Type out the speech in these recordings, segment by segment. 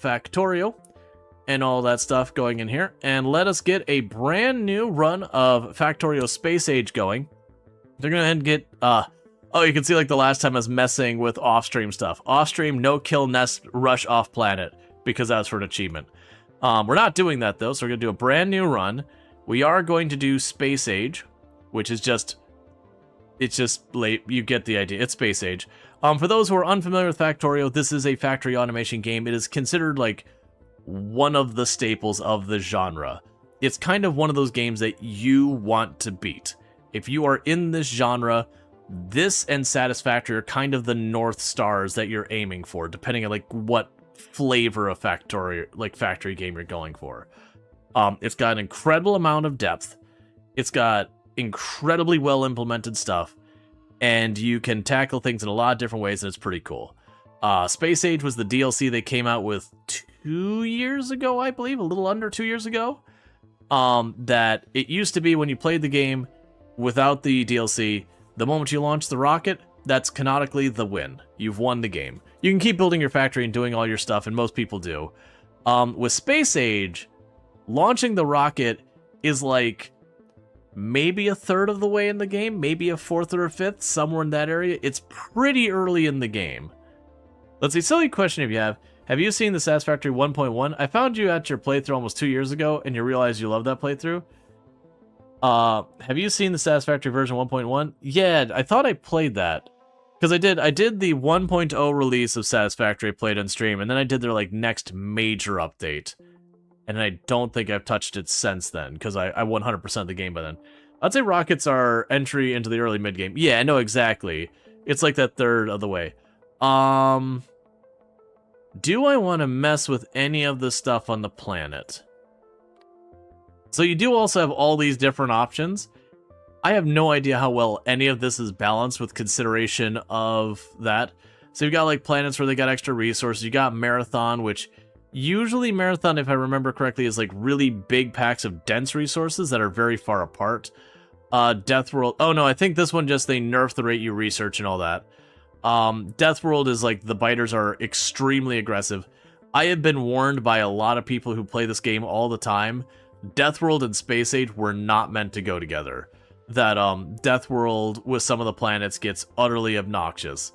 Factorio and all that stuff going in here, and let us get a brand new run of Factorio Space Age going. They're gonna and get, oh, you can see like the last time I was messing with off-stream stuff. Off-stream, no kill nest rush off planet, because that's for an achievement. We're not doing that though, so we're gonna do a brand new run. We are going to do Space Age, which is just, it's just late, you get the idea, it's Space Age. For those who are unfamiliar with Factorio, this is a factory automation game. It is considered like one of the staples of the genre. It's kind of one of those games that you want to beat. If you are in this genre, this and Satisfactory are kind of the North Stars that you're aiming for, depending on like what flavor of factory game you're going for. It's got an incredible amount of depth. It's got incredibly well implemented stuff, and you can tackle things in a lot of different ways, and it's pretty cool. Space Age was the DLC they came out with 2 years ago, I believe, a little under 2 years ago. That it used to be when you played the game without the DLC, the moment you launch the rocket, that's canonically the win. You've won the game. You can keep building your factory and doing all your stuff, and most people do. With Space Age, launching the rocket is like maybe a third of the way in the game, maybe a fourth or a fifth, somewhere in that area. It's pretty early in the game. Let's see, silly question if you have you seen the Satisfactory 1.1? I found you at your playthrough almost 2 years ago, and you realized you love that playthrough. Have you seen the Satisfactory version 1.1? Yeah, I thought I played that. Because I did the 1.0 release of Satisfactory, I played on stream, and then I did their like next major update. And I don't think I've touched it since then, because I 100% the game by then. I'd say rockets are entry into the early mid-game. Yeah, I know exactly. It's like that third of the way. Do I want to mess with any of the stuff on the planet? So you do also have all these different options. I have no idea how well any of this is balanced with consideration of that. So you've got like planets where they got extra resources. You got Marathon, which usually Marathon, if I remember correctly, is like really big packs of dense resources that are very far apart. Death World. Oh no, I think this one just they nerf the rate you research and all that. Death World is like the biters are extremely aggressive. I have been warned by a lot of people who play this game all the time. Death World and Space Age were not meant to go together. That Death World with some of the planets gets utterly obnoxious.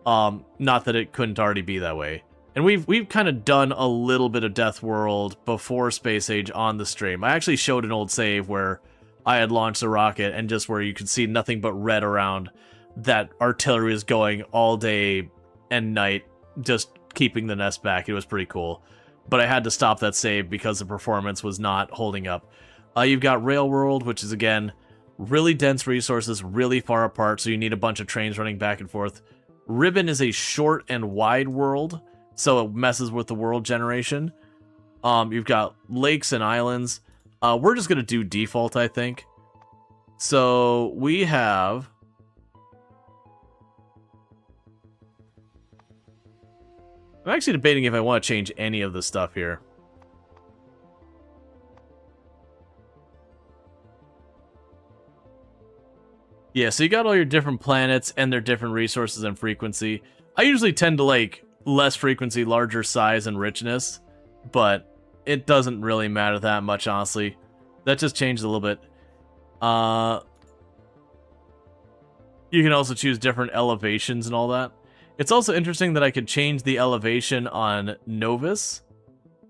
Not that it couldn't already be that way. And we've kind of done a little bit of Death World before Space Age on the stream. I actually showed an old save where I had launched a rocket and just where you could see nothing but red around. That artillery is going all day and night, just keeping the nest back. It was pretty cool. But I had to stop that save because the performance was not holding up. You've got Rail World, which is, again, really dense resources, really far apart, so you need a bunch of trains running back and forth. Ribbon is a short and wide world, so it messes with the world generation. You've got lakes and islands. We're just going to do default, I think. So we have... I'm actually debating if I want to change any of the stuff here. Yeah, so you got all your different planets and their different resources and frequency. I usually tend to like less frequency, larger size, and richness, but it doesn't really matter that much, honestly. That just changed a little bit. You can also choose different elevations and all that. It's also interesting that I could change the elevation on Novus,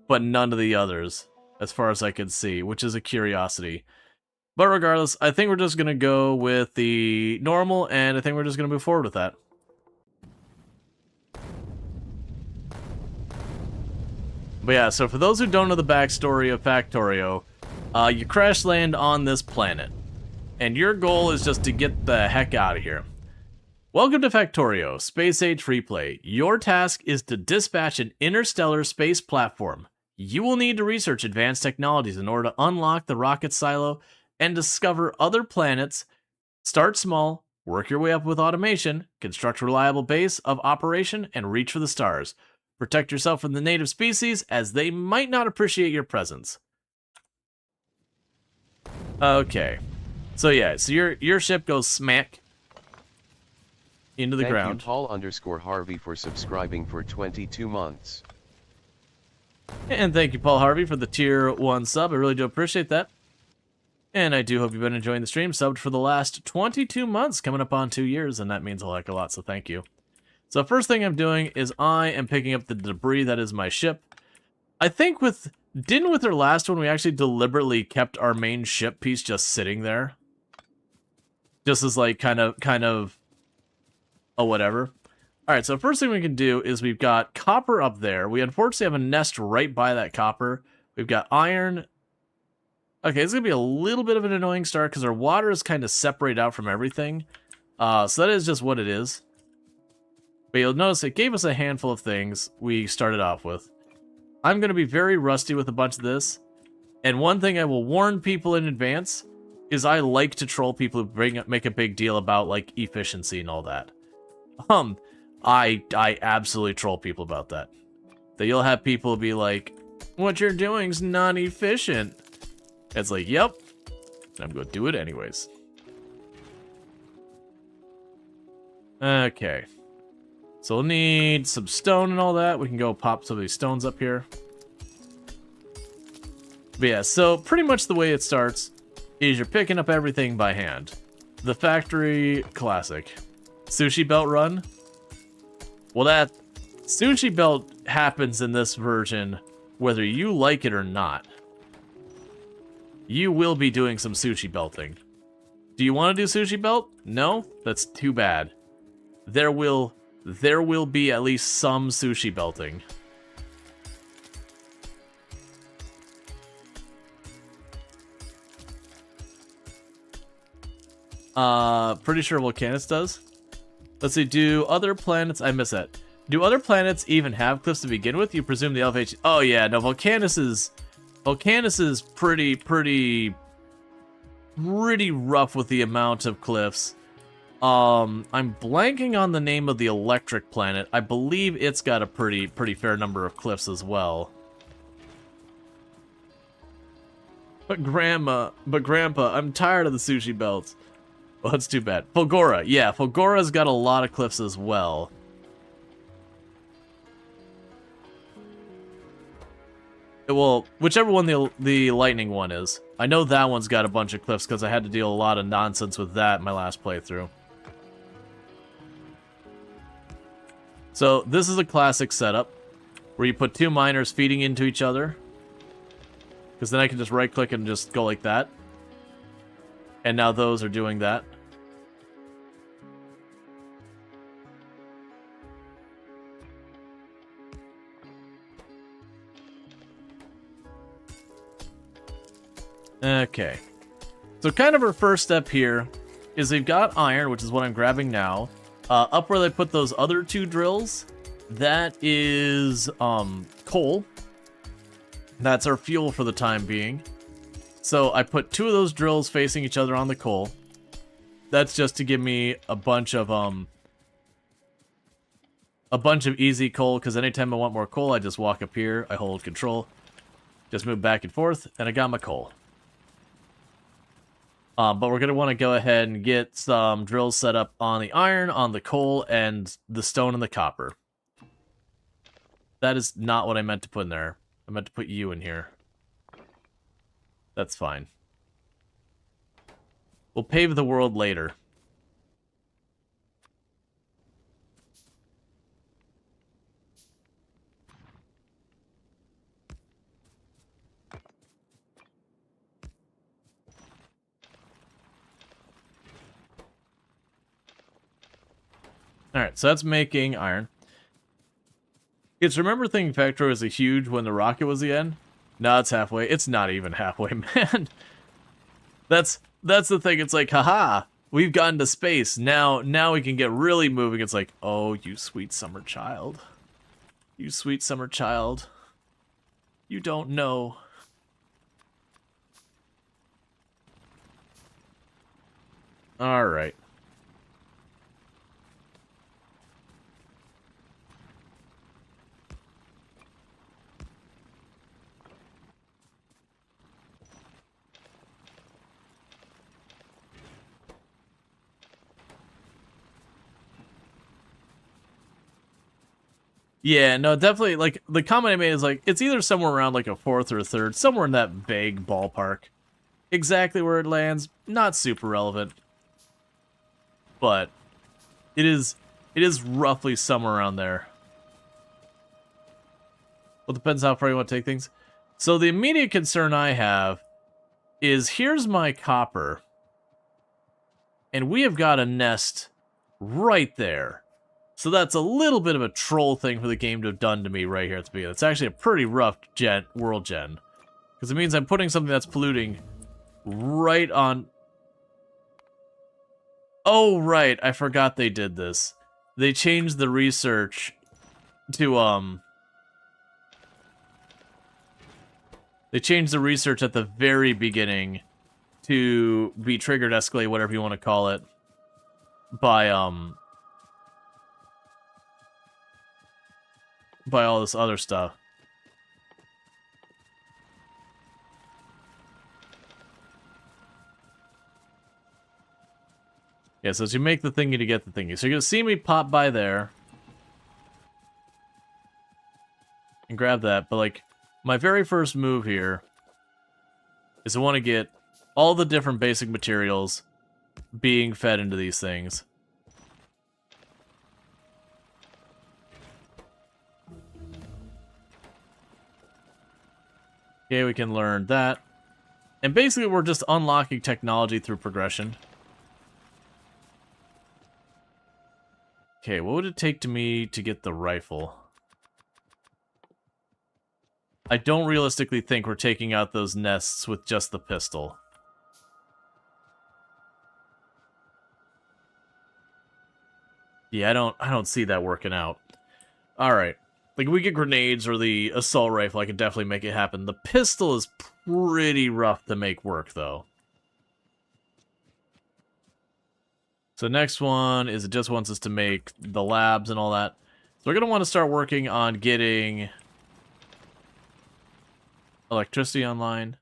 but none of the others, as far as I could see, which is a curiosity. But regardless, I think we're just going to go with the normal, and I think we're just going to move forward with that. But yeah, so for those who don't know the backstory of Factorio, you crash land on this planet, and your goal is just to get the heck out of here. Welcome to Factorio, Space Age Free Play. Your task is to dispatch an interstellar space platform. You will need to research advanced technologies in order to unlock the rocket silo and discover other planets. Start small, work your way up with automation, construct a reliable base of operation, and reach for the stars. Protect yourself from the native species, as they might not appreciate your presence. Okay. So yeah, so your ship goes smack into the ground. Thank you Paul_Harvey for subscribing for 22 months. And thank you, Paul Harvey, for the tier 1 sub. I really do appreciate that. And I do hope you've been enjoying the stream. Subbed for the last 22 months, coming up on 2 years, and that means a heck of a lot, so thank you. So first thing I'm doing is I am picking up the debris that is my ship. I think with our last one, we actually deliberately kept our main ship piece just sitting there. Just as like kind of a whatever. Alright, so first thing we can do is we've got copper up there. We unfortunately have a nest right by that copper. We've got iron. Okay, it's going to be a little bit of an annoying start because our water is kind of separated out from everything. So that is just what it is. But you'll notice it gave us a handful of things we started off with. I'm going to be very rusty with a bunch of this. And one thing I will warn people in advance is I like to troll people who make a big deal about, like, efficiency and all that. I absolutely troll people about that. That you'll have people be like, what you're doing's not efficient. It's like, yep, I'm going to do it anyways. Okay. So we'll need some stone and all that. We can go pop some of these stones up here. But yeah, so pretty much the way it starts is you're picking up everything by hand. The factory classic. Sushi belt run. Well, that sushi belt happens in this version whether you like it or not. You will be doing some sushi belting. Do you want to do sushi belt? No? That's too bad. There will be at least some sushi belting. Pretty sure Volcanus does. Let's see, do other planets... I miss that. Do other planets even have cliffs to begin with? You presume the elevation... Oh yeah, no, Volcanus is pretty rough with the amount of cliffs. I'm blanking on the name of the electric planet. I believe it's got a pretty fair number of cliffs as well. But Grandpa, I'm tired of the sushi belts. Well, that's too bad. Fulgora, yeah, Fulgora's got a lot of cliffs as well. Well, whichever one the lightning one is. I know that one's got a bunch of cliffs because I had to deal a lot of nonsense with that in my last playthrough. So, this is a classic setup where you put two miners feeding into each other. Because then I can just right-click and just go like that. And now those are doing that. Okay. So kind of our first step here is we've got iron, which is what I'm grabbing now. Up where they put those other two drills, that is coal. That's our fuel for the time being. So I put two of those drills facing each other on the coal. That's just to give me a bunch of easy coal, because anytime I want more coal, I just walk up here, I hold control, just move back and forth, and I got my coal. But we're going to want to go ahead and get some drills set up on the iron, on the coal, and the stone and the copper. That is not what I meant to put in there. I meant to put you in here. That's fine. We'll pave the world later. Alright, so that's making iron. It's remember thinking Factorio was a huge when the rocket was the end? No, it's halfway. It's not even halfway, man. That's the thing. It's like, haha, we've gotten to space. Now we can get really moving. It's like, oh, you sweet summer child. You sweet summer child. You don't know. All right. Yeah, no, definitely, like, the comment I made is, like, it's either somewhere around, like, a 4th or a 3rd, somewhere in that vague ballpark. Exactly where it lands, not super relevant. But it is roughly somewhere around there. Well, it depends how far you want to take things. So the immediate concern I have is, here's my copper, and we have got a nest right there. So that's a little bit of a troll thing for the game to have done to me right here at the beginning. It's actually a pretty rough world gen. Because it means I'm putting something that's polluting right on... Oh, right, I forgot they did this. They changed the research to, They changed the research at the very beginning to be triggered, escalate, whatever you want to call it, by all this other stuff. Yeah, so as you make the thingy to get the thingy. So you're going to see me pop by there and grab that, but, like, my very first move here is I want to get all the different basic materials being fed into these things. Okay, we can learn that. And basically, we're just unlocking technology through progression. Okay, what would it take to me to get the rifle? I don't realistically think we're taking out those nests with just the pistol. Yeah, I don't see that working out. Alright. Like, we get grenades or the assault rifle, I could definitely make it happen. The pistol is pretty rough to make work, though. So next one is it just wants us to make the labs and all that. So we're going to want to start working on getting electricity online.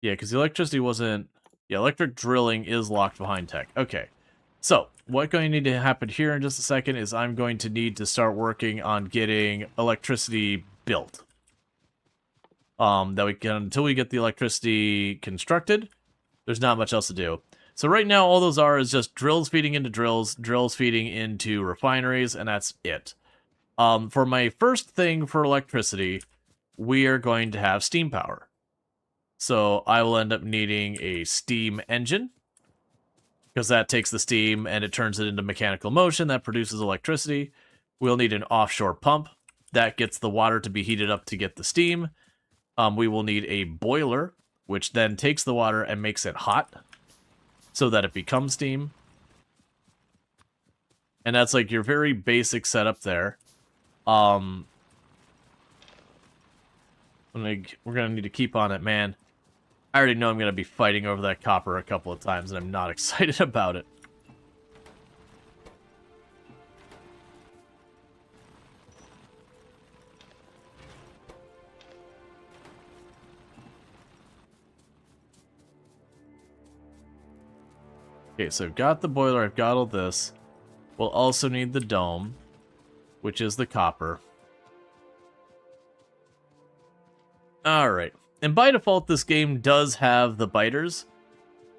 Yeah, because the electricity wasn't... Yeah, electric drilling is locked behind tech. Okay. So, what's going to need to happen here in just a second is I'm going to need to start working on getting electricity built. That we can, until we get the electricity constructed, there's not much else to do. So right now, all those are is just drills feeding into drills, drills feeding into refineries, and that's it. For my first thing for electricity, we are going to have steam power. So I will end up needing a steam engine, because that takes the steam and it turns it into mechanical motion that produces electricity. We'll need an offshore pump that gets the water to be heated up to get the steam. We will need a boiler, which then takes the water and makes it hot so that it becomes steam. And that's like your very basic setup there. We're gonna need to keep on it, man. I already know I'm gonna be fighting over that copper a couple of times, and I'm not excited about it. Okay, so I've got the boiler, I've got all this. We'll also need the dome, which is the copper. Alright, and by default, this game does have the biters.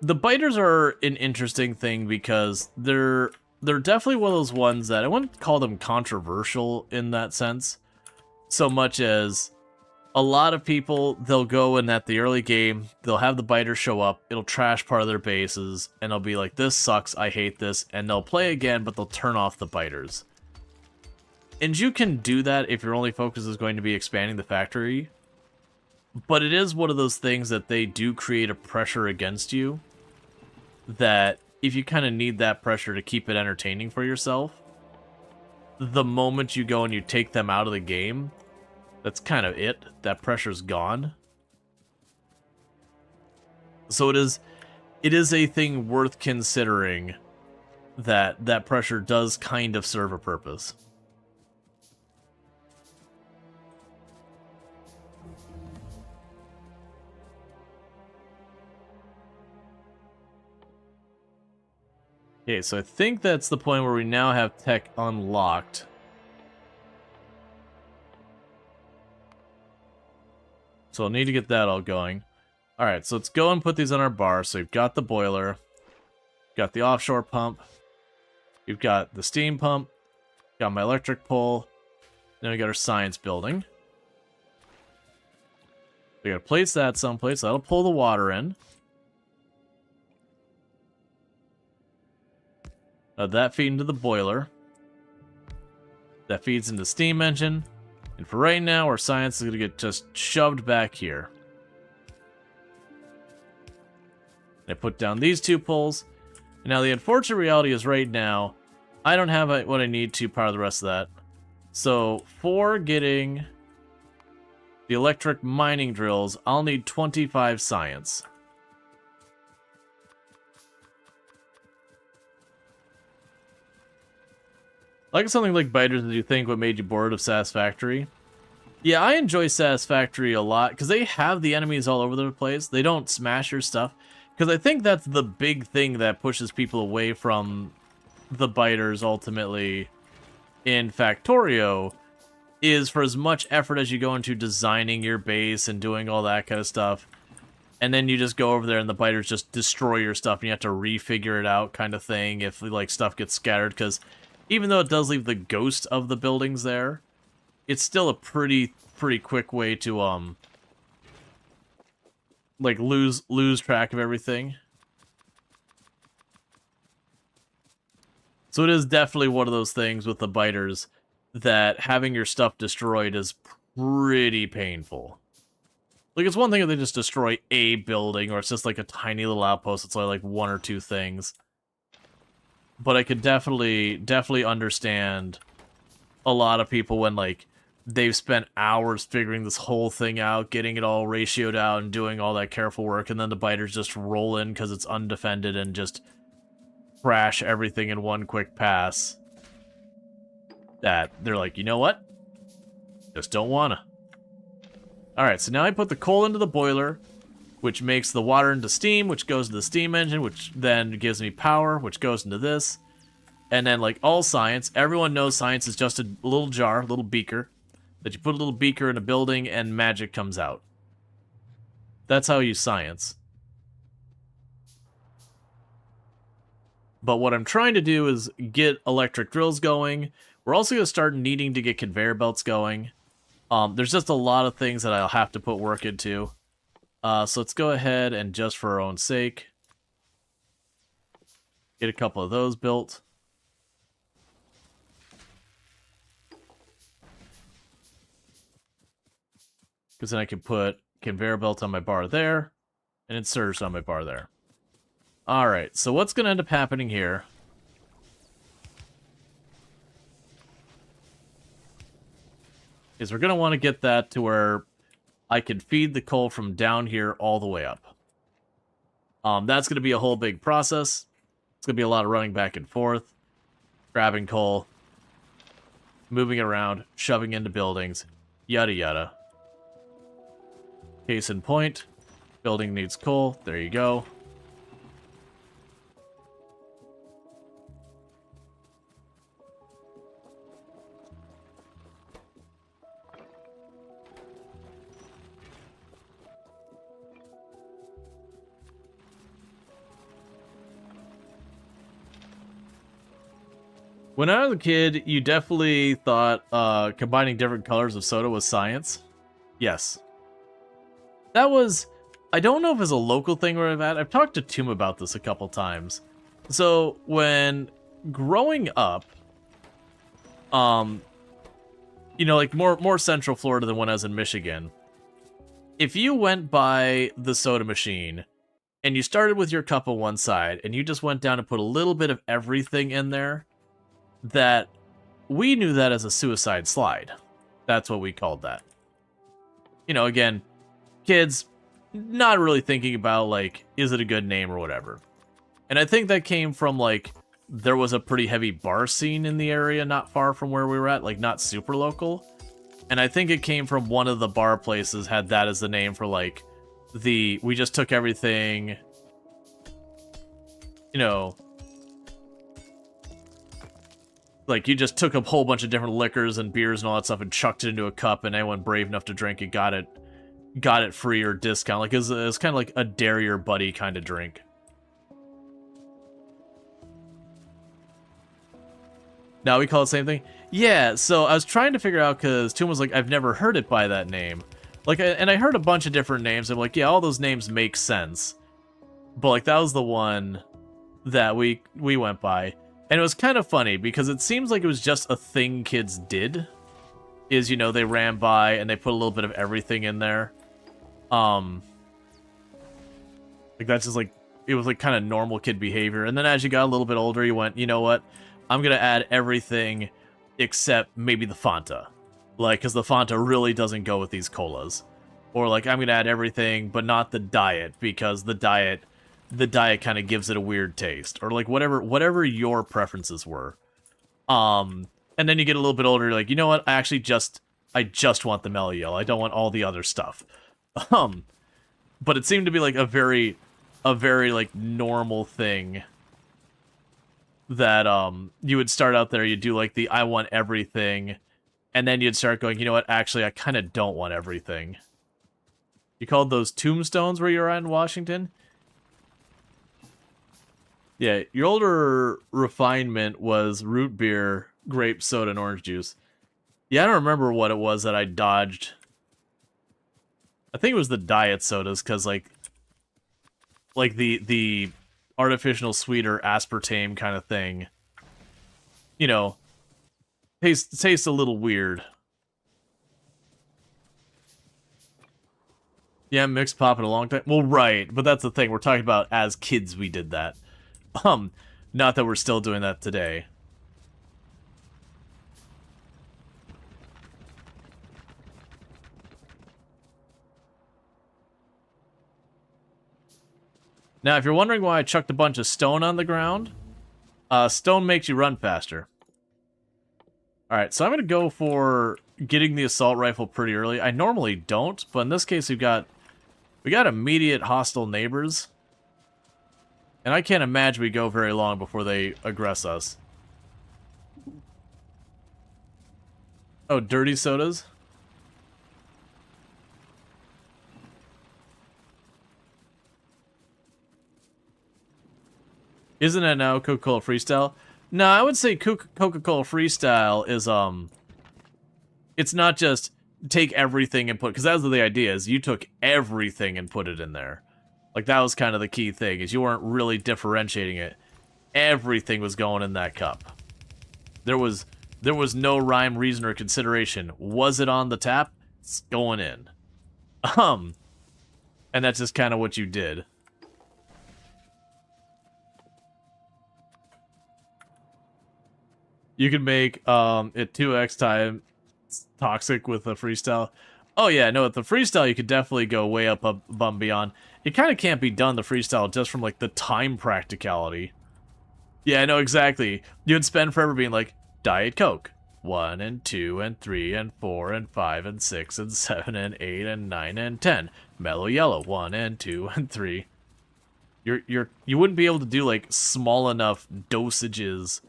The biters are an interesting thing because they're definitely one of those ones that I wouldn't call them controversial in that sense, so much as a lot of people, they'll go in at the early game, they'll have the biter show up, it'll trash part of their bases, and they'll be like, this sucks, I hate this, and they'll play again, but they'll turn off the biters. And you can do that if your only focus is going to be expanding the factory, but it is one of those things that they do create a pressure against you, that if you kind of need that pressure to keep it entertaining for yourself, the moment you go and you take them out of the game, that's kind of it. That pressure's gone. So it is a thing worth considering that pressure does kind of serve a purpose. Okay, so I think that's the point where we now have tech unlocked. So I'll need to get that all going. Alright, so let's go and put these on our bar. So we've got the boiler, got the offshore pump, we've got the steam pump, got my electric pole, then we got our science building. We gotta place that someplace, so that'll pull the water in. That feed into the boiler. That feeds into the steam engine. And for right now, our science is gonna get just shoved back here. I put down these two poles. And now the unfortunate reality is right now, I don't have what I need to power the rest of that. So for getting the electric mining drills, I'll need 25 science. Like something like Biters, did you think what made you bored of Satisfactory? Yeah, I enjoy Satisfactory a lot, because they have the enemies all over the place. They don't smash your stuff. Because I think that's the big thing that pushes people away from the Biters, ultimately, in Factorio, is for as much effort as you go into designing your base and doing all that kind of stuff, and then you just go over there and the Biters just destroy your stuff, and you have to refigure it out kind of thing if, like, stuff gets scattered, because even though it does leave the ghost of the buildings there, it's still a pretty quick way to, like, lose track of everything. So it is definitely one of those things with the Biters that having your stuff destroyed is pretty painful. Like, it's one thing if they just destroy a building, or it's just like a tiny little outpost, it's only like one or two things. But I could definitely understand a lot of people when, like, they've spent hours figuring this whole thing out, getting it all ratioed out and doing all that careful work, and then the Biters just roll in because it's undefended and just crash everything in one quick pass. That they're like, you know what? Just don't wanna. Alright, so now I put the coal into the boiler, which makes the water into steam, which goes to the steam engine, which then gives me power, which goes into this. And then, like all science, everyone knows science is just a little jar, a little beaker, that you put a little beaker in a building and magic comes out. That's how you use science. But what I'm trying to do is get electric drills going. We're also going to start needing to get conveyor belts going. There's just a lot of things that I'll have to put work into. So let's go ahead and, just for our own sake, get a couple of those built. Because then I can put conveyor belt on my bar there, and inserters on my bar there. Alright, so what's going to end up happening here is we're going to want to get that to where I can feed the coal from down here all the way up. That's going to be a whole big process. It's going to be a lot of running back and forth, grabbing coal, moving it around, shoving into buildings, yada yada. Case in point, building needs coal. There you go. When I was a kid, you definitely thought combining different colors of soda was science. Yes. That was... I don't know if it's a local thing where I've talked to Toom about this a couple times. So, when growing up, you know, like more central Florida than when I was in Michigan, if you went by the soda machine and you started with your cup on one side and you just went down and put a little bit of everything in there, that we knew that as a suicide slide. That's what we called that. You know, again, kids not really thinking about, like, is it a good name or whatever. And I think that came from, like, there was a pretty heavy bar scene in the area not far from where we were at, like, not super local. And I think it came from one of the bar places had that as the name for, like, we just took everything, you know, like, you just took a whole bunch of different liquors and beers and all that stuff and chucked it into a cup, and anyone brave enough to drink it got it got it free or discount. Like, it's kind of like a dare your buddy kind of drink. Now we call it the same thing? Yeah, so I was trying to figure out, because Toon was like, I've never heard it by that name. Like, and I heard a bunch of different names. I'm like, yeah, all those names make sense. But, like, that was the one that we went by. And it was kind of funny, because it seems like it was just a thing kids did. Is, you know, they ran by and they put a little bit of everything in there. Like, that's just, like, it was, like, kind of normal kid behavior. And then as you got a little bit older, you went, you know what? I'm going to add everything except maybe the Fanta. Like, because the Fanta really doesn't go with these colas. Or, like, I'm going to add everything, but not the diet, because the diet kind of gives it a weird taste. Or, like, whatever your preferences were. And then you get a little bit older, you're like, you know what? I just want the mellow yellow. I don't want all the other stuff. But it seemed to be, like, a very, like, normal thing that, you would start out there, you'd do, like, the I want everything, and then you'd start going, you know what, actually, I kind of don't want everything. You called those tombstones where you're at in Washington? Yeah, your older refinement was root beer, grape soda, and orange juice. Yeah, I don't remember what it was that I dodged. I think it was the diet sodas, because, like the artificial sweeter aspartame kind of thing, you know, tastes a little weird. Yeah, mixed pop in a long time. Well, right, but that's the thing. We're talking about as kids we did that. Not that we're still doing that today. Now, if you're wondering why I chucked a bunch of stone on the ground, stone makes you run faster. Alright, so I'm going to go for getting the assault rifle pretty early. I normally don't, but in this case we got immediate hostile neighbors. And I can't imagine we go very long before they aggress us. Oh, dirty sodas? Isn't it now Coca-Cola Freestyle? No, I would say Coca-Cola Freestyle is, it's not just take everything and put, because that was the idea, is you took everything and put it in there. Like, that was kind of the key thing, is you weren't really differentiating it. Everything was going in that cup. There was no rhyme, reason, or consideration. Was it on the tap? It's going in. And that's just kind of what you did. You can make it 2x times toxic with a freestyle. Oh yeah, no, with the freestyle you could definitely go way up above beyond. It kind of can't be done, the freestyle, just from like the time practicality. Yeah, I know exactly. You'd spend forever being like, Diet Coke. 1 and 2 and 3 and 4 and 5 and 6 and 7 and 8 and 9 and 10. Mellow Yellow. 1 and 2 and 3. You wouldn't be able to do like small enough dosages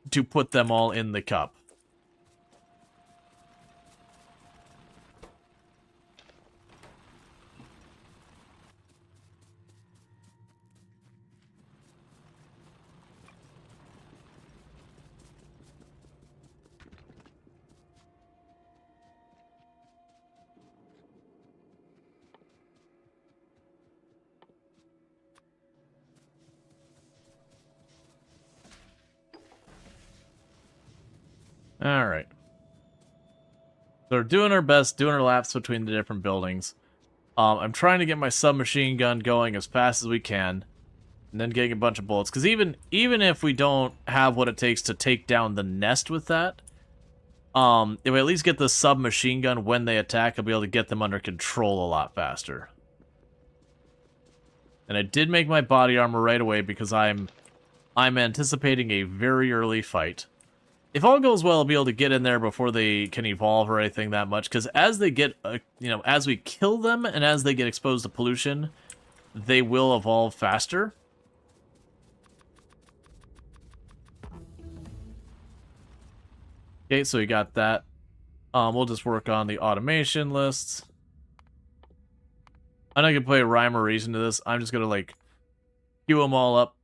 to put them all in the cup. Alright. So we're doing our best, doing our laps between the different buildings. I'm trying to get my submachine gun going as fast as we can. And then getting a bunch of bullets. Because even if we don't have what it takes to take down the nest with that, if we at least get the submachine gun when they attack, I'll be able to get them under control a lot faster. And I did make my body armor right away because I'm anticipating a very early fight. If all goes well, I'll be able to get in there before they can evolve or anything that much, because as they get, as we kill them and as they get exposed to pollution, they will evolve faster. Okay, so we got that. We'll just work on the automation lists. I'm not gonna play a rhyme or reason to this. I'm just gonna, like, queue them all up.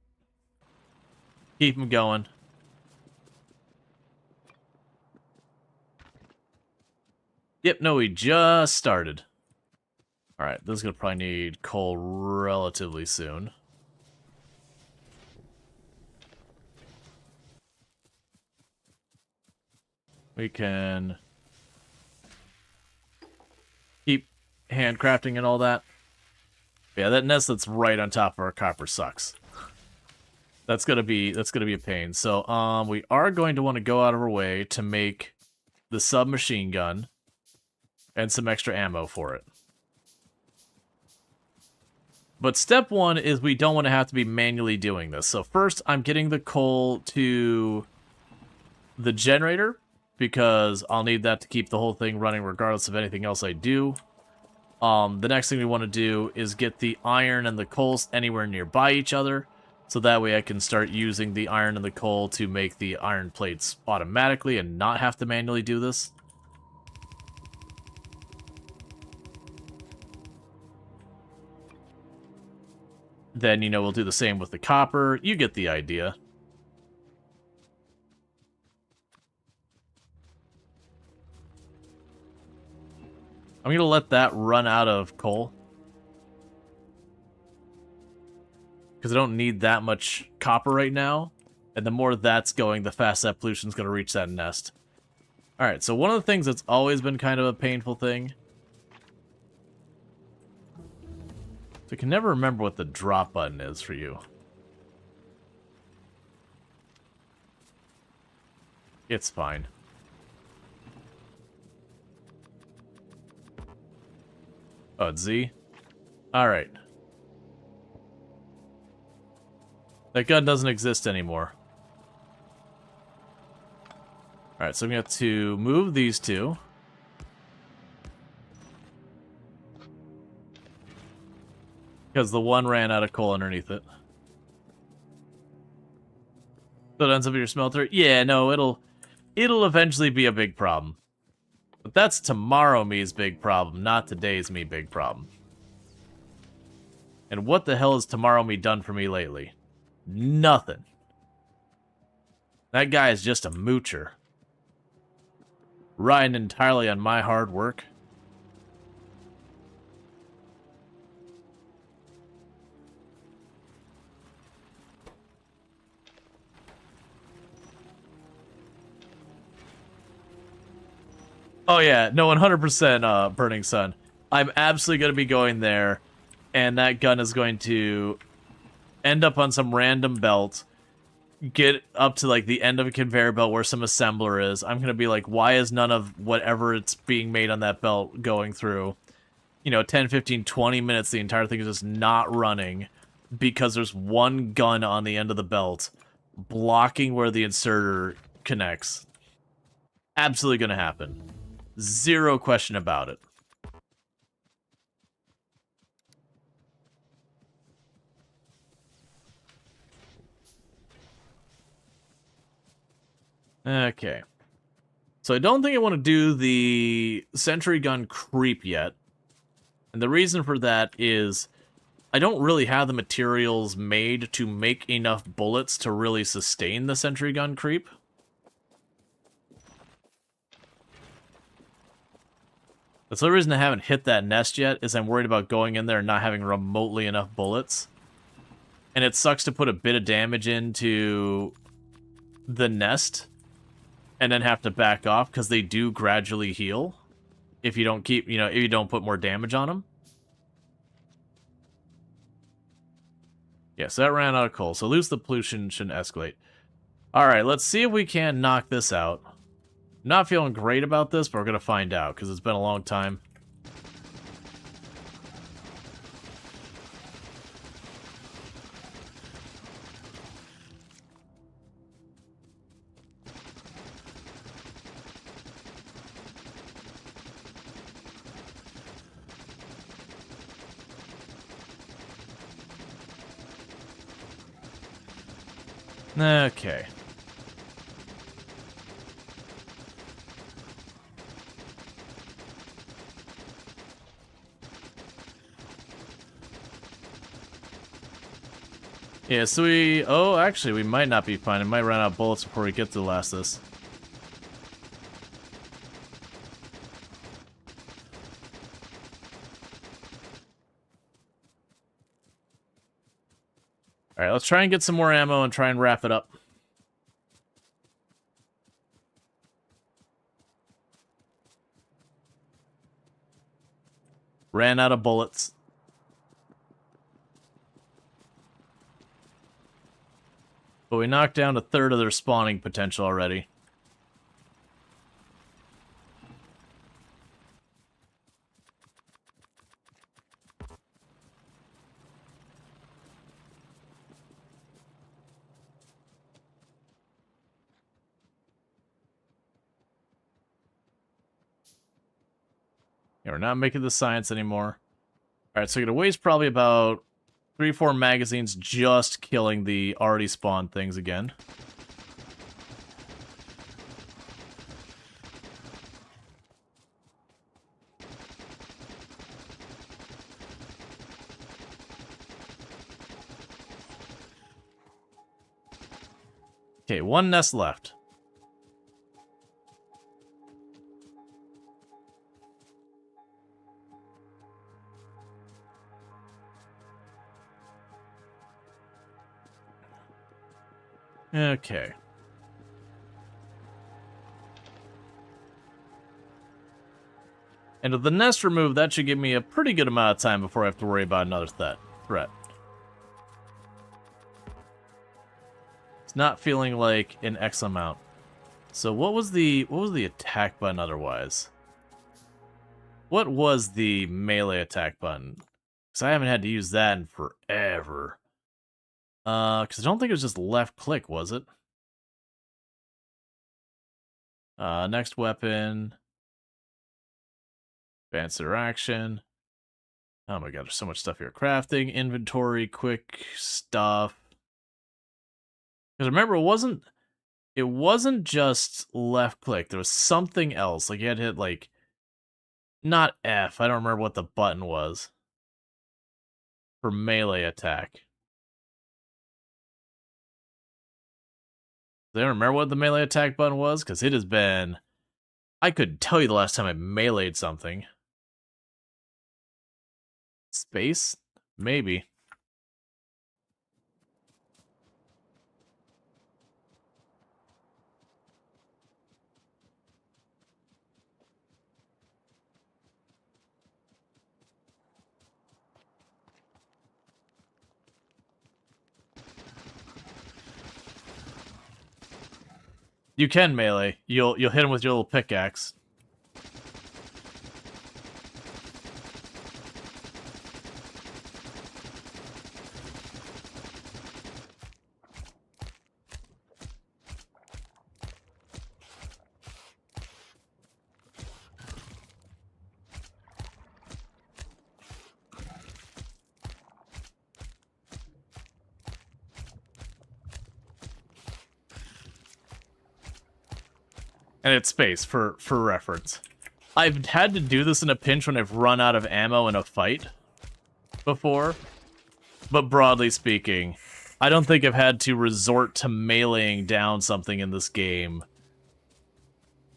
Keep them going. Yep, no, we just started. Alright, this is gonna probably need coal relatively soon. We can keep handcrafting and all that. Yeah, that nest that's right on top of our copper sucks. That's gonna be a pain. So we are going to want to go out of our way to make the submachine gun and some extra ammo for it. But step one is we don't want to have to be manually doing this. So first I'm getting the coal to the generator, because I'll need that to keep the whole thing running regardless of anything else I do. The next thing we want to do is get the iron and the coal anywhere nearby each other, so that way I can start using the iron and the coal to make the iron plates automatically and not have to manually do this. Then, you know, we'll do the same with the copper. You get the idea. I'm going to let that run out of coal, because I don't need that much copper right now. And the more that's going, the faster that pollution's going to reach that nest. Alright, so one of the things that's always been kind of a painful thing... So I can never remember what the drop button is for you. It's fine. Oh, it's Z? Alright. That gun doesn't exist anymore. Alright, so I'm going to have to move these two. Because the one ran out of coal underneath it. So it ends up in your smelter? Yeah, no, it'll eventually be a big problem. But that's tomorrow me's big problem, not today's me big problem. And what the hell has tomorrow me done for me lately? Nothing. That guy is just a moocher. Riding entirely on my hard work. Oh yeah, no, 100% Burning Sun. I'm absolutely going to be going there, and that gun is going to end up on some random belt, get up to, like, the end of a conveyor belt where some assembler is. I'm going to be like, why is none of whatever it's being made on that belt going through? You know, 10, 15, 20 minutes, the entire thing is just not running because there's one gun on the end of the belt blocking where the inserter connects. Absolutely going to happen. Zero question about it. Okay. So I don't think I want to do the sentry gun creep yet. And the reason for that is I don't really have the materials made to make enough bullets to really sustain the sentry gun creep. That's the reason I haven't hit that nest yet, is I'm worried about going in there and not having remotely enough bullets. And it sucks to put a bit of damage into the nest and then have to back off, because they do gradually heal if you don't keep, if you don't put more damage on them. Yeah, so that ran out of coal, so lose the pollution shouldn't escalate. Alright, let's see if we can knock this out. Not feeling great about this, but we're going to find out, because it's been a long time. Okay. Yeah, so we... Oh, actually, we might not be fine. It might run out of bullets before we get to the last of this. Alright, let's try and get some more ammo and try and wrap it up. Ran out of bullets. But we knocked down a third of their spawning potential already. Yeah, we're not making the science anymore. Alright, so we're gonna waste probably about 3-4 magazines just killing the already spawned things again. Okay, one nest left. Okay. And with the nest removed, that should give me a pretty good amount of time before I have to worry about another threat. It's not feeling like an X amount. So what was the attack button otherwise? What was the melee attack button? Because I haven't had to use that in forever. Because I don't think it was just left click, was it? Next weapon. Advanced interaction. Oh my god, there's so much stuff here. Crafting, inventory, quick stuff. Because remember, it wasn't just left click. There was something else. Like you had to hit like not F. I don't remember what the button was for melee attack. Do you remember what the melee attack button was? Because it has been... I couldn't tell you the last time I meleeed something. Space? Maybe. You can melee. You'll hit him with your little pickaxe. And it's space, for reference. I've had to do this in a pinch when I've run out of ammo in a fight before. But broadly speaking, I don't think I've had to resort to meleeing down something in this game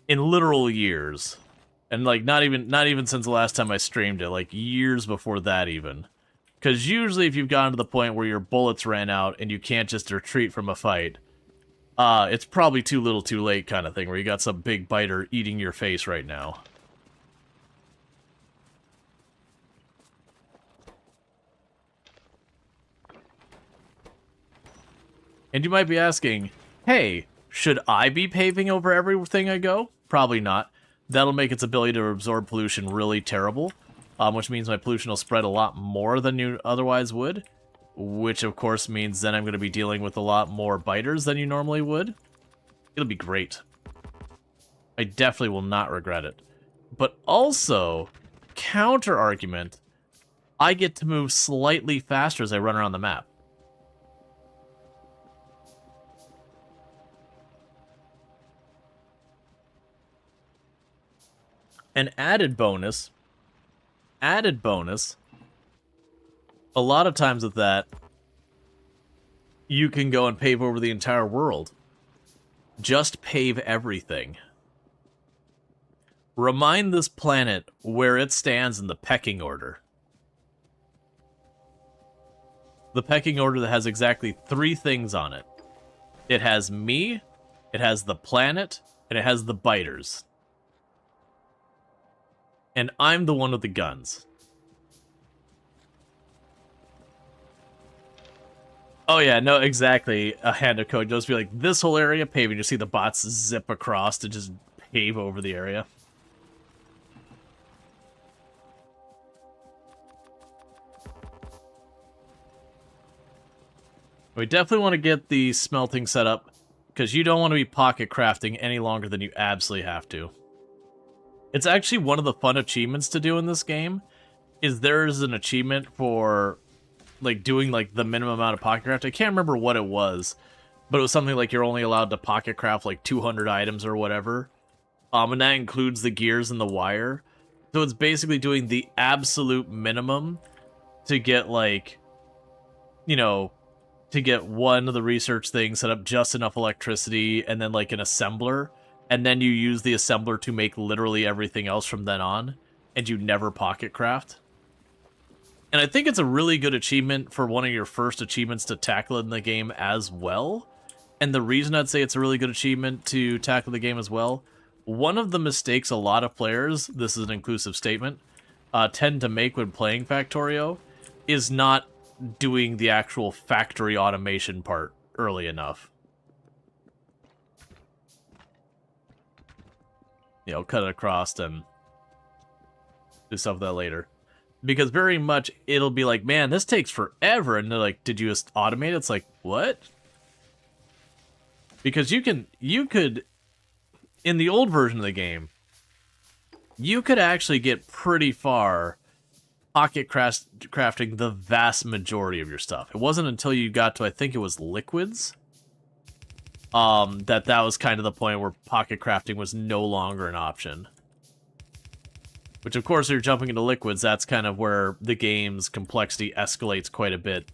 in literal years. And like not even since the last time I streamed it, like years before that even. Because usually if you've gotten to the point where your bullets ran out and you can't just retreat from a fight, it's probably too little too late kind of thing, where you got some big biter eating your face right now. And you might be asking, hey, should I be paving over everything I go? Probably not. That'll make its ability to absorb pollution really terrible, which means my pollution will spread a lot more than you otherwise would, which of course means then I'm going to be dealing with a lot more biters than you normally would. It'll be great. I definitely will not regret it. But also, counter argument, I get to move slightly faster as I run around the map. An added bonus, a lot of times with that you can go and pave over the entire world. Just pave everything. Remind this planet where it stands in the pecking order. The pecking order that has exactly 3 things on it. It has me, it has the planet, and it has the biters. And I'm the one with the guns. Oh yeah, no, exactly. A hand of code just be like, this whole area paving. You see the bots zip across to just pave over the area. We definitely want to get the smelting set up, because you don't want to be pocket crafting any longer than you absolutely have to. It's actually one of the fun achievements to do in this game, is there's an achievement for like doing like the minimum amount of pocket craft. I can't remember what it was, but it was something like you're only allowed to pocket craft like 200 items or whatever. And that includes the gears and the wire. So it's basically doing the absolute minimum to get like, you know, to get one of the research things, set up just enough electricity, and then like an assembler, and then you use the assembler to make literally everything else from then on, and you never pocket craft. And I think it's a really good achievement for one of your first achievements to tackle in the game as well. And the reason I'd say it's a really good achievement to tackle the game as well, one of the mistakes a lot of players, this is an inclusive statement, tend to make when playing Factorio is not doing the actual factory automation part early enough. You know, cut it across and do stuff with that later. Because very much it'll be like, man, this takes forever. And they're like, did you just automate it? It's like, what? Because you could, in the old version of the game, you could actually get pretty far pocket crafting the vast majority of your stuff. It wasn't until you got to, I think it was liquids, that was kind of the point where pocket crafting was no longer an option. Which, of course, if you're jumping into liquids, that's kind of where the game's complexity escalates quite a bit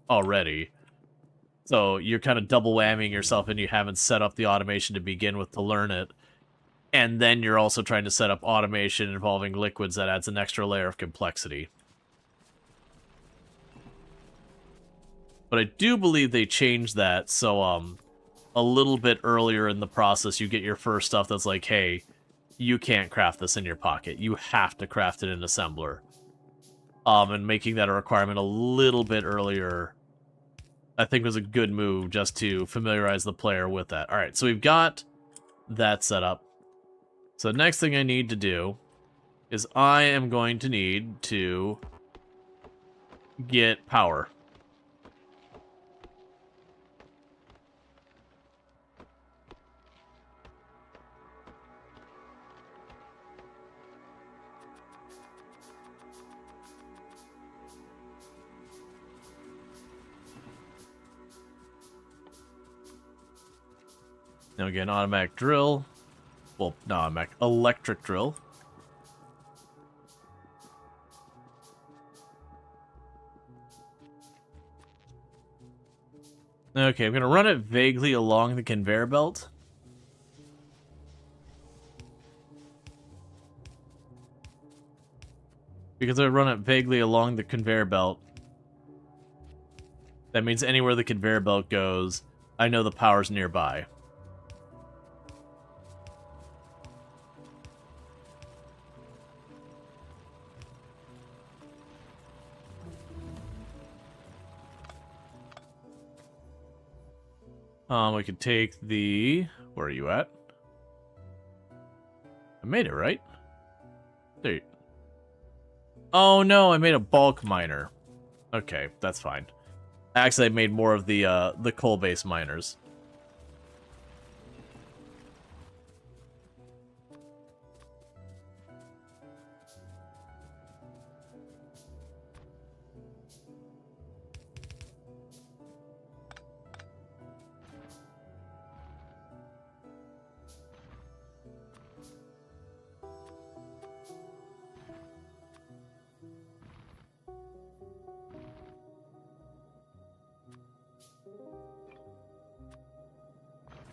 already. So you're kind of double whamming yourself, and you haven't set up the automation to begin with to learn it. And then you're also trying to set up automation involving liquids that adds an extra layer of complexity. But I do believe they changed that, so a little bit earlier in the process, you get your first stuff that's like, hey, you can't craft this in your pocket. You have to craft it in assembler. And making that a requirement a little bit earlier, I think was a good move just to familiarize the player with that. All right, so we've got that set up. So the next thing I need to do is I am going to need to get power. Now again, automatic drill. Well, no, automatic electric drill. Okay, I'm going to run it vaguely along the conveyor belt. Because I run it vaguely along the conveyor belt, that means anywhere the conveyor belt goes, I know the power's nearby. We could take the... Where are you at? I made it, right? There you... Oh no, I made a bulk miner. Okay, that's fine. Actually, I made more of the coal-based miners.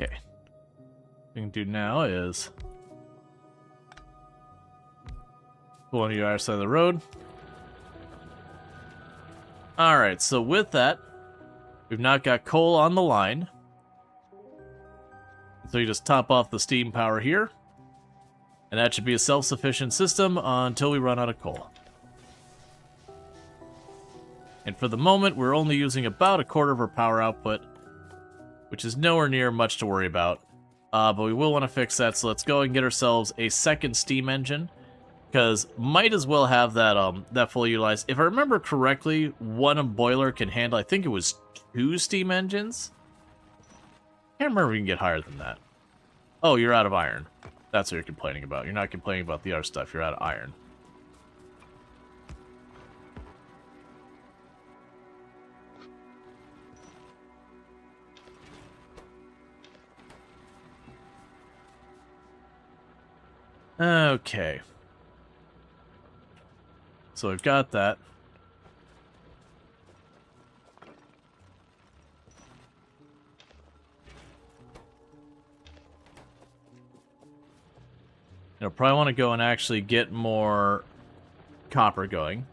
Okay. What we can do now is go on the other side of the road. Alright, so with that, we've not got coal on the line. So you just top off the steam power here. And that should be a self-sufficient system until we run out of coal. And for the moment, we're only using about a quarter of our power output, which is nowhere near much to worry about. But we will want to fix that, so let's go and get ourselves a second steam engine, because might as well have that that fully utilized. If I remember correctly, one boiler can handle, I think it was 2 steam engines? Can't remember if we can get higher than that. Oh, you're out of iron. That's what you're complaining about. You're not complaining about the other stuff. You're out of iron. Okay. So I've got that. You'll probably want to go and actually get more copper going.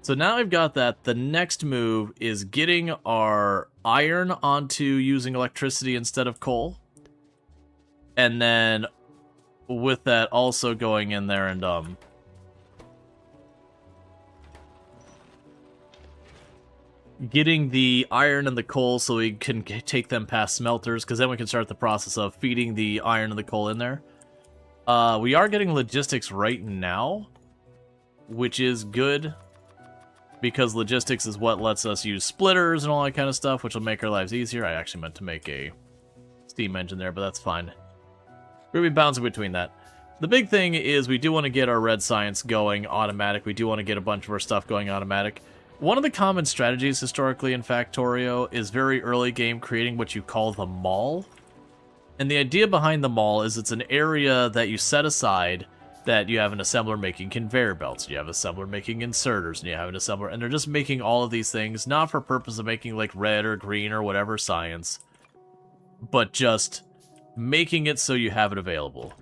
So now I've got that. The next move is getting our iron onto using electricity instead of coal. And then with that also going in there and getting the iron and the coal so we can take them past smelters, because then we can start the process of feeding the iron and the coal in there. We are getting logistics right now, which is good, because logistics is what lets us use splitters and all that kind of stuff, which will make our lives easier. I actually meant to make a steam engine there, but that's fine. We're going to be bouncing between that. The big thing is we do want to get our red science going automatic. We do want to get a bunch of our stuff going automatic. One of the common strategies historically in Factorio is very early game creating what you call the mall. And the idea behind the mall is it's an area that you set aside that you have an assembler making conveyor belts, you have an assembler making inserters, and you have an assembler, and they're just making all of these things, not for purpose of making like red or green or whatever science, but just making it so you have it available.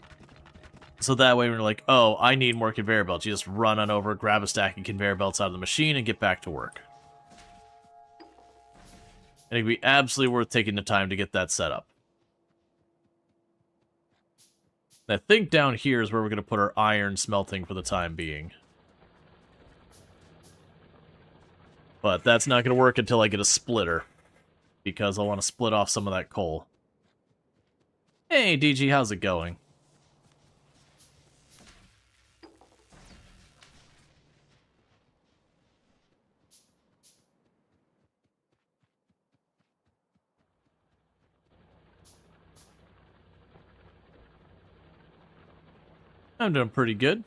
So that way when you're like, oh, I need more conveyor belts, you just run on over, grab a stack of conveyor belts out of the machine, and get back to work. And it'd be absolutely worth taking the time to get that set up. I think down here is where we're going to put our iron smelting for the time being. But that's not going to work until I get a splitter, because I want to split off some of that coal. Hey, DG, how's it going? I'm doing pretty good.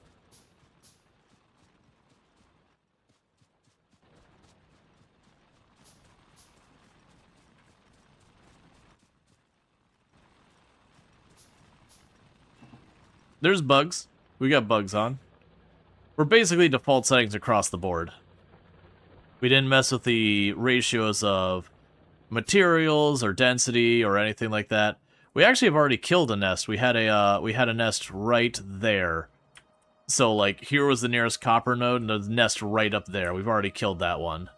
There's bugs. We got bugs on. We're basically default settings across the board. We didn't mess with the ratios of materials or density or anything like that. We actually have already killed a nest. We had a nest right there. So like here was the nearest copper node and the nest right up there. We've already killed that one.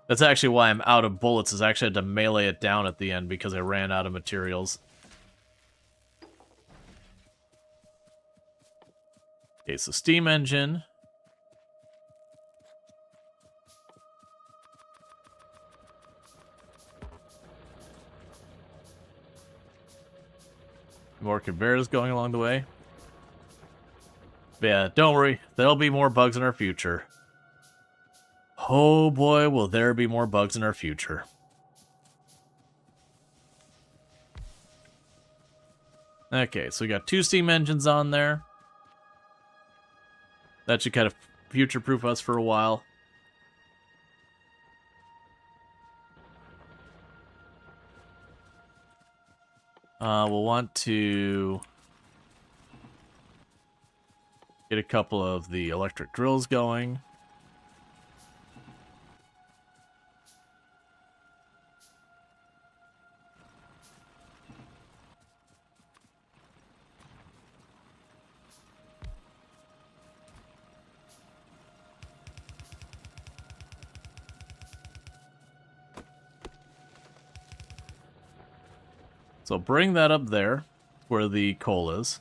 That's actually why I'm out of bullets, is I actually had to melee it down at the end because I ran out of materials. Okay, so steam engine. More conveyors going along the way. But yeah, don't worry. There'll be more bugs in our future. Oh boy, will there be more bugs in our future. Okay, so we got 2 steam engines on there. That should kind of future-proof us for a while. We'll want to get a couple of the electric drills going. So bring that up there, where the coal is.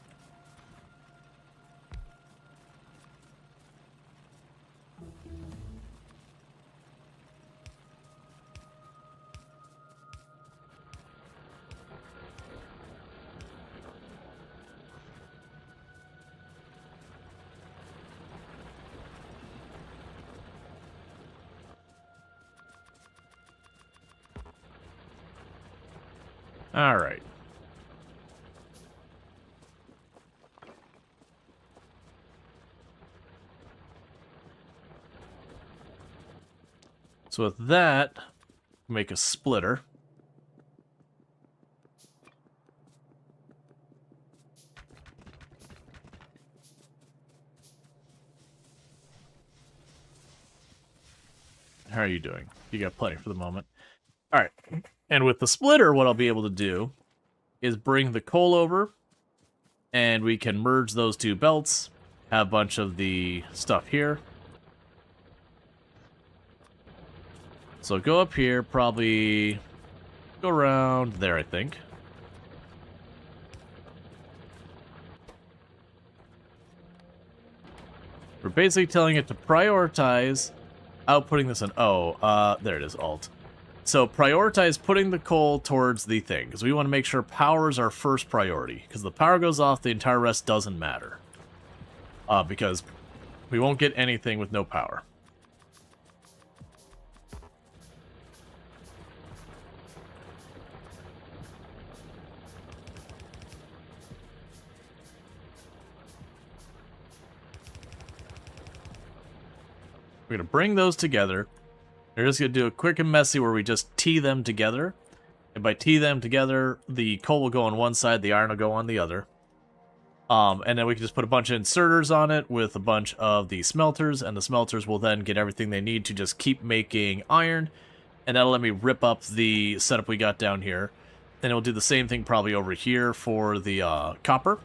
All right. So with that, make a splitter. How are you doing? You got plenty for the moment. All right. And with the splitter, what I'll be able to do is bring the coal over, and we can merge those two belts, have a bunch of the stuff here. So go up here, probably go around there, I think. We're basically telling it to prioritize outputting this in... Oh, there it is, Alt. So prioritize putting the coal towards the thing, because we want to make sure power is our first priority. Because the power goes off, the entire rest doesn't matter. Because we won't get anything with no power. We're going to bring those together. We're just going to do a quick and messy where we just tee them together. And by tee them together, the coal will go on one side, the iron will go on the other. And then we can just put a bunch of inserters on it with a bunch of the smelters, and the smelters will then get everything they need to just keep making iron. And that'll let me rip up the setup we got down here. And it'll do the same thing probably over here for the copper.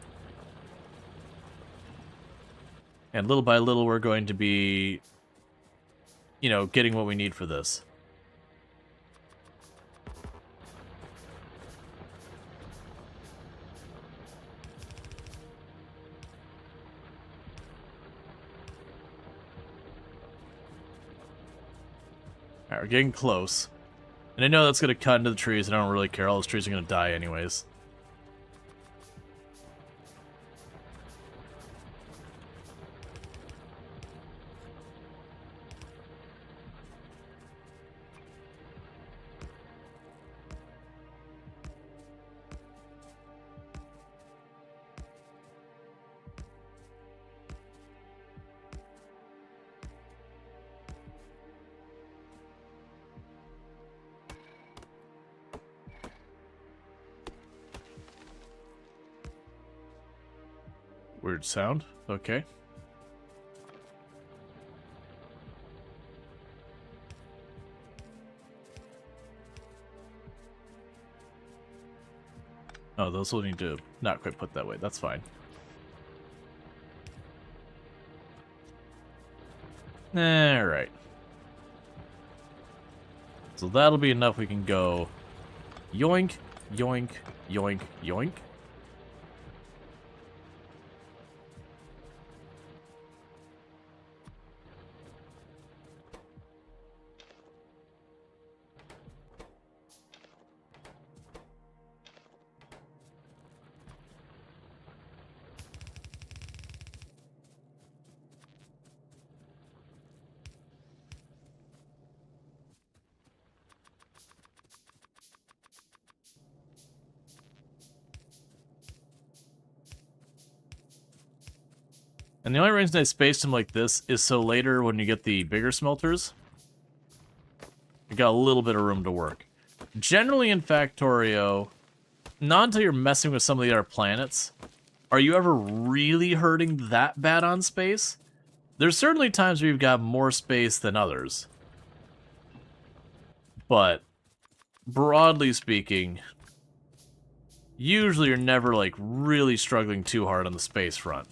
And little by little, we're going to be, you know, getting what we need for this. Alright, we're getting close. And I know that's going to cut into the trees, and I don't really care. All those trees are going to die anyways. Weird sound. Okay. Oh, those will need to not quite put that way. That's fine. Alright. So that'll be enough. We can go yoink, yoink, yoink, yoink. And the only reason I spaced them like this is so later when you get the bigger smelters, you got a little bit of room to work. Generally in Factorio, not until you're messing with some of the other planets, are you ever really hurting that bad on space? There's certainly times where you've got more space than others. But, broadly speaking, usually you're never, like, really struggling too hard on the space front.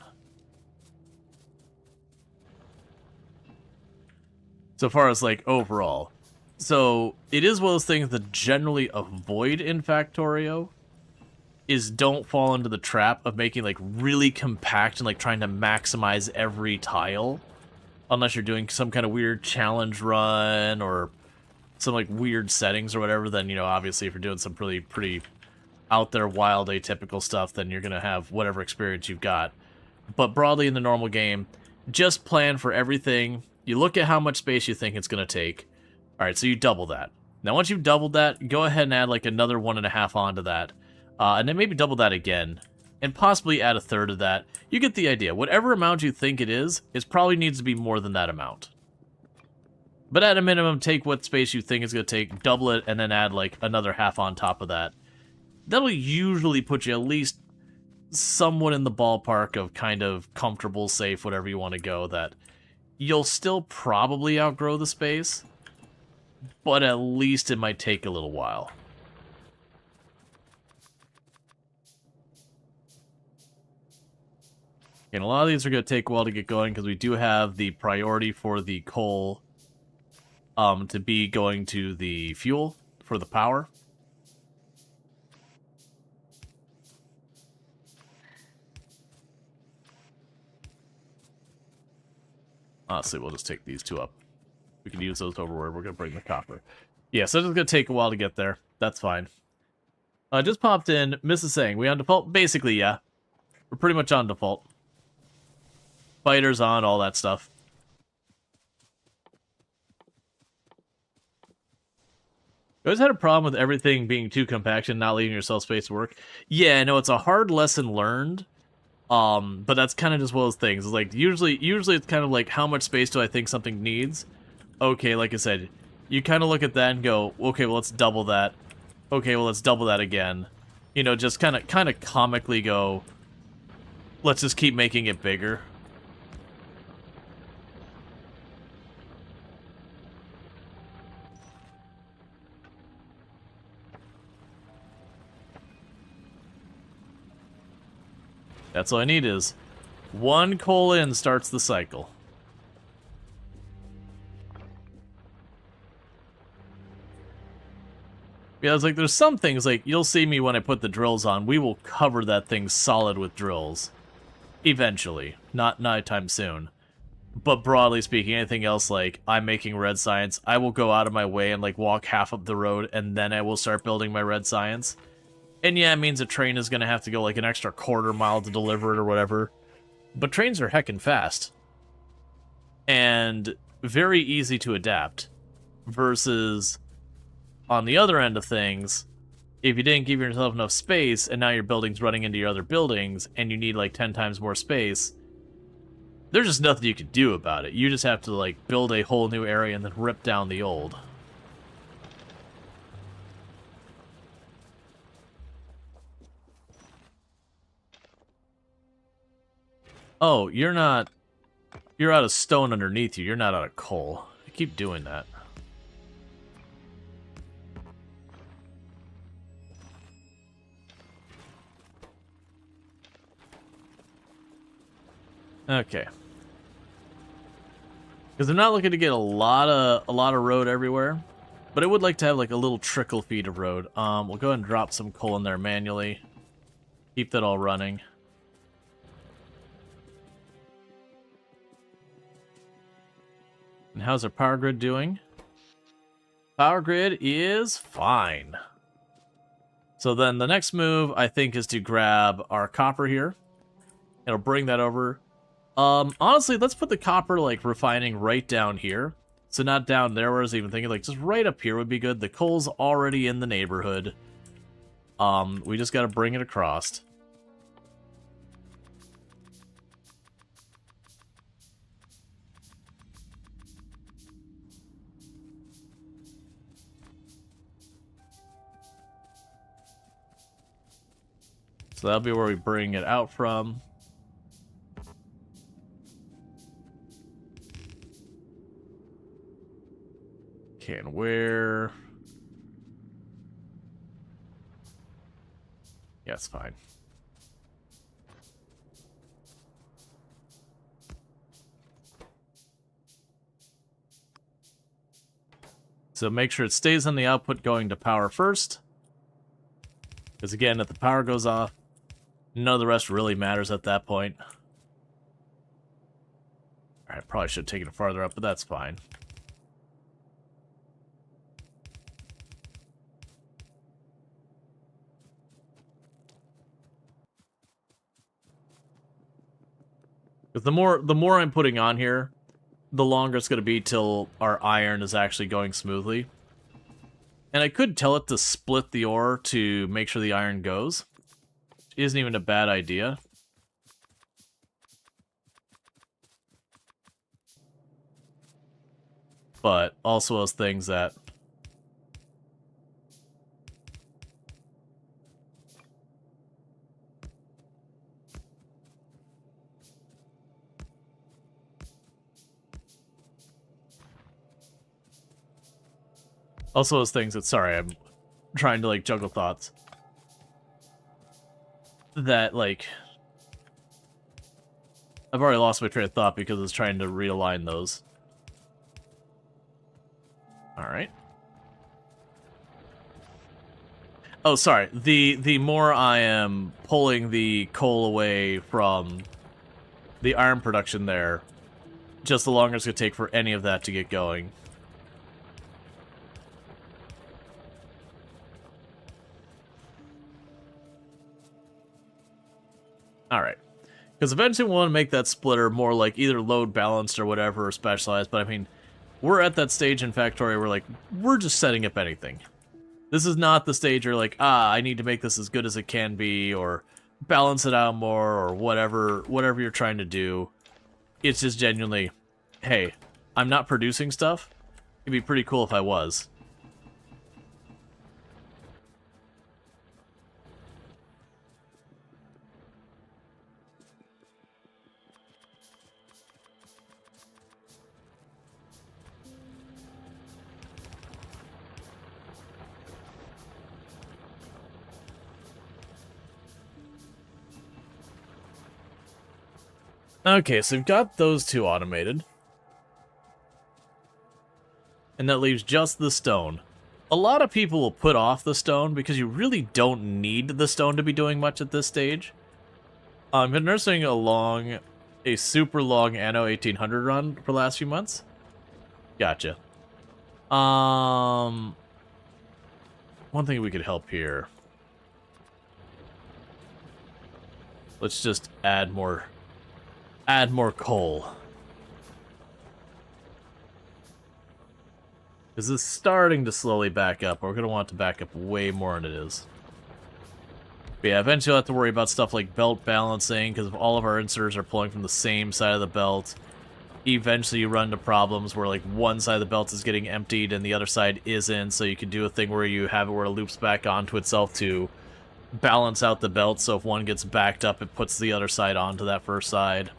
So far as, like, overall. So, it is one of those things that generally avoid in Factorio. is don't fall into the trap of making like really compact and like trying to maximize every tile. Unless you're doing some kind of weird challenge run or some like weird settings or whatever, then, you know, obviously if you're doing some pretty out there wild atypical stuff, then you're gonna have whatever experience you've got. But broadly in the normal game, just plan for everything. You look at how much space you think it's gonna take. Alright, so you double that. Now once you've doubled that, go ahead and add like another 1.5 onto that. And then maybe double that again. And possibly add a third of that. You get the idea. Whatever amount you think it probably needs to be more than that amount. But at a minimum, take what space you think it's going to take, double it, and then add like another half on top of that. That'll usually put you at least somewhat in the ballpark of kind of comfortable, safe, whatever you want to go, that you'll still probably outgrow the space, but at least it might take a little while. And a lot of these are going to take a while to get going because we do have the priority for the coal to be going to the fuel for the power. Honestly, we'll just take these two up. We can use those over where we're going to bring the copper. Yeah, so it's going to take a while to get there. That's fine. Just popped in. Mrs. saying, we on default? Basically, yeah. We're pretty much on default. Fighters on, all that stuff. You always had a problem with everything being too compact and not leaving yourself space to work. Yeah, no, it's a hard lesson learned. But that's kind of just one of those things. It's like usually it's kind of like how much space do I think something needs? Okay, like I said, you kind of look at that and go, okay, well let's double that. Okay, well let's double that again. You know, just kind of comically go, let's just keep making it bigger. That's all I need is one coal in starts the cycle. Yeah, it's like there's some things like you'll see me when I put the drills on. We will cover that thing solid with drills. Eventually. Not anytime soon. But broadly speaking, anything else like I'm making red science, I will go out of my way and like walk half up the road and then I will start building my red science. And yeah, it means a train is going to have to go like an extra quarter mile to deliver it or whatever. But trains are heckin' fast. And very easy to adapt. Versus, on the other end of things, if you didn't give yourself enough space and now your building's running into your other buildings and you need like 10 times more space, there's just nothing you can do about it. You just have to like build a whole new area and then rip down the old. Oh, you're not... You're out of stone underneath you. You're not out of coal. I keep doing that. Okay. Because I'm not looking to get a lot of road everywhere, but I would like to have like a little trickle feed of road. We'll go ahead and drop some coal in there manually. Keep that all running. And how's our power grid doing? Power grid is fine. So then the next move, I think, is to grab our copper here. It'll bring that over. Honestly, let's put the copper, like, refining right down here. So not down there where I was even thinking, like, just right up here would be good. The coal's already in the neighborhood. We just gotta bring it across. So that'll be where we bring it out from. Can where? Yeah, it's fine. So make sure it stays on the output going to power first. Because again, if the power goes off, none of the rest really matters at that point. Alright, probably should have taken it farther up, but that's fine. Because the more I'm putting on here, the longer it's going to be till our iron is actually going smoothly. And I could tell it to split the ore to make sure the iron goes. Isn't even a bad idea. But also those things that... Also those things that... Sorry, I'm trying to, like, juggle thoughts. That, like... I've already lost my train of thought because I was trying to realign those. Alright. Oh, sorry. The more I am pulling the coal away from the iron production there, just the longer it's going to take for any of that to get going. Alright. Because eventually we want to make that splitter more like either load balanced or whatever, or specialized, but I mean, we're at that stage in Factorio where, like, we're just setting up anything. This is not the stage where, like, I need to make this as good as it can be, or balance it out more, or whatever you're trying to do. It's just genuinely, hey, I'm not producing stuff. It'd be pretty cool if I was. Okay, so we've got those two automated. And that leaves just the stone. A lot of people will put off the stone because you really don't need the stone to be doing much at this stage. I've been nursing a super long Anno 1800 run for the last few months. Gotcha. One thing we could help here. Let's just add more coal. This is starting to slowly back up. We're going to want it to back up way more than it is. But yeah, eventually we'll have to worry about stuff like belt balancing, because if all of our inserters are pulling from the same side of the belt, eventually you run into problems where, like, one side of the belt is getting emptied and the other side isn't, so you can do a thing where you have it where it loops back onto itself to balance out the belt, so if one gets backed up, it puts the other side onto that first side.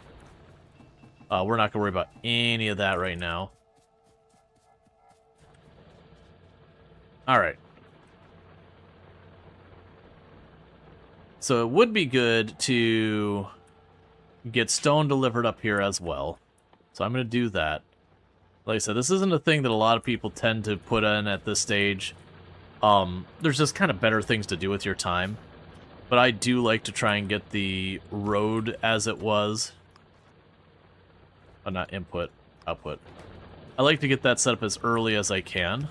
We're not going to worry about any of that right now. Alright. So it would be good to get stone delivered up here as well. So I'm going to do that. Like I said, this isn't a thing that a lot of people tend to put in at this stage. There's just kind of better things to do with your time. But I do like to try and get the road as it was. Oh, not input, output. I like to get that set up as early as I can.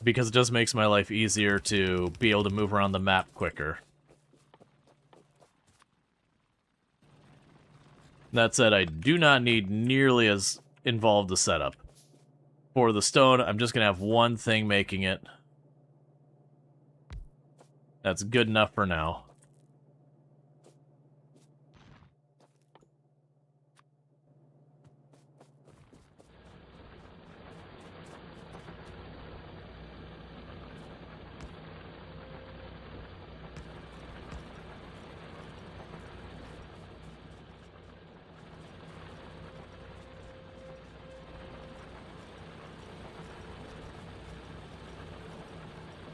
Because it just makes my life easier to be able to move around the map quicker. That said, I do not need nearly as involved a setup. For the stone, I'm just going to have one thing making it. That's good enough for now.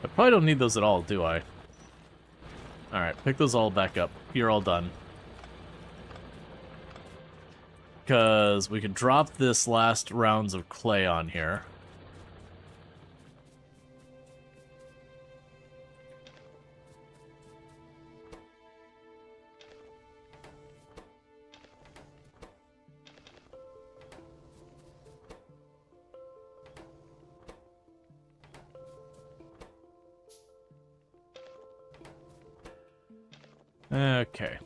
I probably don't need those at all, do I? Alright, pick those all back up. You're all done. because we can drop this last rounds of clay on here. Okay.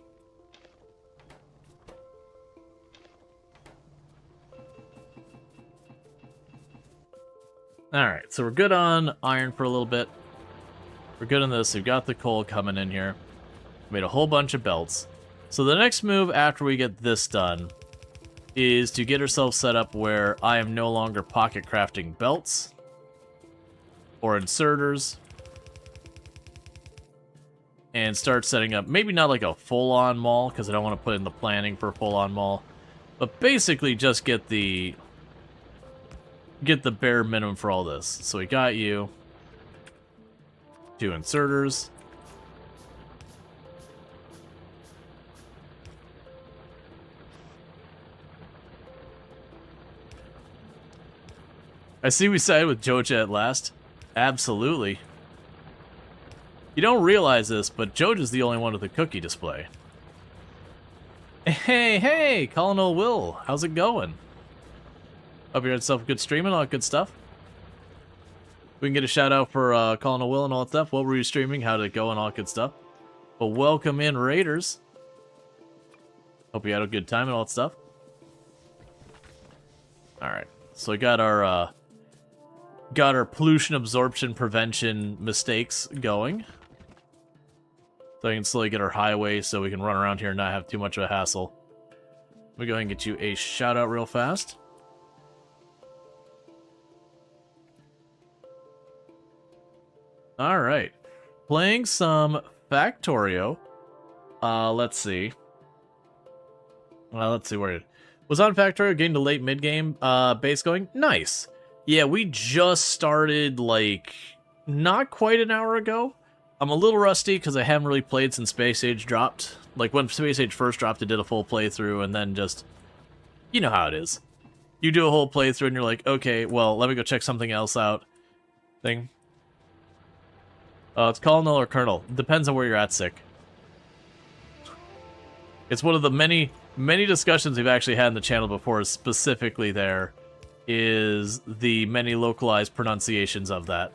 Alright, so we're good on iron for a little bit. We're good on this. We've got the coal coming in here. Made a whole bunch of belts. So the next move after we get this done is to get ourselves set up where I am no longer pocket crafting belts or inserters. And start setting up, maybe not like a full-on mall, because I don't want to put in the planning for a full-on mall, but basically just get the bare minimum for all this. So we got you 2 inserters. I see we sided with Joja at last. Absolutely. You don't realize this, but Joja's the only one with a cookie display. Hey, Colonel Will, how's it going? Hope you had yourself a good stream and all that good stuff. We can get a shout out for Colonel Will and all that stuff. What were you streaming? How did it go and all that good stuff? But welcome in, Raiders. Hope you had a good time and all that stuff. Alright, so we got our pollution absorption prevention mistakes going. So I can slowly get our highway so we can run around here and not have too much of a hassle. Let me go ahead and get you a shout out real fast. Alright. Playing some Factorio. Let's see. Let's see where it was on Factorio, getting to late mid-game base going. Nice. Yeah, we just started, like, not quite an hour ago. I'm a little rusty because I haven't really played since Space Age dropped. Like, when Space Age first dropped, I did a full playthrough, and then just... You know how it is. You do a whole playthrough, and you're like, okay, well, let me go check something else out. Thing. It's Colonel or Colonel. Depends on where you're at, Sick. It's one of the many discussions we've actually had in the channel before, specifically there, is the many localized pronunciations of that.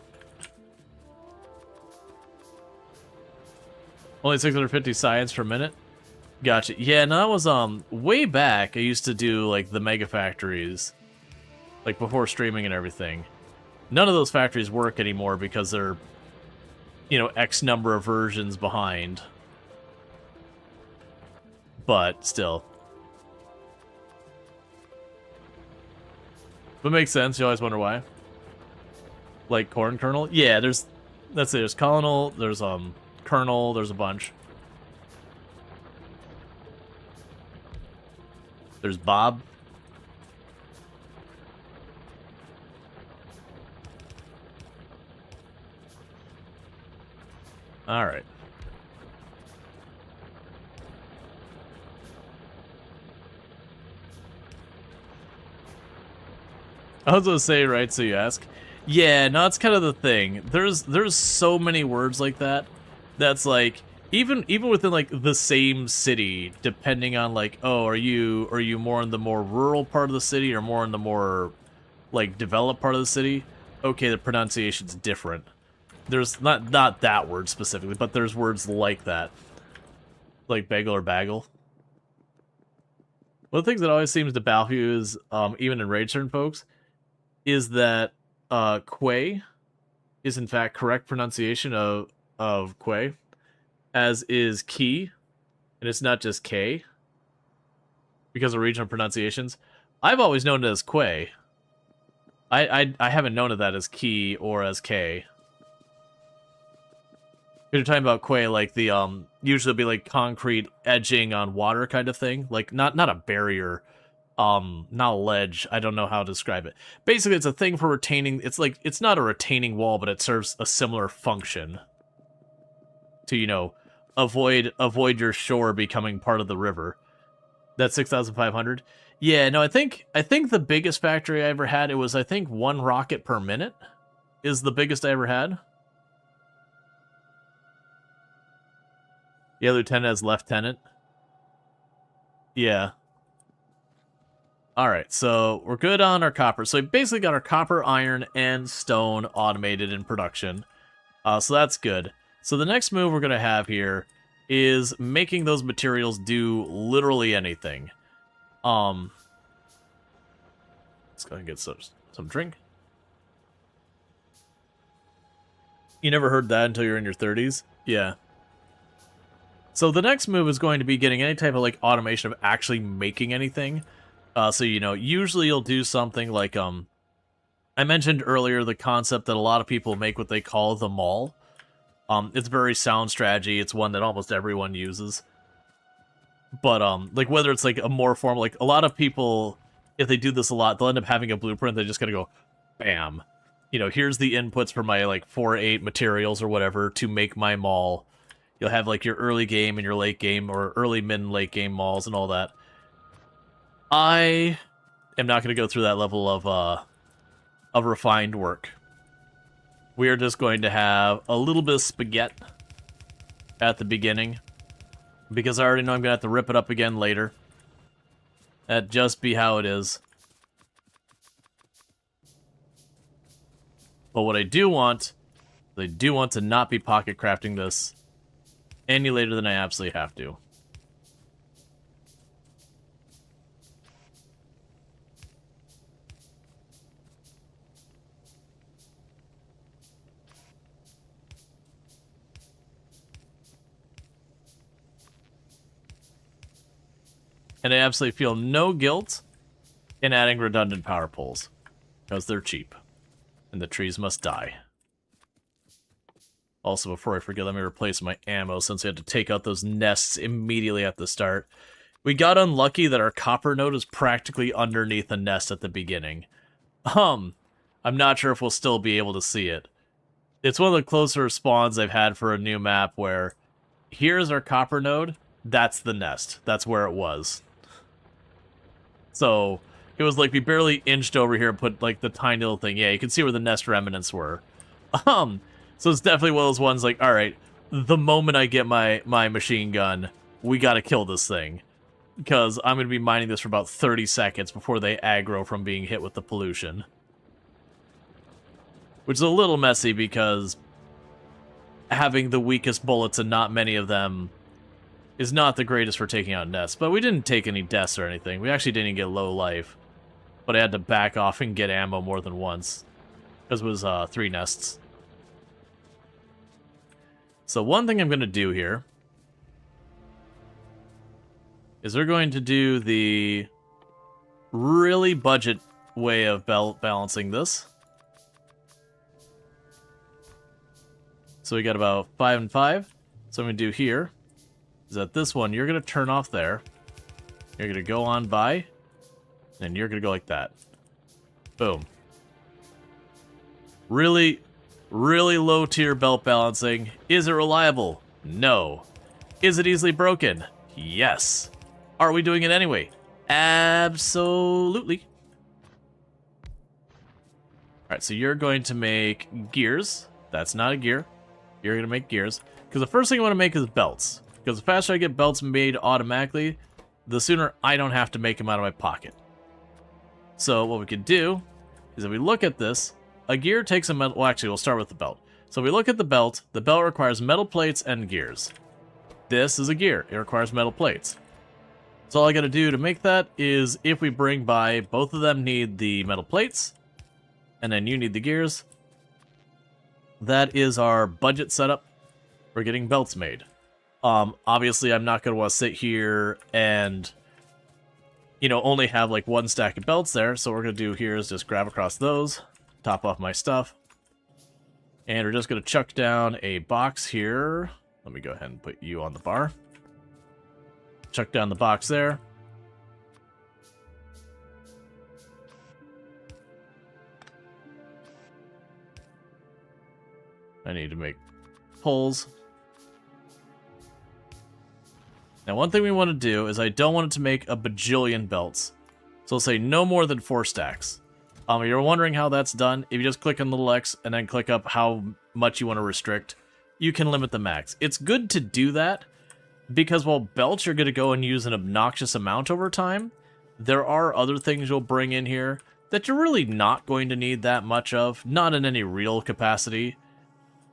Only 650 science per minute? Gotcha. Yeah, no, that was, way back, I used to do, like, the mega factories. Like, before streaming and everything. None of those factories work anymore because they're, you know, X number of versions behind. But, still. But makes sense, you always wonder why. Like, corn kernel? Yeah, there's, let's say, there's Colonel, there's, Colonel, there's a bunch. There's Bob. Alright. I was gonna say, right, so you ask. Yeah, no, it's kind of the thing. There's so many words like that. That's like, even within like the same city, depending on like, oh, are you more in the more rural part of the city or more in the more like developed part of the city? Okay, the pronunciation's different. There's not that word specifically, but there's words like that. Like bagel or bagel. One of the things that always seems to baffle you is, even in Rage certain folks, is that quay is in fact correct pronunciation of quay, as is key, and it's not just K, because of regional pronunciations. I've always known it as quay. I haven't known of that as key or as K. You're talking about quay, like the usually be like concrete edging on water kind of thing, like not a barrier, not a ledge. I don't know how to describe it. Basically, it's a thing for retaining. It's like, it's not a retaining wall, but it serves a similar function to, you know, avoid your shore becoming part of the river. That's 6,500. Yeah, no, I think the biggest factory I ever had, it was, I think, 1 rocket per minute is the biggest I ever had. Yeah, lieutenant as lieutenant. Yeah. Alright, so we're good on our copper. So we basically got our copper, iron, and stone automated in production. So that's good. So the next move we're going to have here is making those materials do literally anything. Let's go ahead and get some drink. You never heard that until you're in your 30s? Yeah. So the next move is going to be getting any type of like automation of actually making anything. So, you know, usually you'll do something like, I mentioned earlier the concept that a lot of people make what they call the mall. It's a very sound strategy. It's one that almost everyone uses. But, like, whether it's, like, a more formal, like, a lot of people, if they do this a lot, they'll end up having a blueprint. They just gotta go, bam. You know, here's the inputs for my, like, 4-8 materials or whatever to make my mall. You'll have, like, your early game and your late game, or early, mid, and late game malls and all that. I am not going to go through that level of refined work. We are just going to have a little bit of spaghetti at the beginning, because I already know I'm going to have to rip it up again later. That'd just be how it is. But what I do want to not be pocket crafting this any later than I absolutely have to. And I absolutely feel no guilt in adding redundant power poles, because they're cheap, and the trees must die. Also, before I forget, let me replace my ammo, since we had to take out those nests immediately at the start. We got unlucky that our copper node is practically underneath a nest at the beginning. I'm not sure if we'll still be able to see it. It's one of the closer spawns I've had for a new map where here's our copper node, that's the nest. That's where it was. So, it was like we barely inched over here and put, like, the tiny little thing. Yeah, you can see where the nest remnants were. So it's definitely one of those ones like, alright, the moment I get my machine gun, we gotta kill this thing. Because I'm gonna be mining this for about 30 seconds before they aggro from being hit with the pollution. Which is a little messy because having the weakest bullets and not many of them is not the greatest for taking out nests. But we didn't take any deaths or anything. We actually didn't get low life. But I had to back off and get ammo more than once. Because it was 3 nests. So one thing I'm going to do here is we're going to do the really budget way of balancing this. So we got about 5 and 5. So I'm going to do here is that this one, you're going to turn off there. You're going to go on by, and you're going to go like that. Boom. Really, really low tier belt balancing. Is it reliable? No. Is it easily broken? Yes. Are we doing it anyway? Absolutely. Alright, so you're going to make gears. That's not a gear. You're going to make gears. Because the first thing I want to make is belts. Because the faster I get belts made automatically, the sooner I don't have to make them out of my pocket. So what we could do is if we look at this, a gear takes a metal... Well, actually, we'll start with the belt. So if we look at the belt requires metal plates and gears. This is a gear. It requires metal plates. So all I got to do to make that is if we bring by, both of them need the metal plates, and then you need the gears. That is our budget setup for getting belts made. Obviously, I'm not going to want to sit here and, you know, only have like 1 stack of belts there. So what we're going to do here is just grab across those, top off my stuff. And we're just going to chuck down a box here. Let me go ahead and put you on the bar. Chuck down the box there. I need to make poles. Now, one thing we want to do is I don't want it to make a bajillion belts. So we'll say no more than 4 stacks. If you're wondering how that's done, if you just click on the little X and then click up how much you want to restrict, you can limit the max. It's good to do that because while belts you're going to go and use an obnoxious amount over time, there are other things you'll bring in here that you're really not going to need that much of, not in any real capacity.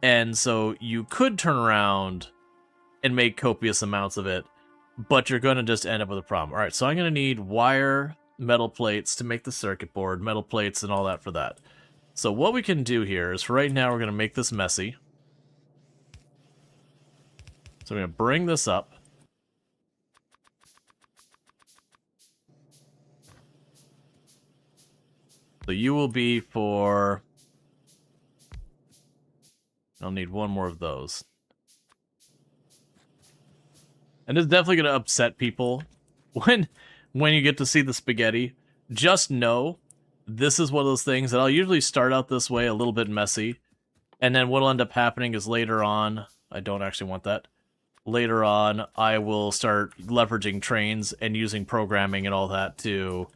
And so you could turn around and make copious amounts of it, but you're going to just end up with a problem. All right, so I'm going to need wire, metal plates to make the circuit board, metal plates and all that for that. So what we can do here is for right now we're going to make this messy. So I'm going to bring this up. So you will be for... I'll need one more of those. And it's definitely going to upset people when you get to see the spaghetti. Just know this is one of those things that I'll usually start out this way, a little bit messy. And then what'll end up happening is later on, I don't actually want that. Later on, I will start leveraging trains and using programming and all that to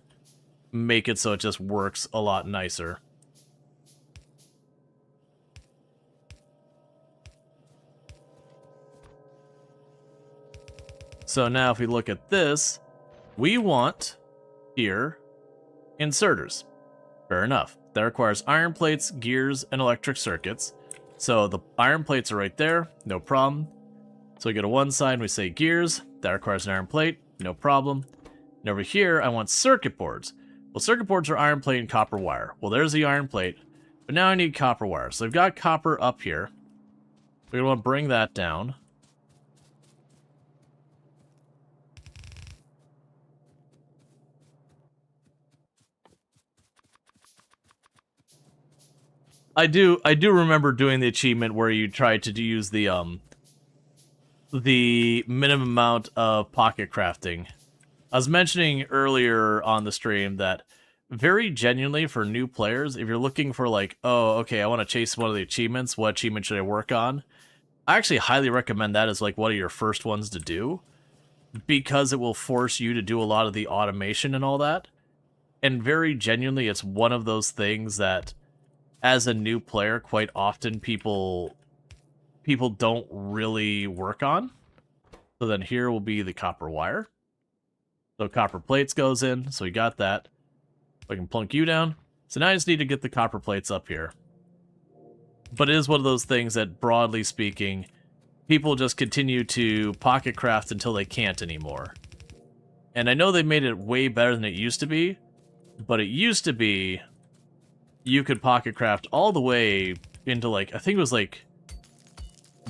make it so it just works a lot nicer. So now if we look at this, we want here inserters. Fair enough. That requires iron plates, gears, and electric circuits. So the iron plates are right there, no problem. So we go to one side and we say gears. That requires an iron plate, no problem. And over here, I want circuit boards. Well, circuit boards are iron plate and copper wire. Well, there's the iron plate, but now I need copper wire. So I've got copper up here. We're going to want to bring that down. I do remember doing the achievement where you tried to use the minimum amount of pocket crafting. I was mentioning earlier on the stream that very genuinely for new players, if you're looking for like, oh, okay, I want to chase one of the achievements, what achievement should I work on? I actually highly recommend that as like one of your first ones to do, because it will force you to do a lot of the automation and all that. And very genuinely, it's one of those things that as a new player, quite often people don't really work on. So then here will be the copper wire. So copper plates goes in, so we got that. I can plunk you down. So now I just need to get the copper plates up here. But it is one of those things that, broadly speaking, people just continue to pocket craft until they can't anymore. And I know they made it way better than it used to be, but it used to be you could pocket craft all the way into, like, I think it was like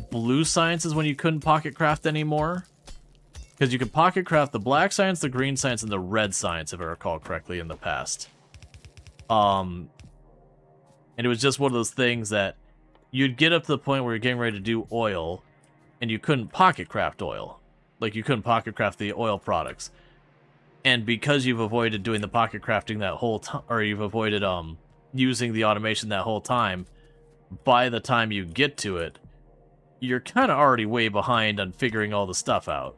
blue sciences when you couldn't pocket craft anymore. Because you could pocket craft the black science, the green science, and the red science, if I recall correctly, in the past. And it was just one of those things that you'd get up to the point where you're getting ready to do oil, and you couldn't pocket craft oil. Like, you couldn't pocket craft the oil products. And because you've avoided doing the pocket crafting that whole time, or you've avoided using the automation that whole time, by the time you get to it, you're kind of already way behind on figuring all the stuff out.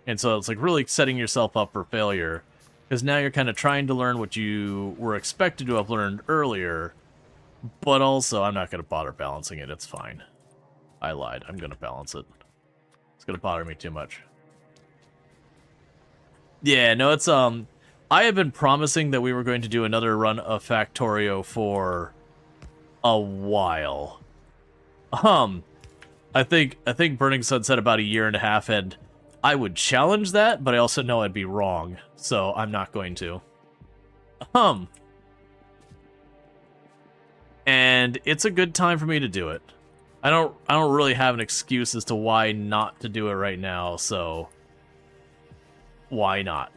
And so it's like really setting yourself up for failure, because now you're kind of trying to learn what you were expected to have learned earlier, but also I'm not going to bother balancing it. It's fine. I lied. I'm going to balance it. It's going to bother me too much. Yeah, no, it's, I have been promising that we were going to do another run of Factorio for a while. I think Burning Sun said about 1.5 years, and I would challenge that, but I also know I'd be wrong, so I'm not going to. And it's a good time for me to do it. I don't really have an excuse as to why not to do it right now, so why not?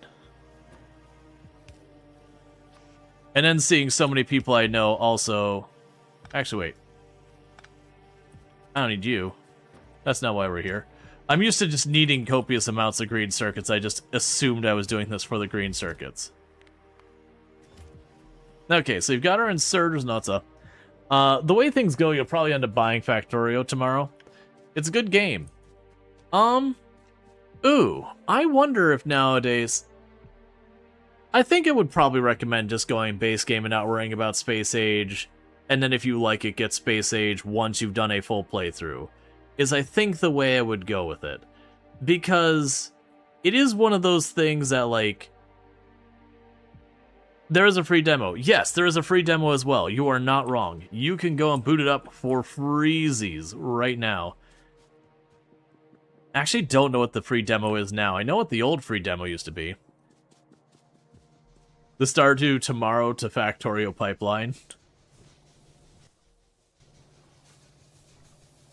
And then seeing so many people I know also... Actually, wait. I don't need you. That's not why we're here. I'm used to just needing copious amounts of green circuits. I just assumed I was doing this for the green circuits. Okay, so you've got our inserters, nuts up. The way things go, you'll probably end up buying Factorio tomorrow. It's a good game. Ooh, I wonder if nowadays... I think it would probably recommend just going base game and not worrying about Space Age, and then if you like it, get Space Age once you've done a full playthrough, is I think the way I would go with it. Because it is one of those things that, like... There is a free demo. Yes, there is a free demo as well. You are not wrong. You can go and boot it up for freezies right now. I actually don't know what the free demo is now. I know what the old free demo used to be. The Stardew Tomorrow to Factorio pipeline.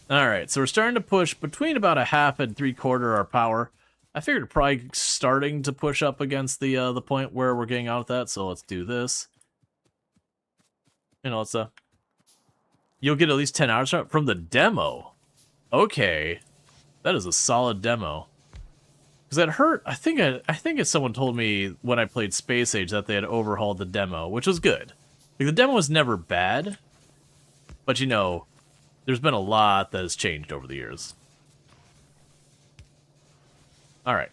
Alright, so we're starting to push between about a half and 3/4 our power. I figured probably starting to push up against the point where we're getting out of that, so let's do this. You know, you'll get at least 10 hours from the demo. Okay. That is a solid demo. Because that hurt. I think someone told me when I played Space Age that they had overhauled the demo, which was good. Like, the demo was never bad, but you know, there's been a lot that has changed over the years. Alright.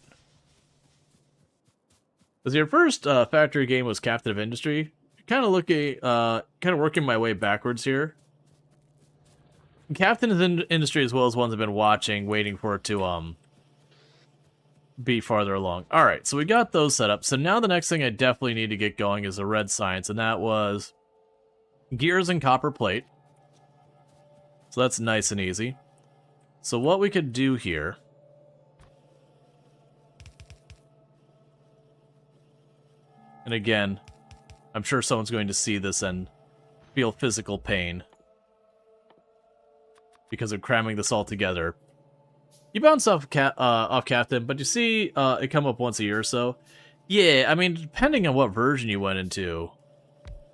As your first factory game was Captain of Industry, kind of working my way backwards here. Captain of Industry as well as ones I've been watching, waiting for it to be farther along. Alright, so we got those set up. So now the next thing I definitely need to get going is a red science, and that was gears and copper plate. So that's nice and easy. So what we could do here... And again, I'm sure someone's going to see this and feel physical pain because of cramming this all together. You bounce off Captain, but you see it come up once a year or so. Yeah, I mean, depending on what version you went into.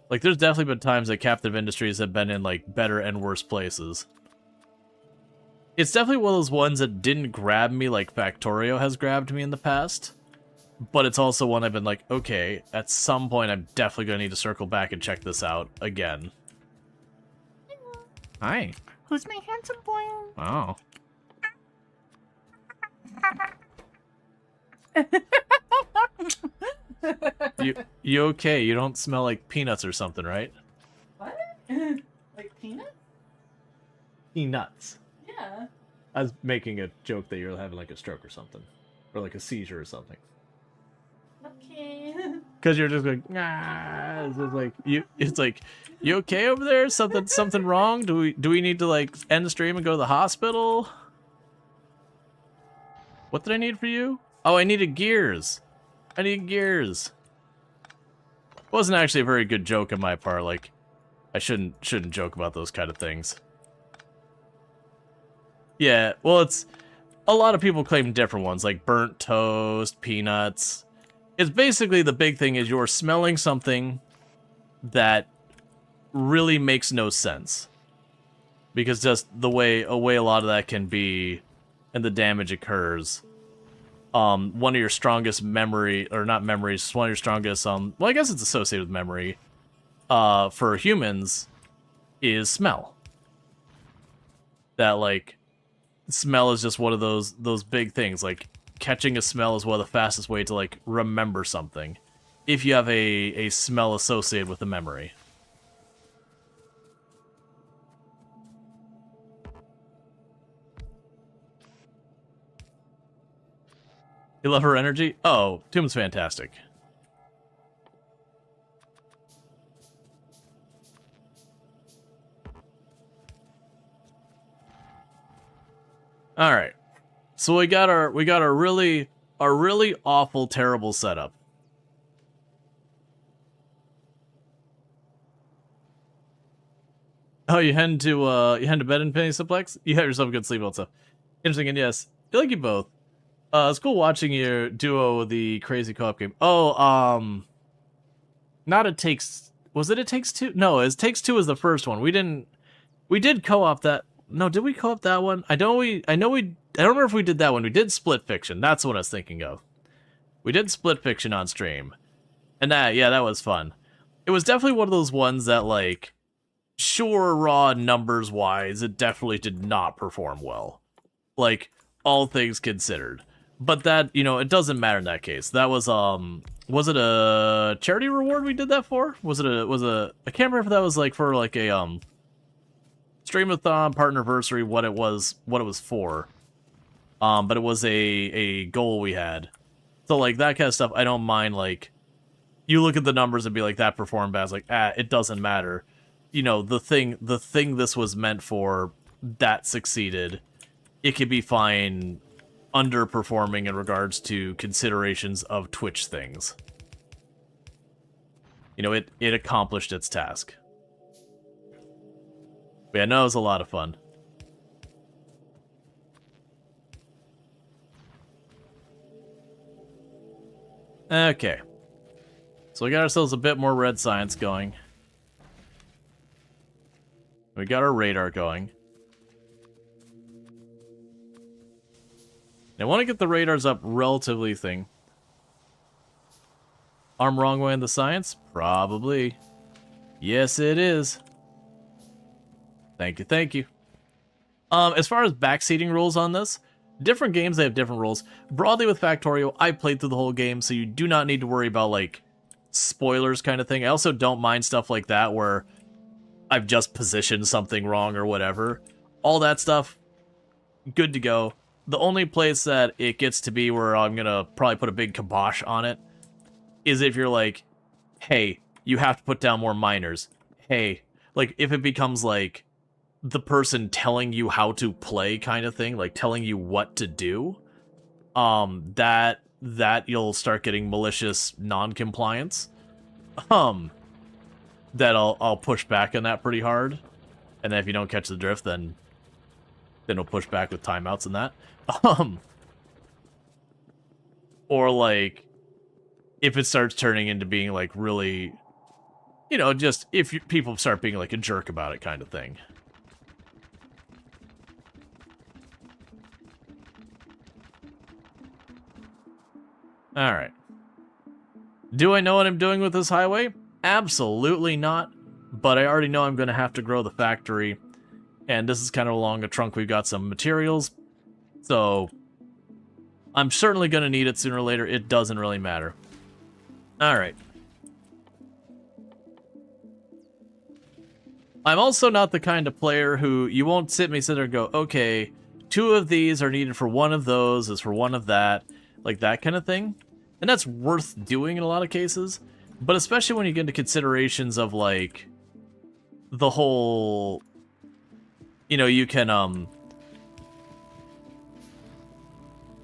Like, there's definitely been times that Captain of Industries have been in, like, better and worse places. It's definitely one of those ones that didn't grab me like Factorio has grabbed me in the past. But it's also one I've been like, okay, at some point I'm definitely going to need to circle back and check this out again. Hi. Who's my handsome boy? Oh. You okay? You don't smell like peanuts or something, right? What? Like peanuts? Peanuts. Yeah. I was making a joke that you're having like a stroke or something. Or like a seizure or something. Okay. Because you're just like, nah. It's just like it's like, you okay over there? Something wrong? Do we need to like end the stream and go to the hospital? What did I need for you? Oh, I needed gears. I need gears. Wasn't actually a very good joke on my part. Like, I shouldn't joke about those kind of things. Yeah, well, it's a lot of people claim different ones, like burnt toast, peanuts. It's basically the big thing is you're smelling something that really makes no sense. Because just the way a lot of that can be and the damage occurs. One of your strongest memory, or not memories, one of your strongest, well, I guess it's associated with memory, for humans, is smell. That, like, smell is just one of those big things. Like, catching a smell is one of the fastest way to, like, remember something. If you have a smell associated with a memory. You love her energy? Oh, Tomb's fantastic. All right. So we got our really awful, terrible setup. Oh, you heading to bed in Penny Suplex? You had yourself a good sleep also. Interesting, and yes, I like you both. It's cool watching you duo the crazy co-op game. Oh, not It Takes... Was it Takes Two? No, It Takes Two was the first one. We did co-op that... No, did we co-op that one? I don't remember if we did that one. We did Split Fiction. That's what I was thinking of. We did Split Fiction on stream. And that was fun. It was definitely one of those ones that, like, sure, raw numbers-wise, it definitely did not perform well. Like, all things considered. But that, you know, it doesn't matter in that case. That was it a charity reward we did that for? I can't remember if that was like for like a streamathon partnerversary, what it was for. But it was a goal we had. So like that kind of stuff, I don't mind. Like, you look at the numbers and be like, that performed bad. It's like, it doesn't matter. You know, the thing this was meant for, that succeeded. It could be fine underperforming in regards to considerations of Twitch things. You know, it accomplished its task. But yeah, no, it was a lot of fun. Okay. So we got ourselves a bit more red science going. We got our radar going. I want to get the radars up relatively thing. I'm wrong way in the science? Probably. Yes, it is. Thank you, thank you. As far as backseating rules on this, different games, they have different rules. Broadly with Factorio, I played through the whole game, so you do not need to worry about, like, spoilers kind of thing. I also don't mind stuff like that where I've just positioned something wrong or whatever. All that stuff, good to go. The only place that it gets to be where I'm gonna probably put a big kibosh on it is if you're like, hey, you have to put down more miners. Hey, like, if it becomes like the person telling you how to play kind of thing, like telling you what to do, that you'll start getting malicious non-compliance. That I'll push back on that pretty hard. And then if you don't catch the drift, then we'll push back with timeouts and that. Or like, if it starts turning into being like really, you know, just if people start being like a jerk about it kind of thing. Alright. Do I know what I'm doing with this highway? Absolutely not. But I already know I'm going to have to grow the factory. And this is kind of along a trunk. We've got some materials. So I'm certainly going to need it sooner or later. It doesn't really matter. Alright. I'm also not the kind of player who you won't sit there and go, okay, 2 of these are needed for 1 of those, is for 1 of that. Like that kind of thing. And that's worth doing in a lot of cases. But especially when you get into considerations of like the whole, you know, you can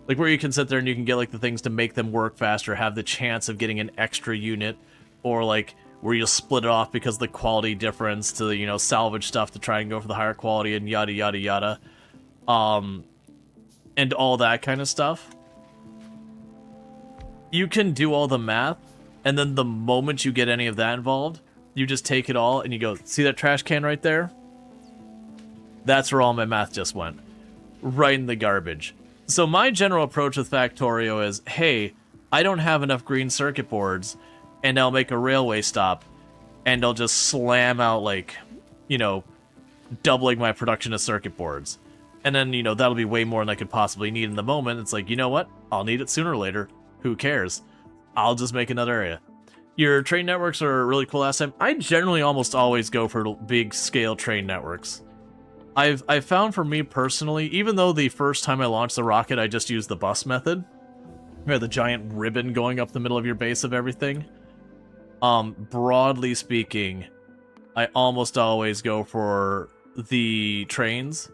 like where you can sit there and you can get like the things to make them work faster, have the chance of getting an extra unit, or like where you split it off because of the quality difference to, you know, salvage stuff to try and go for the higher quality and yada yada yada. And all that kind of stuff. You can do all the math, and then the moment you get any of that involved, you just take it all and you go, see that trash can right there? That's where all my math just went. Right in the garbage. So my general approach with Factorio is, hey, I don't have enough green circuit boards, and I'll make a railway stop, and I'll just slam out, like, you know, doubling my production of circuit boards. And then, you know, that'll be way more than I could possibly need in the moment. It's like, you know what? I'll need it sooner or later. Who cares? I'll just make another area. Your train networks are really cool last time. I generally almost always go for big scale train networks. I've found for me personally, even though the first time I launched the rocket, I just used the bus method, where the giant ribbon going up the middle of your base of everything. Broadly speaking, I almost always go for the trains.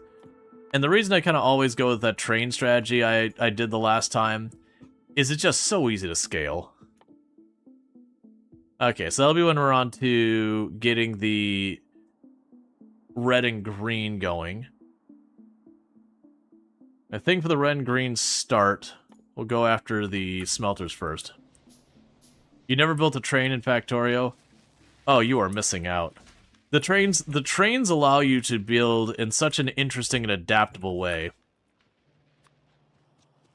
And the reason I kind of always go with that train strategy I did the last time is it's just so easy to scale. Okay, so that'll be when we're on to getting the red and green going. I think for the red and green start, we'll go after the smelters first. You never built a train in Factorio? Oh, you are missing out. The trains allow you to build in such an interesting and adaptable way.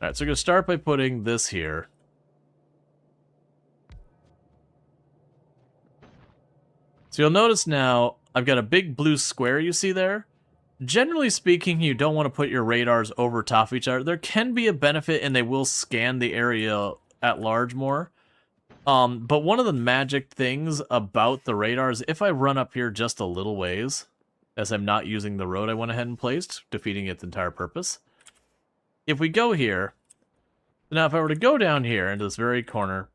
Alright, so we're going to start by putting this here. So you'll notice now, I've got a big blue square you see there. Generally speaking, you don't want to put your radars over top of each other. There can be a benefit, and they will scan the area at large more. But one of the magic things about the radar is if I run up here just a little ways, as I'm not using the road I went ahead and placed, defeating its entire purpose. If we go here, now if I were to go down here into this very corner,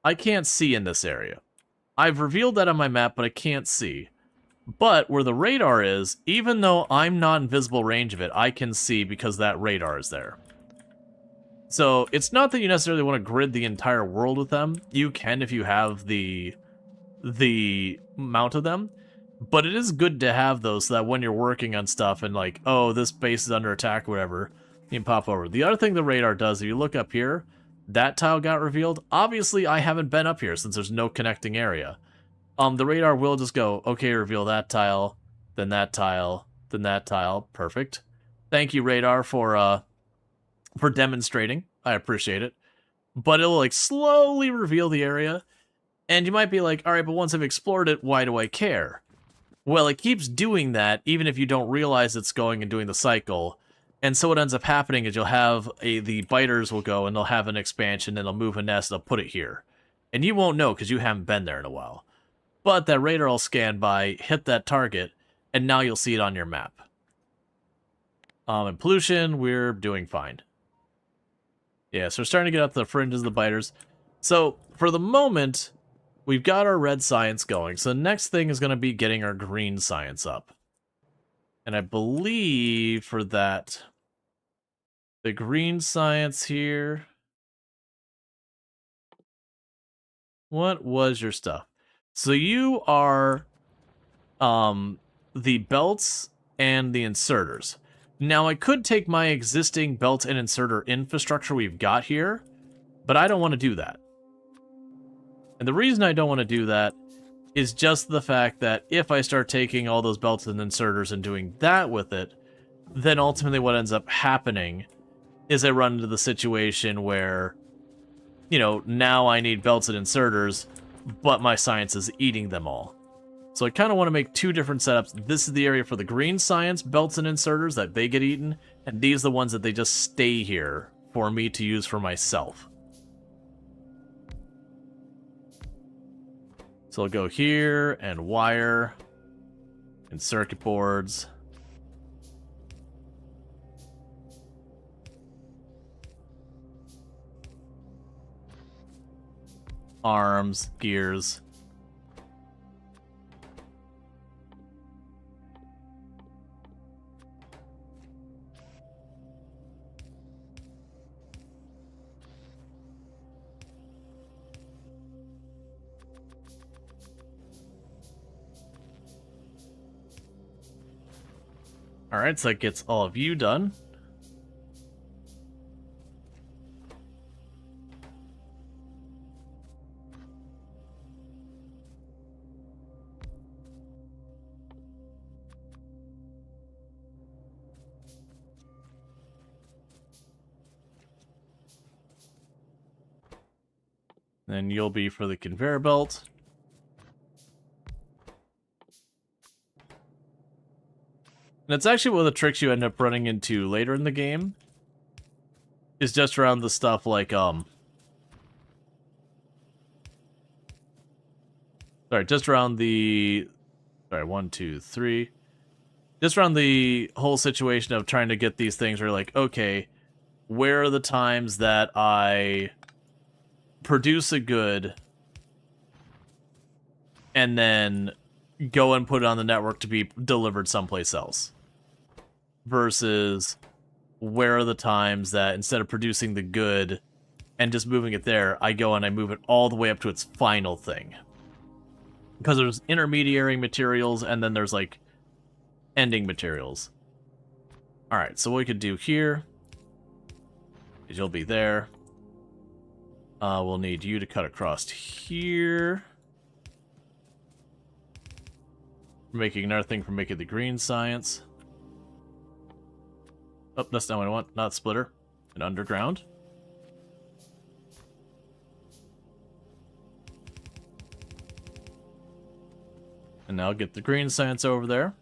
I can't see in this area. I've revealed that on my map, but I can't see. But where the radar is, even though I'm not in visible range of it, I can see because that radar is there. So it's not that you necessarily want to grid the entire world with them. You can if you have the amount of them. But it is good to have those so that when you're working on stuff and like, oh, this base is under attack or whatever, you can pop over. The other thing the radar does, if you look up here, that tile got revealed. Obviously, I haven't been up here since there's no connecting area. The radar will just go, okay, reveal that tile, then that tile, then that tile. Perfect. Thank you, radar, for demonstrating. I appreciate it. But it'll like slowly reveal the area, and you might be like, all right, but once I've explored it, why do I care? Well, it keeps doing that even if you don't realize it's going and doing the cycle. And so what ends up happening is you'll have the biters will go and they'll have an expansion and they'll move a nest, they'll put it here. And you won't know because you haven't been there in a while. But that radar will scan by, hit that target, and now you'll see it on your map. And pollution, we're doing fine. Yeah, so we're starting to get up to the fringes of the biters. So, for the moment, we've got our red science going. So the next thing is going to be getting our green science up. And I believe for that, the green science here... What was your stuff? So you are the belts and the inserters. Now I could take my existing belt and inserter infrastructure we've got here, but I don't want to do that. And the reason I don't want to do that is just the fact that if I start taking all those belts and inserters and doing that with it, then ultimately what ends up happening is I run into the situation where, you know, now I need belts and inserters, but my science is eating them all. So I kind of want to make two different setups. This is the area for the green science belts and inserters that they get eaten, and these are the ones that they just stay here for me to use for myself. So I'll go here and wire and circuit boards. Arms, gears. Alright, so that gets all of you done. Then you'll be for the conveyor belt. And it's actually one of the tricks you end up running into later in the game. Is just around the stuff like, sorry, just around the... Sorry, 1, 2, 3. Just around the whole situation of trying to get these things where you're like, okay, where are the times that I produce a good and then go and put it on the network to be delivered someplace else? Versus where are the times that instead of producing the good and just moving it there, I go and I move it all the way up to its final thing. Because there's intermediary materials and then there's like ending materials. Alright, so what we could do here is you'll be there. We'll need you to cut across here. We're making another thing for making the green science. Oh, that's not what I want. Not splitter. An underground. And now get the green science over there.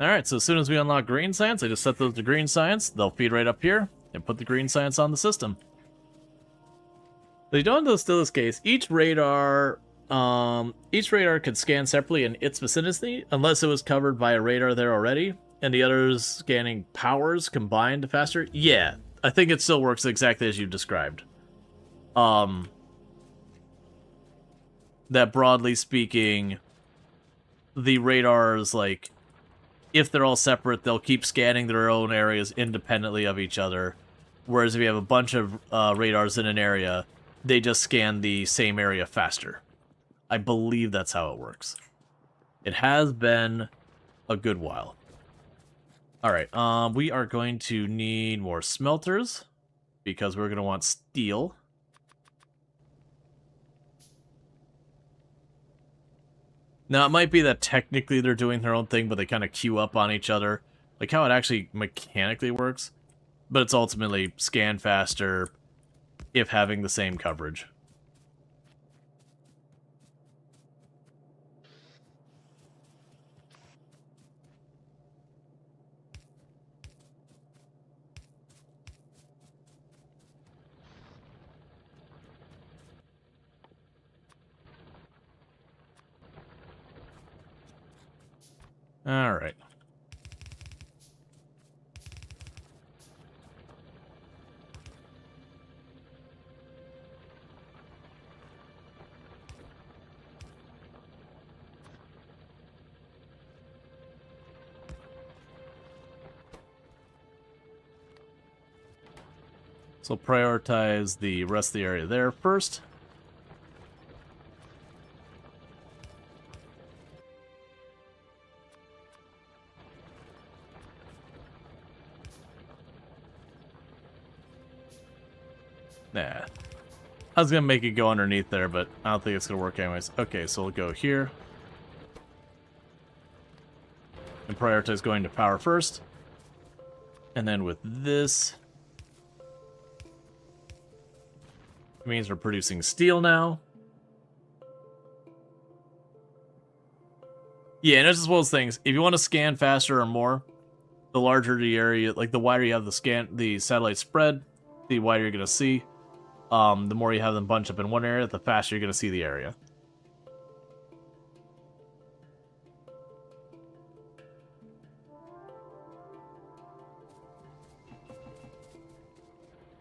Alright, so as soon as we unlock green science, I just set those to green science. They'll feed right up here and put the green science on the system. They don't still this case. Each radar could scan separately in its vicinity unless it was covered by a radar there already, and the others scanning powers combined faster. Yeah, I think it still works exactly as you described. That broadly speaking, the radars, like, if they're all separate, they'll keep scanning their own areas independently of each other. Whereas if you have a bunch of radars in an area, they just scan the same area faster. I believe that's how it works. It has been a good while. Alright, we are going to need more smelters, because we're going to want steel. Now, it might be that technically they're doing their own thing, but they kind of queue up on each other. Like how it actually mechanically works. But it's ultimately scan faster if having the same coverage. Alright. So prioritize the rest of the area there first. Nah. I was gonna make it go underneath there, but I don't think it's gonna work anyways. Okay, so we'll go here. And prioritize going to power first. And then with this, it means we're producing steel now. Yeah, and it's just one of those things. If you want to scan faster or more, the larger the area, like the wider you have the satellite spread, the wider you're gonna see. The more you have them bunch up in one area, the faster you're gonna see the area.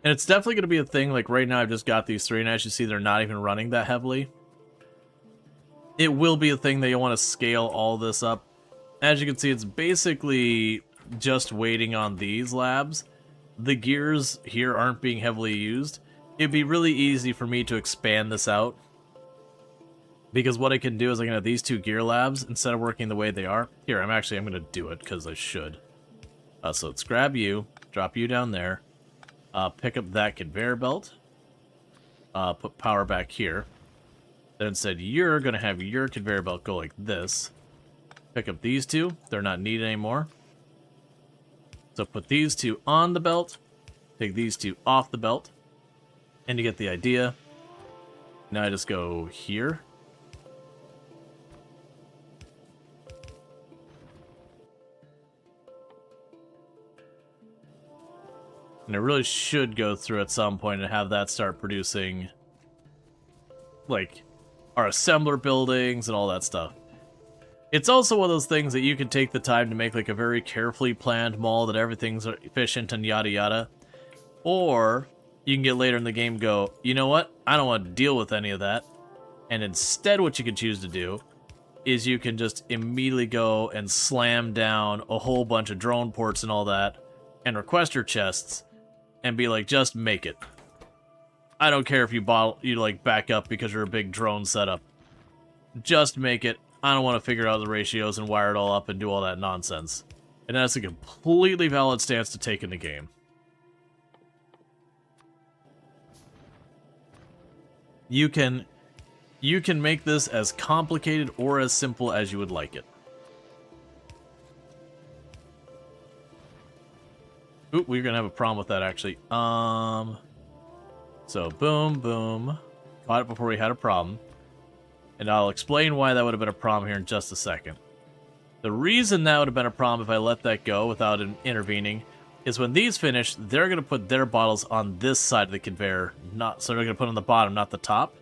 And it's definitely going to be a thing, like right now I've just got these three, and as you see, they're not even running that heavily. It will be a thing that you want to scale all this up. As you can see, it's basically just waiting on these labs. The gears here aren't being heavily used. It'd be really easy for me to expand this out. Because what I can do is I can have these two gear labs, instead of working the way they are. Here, I'm going to do it, because I should. So let's grab you, drop you down there. Pick up that conveyor belt. Put power back here. Then instead, you're going to have your conveyor belt go like this. Pick up these two. They're not needed anymore. So put these two on the belt. Take these two off the belt. And you get the idea. Now I just go here. And I really should go through at some point and have that start producing, like, our assembler buildings and all that stuff. It's also one of those things that you can take the time to make, like, a very carefully planned mall that everything's efficient and yada yada. Or you can get later in the game and go, you know what? I don't want to deal with any of that. And instead what you can choose to do is you can just immediately go and slam down a whole bunch of drone ports and all that and requester chests. And be like, just make it. I don't care if you like back up because you're a big drone setup. Just make it. I don't want to figure out the ratios and wire it all up and do all that nonsense. And that's a completely valid stance to take in the game. You can make this as complicated or as simple as you would like it. Ooh, we're gonna have a problem with that, actually. So, boom, boom. Caught it before we had a problem. And I'll explain why that would have been a problem here in just a second. The reason that would have been a problem if I let that go without intervening is when these finish, they're going to put their bottles on this side of the conveyor, so they're going to put on the bottom, not the top.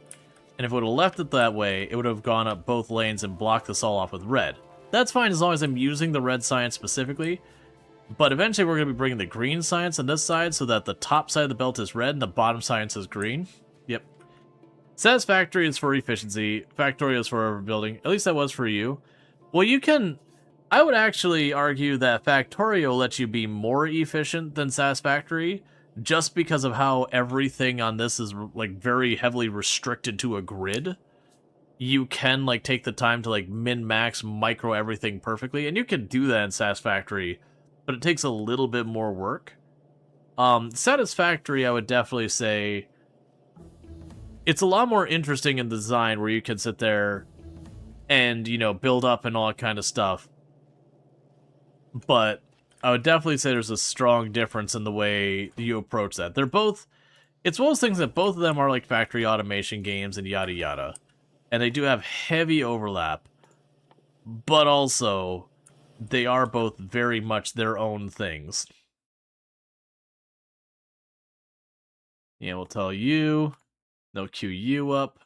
And if it would have left it that way, it would have gone up both lanes and blocked this all off with red. That's fine as long as I'm using the red science specifically, but eventually we're going to be bringing the green science on this side so that the top side of the belt is red and the bottom science is green. Yep. Satisfactory is for efficiency, Factorio is for overbuilding, at least that was for you. Well, you can... I would actually argue that Factorio lets you be more efficient than Satisfactory, just because of how everything on this is like very heavily restricted to a grid. You can like take the time to like min-max micro everything perfectly, and you can do that in Satisfactory, but it takes a little bit more work. Satisfactory, I would definitely say, it's a lot more interesting in design where you can sit there and, you know, build up and all that kind of stuff. But I would definitely say there's a strong difference in the way you approach that. They're both... It's one of those things that both of them are like factory automation games and yada yada. And they do have heavy overlap. But also, they are both very much their own things. Yeah, we'll tell you. They'll queue you up.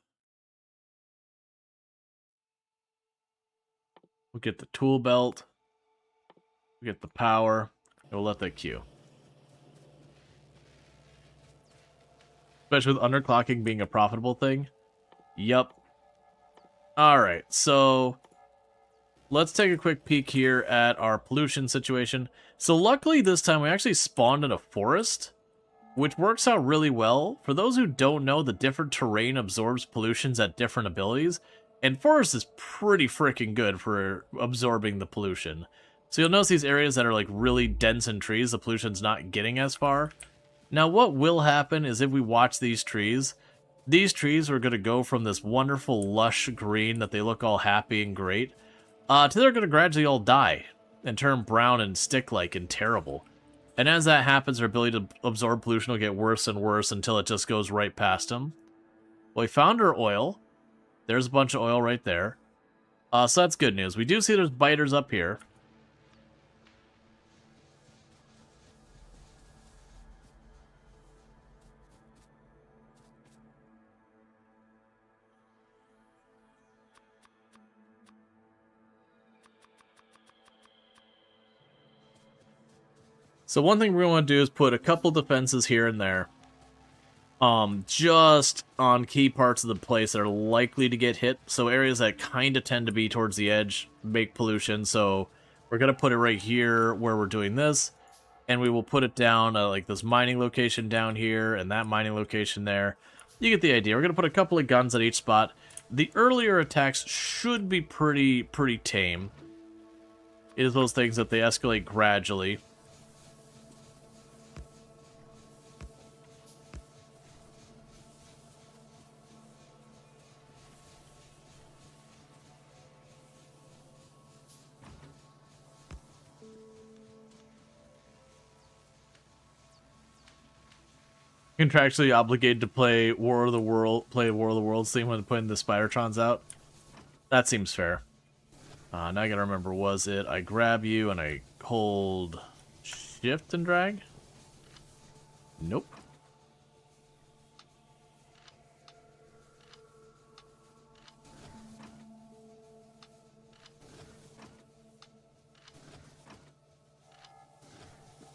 We'll get the tool belt. Get the power, and we'll let that queue. Especially with underclocking being a profitable thing. Yup. Alright, so let's take a quick peek here at our pollution situation. So luckily this time we actually spawned in a forest, which works out really well. For those who don't know, the different terrain absorbs pollutions at different abilities, and forest is pretty freaking good for absorbing the pollution. So you'll notice these areas that are like really dense in trees, the pollution's not getting as far. Now what will happen is if we watch these trees are going to go from this wonderful lush green that they look all happy and great, to they're going to gradually all die and turn brown and stick-like and terrible. And as that happens, their ability to absorb pollution will get worse and worse until it just goes right past them. Well, we found our oil. There's a bunch of oil right there. So that's good news. We do see there's biters up here. So one thing we want to do is put a couple defenses here and there. Just on key parts of the place that are likely to get hit. So areas that kind of tend to be towards the edge make pollution. So we're going to put it right here where we're doing this. And we will put it down like this mining location down here and that mining location there. You get the idea. We're going to put a couple of guns at each spot. The earlier attacks should be pretty tame. It is those things that they escalate gradually. Contractually obligated to play War of the Worlds theme when putting the Spidertrons out. That seems fair. Now I gotta remember, was it I grab you and I hold shift and drag? Nope.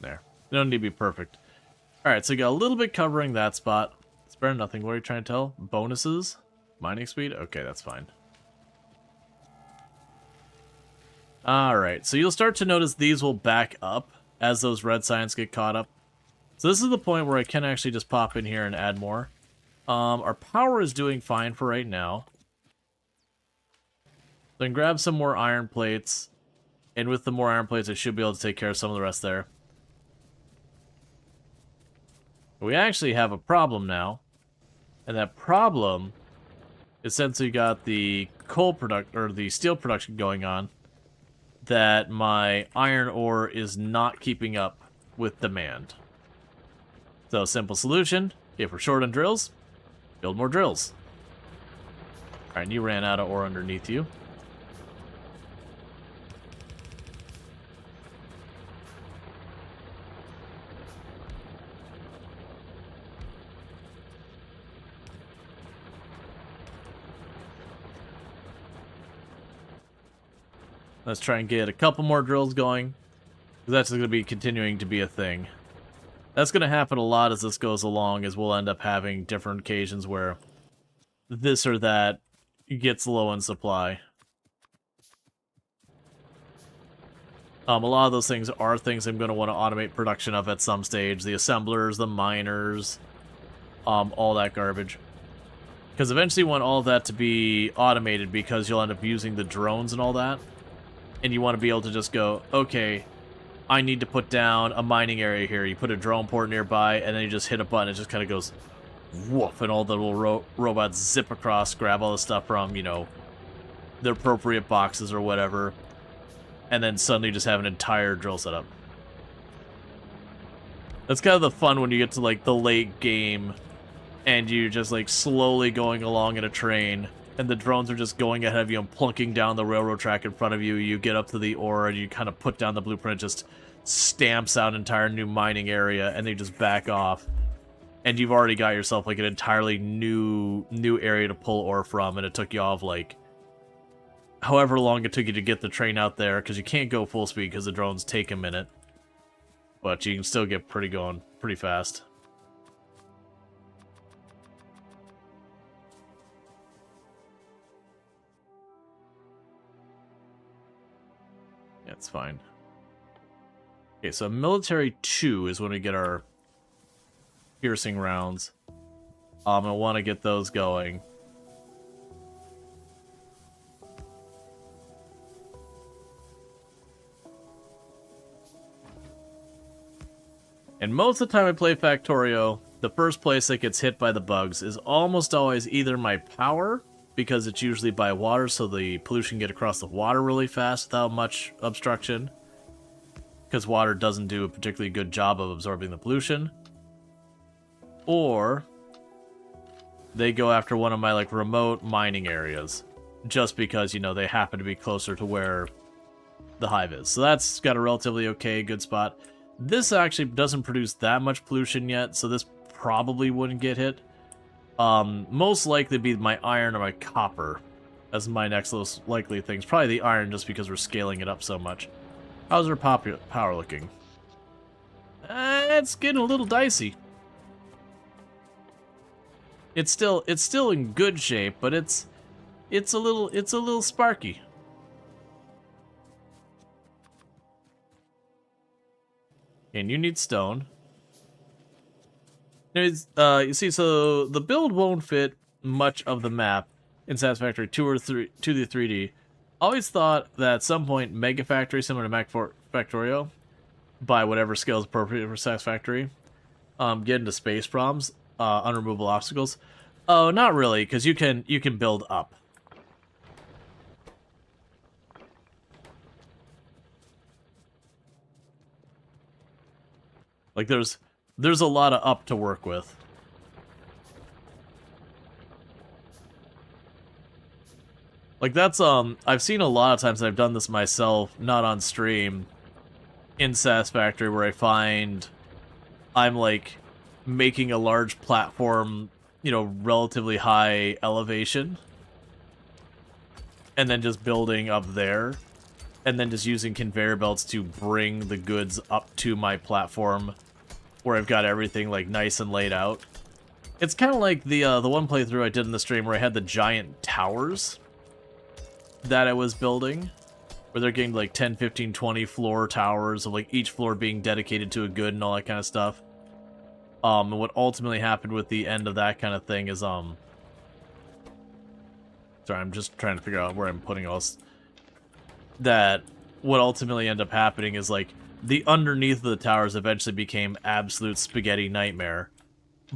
There. They don't need to be perfect. Alright, so you got a little bit covering that spot. It's better than nothing. What are you trying to tell? Bonuses? Mining speed? Okay, that's fine. Alright, so you'll start to notice these will back up as those red signs get caught up. So this is the point where I can actually just pop in here and add more. Our power is doing fine for right now. Then grab some more iron plates. And with the more iron plates, I should be able to take care of some of the rest there. We actually have a problem now, and that problem is since we got the the steel production going on, that my iron ore is not keeping up with demand. So simple solution, if we're short on drills, build more drills. Alright, and you ran out of ore underneath you. Let's try and get a couple more drills going. That's going to be continuing to be a thing. That's going to happen a lot as this goes along, as we'll end up having different occasions where this or that gets low in supply. A lot of those things are things I'm going to want to automate production of at some stage. The assemblers, the miners, all that garbage. Because eventually you want all of that to be automated because you'll end up using the drones and all that. And you want to be able to just go, okay, I need to put down a mining area here. You put a drone port nearby, and then you just hit a button. It just kind of goes woof, and all the little robots zip across, grab all the stuff from, you know, the appropriate boxes or whatever. And then suddenly just have an entire drill setup. That's kind of the fun when you get to, like, the late game, and you're just, like, slowly going along in a train, and the drones are just going ahead of you and plunking down the railroad track in front of you. You get up to the ore, and you kind of put down the blueprint, it just stamps out an entire new mining area, and they just back off. And you've already got yourself, like, an entirely new area to pull ore from, and it took you off, like, however long it took you to get the train out there, because you can't go full speed because the drones take a minute. But you can still get going pretty fast. Yeah, it's fine. Okay, so military 2 is when we get our piercing rounds. I want to get those going. And most of the time I play Factorio, the first place that gets hit by the bugs is almost always either my power, because it's usually by water, so the pollution can get across the water really fast without much obstruction, because water doesn't do a particularly good job of absorbing the pollution. Or they go after one of my, like, remote mining areas, just because, you know, they happen to be closer to where the hive is. So that's got a relatively okay, good spot. This actually doesn't produce that much pollution yet, so this probably wouldn't get hit. Most likely be my iron or my copper as my next most likely things. Probably the iron, just because we're scaling it up so much. How's our power looking? It's getting a little dicey. It's still in good shape, but it's a little sparky. And you need stone. You see, so the build won't fit much of the map in Satisfactory 2 or 3 to the 3D. Always thought that at some point Mega Factory, similar to Mac Factorio, by whatever scale is appropriate for Satisfactory, get into space problems, unremovable obstacles. Oh, not really, because you can build up. Like, there's a lot of up to work with. Like, that's, I've seen a lot of times, I've done this myself, not on stream, in Satisfactory, where I find I'm, like, making a large platform, you know, relatively high elevation, and then just building up there, and then just using conveyor belts to bring the goods up to my platform, where I've got everything, like, nice and laid out. It's kind of like the one playthrough I did in the stream where I had the giant towers that I was building, where they're getting, like, 10, 15, 20 floor towers, of, like, each floor being dedicated to a good and all that kind of stuff. And what ultimately happened with the end of that kind of thing is, sorry, I'm just trying to figure out where I'm putting all this. That what ultimately ended up happening is, like, the underneath of the towers eventually became absolute spaghetti nightmare.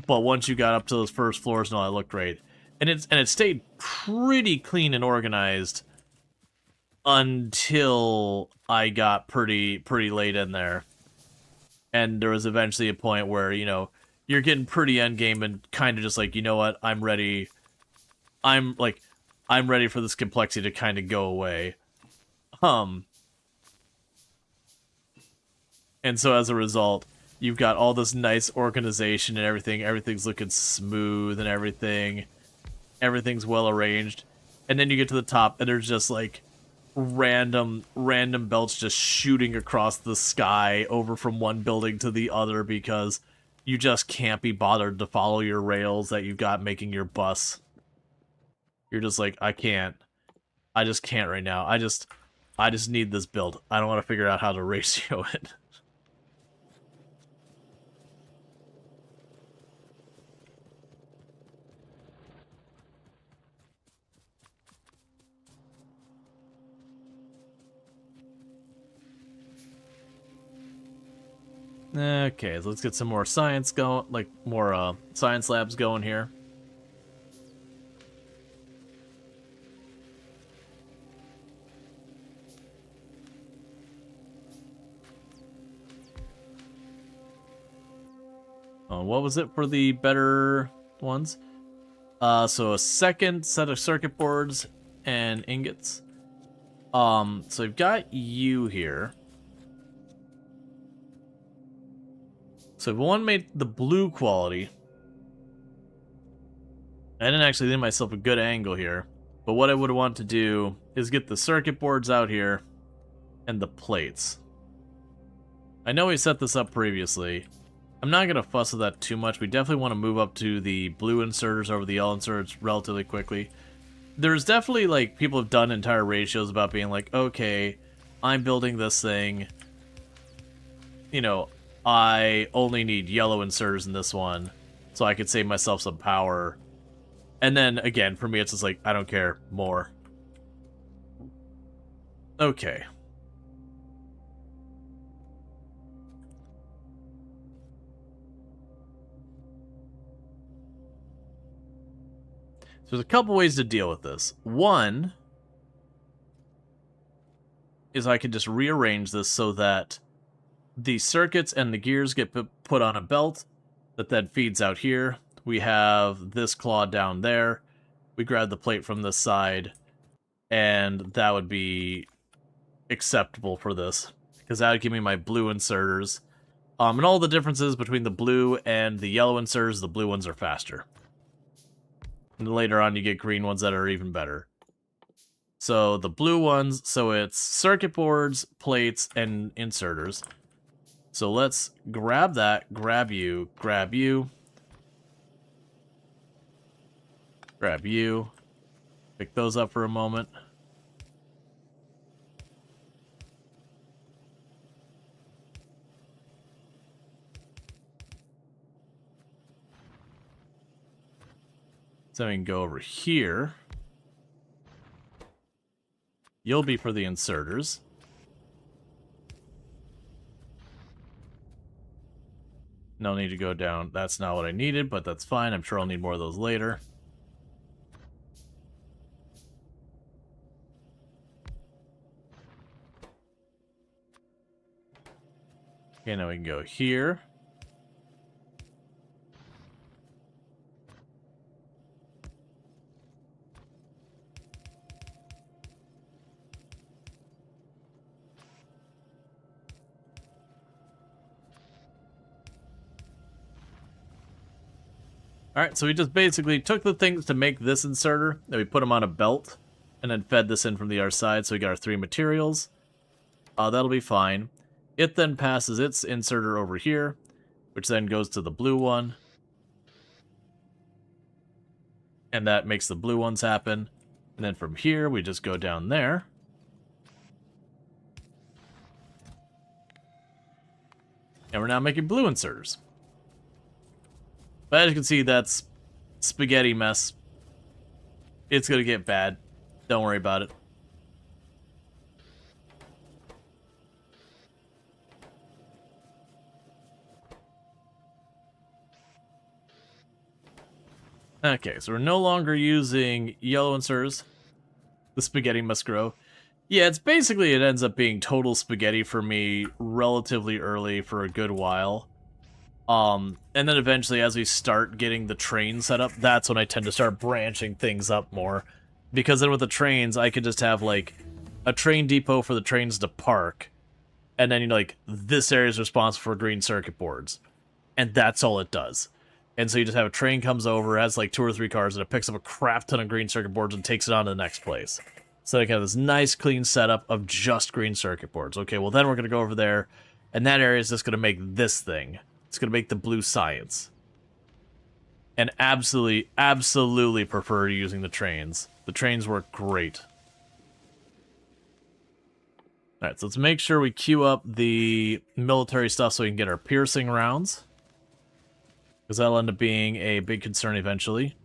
But once you got up to those first floors and all, that looked great. And it stayed pretty clean and organized until I got pretty late in there. And there was eventually a point where, you know, you're getting pretty endgame and kind of just like, you know what, I'm ready. I'm ready for this complexity to kind of go away. And so as a result, you've got all this nice organization and everything. Everything's looking smooth and everything. Everything's well arranged. And then you get to the top and there's just like random belts just shooting across the sky over from one building to the other because you just can't be bothered to follow your rails that you've got making your bus. You're just like, I can't. I just can't right now. I just need this build. I don't want to figure out how to ratio it. Okay, so let's get some more science going, like more science labs going here. What was it for the better ones? So a second set of circuit boards and ingots. So we've got you here. So if one made the blue quality, I didn't actually leave myself a good angle here, but what I would want to do is get the circuit boards out here and the plates. I know we set this up previously. I'm not going to fuss with that too much. We definitely want to move up to the blue inserters over the yellow inserters relatively quickly. There's definitely, like, people have done entire ratios about being like, okay, I'm building this thing, you know, I only need yellow inserters in this one, so I could save myself some power. And then, again, for me, it's just like, I don't care, more. Okay. So there's a couple ways to deal with this. One is I could just rearrange this so that the circuits and the gears get put on a belt that then feeds out here. We have this claw down there. We grab the plate from this side, and that would be acceptable for this, because that would give me my blue inserters. And all the differences between the blue and the yellow inserters, the blue ones are faster. And later on you get green ones that are even better. So the blue ones, so it's circuit boards, plates, and inserters. So let's grab that, grab you, grab you, grab you, pick those up for a moment. So we can go over here. You'll be for the inserters. No need to go down. That's not what I needed, but that's fine. I'm sure I'll need more of those later. Okay, now we can go here. Alright, so we just basically took the things to make this inserter, and we put them on a belt, and then fed this in from the other side, so we got our 3 materials. That'll be fine. It then passes its inserter over here, which then goes to the blue one. And that makes the blue ones happen. And then from here, we just go down there. And we're now making blue inserters. But as you can see, that's spaghetti mess. It's going to get bad. Don't worry about it. Okay, so we're no longer using yellow inserters. The spaghetti must grow. Yeah, it's basically, it ends up being total spaghetti for me relatively early for a good while. And then eventually, as we start getting the train set up, that's when I tend to start branching things up more. Because then with the trains, I could just have, like, a train depot for the trains to park. And then, you know, like, this area is responsible for green circuit boards. And that's all it does. And so you just have a train comes over, has, like, 2 or 3 cars, and it picks up a crap ton of green circuit boards and takes it on to the next place. So they have this nice clean setup of just green circuit boards. Okay, well then we're going to go over there, and that area is just going to make this thing. It's going to make the blue science. And absolutely, absolutely prefer using the trains. The trains work great. Alright, so let's make sure we queue up the military stuff so we can get our piercing rounds. Because that'll end up being a big concern eventually.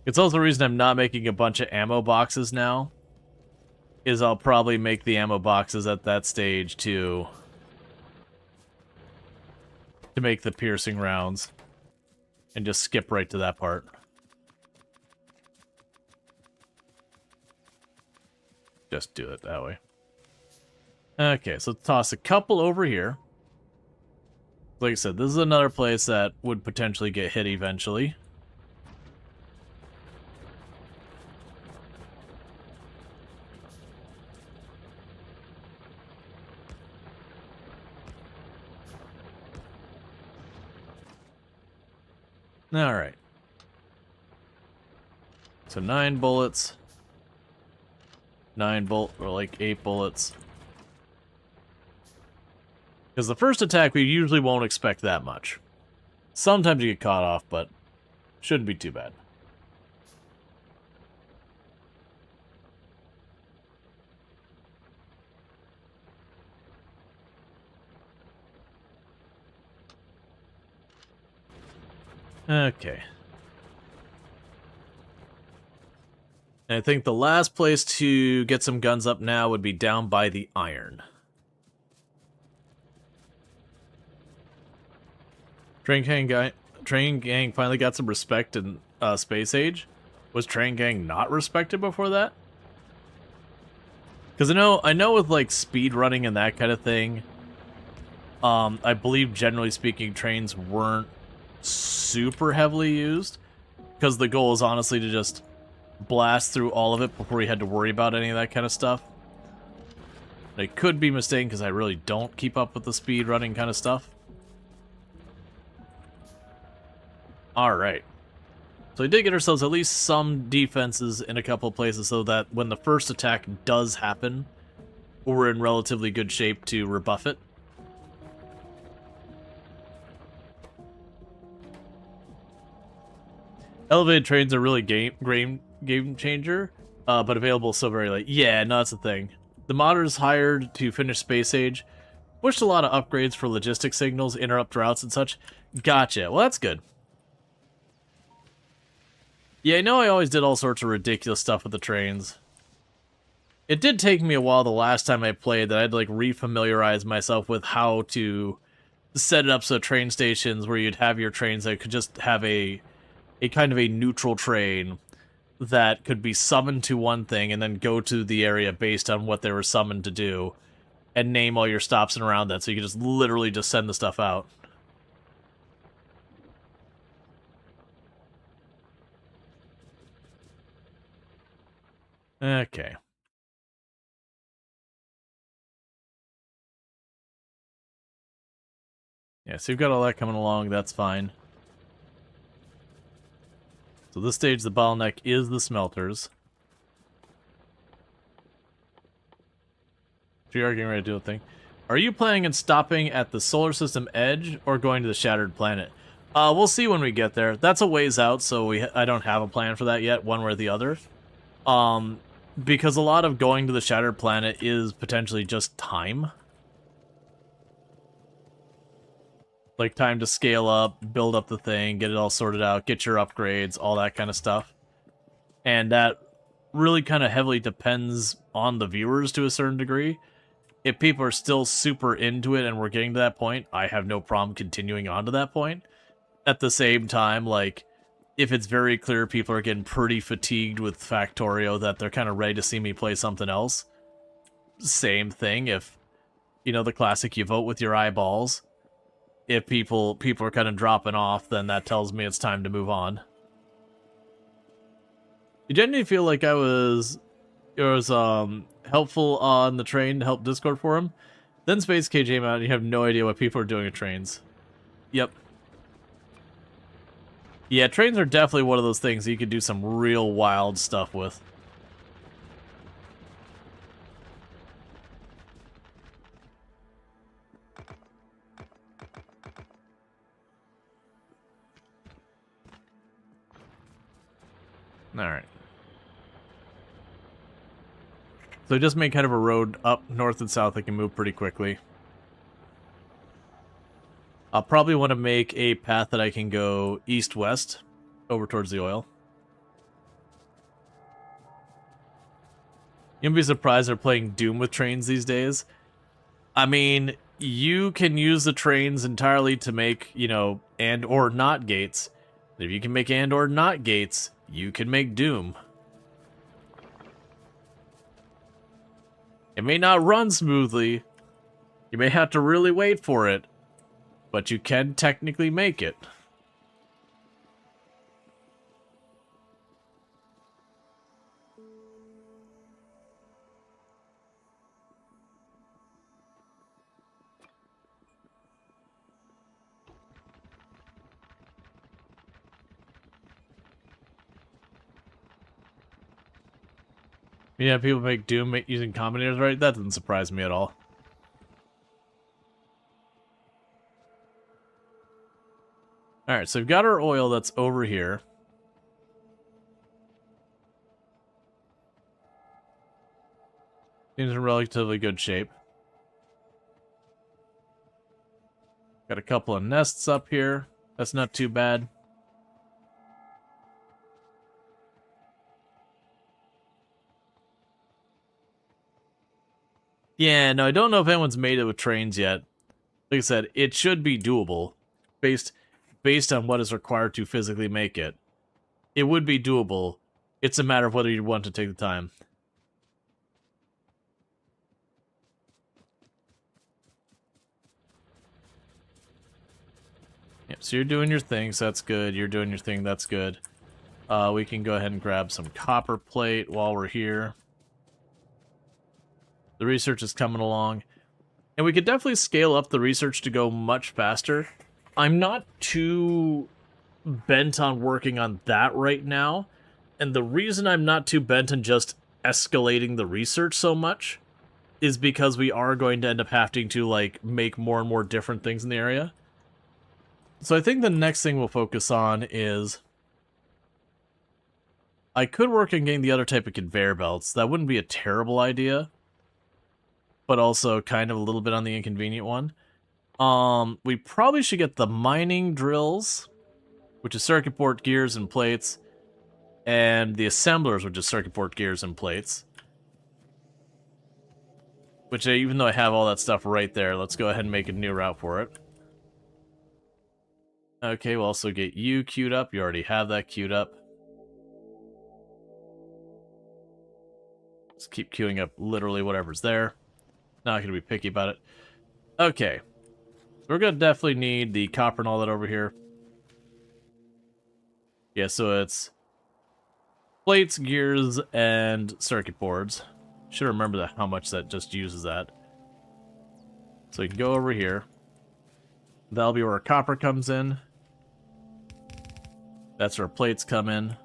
It's also the reason I'm not making a bunch of ammo boxes now. Is I'll probably make the ammo boxes at that stage to make the piercing rounds. And just skip right to that part. Just do it that way. Okay, so toss a couple over here. Like I said, this is another place that would potentially get hit eventually. Alright. So 9 bullets. or like 8 bullets. Because the first attack, we usually won't expect that much. Sometimes you get caught off, but shouldn't be too bad. Okay. And I think the last place to get some guns up now would be down by the iron. Train Gang finally got some respect in Space Age. Was Train Gang not respected before that? Because I know with like speed running and that kind of thing, I believe generally speaking trains weren't super heavily used, because the goal is honestly to just blast through all of it before you had to worry about any of that kind of stuff. I could be mistaken because I really don't keep up with the speed running kind of stuff. Alright. So we did get ourselves at least some defenses in a couple of places so that when the first attack does happen, we're in relatively good shape to rebuff it. Elevated trains are really game changer, but available so very late. Yeah, no, that's the thing. The modders hired to finish Space Age pushed a lot of upgrades for logistic signals, interrupt routes, and such. Gotcha. Well, that's good. Yeah, I know I always did all sorts of ridiculous stuff with the trains. It did take me a while the last time I played that I had to like refamiliarize myself with how to set it up so train stations where you'd have your trains that could just have a kind of a neutral train that could be summoned to one thing and then go to the area based on what they were summoned to do, and name all your stops and around that, so you could just literally just send the stuff out. Okay. Yeah, so you've got all that coming along, that's fine. So this stage, the bottleneck is the smelters. So you are getting ready to do a thing. Are you planning on stopping at the solar system edge or going to the shattered planet? We'll see when we get there. That's a ways out, so I don't have a plan for that yet, one way or the other. Because a lot of going to the shattered planet is potentially just time. Like time to scale up, build up the thing, get it all sorted out, get your upgrades, all that kind of stuff. And that really kind of heavily depends on the viewers to a certain degree. If people are still super into it and we're getting to that point, I have no problem continuing on to that point. At the same time, like, if it's very clear people are getting pretty fatigued with Factorio that they're kind of ready to see me play something else, same thing. If, you know, the classic, you vote with your eyeballs. If people are kind of dropping off, then that tells me it's time to move on. You genuinely feel like it was helpful on the train to help Discord for him. Then Space Cage came out and you have no idea what people are doing at trains. Yep. Yeah, trains are definitely one of those things you could do some real wild stuff with. Alright. So just make kind of a road up north and south that can move pretty quickly. I'll probably want to make a path that I can go east-west over towards the oil. You'll be surprised they're playing Doom with trains these days. I mean, you can use the trains entirely to make, you know, and or not gates. If you can make and or not gates, you can make Doom. It may not run smoothly. You may have to really wait for it. But you can technically make it. Yeah, people make Doom using combinators, right? That doesn't surprise me at all. Alright, so we've got our oil that's over here. Seems in relatively good shape. Got a couple of nests up here. That's not too bad. Yeah, no, I don't know if anyone's made it with trains yet. Like I said, it should be doable. Based on what is required to physically make it. It would be doable. It's a matter of whether you want to take the time. Yep, so you're doing your thing, so that's good. You're doing your thing, that's good. We can go ahead and grab some copper plate while we're here. The research is coming along. And we could definitely scale up the research to go much faster. I'm not too bent on working on that right now. And the reason I'm not too bent on just escalating the research so much is because we are going to end up having to, like, make more and more different things in the area. So I think the next thing we'll focus on is... I could work on getting the other type of conveyor belts. That wouldn't be a terrible idea. But also kind of a little bit on the inconvenient one. We probably should get the mining drills, which is circuit board gears and plates, and the assemblers, which is circuit board gears and plates. Which, even though I have all that stuff right there, let's go ahead and make a new route for it. Okay, we'll also get you queued up. You already have that queued up. Just keep queuing up literally whatever's there. Not gonna be picky about it. Okay. So we're gonna definitely need the copper and all that over here. Yeah, so it's plates, gears, and circuit boards. Should remember how much that just uses that. So you can go over here. That'll be where our copper comes in. That's where plates come in.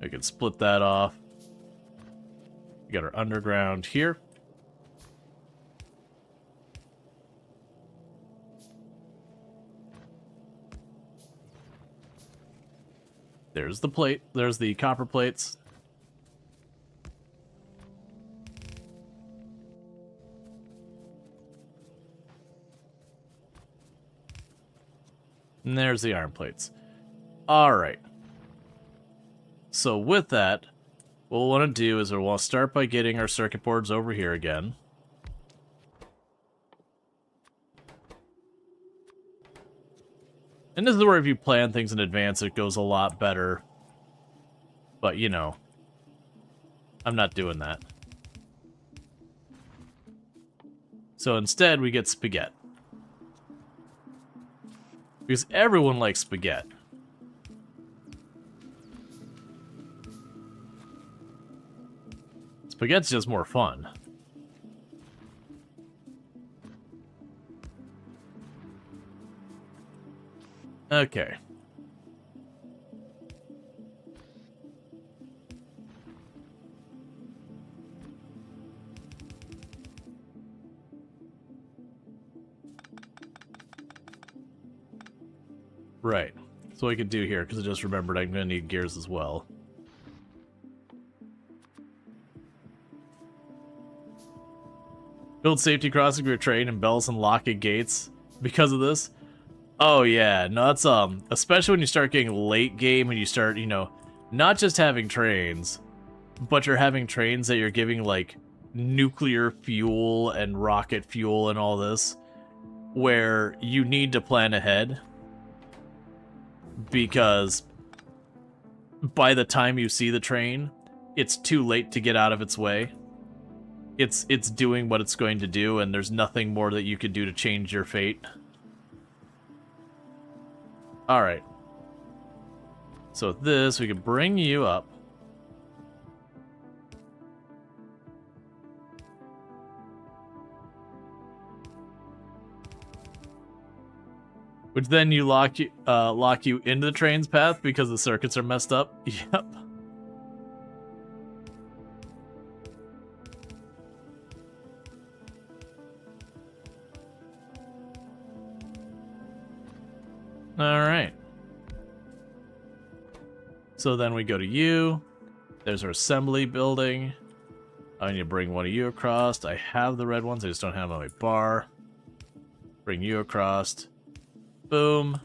We can split that off. We got our underground here. There's the plate. There's the copper plates. And there's the iron plates. Alright. So with that, what we'll want to do is we'll start by getting our circuit boards over here again. And this is where if you plan things in advance, it goes a lot better. But, you know, I'm not doing that. So instead, we get spaghetti. Because everyone likes spaghetti. Spaghetti's just more fun. Okay. Right. That's what I could do here, because I just remembered I'm going to need gears as well. Build safety crossing for your train and bells and locking gates because of this. Oh yeah, no, that's especially when you start getting late game and you start, you know, not just having trains, but you're having trains that you're giving like nuclear fuel and rocket fuel and all this, where you need to plan ahead because by the time you see the train, it's too late to get out of its way. It's doing what it's going to do, and there's nothing more that you could do to change your fate. Alright. So with this, we can bring you up. Which then you lock you into the train's path because the circuits are messed up. Yep. Alright. So then we go to you. There's our assembly building. I need to bring one of you across. I have the red ones, I just don't have them on my bar. Bring you across. Boom.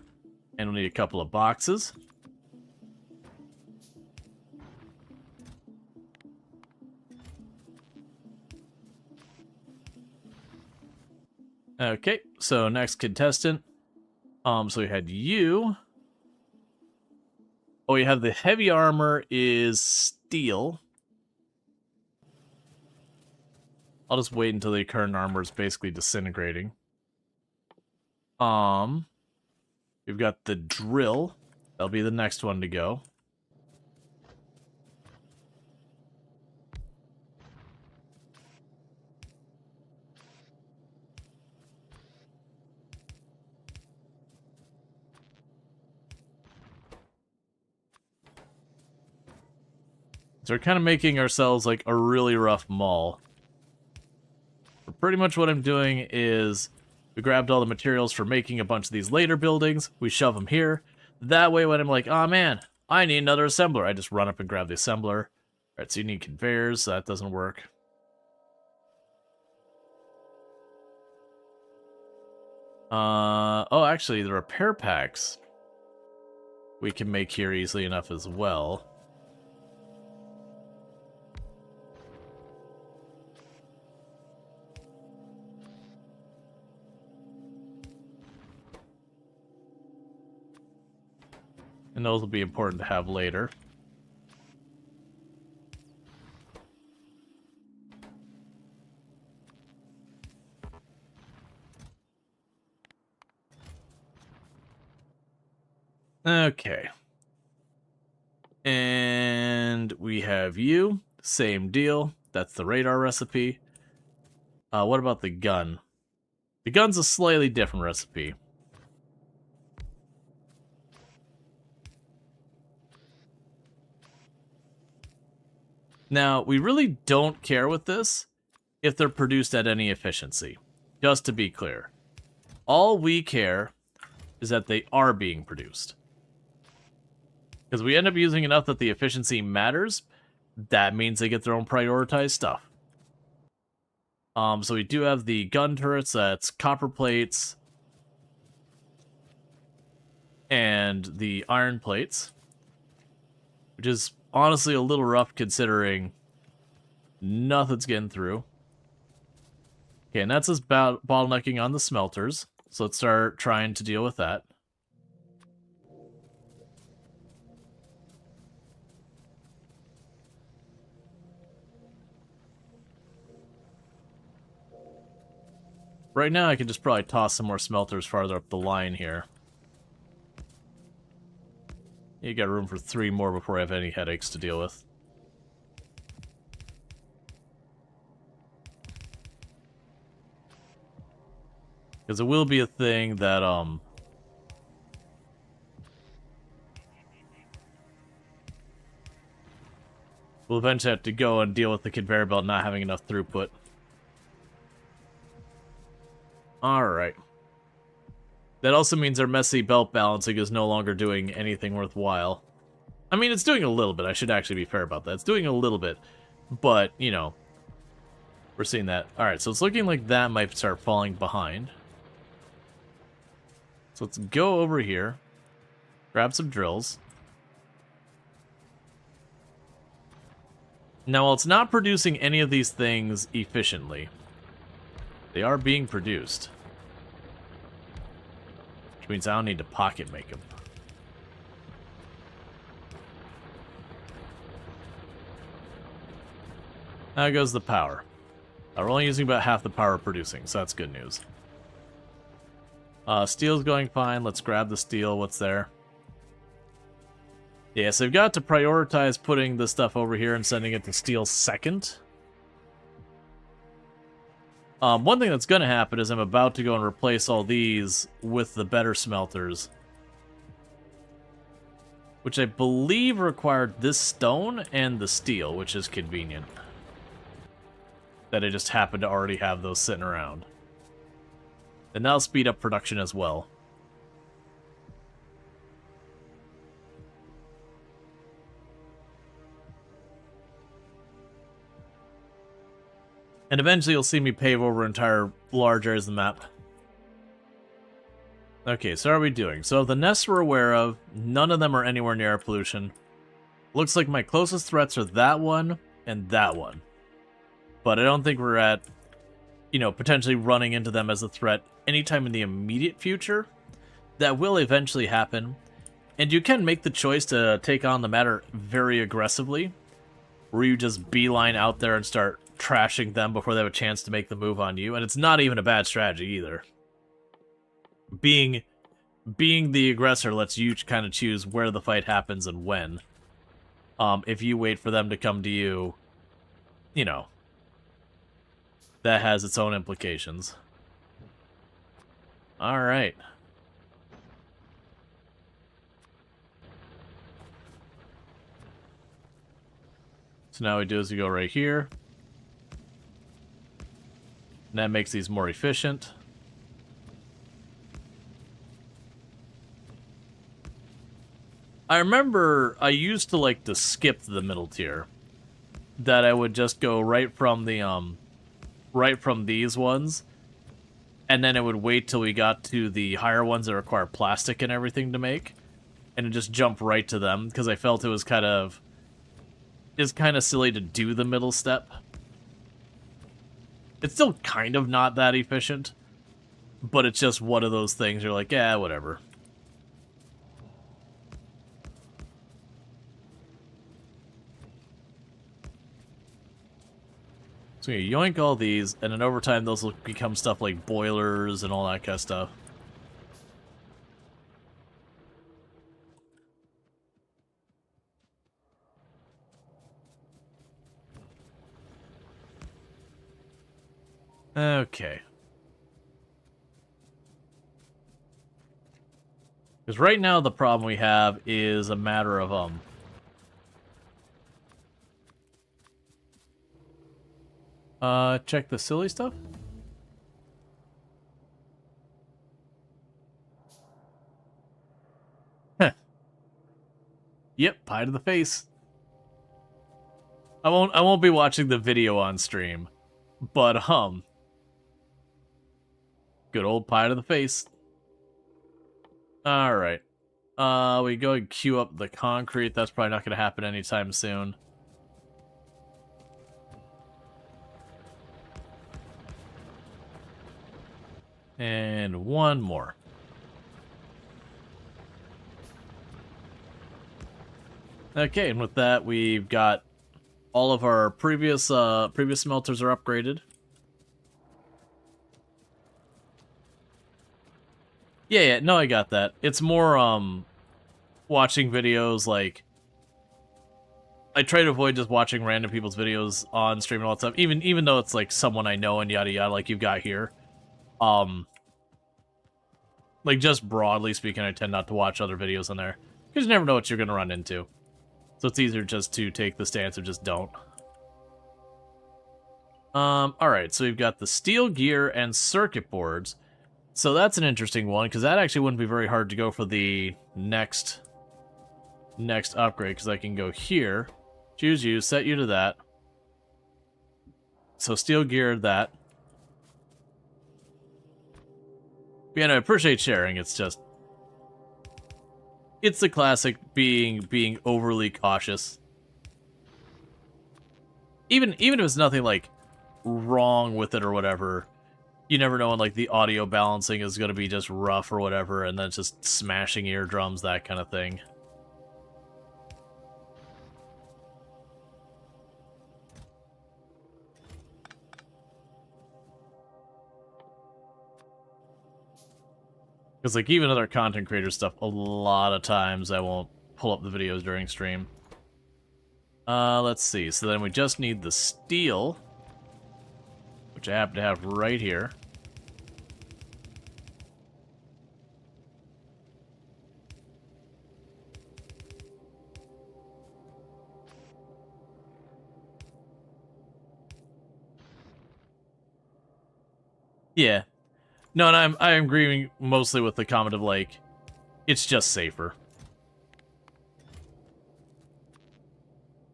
And we'll need a couple of boxes. Okay, so next contestant. So we had you. Oh, you have the heavy armor is steel. I'll just wait until the current armor is basically disintegrating. We've got the drill. That'll be the next one to go. So we're kind of making ourselves like a really rough mall. But pretty much what I'm doing is we grabbed all the materials for making a bunch of these later buildings. We shove them here. That way when I'm like, oh man, I need another assembler, I just run up and grab the assembler. Alright, so you need conveyors, so that doesn't work. Oh, actually, the repair packs we can make here easily enough as well. And those will be important to have later. Okay. And we have you. Same deal. That's the radar recipe. What about the gun? The gun's a slightly different recipe. Now, we really don't care with this if they're produced at any efficiency. Just to be clear. All we care is that they are being produced. Because we end up using enough that the efficiency matters. That means they get their own prioritized stuff. So we do have the gun turrets, that's copper plates. And the iron plates. Which is honestly a little rough considering nothing's getting through. Okay, and that's us bottlenecking on the smelters. So let's start trying to deal with that. Right now I can just probably toss some more smelters farther up the line here. You got room for 3 more before I have any headaches to deal with. Because it will be a thing that, we'll eventually have to go and deal with the conveyor belt not having enough throughput. Alright. That also means our messy belt balancing is no longer doing anything worthwhile. I mean, it's doing a little bit. I should actually be fair about that. It's doing a little bit. But, you know, we're seeing that. Alright, so it's looking like that might start falling behind. So let's go over here. Grab some drills. Now, while it's not producing any of these things efficiently, they are being produced. Which means I don't need to pocket make them. There goes the power. We're only using about half the power producing, so that's good news. Steel's going fine. Let's grab the steel. What's there? Yeah, so I've got to prioritize putting the stuff over here and sending it to steel second. One thing that's going to happen is I'm about to go and replace all these with the better smelters. Which I believe required this stone and the steel, which is convenient. That I just happen to already have those sitting around. And that'll speed up production as well. And eventually you'll see me pave over entire large areas of the map. Okay, so how are we doing? So the nests we're aware of, none of them are anywhere near air pollution. Looks like my closest threats are that one and that one. But I don't think we're at, you know, potentially running into them as a threat anytime in the immediate future. That will eventually happen. And you can make the choice to take on the matter very aggressively, where you just beeline out there and start trashing them before they have a chance to make the move on you. And it's not even a bad strategy either. Being the aggressor lets you kind of choose where the fight happens and when. If you wait for them to come to you, you know, that has its own implications. Alright. So now what we do is we go right here. And that makes these more efficient. I remember I used to like to skip the middle tier. That I would just go right from the right from these ones, and then it would wait till we got to the higher ones that require plastic and everything to make, and it just jump right to them because I felt it was kind of silly to do the middle step. It's still kind of not that efficient, but it's just one of those things you're like, yeah, whatever. So you yoink all these, and then over time those will become stuff like boilers and all that kind of stuff. Okay. Because right now the problem we have is a matter of, check the silly stuff? Heh. Yep, pie to the face. I won't be watching the video on stream, but, good old pie to the face. Alright. We go and queue up the concrete. That's probably not going to happen anytime soon. And one more. Okay, and with that, we've got all of our previous smelters are upgraded. Yeah, no, I got that. It's more, watching videos, like, I try to avoid just watching random people's videos on stream and all that stuff, even though it's like someone I know and yada yada, like you've got here. Like, just broadly speaking, I tend not to watch other videos on there, because you never know what you're going to run into. So it's easier just to take the stance of just don't. Alright, so we've got the steel gear and circuit boards. So that's an interesting one, because that actually wouldn't be very hard to go for the next upgrade, because I can go here, choose you, set you to that. So steel gear, that. Yeah, no, I appreciate sharing. It's just, it's the classic being overly cautious. Even if it's nothing like wrong with it or whatever, you never know when like the audio balancing is gonna be just rough or whatever, and then it's just smashing eardrums, that kind of thing. Because, like, even other content creator stuff, a lot of times I won't pull up the videos during stream. Let's see. So then we just need the steel, which I happen to have right here. Yeah. No, and I'm agreeing mostly with the comment of, like, it's just safer.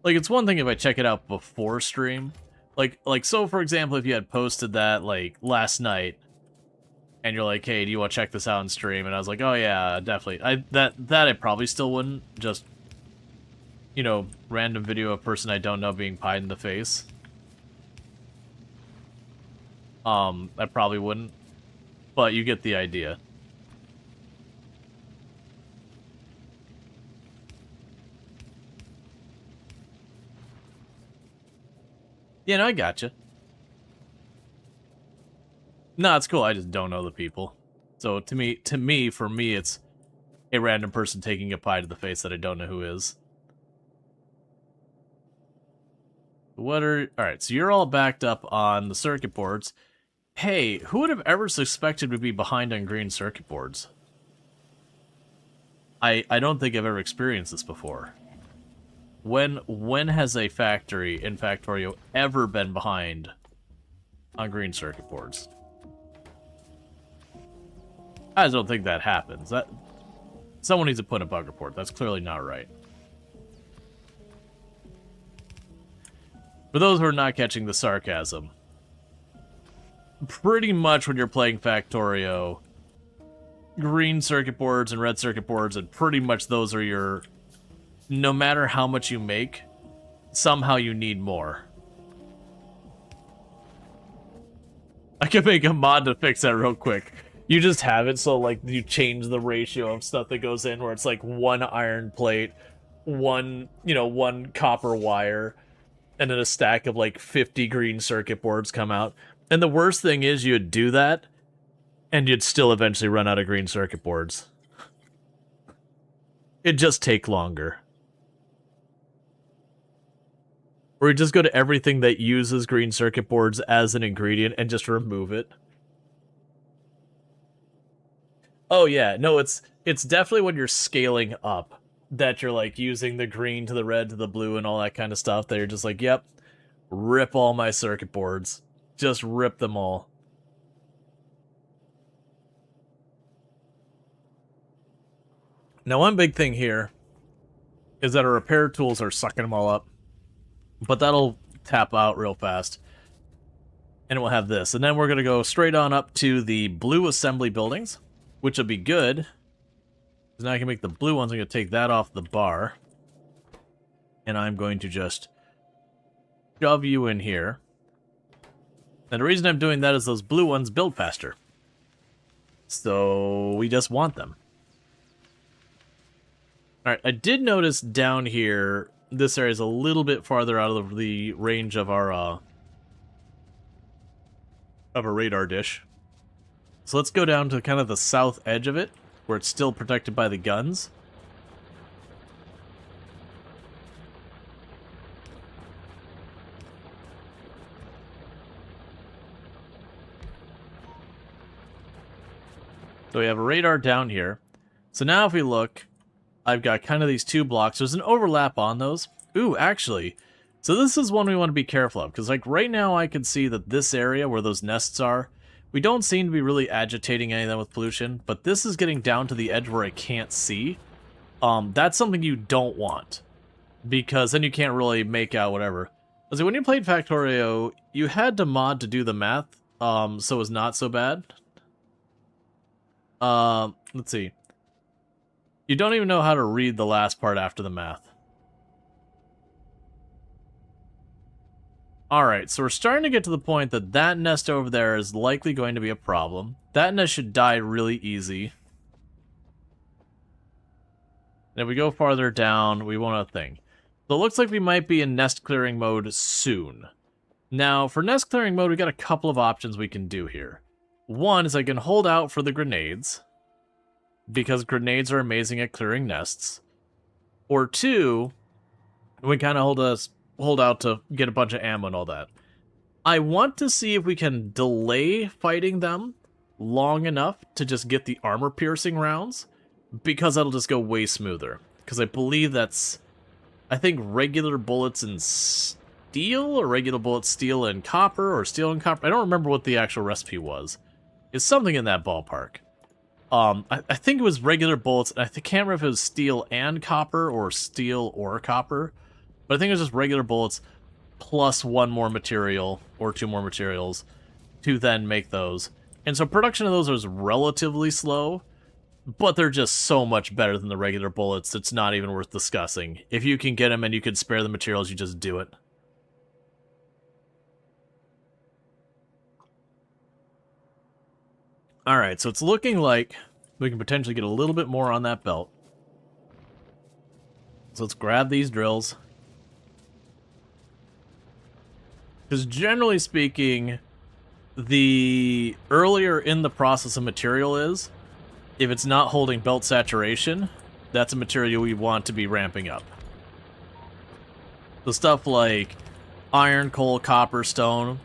Like, it's one thing if I check it out before stream. Like so, for example, if you had posted that, like, last night, and you're like, hey, do you want to check this out on stream? And I was like, oh, yeah, definitely. That I probably still wouldn't. Just, you know, random video of a person I don't know being pied in the face. I probably wouldn't. But you get the idea. Yeah, no, I gotcha. No, it's cool. I just don't know the people. So for me, it's a random person taking a pie to the face that I don't know who is. Alright, so you're all backed up on the circuit boards. Hey, who would have ever suspected we'd be behind on green circuit boards? I don't think I've ever experienced this before. When has a factory in Factorio ever been behind on green circuit boards? I just don't think that happens. Someone needs to put in a bug report. That's clearly not right. For those who are not catching the sarcasm, pretty much when you're playing Factorio, green circuit boards and red circuit boards, and pretty much those are your... No matter how much you make, somehow you need more. I can make a mod to fix that real quick. You just have it so, like, you change the ratio of stuff that goes in, where it's like one iron plate, one copper wire, and then a stack of like 50 green circuit boards come out. And the worst thing is you'd do that, and you'd still eventually run out of green circuit boards. It'd just take longer. Or you just go to everything that uses green circuit boards as an ingredient and just remove it. Oh yeah, no, it's definitely when you're scaling up that you're like using the green to the red to the blue and all that kind of stuff, that you're just like, yep, rip all my circuit boards. Just rip them all. Now, one big thing here is that our repair tools are sucking them all up. But that'll tap out real fast. And we'll have this. And then we're going to go straight on up to the blue assembly buildings, which will be good. Because now I can make the blue ones. I'm going to take that off the bar. And I'm going to just shove you in here. And the reason I'm doing that is those blue ones build faster. So we just want them. Alright, I did notice down here, this area is a little bit farther out of the range of our radar dish. So let's go down to kind of the south edge of it, where it's still protected by the guns. So we have a radar down here. So now if we look, I've got kind of these two blocks. There's an overlap on those. Ooh, actually, so this is one we want to be careful of, because like right now I can see that this area where those nests are, we don't seem to be really agitating any of them with pollution, but this is getting down to the edge where I can't see. That's something you don't want, because then you can't really make out whatever. So when you played Factorio, you had to mod to do the math, so it's not so bad. Let's see. You don't even know how to read the last part after the math. Alright, so we're starting to get to the point that that nest over there is likely going to be a problem. That nest should die really easy. And if we go farther down, we want a thing. So it looks like we might be in nest clearing mode soon. Now, for nest clearing mode, we got a couple of options we can do here. One is I can hold out for the grenades, because grenades are amazing at clearing nests. Or two, we kind of hold out to get a bunch of ammo and all that. I want to see if we can delay fighting them long enough to just get the armor-piercing rounds, because that'll just go way smoother. Because I believe that's, I think, regular bullets and steel, or regular bullets, steel and copper, or steel and copper. I don't remember what the actual recipe was. It's something in that ballpark. I think it was regular bullets. I can't remember if it was steel and copper, or steel or copper. But I think it was just regular bullets plus one more material, or two more materials, to then make those. And so production of those is relatively slow, but they're just so much better than the regular bullets, it's not even worth discussing. If you can get them and you can spare the materials, you just do it. Alright, so it's looking like we can potentially get a little bit more on that belt. So let's grab these drills. Because generally speaking, the earlier in the process a material is, if it's not holding belt saturation, that's a material we want to be ramping up. The stuff like iron, coal, copper, stone,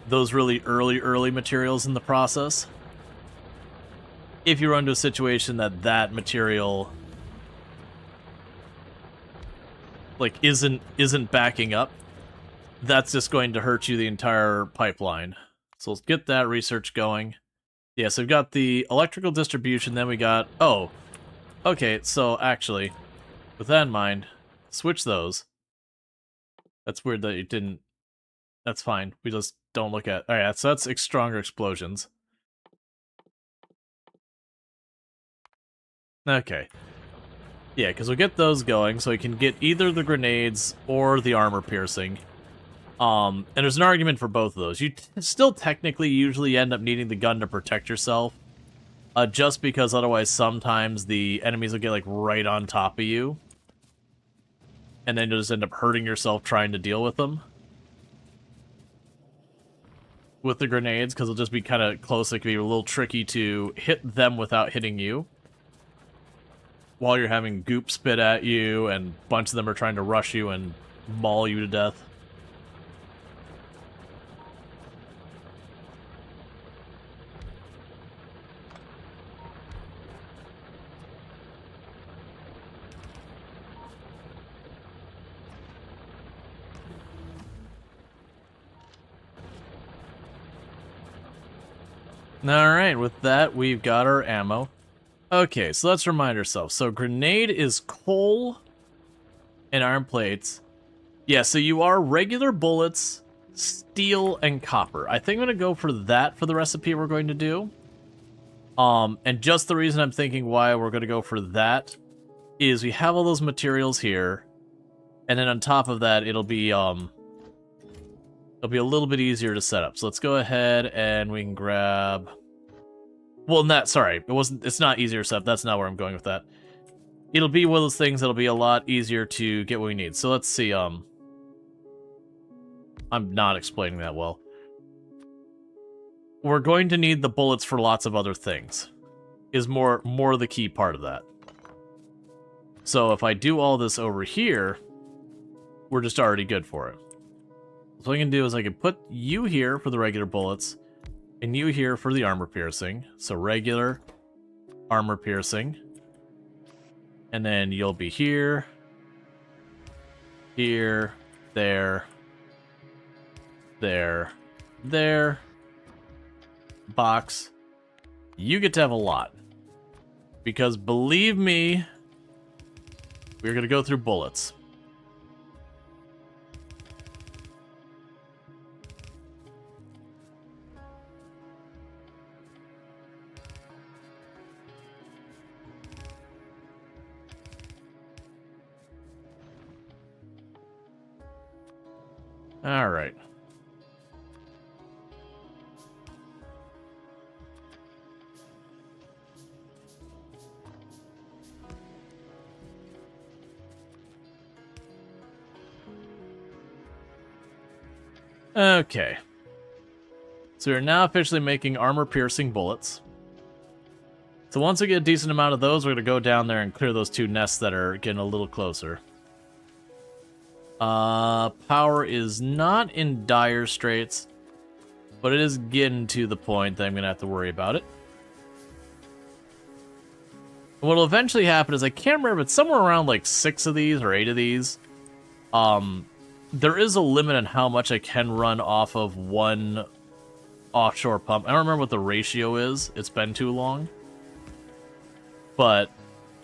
those really early materials in the process, if you run into a situation that material like isn't backing up, that's just going to hurt you the entire pipeline. So let's get that research going. Yeah, so we've got the electrical distribution, then we got... Oh, okay, so actually, with that in mind, switch those. That's weird that you didn't... That's fine, we just don't look at... Alright, so that's stronger explosions. Okay. Yeah, because we'll get those going, so we can get either the grenades or the armor piercing. And there's an argument for both of those. You still technically usually end up needing the gun to protect yourself, just because otherwise sometimes the enemies will get like right on top of you, and then you'll just end up hurting yourself trying to deal with them. With the grenades, because it'll just be kind of close, it can be a little tricky to hit them without hitting you, while you're having goop spit at you, and a bunch of them are trying to rush you and maul you to death. Alright, with that, we've got our ammo. Okay, so let's remind ourselves. So grenade is coal and iron plates. Yeah, so you are regular bullets, steel, and copper. I think I'm going to go for that for the recipe we're going to do. And just the reason I'm thinking why we're going to go for that is we have all those materials here, and then on top of that, it'll be a little bit easier to set up. So let's go ahead and we can grab... Well, sorry, it's not easier to set up. That's not where I'm going with that. It'll be one of those things that'll be a lot easier to get what we need. So let's see, I'm not explaining that well. We're going to need the bullets for lots of other things, is more the key part of that. So if I do all this over here, we're just already good for it. So what I can do is I can put you here for the regular bullets, and you here for the armor piercing. So regular, armor piercing. And then you'll be here, here, there, there, box. You get to have a lot. Because believe me, we're going to go through bullets. All right. Okay. So we're now officially making armor-piercing bullets. So once we get a decent amount of those, we're going to go down there and clear those 2 nests that are getting a little closer. Power is not in dire straits, but it is getting to the point that I'm going to have to worry about it. What will eventually happen is, I can't remember, but somewhere around like 6 of these or 8 of these, there is a limit on how much I can run off of one offshore pump. I don't remember what the ratio is. It's been too long. But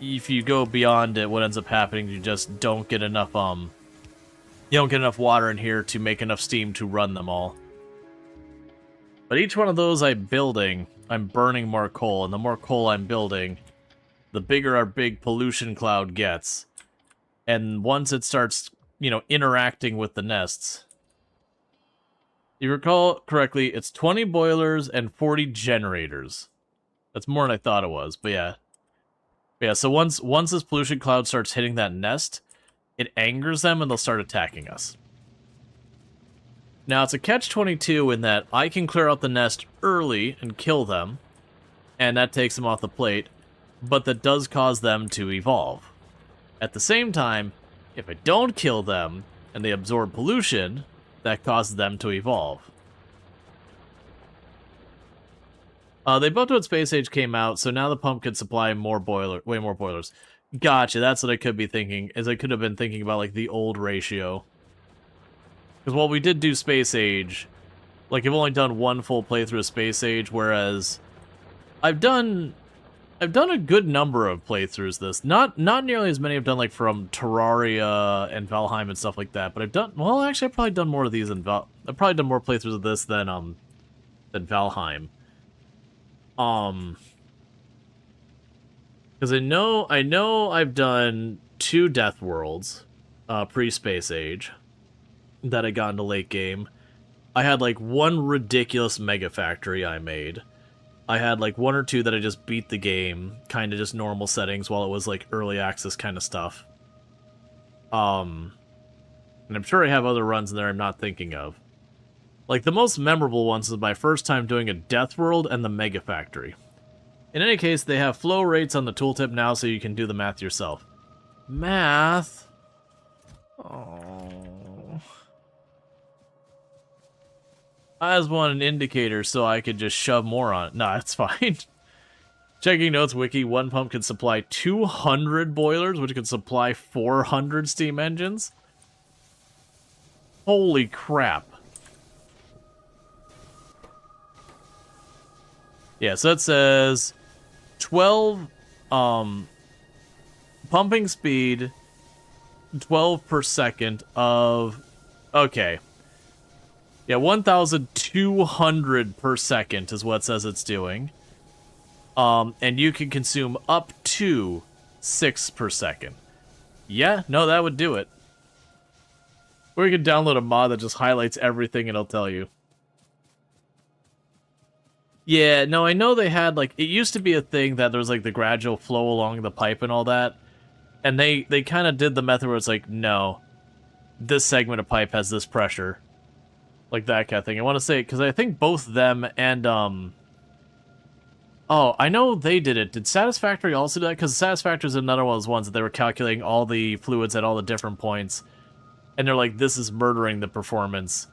if you go beyond it, what ends up happening, you just don't get enough, you don't get enough water in here to make enough steam to run them all. But each one of those I'm building, I'm burning more coal, and the more coal I'm building, the bigger our big pollution cloud gets. And once it starts, you know, interacting with the nests, you recall correctly, it's 20 boilers and 40 generators. That's more than I thought it was, but yeah. Yeah, so once this pollution cloud starts hitting that nest, it angers them and they'll start attacking us. Now, it's a catch-22 in that I can clear out the nest early and kill them, and that takes them off the plate, but that does cause them to evolve. At the same time, if I don't kill them and they absorb pollution, that causes them to evolve. They both when Space Age came out, so now the pump can supply way more boilers. Gotcha, that's what I could be thinking, is I could have been thinking about, like, the old ratio. Because while we did do Space Age, like, I've only done one full playthrough of Space Age, whereas I've done a good number of playthroughs this. Not nearly as many I've done, like, from Terraria and Valheim and stuff like that, but I've done, well, actually, I've probably done more of these than I've probably done more playthroughs of this than Valheim. Because I know I've done 2 Death Worlds, pre-Space Age, that I got into late game. I had, like, 1 ridiculous mega factory I made. I had, like, 1 or 2 that I just beat the game, kind of just normal settings, while it was, like, early access kind of stuff. And I'm sure I have other runs in there I'm not thinking of. Like, the most memorable ones is my first time doing a Death World and the Mega Factory. In any case, they have flow rates on the tooltip now, so you can do the math yourself. Math? Oh. I just want an indicator so I could just shove more on it. Nah, it's fine. Checking notes wiki, 1 pump can supply 200 boilers, which can supply 400 steam engines. Holy crap. Yeah, so it says 12 pumping speed 12 per second of, okay. Yeah, 1,200 per second is what it says it's doing. And you can consume up to 6 per second. Yeah, no, that would do it. Or you can download a mod that just highlights everything and it'll tell you. Yeah, no, I know they had, like, it used to be a thing that there was, like, the gradual flow along the pipe and all that. And they kind of did the method where it's like, no, this segment of pipe has this pressure. Like that kind of thing. I want to say, because I think both them and, oh, I know they did it. Did Satisfactory also do that? Because Satisfactory is another one of those ones that they were calculating all the fluids at all the different points. And they're like, this is murdering the performance.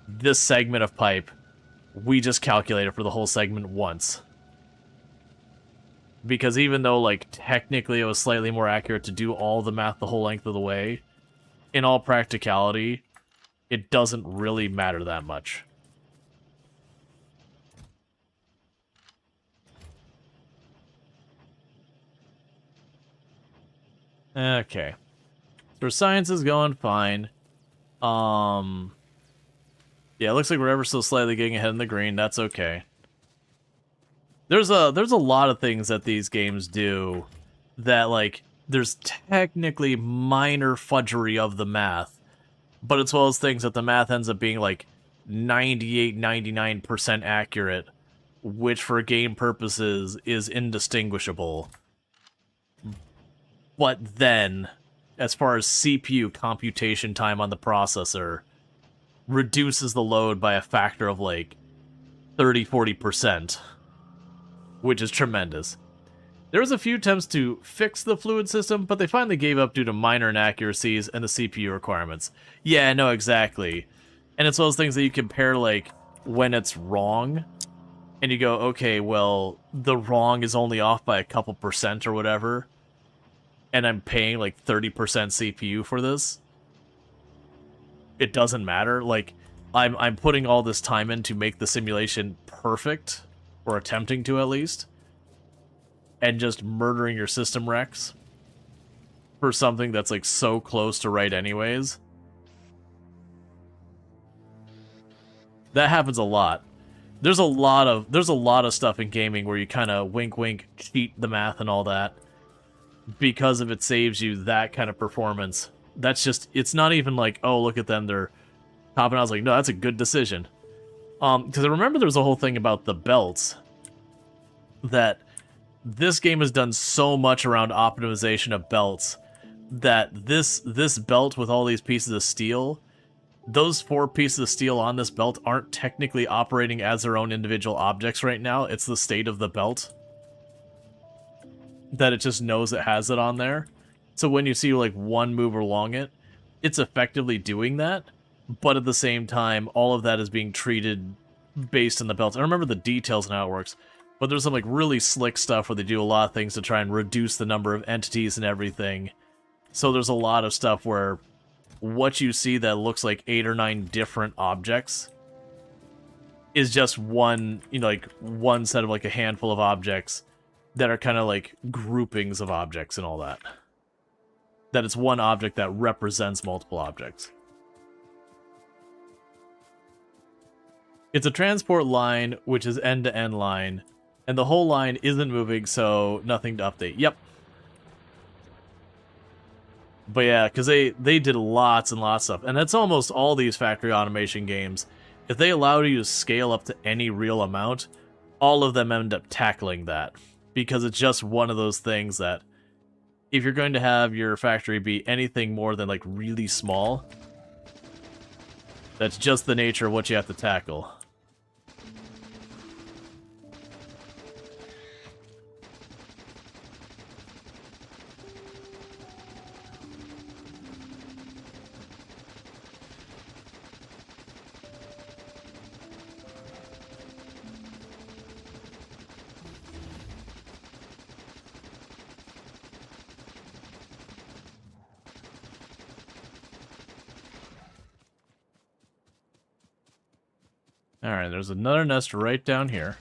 This segment of pipe, we just calculated for the whole segment once. Because even though, like, technically it was slightly more accurate to do all the math the whole length of the way, in all practicality, it doesn't really matter that much. Okay. So science is going fine. Yeah, it looks like we're ever so slightly getting ahead in the green. That's okay. There's a lot of things that these games do that, like, there's technically minor fudgery of the math, but it's one of those things that the math ends up being like 98, 99% accurate, which for game purposes is indistinguishable. But then, as far as CPU computation time on the processor, reduces the load by a factor of like 30-40%, which is tremendous. There was a few attempts to fix the fluid system, but they finally gave up due to minor inaccuracies and the CPU requirements. Yeah, no, exactly. And it's one of those things that you compare, like, when it's wrong, and you go, okay, well, the wrong is only off by a couple percent or whatever, and I'm paying, like, 30% CPU for this. It doesn't matter. Like, I'm putting all this time in to make the simulation perfect, or attempting to at least, and just murdering your system recs for something that's like so close to right anyways. That happens a lot. There's a lot of stuff in gaming where you kind of wink wink cheat the math and all that because if it saves you that kind of performance. That's just, it's not even like, oh, look at them, they're topping. I was like, no, that's a good decision. Because I remember there was a whole thing about the belts that this game has done so much around optimization of belts that this belt with all these pieces of steel, those 4 pieces of steel on this belt aren't technically operating as their own individual objects right now. It's the state of the belt that it just knows it has it on there. So when you see like one move along it, it's effectively doing that, but at the same time, all of that is being treated based on the belts. I don't remember the details on how it works, but there's some like really slick stuff where they do a lot of things to try and reduce the number of entities and everything. So there's a lot of stuff where what you see that looks like 8 or 9 different objects is just one, you know, like one set of like a handful of objects that are kind of like groupings of objects and all that. That it's one object that represents multiple objects. It's a transport line, which is end-to-end line, and the whole line isn't moving, so nothing to update. Yep. But yeah, because they did lots and lots of stuff, and that's almost all these factory automation games. If they allow you to scale up to any real amount, all of them end up tackling that. Because it's just one of those things that if you're going to have your factory be anything more than like really small, that's just the nature of what you have to tackle. Alright, there's another nest right down here.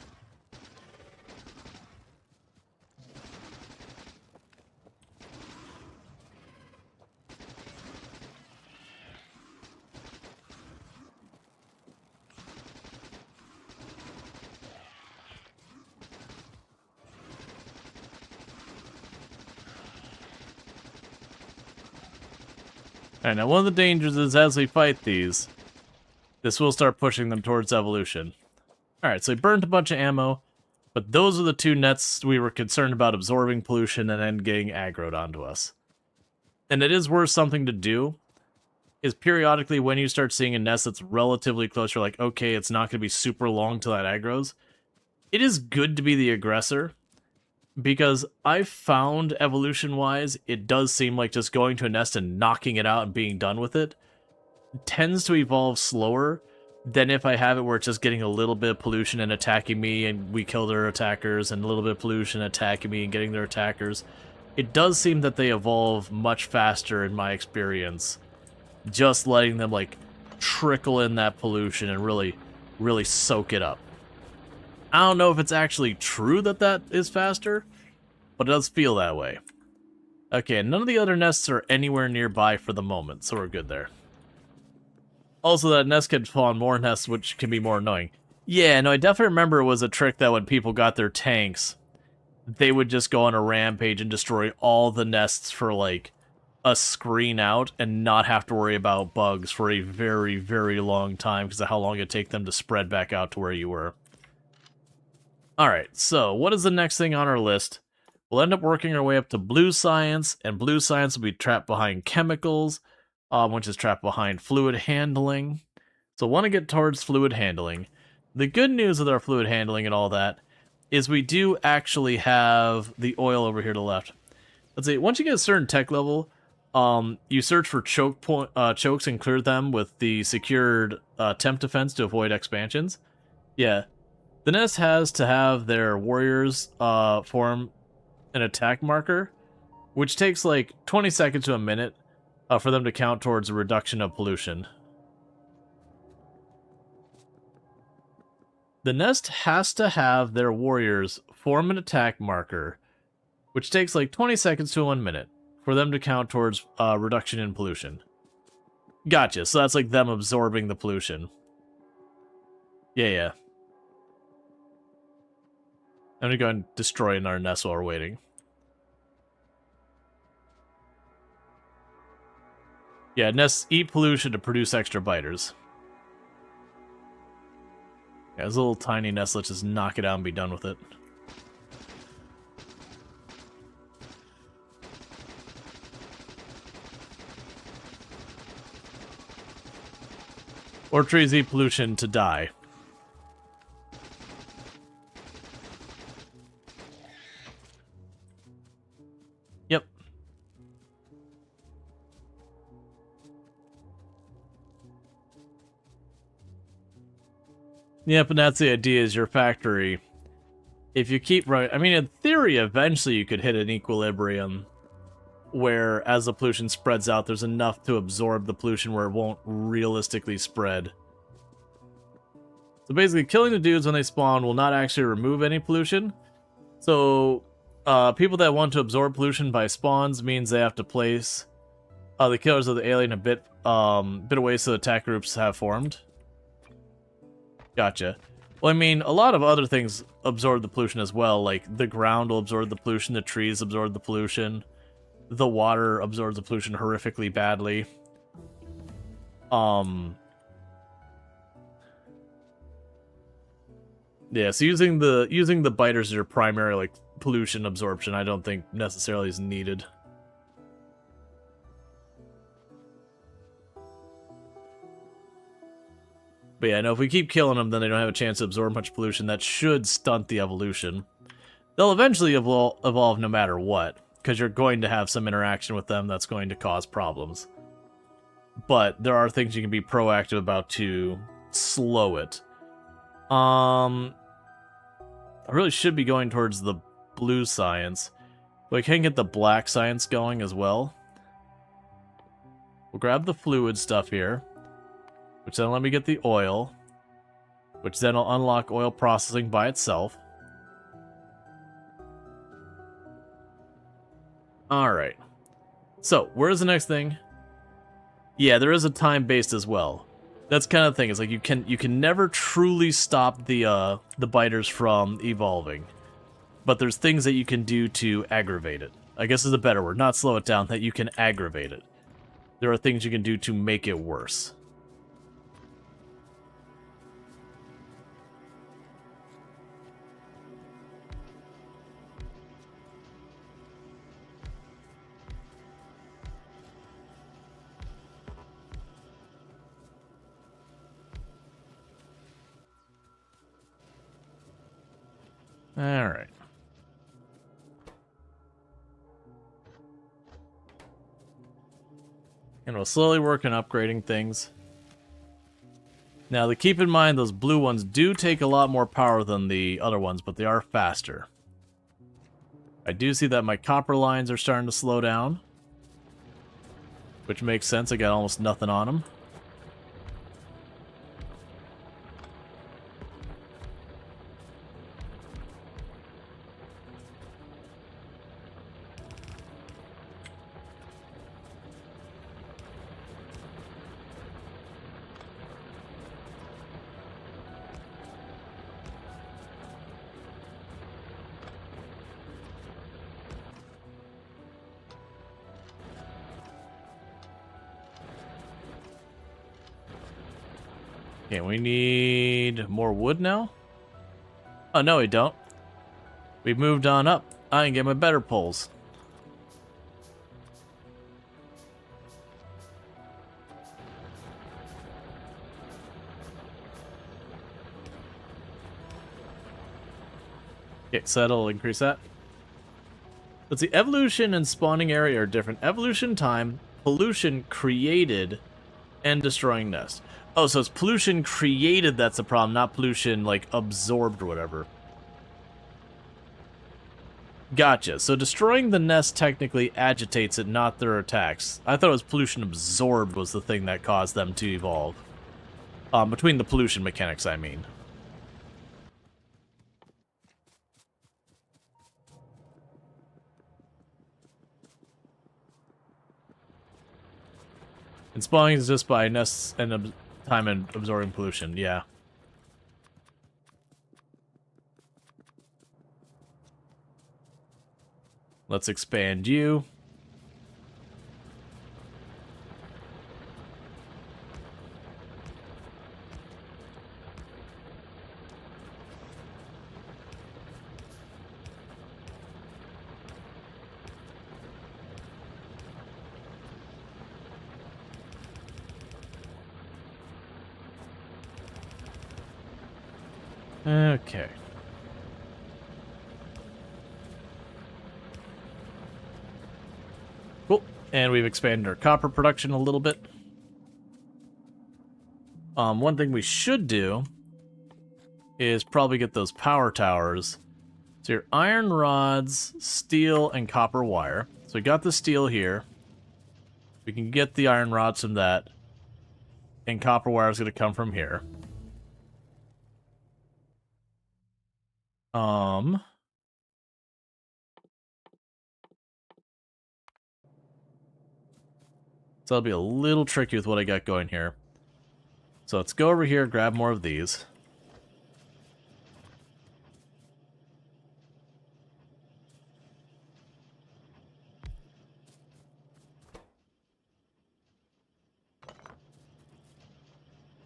Alright, now one of the dangers is as we fight these, this will start pushing them towards evolution. Alright, so we burned a bunch of ammo, but those are the 2 nets we were concerned about absorbing pollution and then getting aggroed onto us. And it is worth something to do, is periodically when you start seeing a nest that's relatively close, you're like, okay, it's not going to be super long till that aggroes. It is good to be the aggressor, because I've found, evolution-wise, it does seem like just going to a nest and knocking it out and being done with it tends to evolve slower, than if I have it where it's just getting a little bit of pollution and attacking me and we kill their attackers, and a little bit of pollution attacking me and getting their attackers. It does seem that they evolve much faster in my experience. Just letting them, like, trickle in that pollution and really, really soak it up. I don't know if it's actually true that that is faster, but it does feel that way. Okay, none of the other nests are anywhere nearby for the moment, so we're good there. Also, that nest can spawn more nests, which can be more annoying. Yeah, no, I definitely remember it was a trick that when people got their tanks, they would just go on a rampage and destroy all the nests for, like, a screen out and not have to worry about bugs for a very, very long time because of how long it'd take them to spread back out to where you were. Alright, so what is the next thing on our list? We'll end up working our way up to blue science, and blue science will be trapped behind chemicals, which is trapped behind fluid handling. So want to get towards fluid handling. The good news with our fluid handling and all that is we do actually have the oil over here to the left. Let's see, once you get a certain tech level, you search for chokes and clear them with the secured temp defense to avoid expansions. Yeah. The nest has to have their warriors form an attack marker, which takes like 20 seconds to a minute for them to count towards a reduction of pollution. The nest has to have their warriors form an attack marker, which takes like 20 seconds to 1 minute for them to count towards reduction in pollution. Gotcha, so that's like them absorbing the pollution. Yeah. I'm gonna go and destroy another nest while we're waiting. Yeah, nests eat pollution to produce extra biters. Yeah, this little tiny nest, let's just knock it out and be done with it. Or trees eat pollution to die. Yep. Yep, and that's the idea, is your factory. If you keep running, I mean, in theory, eventually you could hit an equilibrium where as the pollution spreads out, there's enough to absorb the pollution where it won't realistically spread. So basically, killing the dudes when they spawn will not actually remove any pollution. So, people that want to absorb pollution by spawns means they have to place the killers of the alien a bit away so attack groups have formed. Gotcha. Well, I mean, a lot of other things absorb the pollution as well, like the ground will absorb the pollution, the trees absorb the pollution, the water absorbs the pollution horrifically badly. Yeah, so using the biters as your primary like pollution absorption, I don't think necessarily is needed. But yeah, no, if we keep killing them, then they don't have a chance to absorb much pollution. That should stunt the evolution. They'll eventually evolve no matter what, because you're going to have some interaction with them that's going to cause problems. But there are things you can be proactive about to slow it. I really should be going towards the blue science, but I can get the black science going as well. We'll grab the fluid stuff here, which then let me get the oil, which then will unlock oil processing by itself. Alright. So, where's the next thing? Yeah, there is a time based as well. That's kind of the thing, is like you can never truly stop the biters from evolving. But there's things that you can do to aggravate it. I guess is a better word, not slow it down, that you can aggravate it. There are things you can do to make it worse. Alright. And we'll slowly work on upgrading things. Now, keep in mind, those blue ones do take a lot more power than the other ones, but they are faster. I do see that my copper lines are starting to slow down, which makes sense. I got almost nothing on them. Okay, we need more wood now? Oh, no, we don't. We moved on up. I can get my better poles. Okay, so that'll increase that. Let's see, evolution and spawning area are different. Evolution time, pollution created, and destroying nest. Oh, so it's pollution created that's the problem, not pollution, like, absorbed or whatever. Gotcha. So destroying the nest technically agitates it, not their attacks. I thought it was pollution absorbed was the thing that caused them to evolve. Between the pollution mechanics, I mean. And spawning is just by nests and time and absorbing pollution, yeah. Let's expand you. Okay. Cool. And we've expanded our copper production a little bit. One thing we should do is probably get those power towers. So your iron rods, steel, and copper wire. So we got the steel here. We can get the iron rods from that. And copper wire is going to come from here. So that'll be a little tricky with what I got going here. So let's go over here, grab more of these.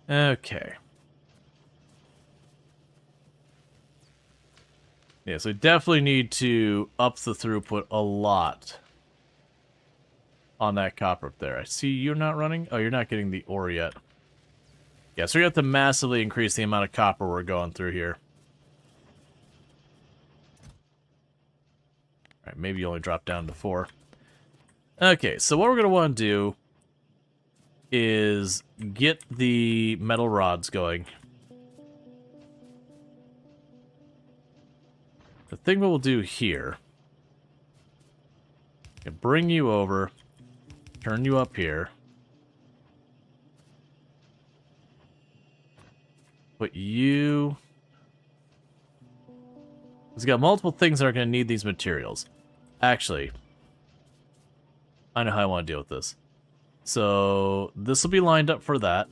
Okay. Yeah, so we definitely need to up the throughput a lot on that copper up there. I see you're not running. Oh, you're not getting the ore yet. Yeah, so we have to massively increase the amount of copper we're going through here. Alright, maybe you only drop down to 4. Okay, so what we're going to want to do is get the metal rods going. The thing we'll do here, bring you over, turn you up here, put you... It's got multiple things that are going to need these materials. Actually, I know how I want to deal with this. So, this will be lined up for that.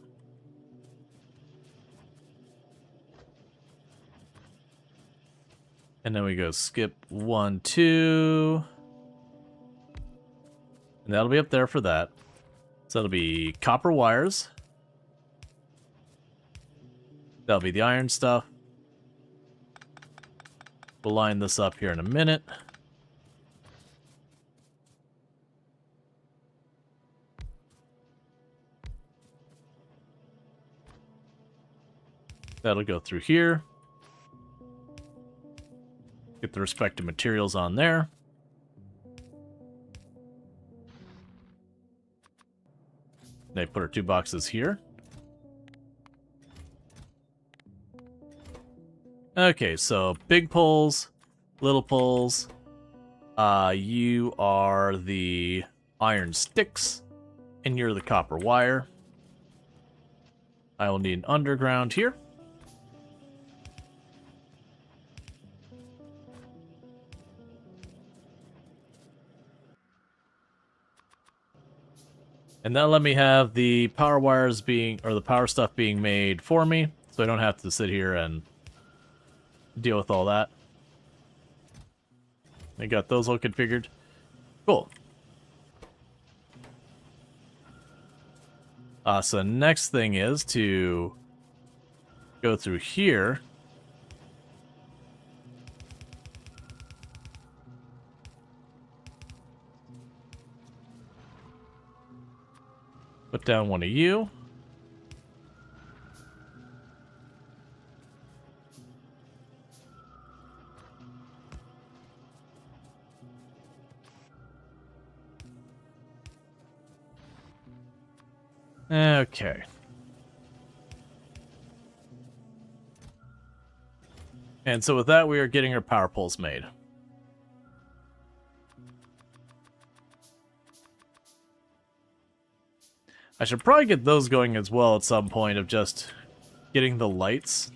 And then we go skip 1, 2. And that'll be up there for that. So that'll be copper wires. That'll be the iron stuff. We'll line this up here in a minute. That'll go through here. Get the respective materials on there. They put our 2 boxes here. Okay, so big poles, little poles. You are the iron sticks, and you're the copper wire. I will need an underground here. And that'll let me have the power wires being, or the power stuff being made for me, so I don't have to sit here and deal with all that. I got those all configured. Cool. So the next thing is to go through here. Put down one of you. Okay. And so with that, we are getting our power poles made. I should probably get those going as well at some point of just getting the lights.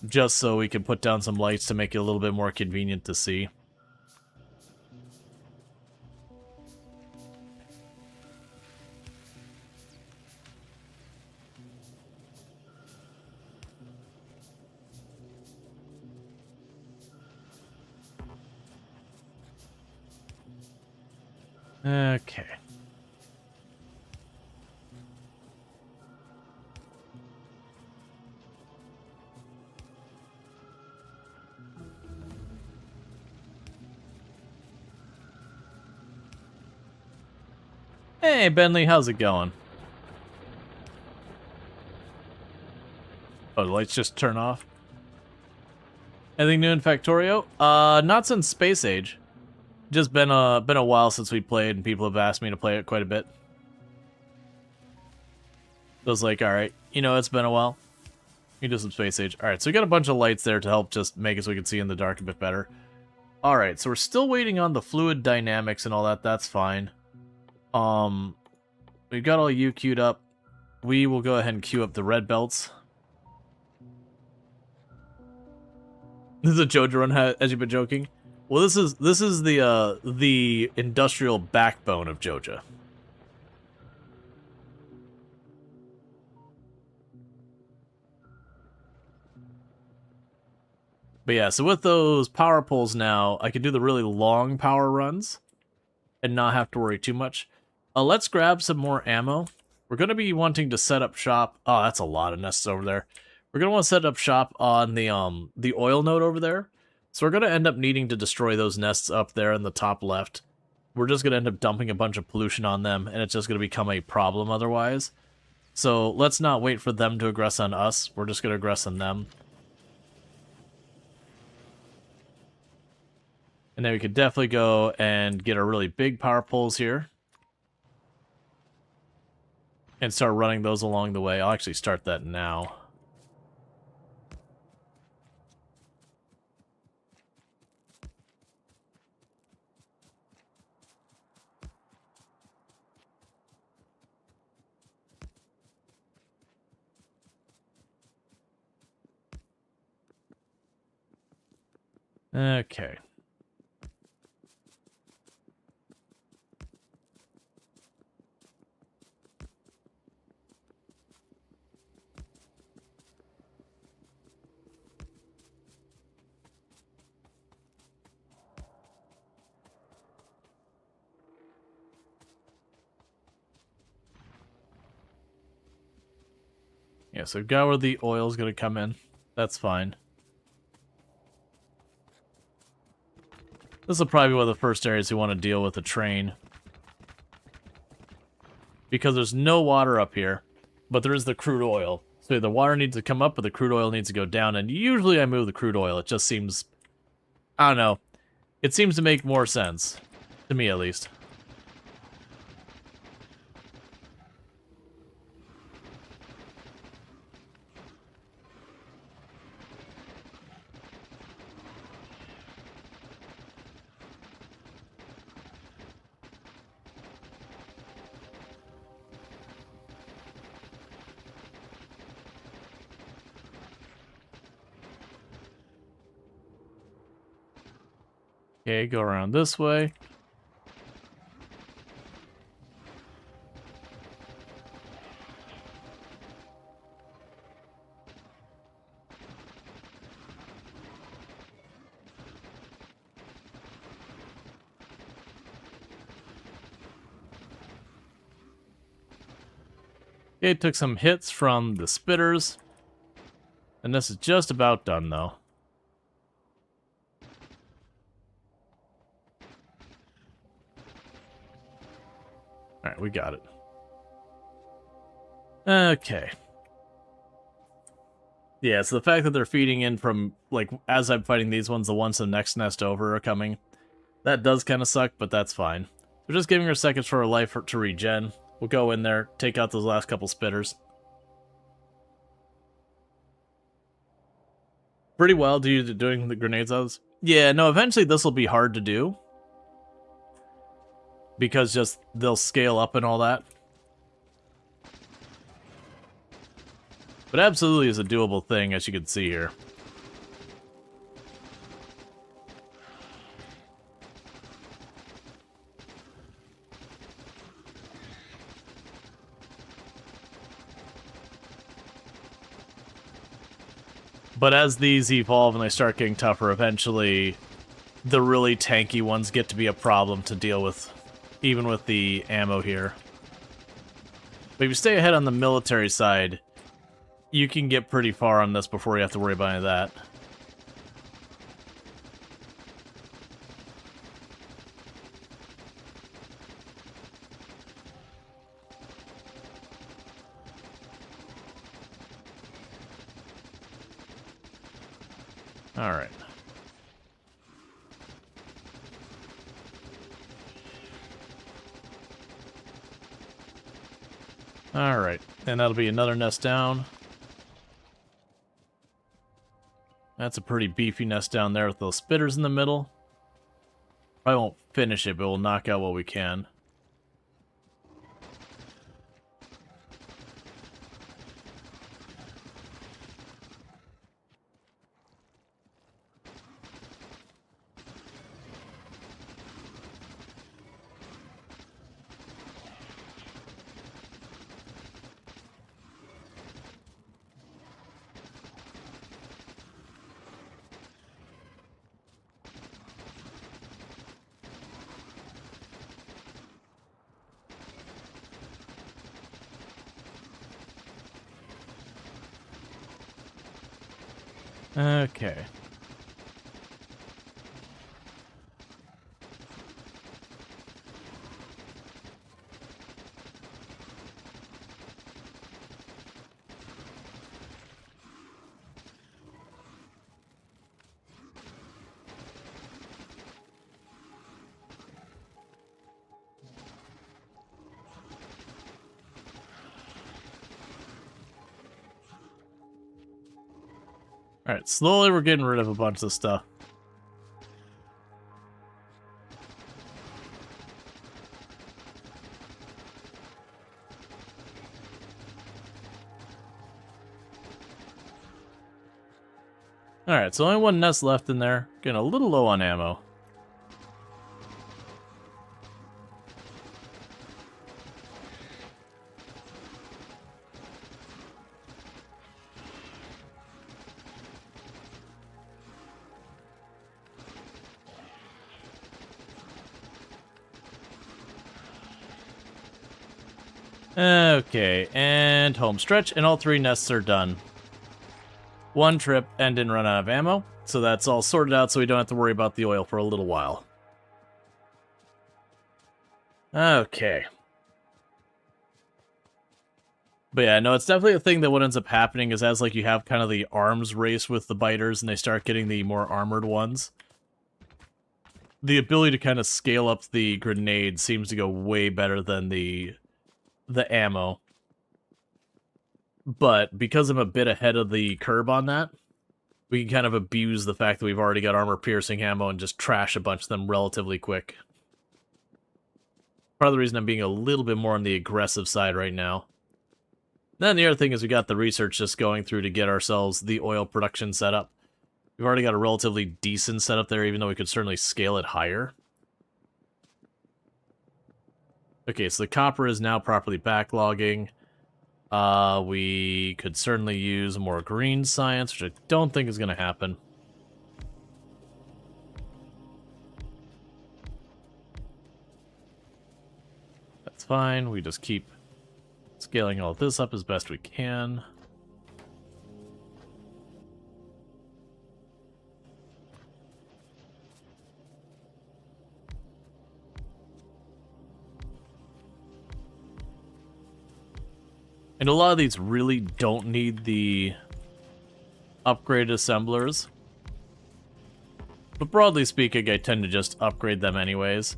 Just so we can put down some lights to make it a little bit more convenient to see. Okay. Hey, Bentley, how's it going? Oh, the lights just turn off? Anything new in Factorio? Not since Space Age. Just been a while since we played, and people have asked me to play it quite a bit. So I was like, alright, you know, it's been a while. You do some Space Age. Alright, so we got a bunch of lights there to help just make it so we can see in the dark a bit better. Alright, so we're still waiting on the fluid dynamics and all that. That's fine. We've got all you queued up. We will go ahead and queue up the red belts. This is a Jojo run, as you've been joking. Well, this is the industrial backbone of Joja. But yeah, so with those power poles now, I can do the really long power runs and not have to worry too much. Let's grab some more ammo. We're going to be wanting to set up shop. Oh, that's a lot of nests over there. We're going to want to set up shop on the oil node over there. So we're going to end up needing to destroy those nests up there in the top left. We're just going to end up dumping a bunch of pollution on them, and it's just going to become a problem otherwise. So let's not wait for them to aggress on us. We're just going to aggress on them. And then we could definitely go and get our really big power poles here. And start running those along the way. I'll actually start that now. Okay. Yeah, so got where the oil's gonna come in. That's fine. This will probably be one of the first areas we want to deal with the train. Because there's no water up here, but there is the crude oil. So the water needs to come up, but the crude oil needs to go down. And usually I move the crude oil. It just seems... I don't know. It seems to make more sense. To me, at least. Okay, go around this way. It took some hits from the spitters. And this is just about done, though. Alright, we got it. Okay. Yeah, so the fact that they're feeding in from, like, as I'm fighting these ones, the ones the next nest over are coming. That does kind of suck, but that's fine. We're just giving her seconds for her life to regen. We'll go in there, take out those last couple spitters. Pretty well doing the grenades out of this. Yeah, no, eventually this will be hard to do. Because just, they'll scale up and all that. But absolutely is a doable thing, as you can see here. But as these evolve and they start getting tougher, eventually the really tanky ones get to be a problem to deal with, even with the ammo here. But if you stay ahead on the military side, you can get pretty far on this before you have to worry about any of that. Alright. Alright, and that'll be another nest down. That's a pretty beefy nest down there with those spitters in the middle. I won't finish it, but we'll knock out what we can. Okay. Alright, slowly we're getting rid of a bunch of stuff. Alright, so only one nest left in there. Getting a little low on ammo. Okay, and home stretch, and all three nests are done. One trip and didn't run out of ammo, so that's all sorted out so we don't have to worry about the oil for a little while. Okay. But yeah, no, it's definitely a thing that what ends up happening is as like you have kind of the arms race with the biters and they start getting the more armored ones, the ability to kind of scale up the grenade seems to go way better than the ammo. But because I'm a bit ahead of the curve on that, we can kind of abuse the fact that we've already got armor-piercing ammo and just trash a bunch of them relatively quick. Part of the reason I'm being a little bit more on the aggressive side right now. Then the other thing is we got the research just going through to get ourselves the oil production set up. We've already got a relatively decent setup there, even though we could certainly scale it higher. Okay, so the copper is now properly backlogging. We could certainly use more green science, which I don't think is going to happen. That's fine. We just keep scaling all this up as best we can. And a lot of these really don't need the upgraded assemblers. But broadly speaking, I tend to just upgrade them anyways.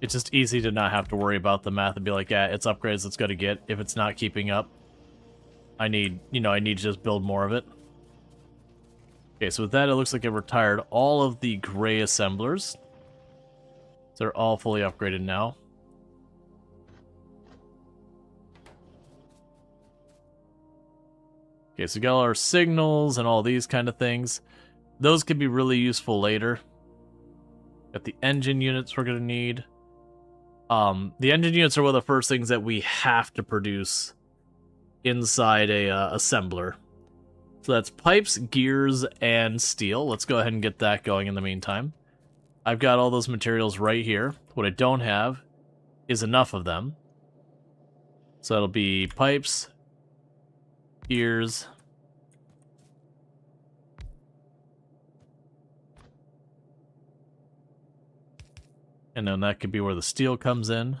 It's just easy to not have to worry about the math and be like, yeah, it's upgrades it's got to get. If it's not keeping up, I need to just build more of it. Okay, so with that, it looks like I've retired all of the gray assemblers. They're all fully upgraded now. Okay, so we got all our signals and all these kind of things. Those could be really useful later. Got the engine units we're going to need. The engine units are one of the first things that we have to produce inside a assembler. So that's pipes, gears, and steel. Let's go ahead and get that going in the meantime. I've got all those materials right here. What I don't have is enough of them. So that'll be pipes, gears, and then that could be where the steel comes in.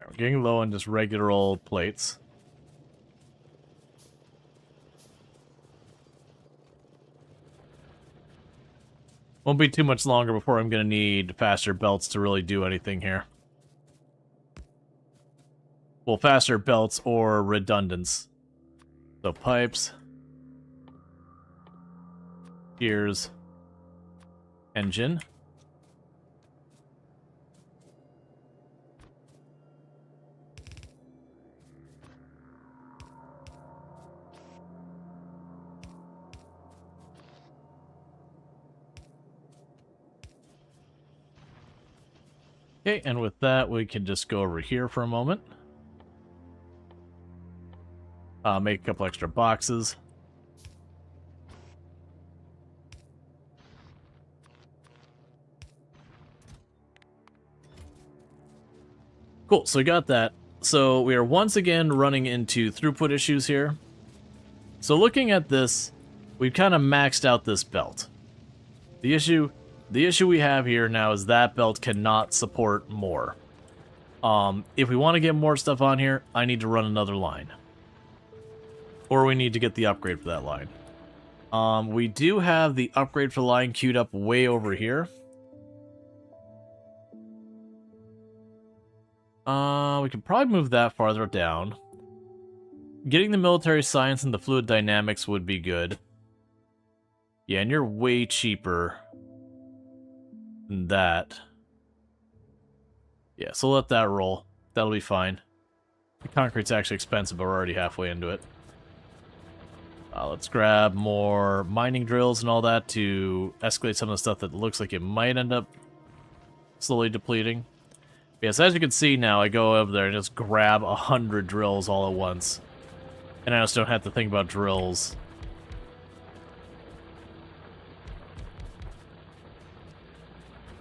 We're getting low on just regular old plates. Won't be too much longer before I'm going to need faster belts to really do anything here. Well, faster belts or redundance. So pipes, gears, engine. Okay, and with that, we can just go over here for a moment. Make a couple extra boxes. Cool, so we got that. So we are once again running into throughput issues here. So looking at this, we've kind of maxed out this belt. The issue we have here now is that belt cannot support more. If we want to get more stuff on here, I need to run another line. Or we need to get the upgrade for that line. We do have the upgrade for the line queued up way over here. We could probably move that farther down. Getting the military science and the fluid dynamics would be good. Yeah, and you're way cheaper than that. Yeah, so let that roll. That'll be fine. The concrete's actually expensive, but we're already halfway into it. Let's grab more mining drills and all that to escalate some of the stuff that looks like it might end up slowly depleting. Yes, as you can see now, I go over there and just grab 100 drills all at once. And I just don't have to think about drills.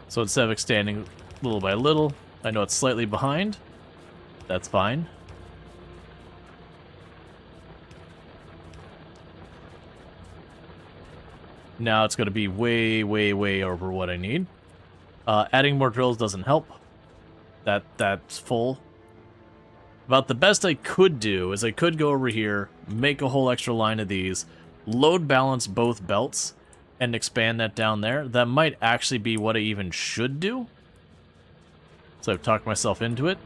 So instead of expanding little by little, I know it's slightly behind. That's fine. Now it's going to be way, way, way over what I need. Adding more drills doesn't help. That's full. About the best I could do is I could go over here, make a whole extra line of these, load balance both belts, and expand that down there. That might actually be what I even should do. So I've talked myself into it.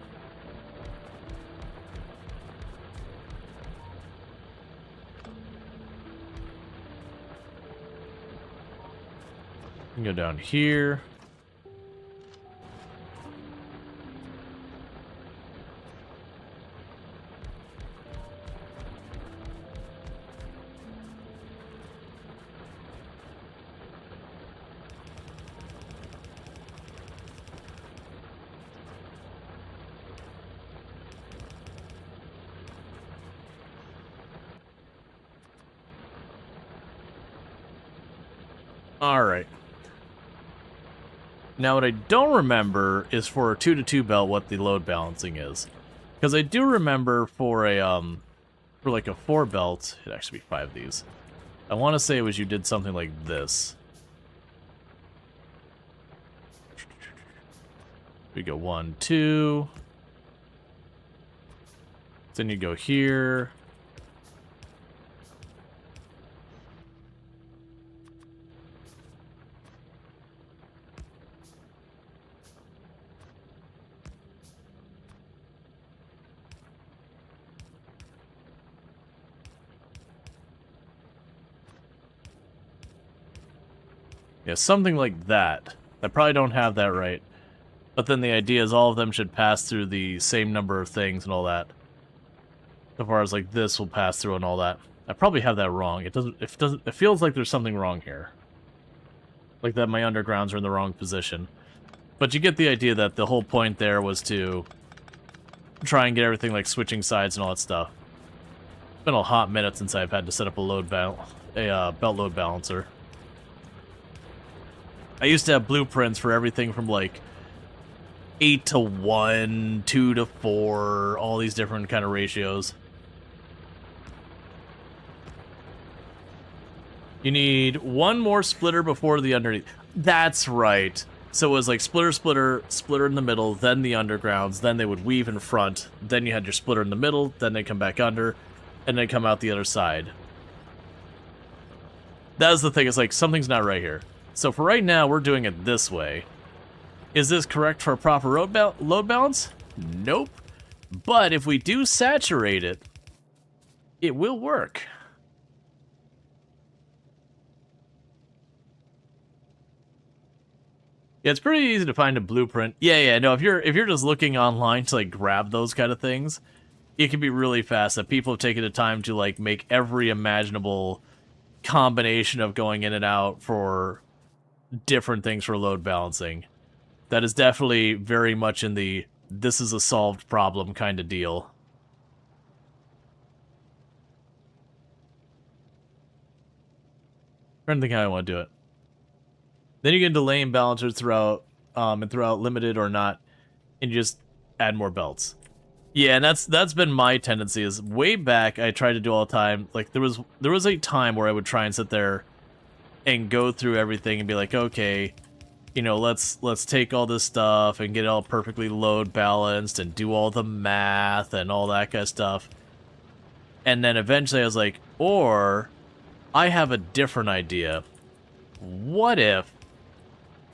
Go down here. Alright. Now what I don't remember is for a 2-to-2 belt what the load balancing is. Because I do remember for a, for like a 4 belt, it'd actually be 5 of these. I want to say it was you did something like this. We go 1, 2. Then you go here. Yeah, something like that. I probably don't have that right. But then the idea is all of them should pass through the same number of things and all that. So far as like this will pass through and all that. I probably have that wrong. It feels like there's something wrong here. Like that my undergrounds are in the wrong position. But you get the idea that the whole point there was to try and get everything like switching sides and all that stuff. It's been a hot minute since I've had to set up a belt load balancer. I used to have blueprints for everything from like 8 to 1, 2 to 4, all these different kind of ratios. You need one more splitter before the underneath. That's right. So it was like splitter, splitter, splitter in the middle, then the undergrounds, then they would weave in front, then you had your splitter in the middle, then they come back under, and then come out the other side. That was the thing, it's like something's not right here. So for right now, we're doing it this way. Is this correct for a proper load balance? Nope. But if we do saturate it, it will work. Yeah, it's pretty easy to find a blueprint. Yeah, no, if you're just looking online to like grab those kind of things, it can be really fast. That people have taken the time to like make every imaginable combination of going in and out for different things for load balancing. That is definitely very much in the this is a solved problem kind of deal. I'm trying to think how I want to do it. Then you get into lane balancers throughout limited or not, and you just add more belts. Yeah, and that's been my tendency. Is way back I tried to do all the time. Like there was a time where I would try and sit there and go through everything and be like, okay, you know, let's take all this stuff and get it all perfectly load balanced and do all the math and all that kind of stuff. And then eventually I was like, or I have a different idea. What if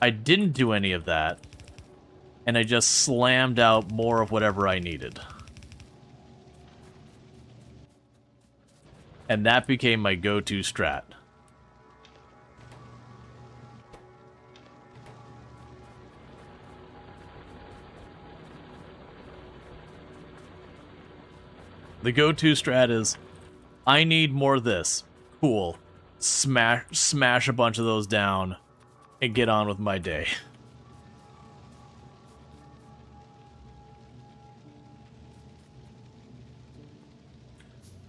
I didn't do any of that and I just slammed out more of whatever I needed? And that became my go-to strat. The go-to strat is, I need more of this. Cool. Smash a bunch of those down and get on with my day.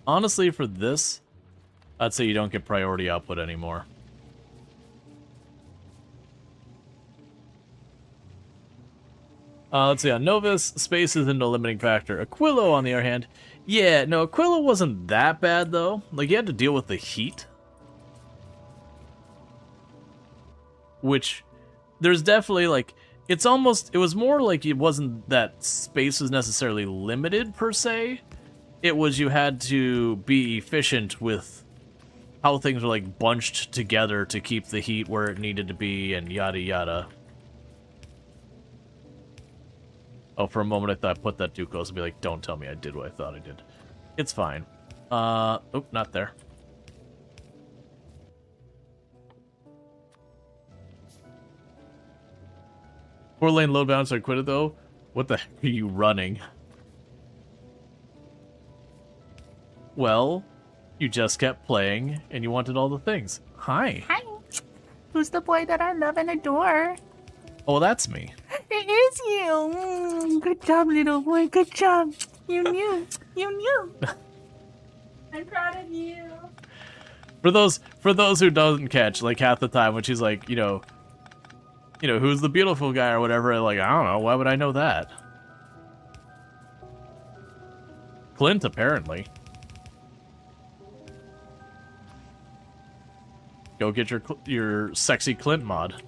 Honestly, for this, I'd say you don't get priority output anymore. Let's see, on Novus, space isn't a limiting factor. Aquilo, on the other hand, yeah, no, Aquilo wasn't that bad, though. Like, you had to deal with the heat. Which, there's definitely, like, it was more like it wasn't that space was necessarily limited, per se. It was you had to be efficient with how things were, like, bunched together to keep the heat where it needed to be, and yada yada. Oh, for a moment I thought I put that too close and be like, don't tell me I did what I thought I did. It's fine. Oh, not there. Four-lane load balancer quit it, though? What the heck are you running? Well, you just kept playing, and you wanted all the things. Hi. Hi. Who's the boy that I love and adore? Oh, that's me. It is you. Good job, little boy. Good job. You knew. You knew. I'm proud of you. For those who doesn't catch, like half the time when she's like, who's the beautiful guy or whatever, like, I don't know, why would I know that? Clint, apparently. Go get your sexy Clint mod.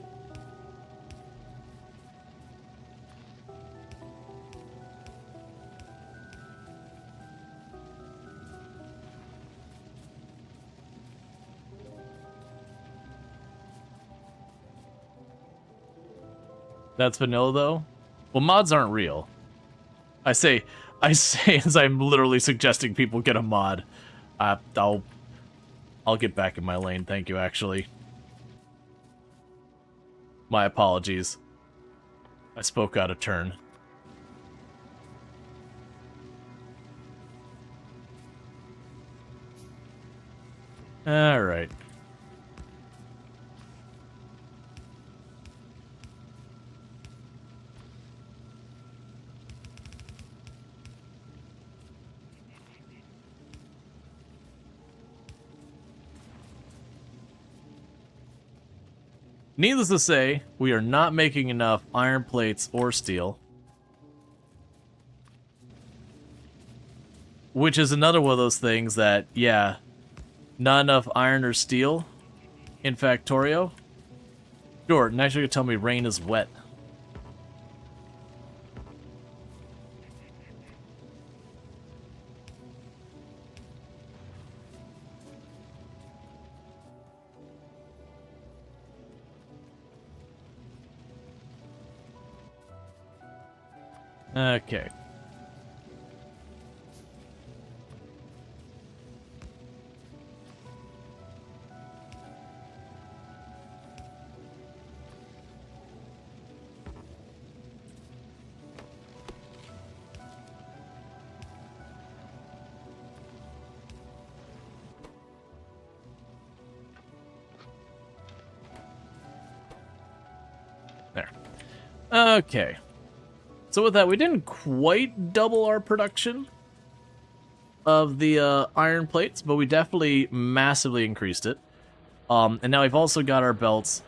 That's vanilla, though? Well, mods aren't real. I say as I'm literally suggesting people get a mod. I'll get back in my lane, thank you, actually. My apologies. I spoke out of turn. Alright. Needless to say, we are not making enough iron plates or steel. Which is another one of those things that, yeah, not enough iron or steel in Factorio. Sure, next you're gonna tell me rain is wet. Okay. There. Okay. So with that, we didn't quite double our production of the iron plates, but we definitely massively increased it. And now we've also got our belts.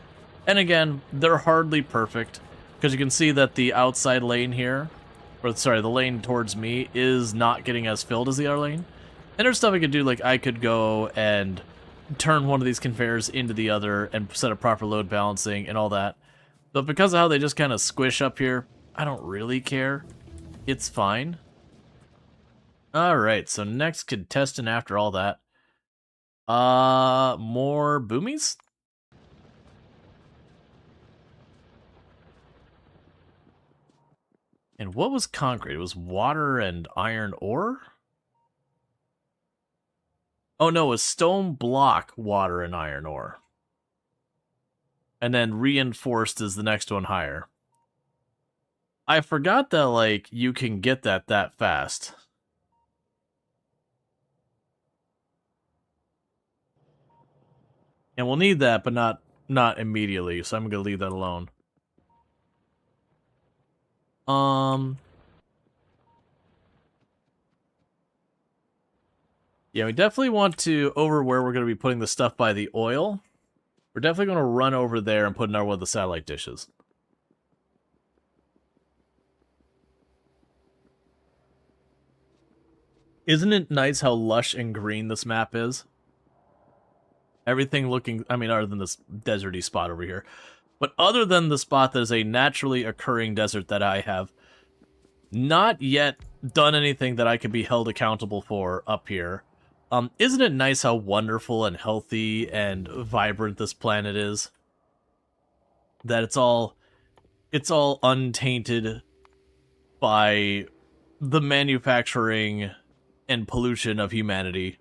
And again, they're hardly perfect, because you can see that the outside lane here, or sorry, the lane towards me, is not getting as filled as the other lane. And there's stuff I could do, like I could go and turn one of these conveyors into the other and set up proper load balancing and all that. But because of how they just kind of squish up here, I don't really care. It's fine. Alright, so next contestant after all that. More boomies? And what was concrete? It was water and iron ore? Oh no, it was stone block, water, and iron ore. And then reinforced is the next one higher. I forgot that, like, you can get that fast. And we'll need that, but not immediately, so I'm gonna leave that alone. Yeah, we definitely want to, over where we're gonna be putting the stuff by the oil, we're definitely gonna run over there and put in our one of the satellite dishes. Isn't it nice how lush and green this map is? Everything looking, I mean, other than this deserty spot over here. But other than the spot that is a naturally occurring desert that I have not yet done anything that I could be held accountable for up here, isn't it nice how wonderful and healthy and vibrant this planet is? That it's all untainted by the manufacturing and pollution of humanity.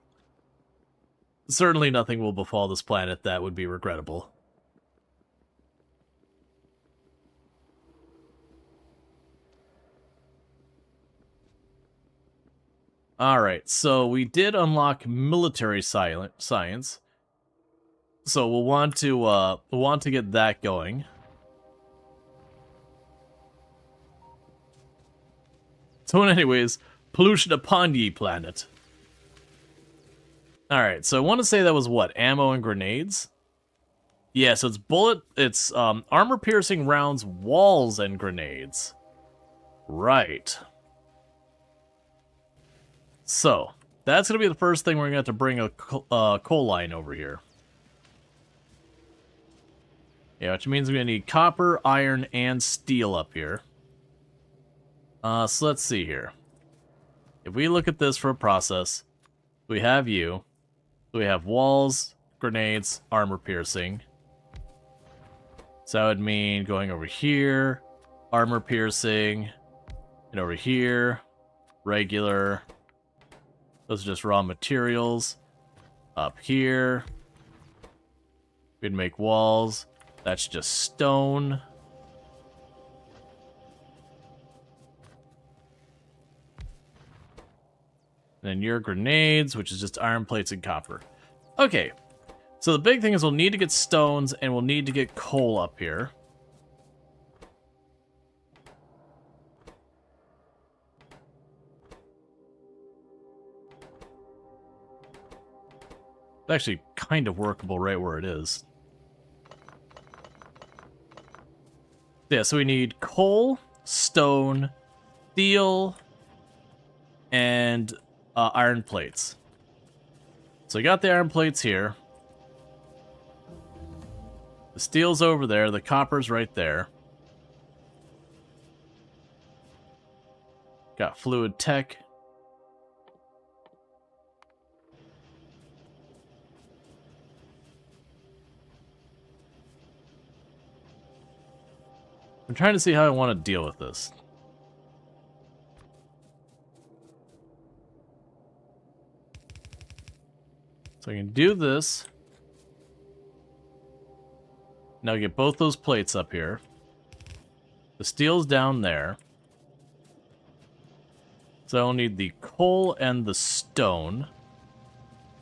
Certainly nothing will befall this planet that would be regrettable. Alright, so we did unlock military science. So we'll want to get that going. So anyways, pollution upon ye planet. Alright, so I want to say that was what? Ammo and grenades? Yeah, so it's armor-piercing rounds, walls, and grenades. Right. So, that's going to be the first thing we're going to have to bring a coal line over here. Yeah, which means we're going to need copper, iron, and steel up here. So let's see here. If we look at this for a process, we have you. We have walls, grenades, armor piercing. So that would mean going over here, armor piercing, and over here, regular. Those are just raw materials. Up here, we'd make walls. That's just stone. And then your grenades, which is just iron plates and copper. Okay, so the big thing is we'll need to get stones and we'll need to get coal up here. It's actually kind of workable right where it is. Yeah, so we need coal, stone, steel, and iron plates. So we got the iron plates here. The steel's over there. The copper's right there. Got fluid tech. I'm trying to see how I want to deal with this. So I can do this. Now get both those plates up here. The steel's down there. So I'll need the coal and the stone,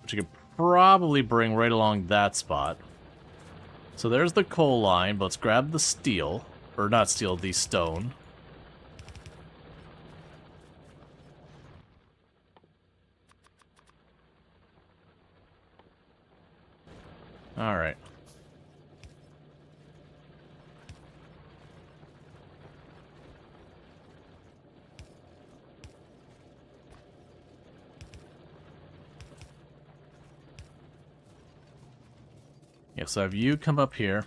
which I could probably bring right along that spot. So there's the coal line, but let's grab the steel. Or not steel, the stone. Alright. Yeah, so have you come up here.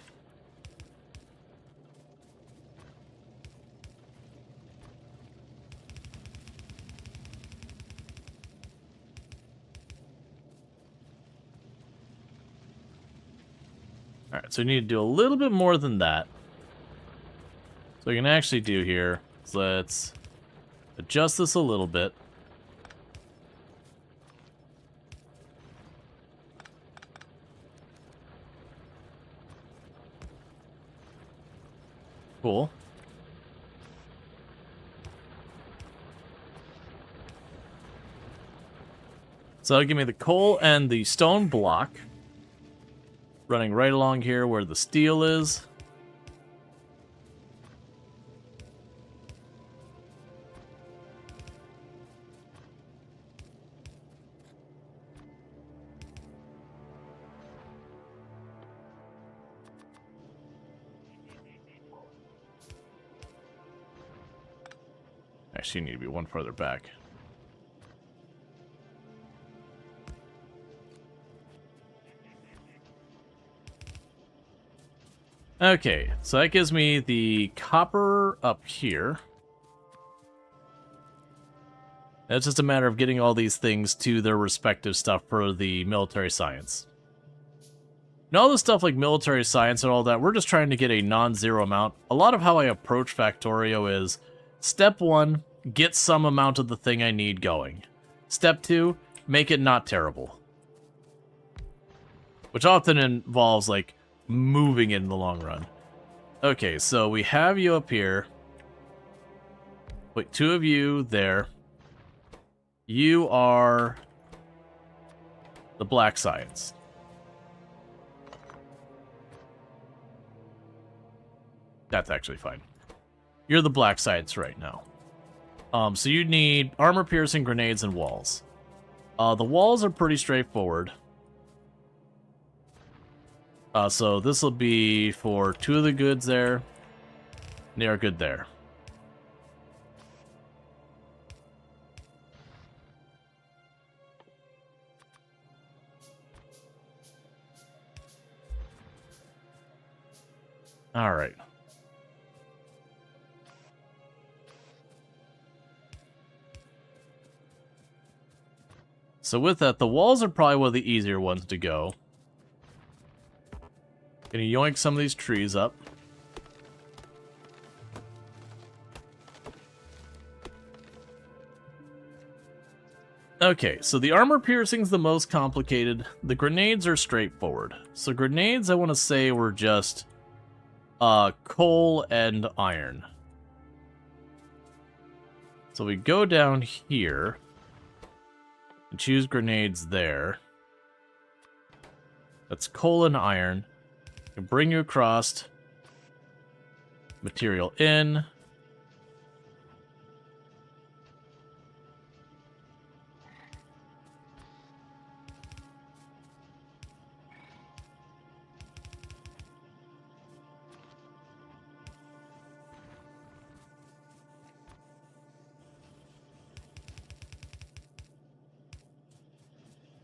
Alright, so we need to do a little bit more than that. So we can actually do here is let's adjust this a little bit. Cool. So that'll give me the coal and the stone block. Running right along here where the steel is. Actually, you need to be one further back. Okay, so that gives me the copper up here. It's just a matter of getting all these things to their respective stuff for the military science. And all the stuff like military science and all that, we're just trying to get a non-zero amount. A lot of how I approach Factorio is, step 1, get some amount of the thing I need going. Step 2, make it not terrible. Which often involves, like, moving it in the long run. Okay, so we have you up here. Wait, 2 of you there. You are the black science. That's actually fine. You're the black science right now. So you need armor-piercing grenades and walls. The walls are pretty straightforward. So this will be for 2 of the goods there. They are good there. All right. So with that, the walls are probably one of the easier ones to go. Gonna yoink some of these trees up. Okay, so the armor piercing's the most complicated. The grenades are straightforward. So grenades, I want to say, were just coal and iron. So we go down here and choose grenades there. That's coal and iron. Can bring you across. Material in.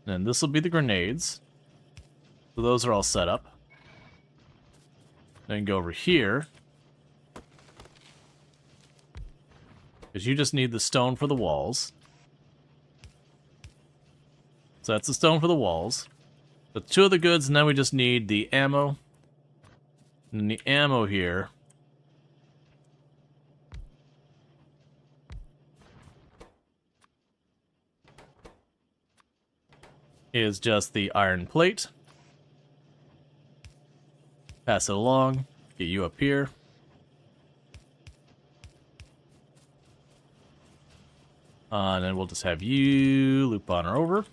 And this will be the grenades. So those are all set up. Then go over here. Because you just need the stone for the walls. So that's the stone for the walls. The 2 of the goods, and then we just need the ammo. And the ammo here is just the iron plate. Pass it along. Get you up here. And then we'll just have you loop on over. And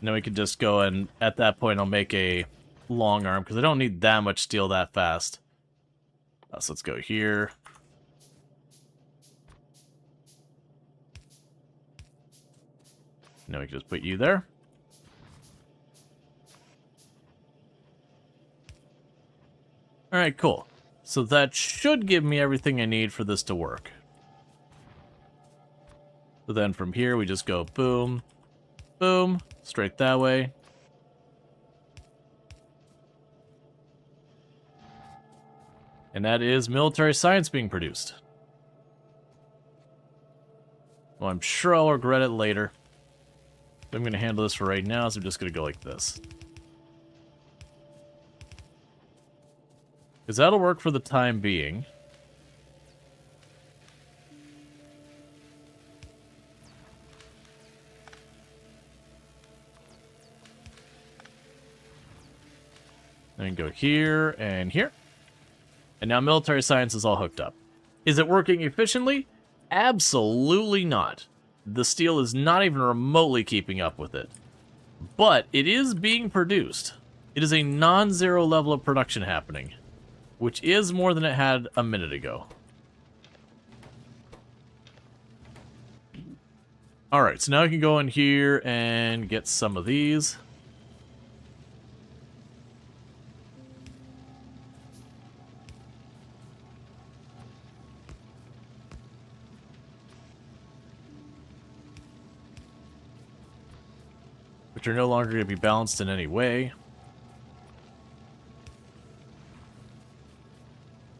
then we can just go and at that point I'll make a long arm because I don't need that much steel that fast. So let's go here. Now we can just put you there. Alright, cool. So that should give me everything I need for this to work. So then from here we just go boom, boom, straight that way. And that is military science being produced. Well, I'm sure I'll regret it later. I'm going to handle this for right now, so I'm just going to go like this. Because that'll work for the time being. Then go here and here. And now military science is all hooked up. Is it working efficiently? Absolutely not. The steel is not even remotely keeping up with it. But it is being produced. It is a non-zero level of production happening, which is more than it had a minute ago. Alright, so now I can go in here and get some of these. Which are no longer going to be balanced in any way.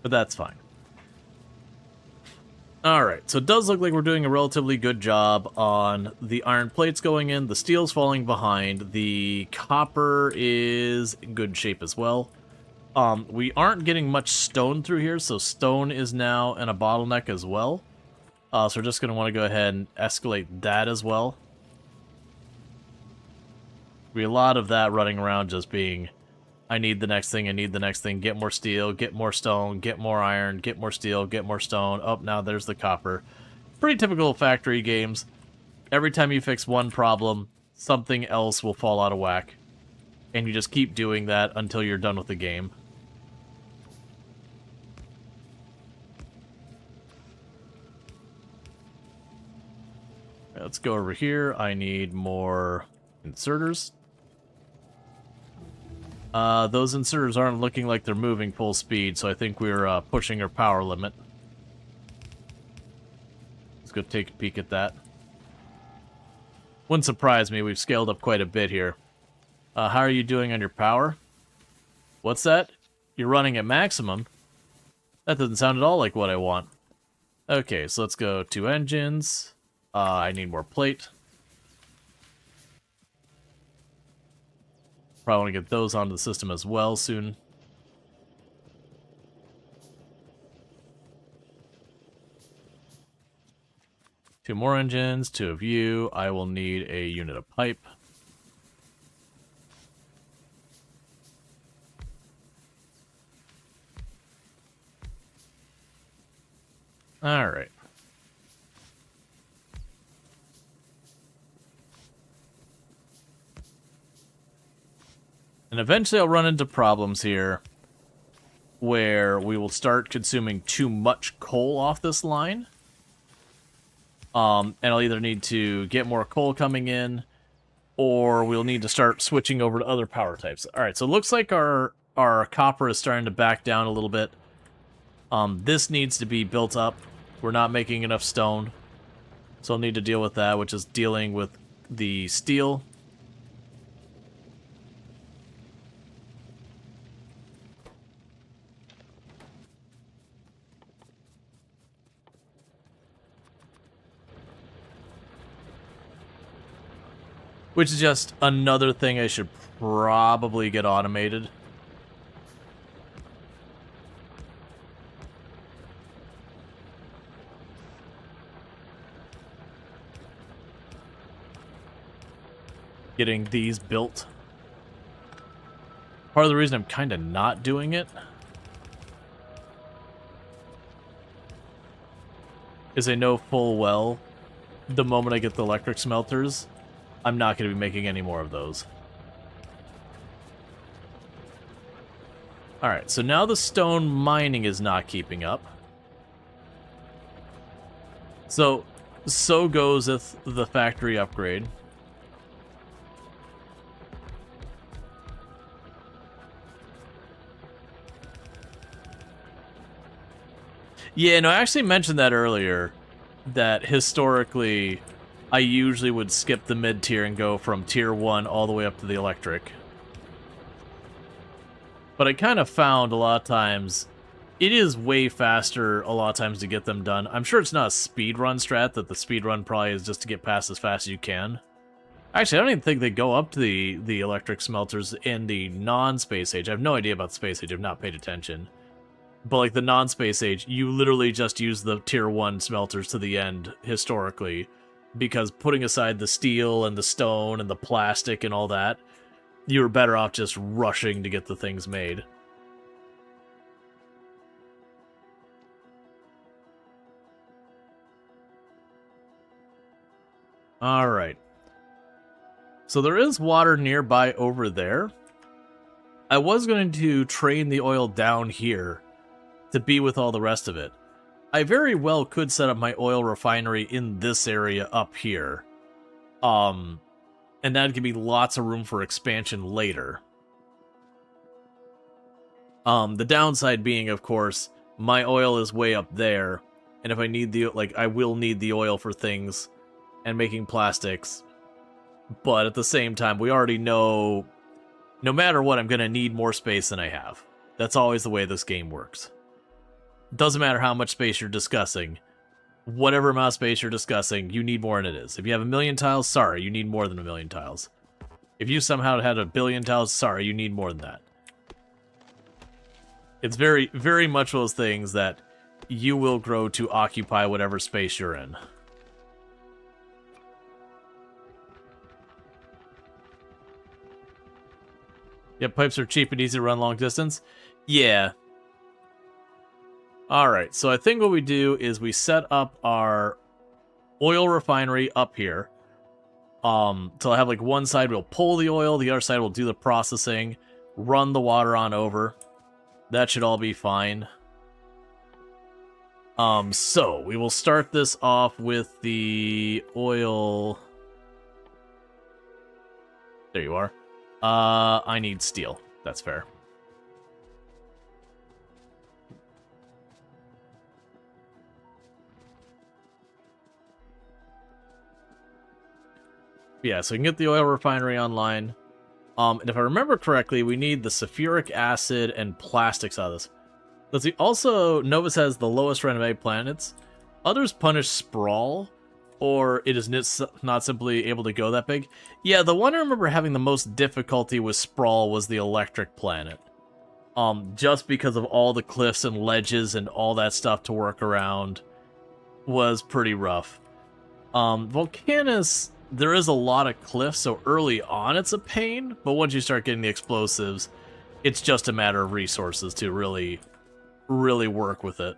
But that's fine. Alright, so it does look like we're doing a relatively good job on the iron plates going in. The steel's falling behind. The copper is in good shape as well. We aren't getting much stone through here, so stone is now in a bottleneck as well. So we're just going to want to go ahead and escalate that as well. Be a lot of that running around just being, I need the next thing, I need the next thing, get more steel, get more stone, get more iron, get more steel, get more stone. Oh, now there's the copper. Pretty typical factory games. Every time you fix one problem, something else will fall out of whack. And you just keep doing that until you're done with the game. Let's go over here. I need more inserters. Those inserters aren't looking like they're moving full speed, so I think we're pushing our power limit. Let's go take a peek at that. Wouldn't surprise me, we've scaled up quite a bit here. How are you doing on your power? What's that? You're running at maximum? That doesn't sound at all like what I want. Okay, so let's go to engines. I need more plate. Probably want to get those onto the system as well soon. Two more engines, 2 of you. I will need a unit of pipe. Alright. And eventually I'll run into problems here where we will start consuming too much coal off this line. And I'll either need to get more coal coming in, or we'll need to start switching over to other power types. Alright, so it looks like our copper is starting to back down a little bit. This needs to be built up. We're not making enough stone. So I'll need to deal with that, which is dealing with the steel. Which is just another thing I should probably get automated. Getting these built. Part of the reason I'm kind of not doing it is I know full well the moment I get the electric smelters, I'm not going to be making any more of those. Alright, so now the stone mining is not keeping up. So goes with the factory upgrade. Yeah, no, I actually mentioned that earlier, that historically I usually would skip the mid-tier and go from tier 1 all the way up to the electric. But I kind of found a lot of times it is way faster a lot of times to get them done. I'm sure it's not a speedrun strat, that the speedrun probably is just to get past as fast as you can. Actually, I don't even think they go up to the electric smelters in the non-space age. I have no idea about space age, I've not paid attention. But like the non-space age, you literally just use the tier 1 smelters to the end, historically. Because putting aside the steel and the stone and the plastic and all that, you were better off just rushing to get the things made. Alright. So there is water nearby over there. I was going to train the oil down here to be with all the rest of it. I very well could set up my oil refinery in this area up here. And that'd give me lots of room for expansion later. The downside being, of course, my oil is way up there, and if I need I will need the oil for things and making plastics. But at the same time, we already know, no matter what, I'm going to need more space than I have. That's always the way this game works. Doesn't matter how much space you're discussing. Whatever amount of space you're discussing, you need more than it is. If you have 1,000,000 tiles, sorry, you need more than 1,000,000 tiles. If you somehow had 1,000,000,000 tiles, sorry, you need more than that. It's very, very much those things that you will grow to occupy whatever space you're in. Yep, pipes are cheap and easy to run long distance. Yeah. Alright, so I think what we do is we set up our oil refinery up here. So I have like one side will pull the oil, the other side will do the processing, run the water on over. That should all be fine. So we will start this off with the oil. There you are. I need steel. That's fair. Yeah, so we can get the oil refinery online. And if I remember correctly, we need the sulfuric acid and plastics out of this. Let's see. Also, Novus has the lowest renovated planets. Others punish sprawl, or it is not simply able to go that big. Yeah, the one I remember having the most difficulty with sprawl was the electric planet. Just because of all the cliffs and ledges and all that stuff to work around was pretty rough. Volcanus, there is a lot of cliffs, so early on it's a pain, but once you start getting the explosives, it's just a matter of resources to really work with it.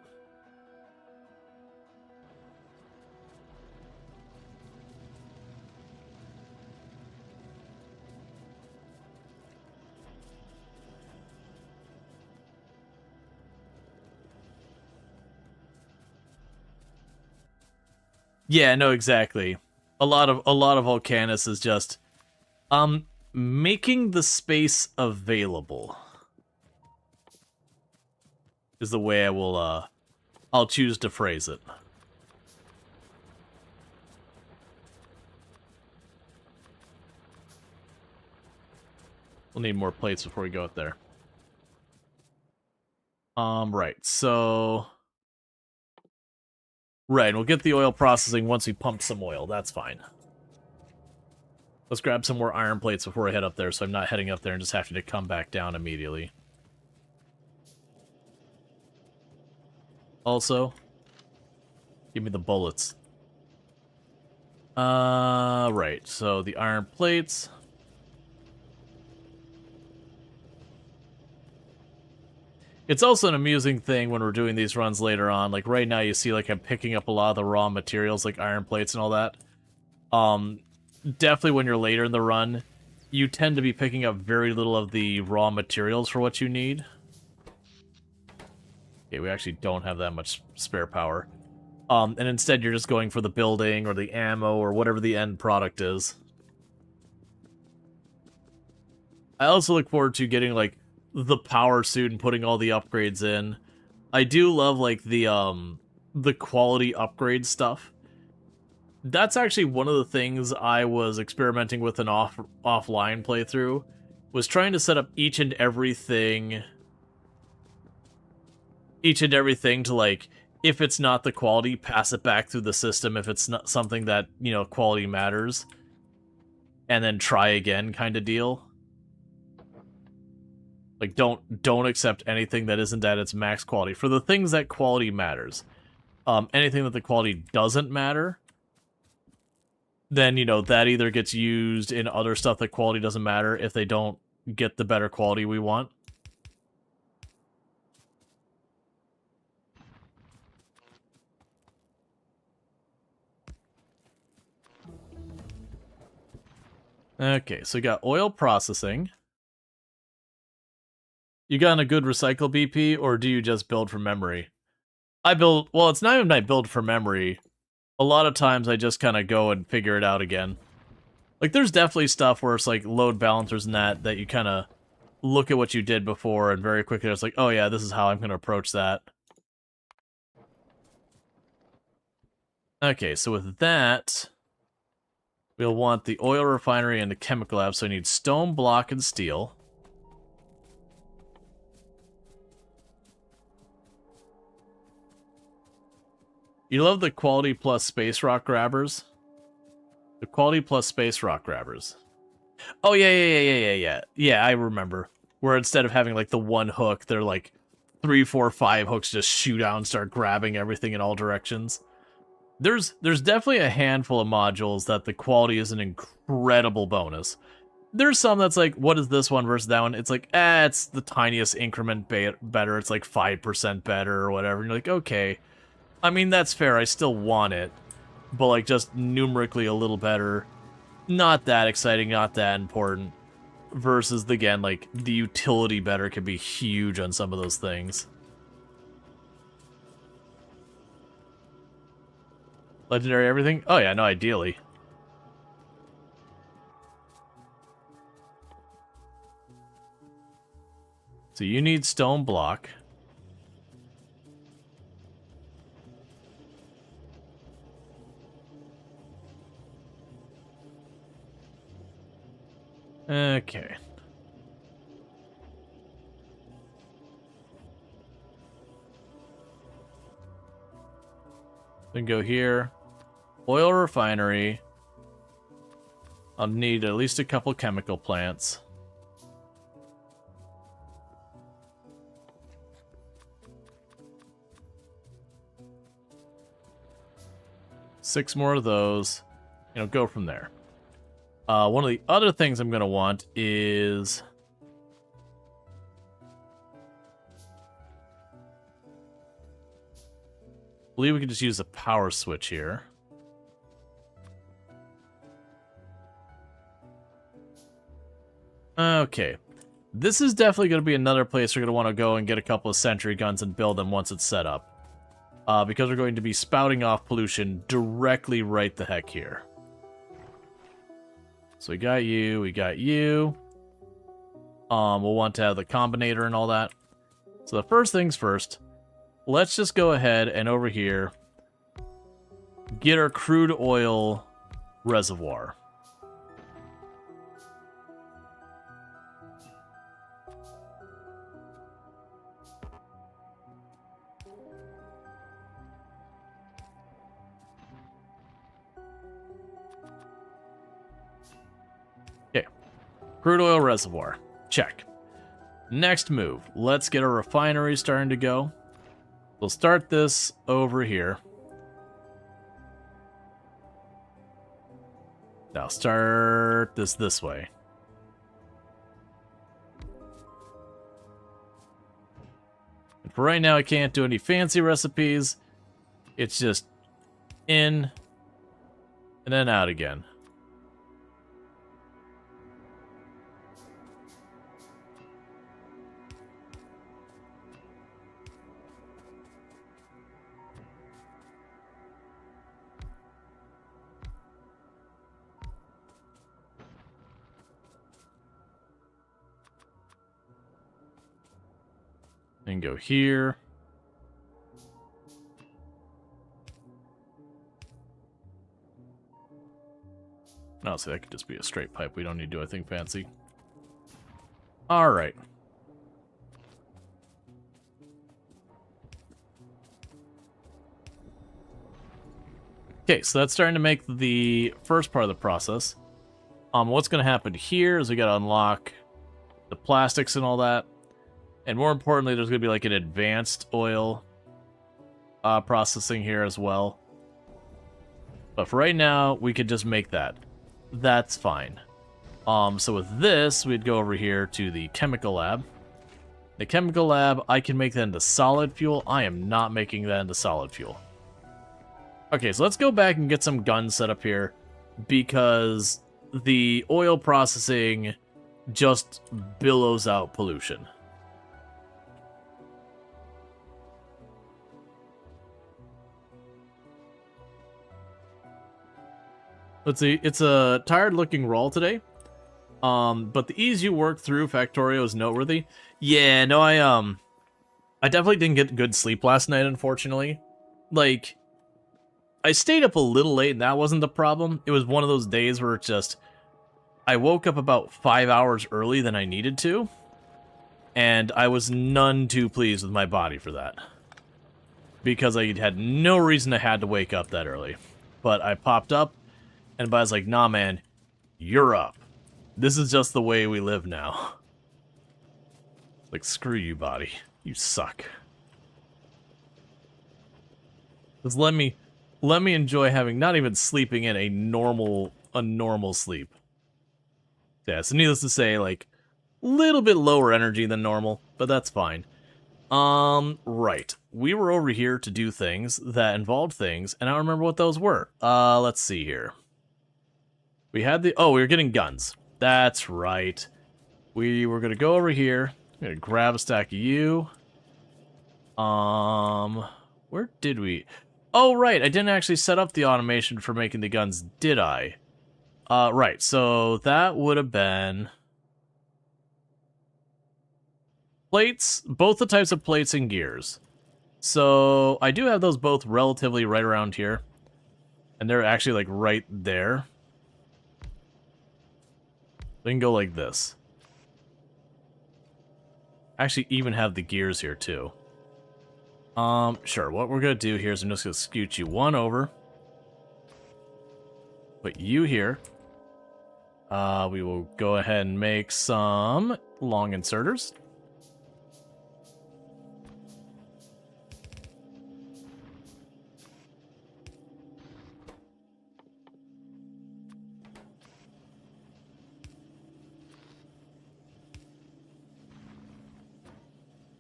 Yeah, no, exactly. A lot of Volcanus is just making the space available is the way I'll choose to phrase it. We'll need more plates before we go up there. Right, so... Right, and we'll get the oil processing once we pump some oil. That's fine. Let's grab some more iron plates before I head up there, so I'm not heading up there and just having to come back down immediately. Also, give me the bullets. Right, so the iron plates... It's also an amusing thing when we're doing these runs later on. Like, right now you see, like, I'm picking up a lot of the raw materials, like iron plates and all that. Definitely when you're later in the run, you tend to be picking up very little of the raw materials for what you need. Okay, we actually don't have that much spare power. And instead you're just going for the building or the ammo or whatever the end product is. I also look forward to getting, like, the power suit and putting all the upgrades in. I do love, like, the quality upgrade stuff. That's actually one of the things I was experimenting with an offline playthrough, was trying to set up each and everything to, like, if it's not the quality, pass it back through the system if it's not something that, you know, quality matters, and then try again kind of deal. Like, don't accept anything that isn't at its max quality. For the things that quality matters. Anything that the quality doesn't matter, then, you know, that either gets used in other stuff that quality doesn't matter if they don't get the better quality we want. Okay, so we got oil processing. You got a good recycle BP, or do you just build from memory? Well, it's not even I build from memory. A lot of times I just kind of go and figure it out again. Like, there's definitely stuff where it's like load balancers and that you kind of look at what you did before and very quickly it's like, oh yeah, this is how I'm going to approach that. Okay, so with that, we'll want the oil refinery and the chemical lab, so I need stone, block, and steel. You love the quality plus space rock grabbers? The quality plus space rock grabbers. Oh, yeah. Yeah, I remember. Where instead of having, like, the one hook, they're, like, 3, 4, 5 hooks just shoot out and start grabbing everything in all directions. There's definitely a handful of modules that the quality is an incredible bonus. There's some that's like, what is this one versus that one? It's like, it's the tiniest increment better. It's like 5% better or whatever. And you're like, okay. I mean, that's fair, I still want it, but, like, just numerically a little better. Not that exciting, not that important. Versus, again, like, the utility better could be huge on some of those things. Legendary everything? Oh yeah, no, ideally. So you need stone block. Okay. Then go here. Oil refinery. I'll need at least a couple chemical plants. Six more of those. You know, go from there. One of the other things I'm going to want is... I believe we could just use a power switch here. Okay. This is definitely going to be another place we're going to want to go and get a couple of sentry guns and build them once it's set up. Because we're going to be spouting off pollution directly right the heck here. So we got you, we got you. We'll want to have the combinator and all that. So the first things first, let's just go ahead and over here get our crude oil reservoir. Okay, crude oil reservoir, check. Next move, let's get our refinery starting to go. We'll start this over here. Now start this way. And for right now, I can't do any fancy recipes. It's just in and then out again. And go here. No, so that could just be a straight pipe. We don't need to do anything fancy. Alright. Okay, so that's starting to make the first part of the process. What's going to happen here is we got to unlock the plastics and all that. And more importantly, there's going to be like an advanced oil processing here as well. But for right now, we could just make that. That's fine. So with this, we'd go over here to the chemical lab. The chemical lab, I can make that into solid fuel. I am not making that into solid fuel. Okay, so let's go back and get some guns set up here, because the oil processing just billows out pollution. Let's see, it's a tired-looking Rual today, but the ease you work through Factorio is noteworthy. Yeah, no, I definitely didn't get good sleep last night, unfortunately. Like, I stayed up a little late, and that wasn't the problem. It was one of those days where it's just, I woke up about 5 hours early than I needed to, and I was none too pleased with my body for that. Because I had no reason I had to wake up that early. But I popped up, and I was like, nah, man, you're up. This is just the way we live now. Like, screw you, body. You suck. Just let me enjoy having, not even sleeping in a normal sleep. Yeah, so needless to say, like, a little bit lower energy than normal, but that's fine. Right. We were over here to do things that involved things, and I don't remember what those were. Let's see here. We had we were getting guns. That's right. We were gonna go over here. I'm gonna grab a stack of you. Where did we? Oh, right, I didn't actually set up the automation for making the guns, did I? Right, so that would have been... plates, both the types of plates and gears. So, I do have those both relatively right around here. And they're actually, like, right there. They can go like this. I actually even have the gears here, too. Sure, what we're gonna do here is I'm just gonna scoot you one over. Put you here. We will go ahead and make some long inserters.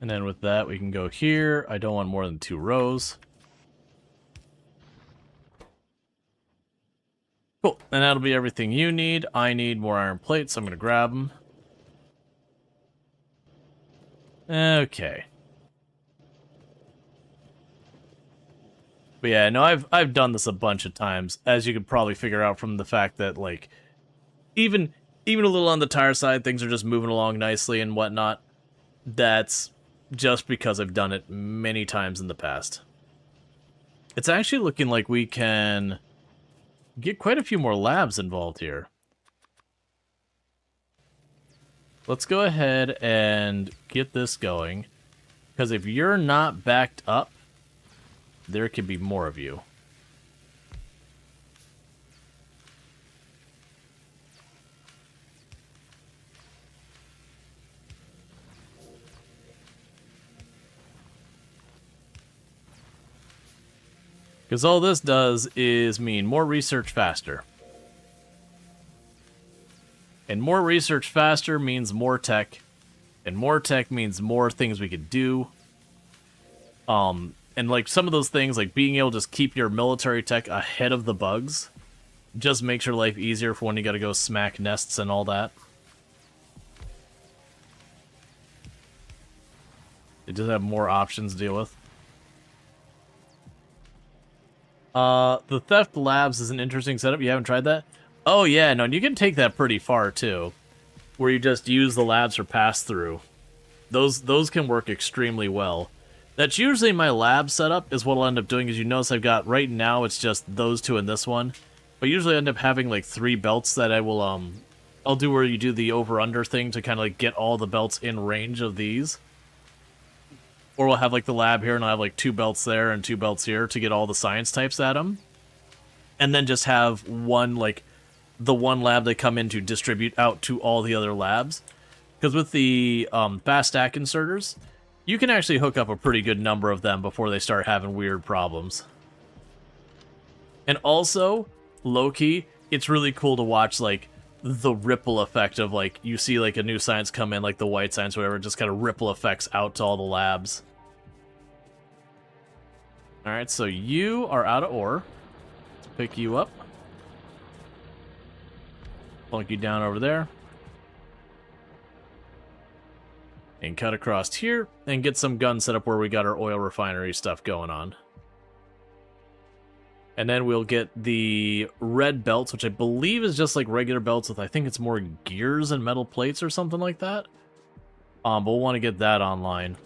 And then with that, we can go here. I don't want more than 2 rows. Cool, and that'll be everything you need. I need more iron plates, so I'm going to grab them. Okay. But yeah, no, I've done this a bunch of times, as you could probably figure out from the fact that, like, even a little on the tire side, things are just moving along nicely and whatnot. That's just because I've done it many times in the past. It's actually looking like we can get quite a few more labs involved here. Let's go ahead and get this going, because if you're not backed up, there could be more of you. Because all this does is mean more research faster. And more research faster means more tech. And more tech means more things we could do. And like some of those things, like being able to just keep your military tech ahead of the bugs, just makes your life easier for when you gotta go smack nests and all that. It does have more options to deal with. The Theft Labs is an interesting setup. You haven't tried that? Oh yeah, no, and you can take that pretty far too, where you just use the labs for pass-through. Those can work extremely well. That's usually my lab setup, is what I'll end up doing, is you notice I've got, right now, it's just those 2 and this one. But usually I end up having, like, 3 belts that I will, I'll do where you do the over-under thing to kind of, like, get all the belts in range of these. Or we'll have, like, the lab here, and I'll have, like, 2 belts there and 2 belts here to get all the science types at them. And then just have one, like, the one lab they come in to distribute out to all the other labs. Because with the fast stack inserters, you can actually hook up a pretty good number of them before they start having weird problems. And also, low-key, it's really cool to watch, like, the ripple effect of, like, you see, like, a new science come in, like the white science or whatever, just kind of ripple effects out to all the labs. Alright, so you are out of ore. Let's pick you up. Plunk you down over there. And cut across here, and get some guns set up where we got our oil refinery stuff going on. And then we'll get the red belts, which I believe is just like regular belts with, I think it's more gears and metal plates or something like that. But we'll want to get that online.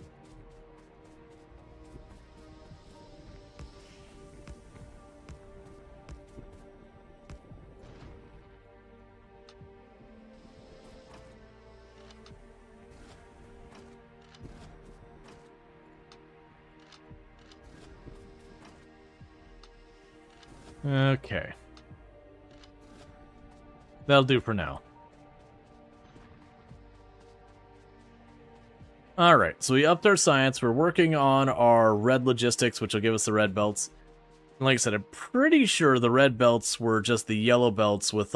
Okay. That'll do for now. Alright, so we upped our science. We're working on our red logistics, which will give us the red belts. And like I said, I'm pretty sure the red belts were just the yellow belts with,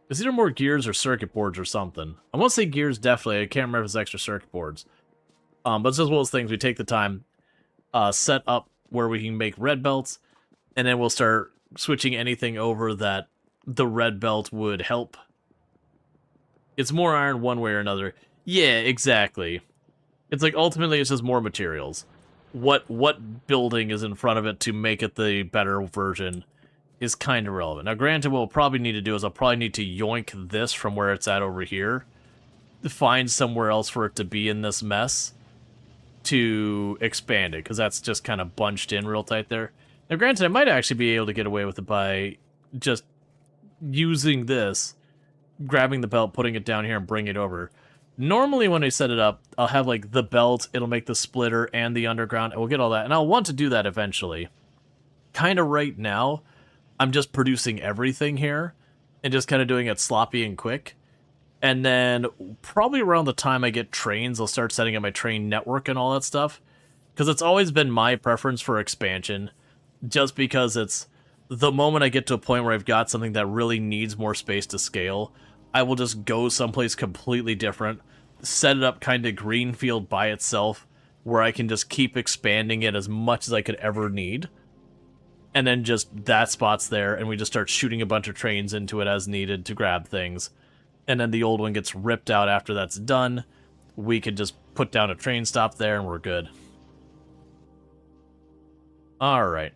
it's either more gears or circuit boards or something. I want to say gears, definitely. I can't remember if it's extra circuit boards. But it's just one of those things. We take the time, set up where we can make red belts, and then we'll start switching anything over that the red belt would help. It's more iron one way or another. Yeah, exactly. It's like, ultimately, it's just more materials. what building is in front of it to make it the better version is kind of relevant. Now, granted, what we'll probably need to do is I'll probably need to yoink this from where it's at over here, to find somewhere else for it to be in this mess to expand it, because that's just kind of bunched in real tight there. Now, granted, I might actually be able to get away with it by just using this, grabbing the belt, putting it down here, and bring it over. Normally, when I set it up, I'll have, like, the belt, it'll make the splitter and the underground, and we'll get all that, and I'll want to do that eventually. Kind of right now, I'm just producing everything here, and just kind of doing it sloppy and quick. And then, probably around the time I get trains, I'll start setting up my train network and all that stuff. Because it's always been my preference for expansion, just because it's the moment I get to a point where I've got something that really needs more space to scale, I will just go someplace completely different, set it up kind of greenfield by itself, where I can just keep expanding it as much as I could ever need. And then just that spot's there, and we just start shooting a bunch of trains into it as needed to grab things. And then the old one gets ripped out after that's done. We could just put down a train stop there, and we're good. Alright.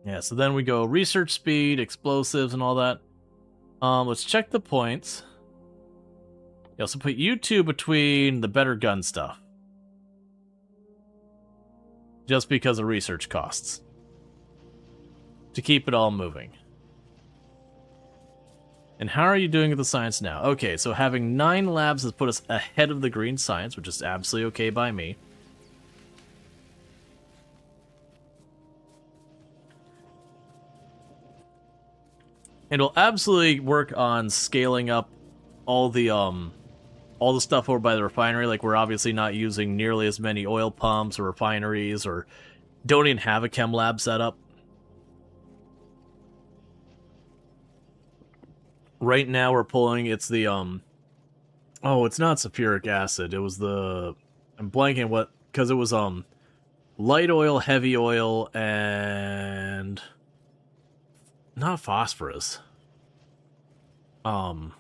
Yeah, so then we go research speed, explosives, and all that. Let's check the points. Yeah, so put you two between the better gun stuff. Just because of research costs. To keep it all moving. And how are you doing with the science now? Okay, so having 9 labs has put us ahead of the green science, which is absolutely okay by me. And we'll absolutely work on scaling up all the stuff over by the refinery. Like, we're obviously not using nearly as many oil pumps or refineries, or don't even have a chem lab set up. Right now we're pulling, it's the, oh, it's not sulfuric acid, it was the, I'm blanking what, because it was, light oil, heavy oil, and, not phosphorus. I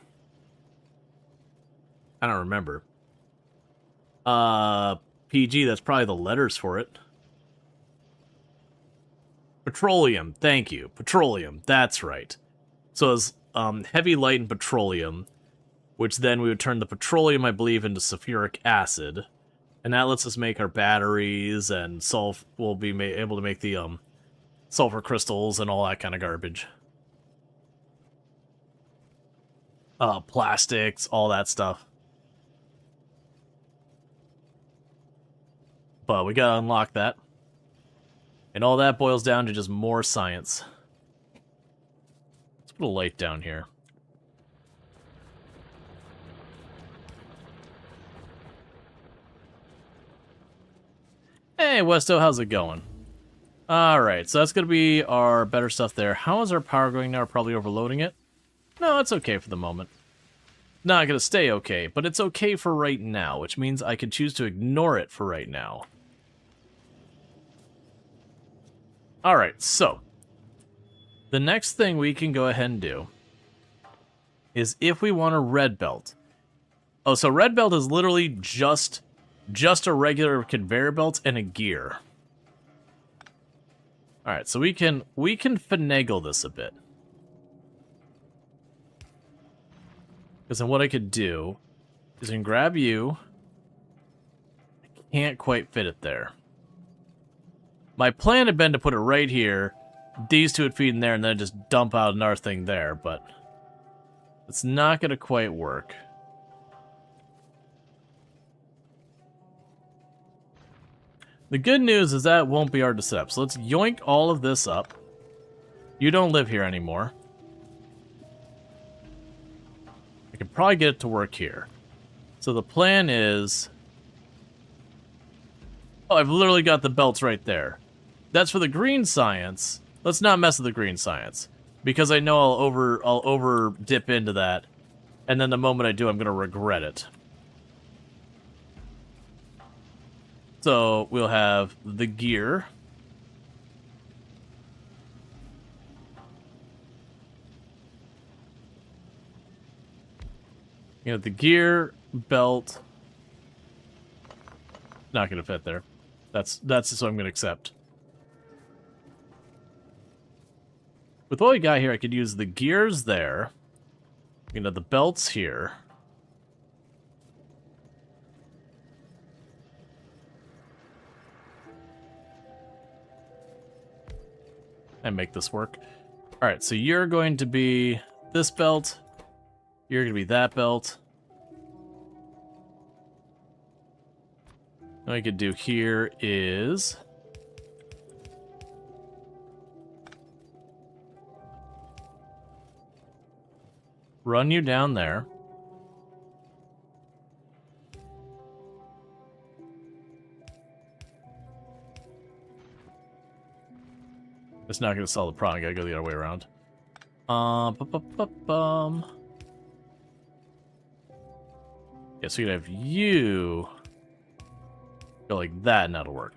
don't remember. PG, that's probably the letters for it. Petroleum, thank you, petroleum, that's right. So it's, heavy, light, and petroleum, which then we would turn the petroleum, I believe, into sulfuric acid, and that lets us make our batteries, and we'll be able to make the sulfur crystals and all that kind of garbage. Plastics, all that stuff. But we gotta unlock that. And all that boils down to just more science. Put a light down here. Hey, Westo, how's it going? Alright, so that's going to be our better stuff there. How is our power going now? We're probably overloading it. No, it's okay for the moment. Not going to stay okay, but it's okay for right now, which means I can choose to ignore it for right now. Alright, so the next thing we can go ahead and do is if we want a red belt. Oh, so red belt is literally just a regular conveyor belt and a gear. Alright, so we can finagle this a bit. Because then what I could do is I can grab you. I can't quite fit it there. My plan had been to put it right here, these two would feed in there, and then just dump out another thing there, but it's not going to quite work. The good news is that won't be hard to set up. So let's yoink all of this up. You don't live here anymore. I can probably get it to work here. So the plan is... Oh, I've literally got the belts right there. That's for the green science. Let's not mess with the green science, because I know I'll over dip into that, and then the moment I do, I'm gonna regret it. So we'll have the gear. You know, the gear, belt. Not gonna fit there. That's what I'm going to accept. With what we got here, I could use the gears there. You know, the belts here. And make this work. Alright, so you're going to be this belt. You're going to be that belt. What I could do here is... run you down there. It's not going to solve the problem. I gotta go the other way around. Yeah, so you have you go like that, and that'll work.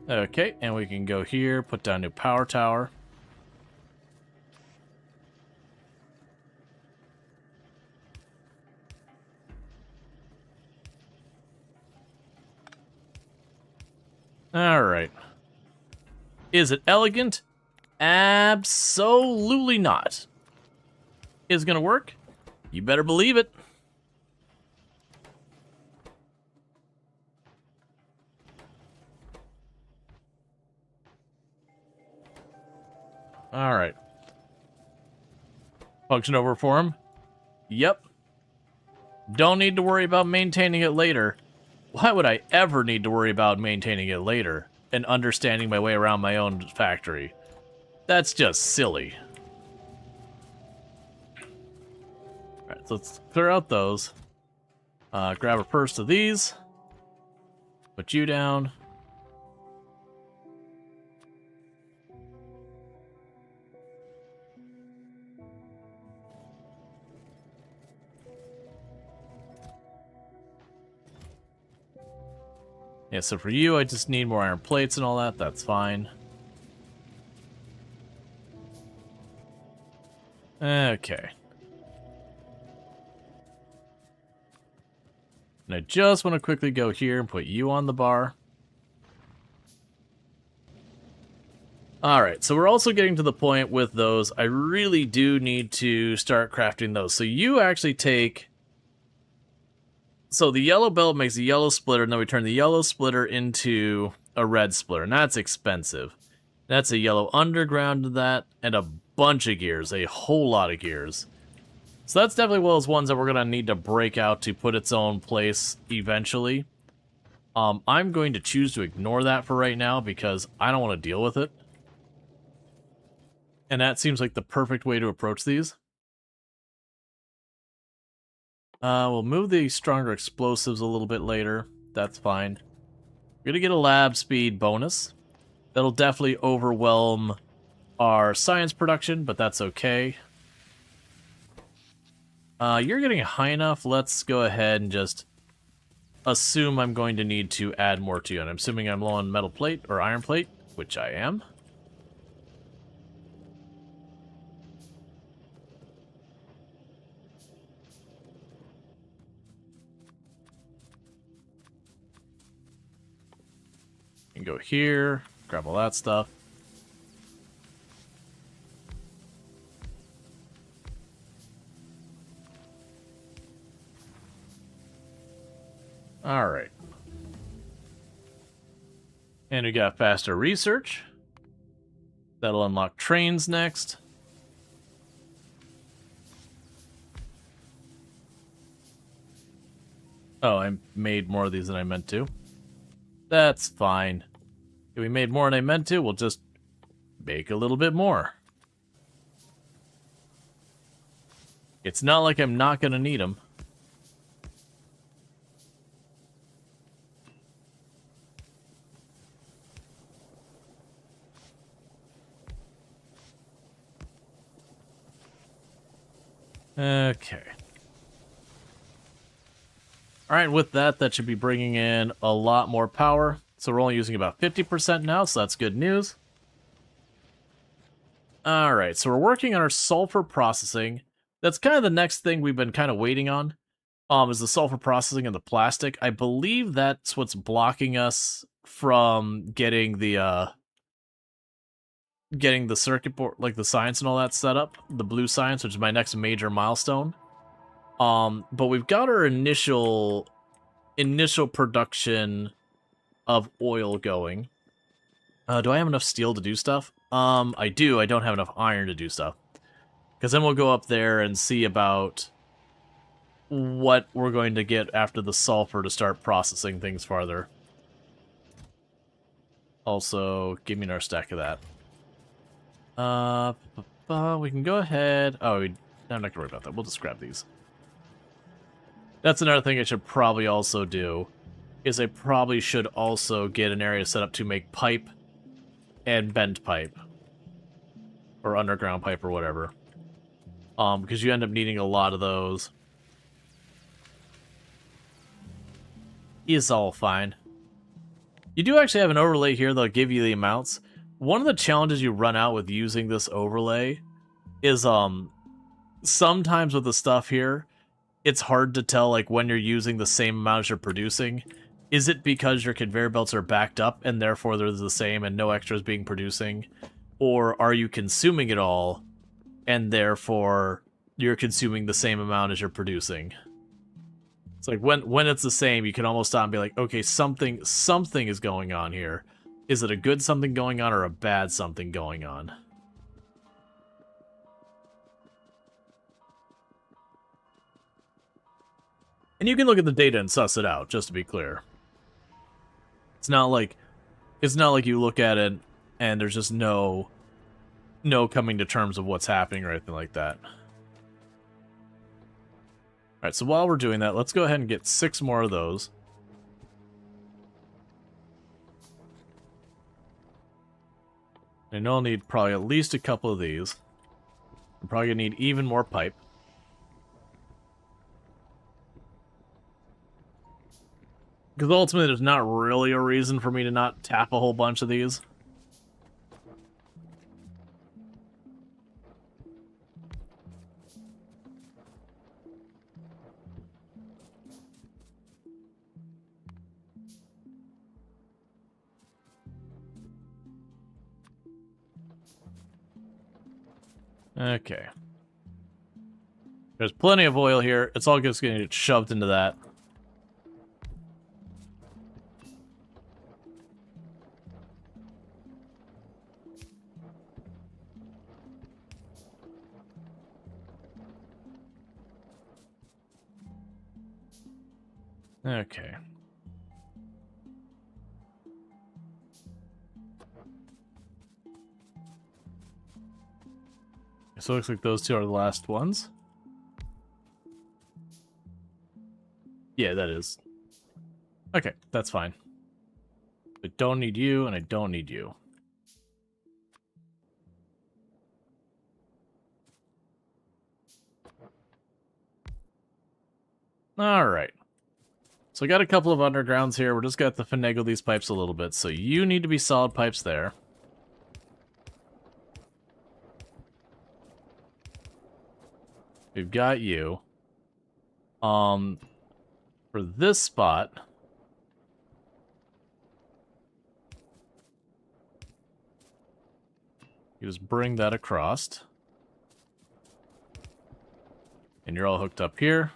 Okay, and we can go here, put down new power tower. Alright. Is it elegant? Absolutely not. Is it gonna work? You better believe it. Alright. Function over for him? Yep. Don't need to worry about maintaining it later. Why would I ever need to worry about maintaining it later and understanding my way around my own factory? That's just silly. Alright, so let's clear out those. Grab a first of these. Put you down. Yeah, so for you, I just need more iron plates and all that. That's fine. Okay. And I just want to quickly go here and put you on the bar. Alright, so we're also getting to the point with those. I really do need to start crafting those. So you actually take... So the yellow belt makes a yellow splitter, and then we turn the yellow splitter into a red splitter, and that's expensive. That's a yellow underground to that, and a bunch of gears, a whole lot of gears. So that's definitely one of those ones that we're going to need to break out to put its own place eventually. I'm going to choose to ignore that for right now because I don't want to deal with it. And that seems like the perfect way to approach these. We'll move the stronger explosives a little bit later. That's fine. We're going to get a lab speed bonus. That'll definitely overwhelm our science production, but that's okay. You're getting high enough. Let's go ahead and just assume I'm going to need to add more to you. And I'm assuming I'm low on metal plate or iron plate, which I am. You can go here, grab all that stuff. Alright. And we got faster research. That'll unlock trains next. Oh, I made more of these than I meant to. That's fine. If we made more than I meant to, we'll just make a little bit more. It's not like I'm not going to need them. Okay. Alright, with that, that should be bringing in a lot more power. So we're only using about 50% now, so that's good news. Alright, so we're working on our sulfur processing. That's kind of the next thing we've been kind of waiting on. is the sulfur processing of the plastic. I believe that's what's blocking us from getting the circuit board, like the science and all that set up, the blue science, which is my next major milestone. But we've got our initial production of oil going. Do I have enough steel to do stuff? I do. I don't have enough iron to do stuff. Because then we'll go up there and see about what we're going to get after the sulfur to start processing things farther. Also, give me another stack of that. We can go ahead. Oh, I'm not going to worry about that. We'll just grab these. That's another thing I should probably also do, is I probably should also get an area set up to make pipe and bent pipe. Or underground pipe or whatever. Because you end up needing a lot of those. Is all fine. You do actually have an overlay here that'll give you the amounts. One of the challenges you run out with using this overlay is sometimes with the stuff here, it's hard to tell like when you're using the same amount as you're producing. Is it because your conveyor belts are backed up and therefore they're the same and no extras being producing? Or are you consuming it all and therefore you're consuming the same amount as you're producing? It's like when it's the same, you can almost stop and be like, okay, something is going on here. Is it a good something going on or a bad something going on? And you can look at the data and suss it out, just to be clear. It's not like you look at it and there's just no coming to terms of what's happening or anything like that. Alright, so while we're doing that, let's go ahead and get 6 more of those. I know I'll need probably at least a couple of these. I'm probably going to need even more pipe. Because ultimately there's not really a reason for me to not tap a whole bunch of these. Okay. There's plenty of oil here. It's all just going to get shoved into that. Okay. So it looks like those two are the last ones. Yeah, that is. Okay, that's fine. I don't need you, and I don't need you. Alright. So I got a couple of undergrounds here. We're just got to finagle these pipes a little bit. So you need to be solid pipes there. We've got you. For this spot, you just bring that across. And you're all hooked up here.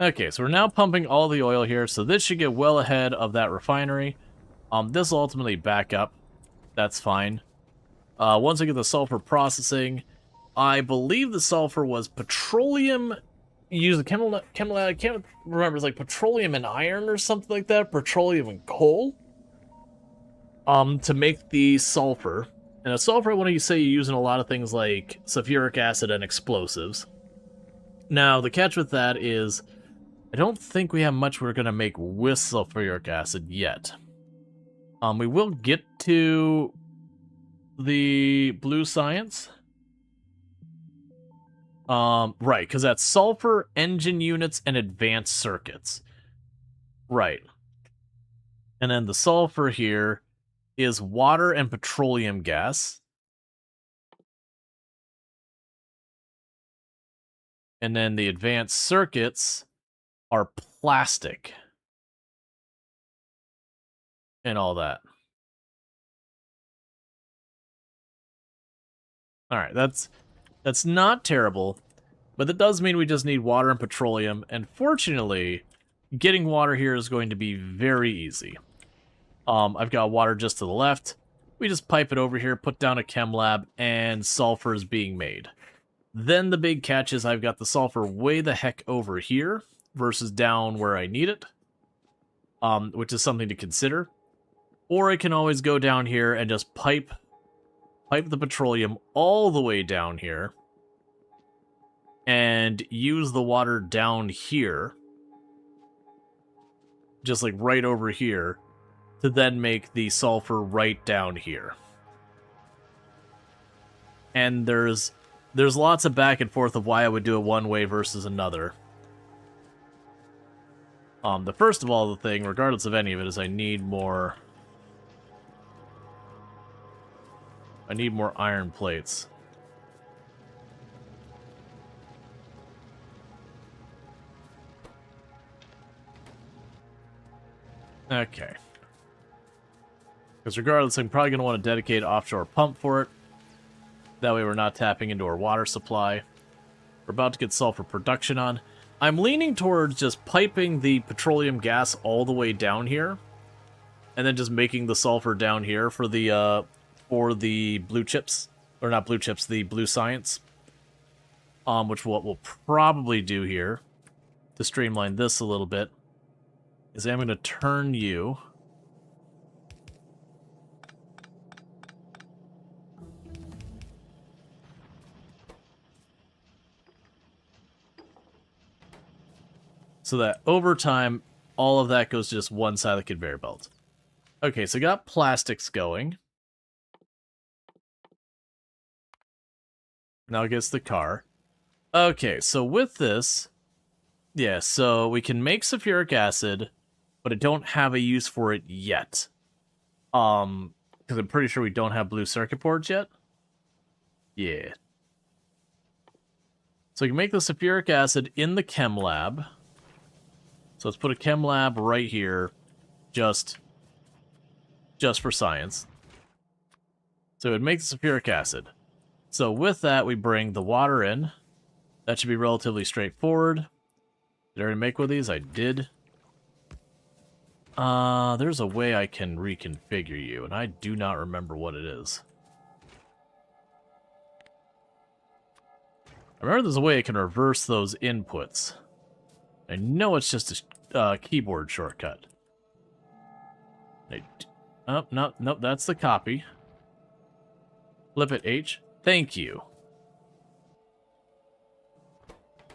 Okay, so we're now pumping all the oil here, so this should get well ahead of that refinery. This will ultimately back up. That's fine. Once I get the sulfur processing, I believe the sulfur was petroleum. Use a chemical. I can't remember. It's like petroleum and iron or something like that. Petroleum and coal. To make the sulfur. And a sulfur, I want to say you use in a lot of things like sulfuric acid and explosives. Now, the catch with that is, I don't think we have much we're going to make with sulfuric acid yet. We will get to the blue science. Right, because that's sulfur, engine units, and advanced circuits. Right. And then the sulfur here is water and petroleum gas. And then the advanced circuits are plastic. And all that. Alright, that's not terrible. But that does mean we just need water and petroleum. And fortunately, getting water here is going to be very easy. I've got water just to the left. We just pipe it over here, put down a chem lab, and sulfur is being made. Then the big catch is I've got the sulfur way the heck over here versus down where I need it, which is something to consider. Or I can always go down here and just pipe the petroleum all the way down here and use the water down here, just like right over here, to then make the sulfur right down here. And there's lots of back and forth of why I would do it one way versus another. The first of all, the thing, regardless of any of it, is I need more iron plates. Okay. Because regardless, I'm probably going to want to dedicate an offshore pump for it. That way we're not tapping into our water supply. We're about to get sulfur production on. I'm leaning towards just piping the petroleum gas all the way down here. And then just making the sulfur down here for the blue chips. Or not blue chips, the blue science. Which what we'll probably do here, to streamline this a little bit, is I'm going to turn you... so that over time, all of that goes to just one side of the conveyor belt. Okay, so got plastics going. Now it gets the car. Okay, so with this, yeah, so we can make sulfuric acid, but I don't have a use for it yet. Because I'm pretty sure we don't have blue circuit boards yet. Yeah. So we can make the sulfuric acid in the chem lab. So let's put a chem lab right here, just for science. So it would make the sulfuric acid. So with that, we bring the water in. That should be relatively straightforward. Did I already make one of these? I did. There's a way I can reconfigure you, and I do not remember what it is. I remember there's a way I can reverse those inputs. I know it's just a keyboard shortcut. Oh, no, nope, that's the copy. Flip it H. Thank you.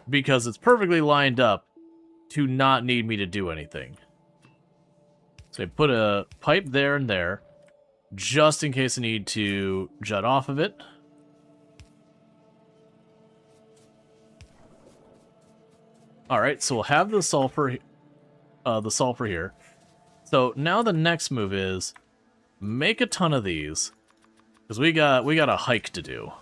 Because it's perfectly lined up to not need me to do anything. So I put a pipe there and there, just in case I need to jut off of it. Alright, so we'll have the sulfur here. So now the next move is make a ton of these, because we got a hike to do.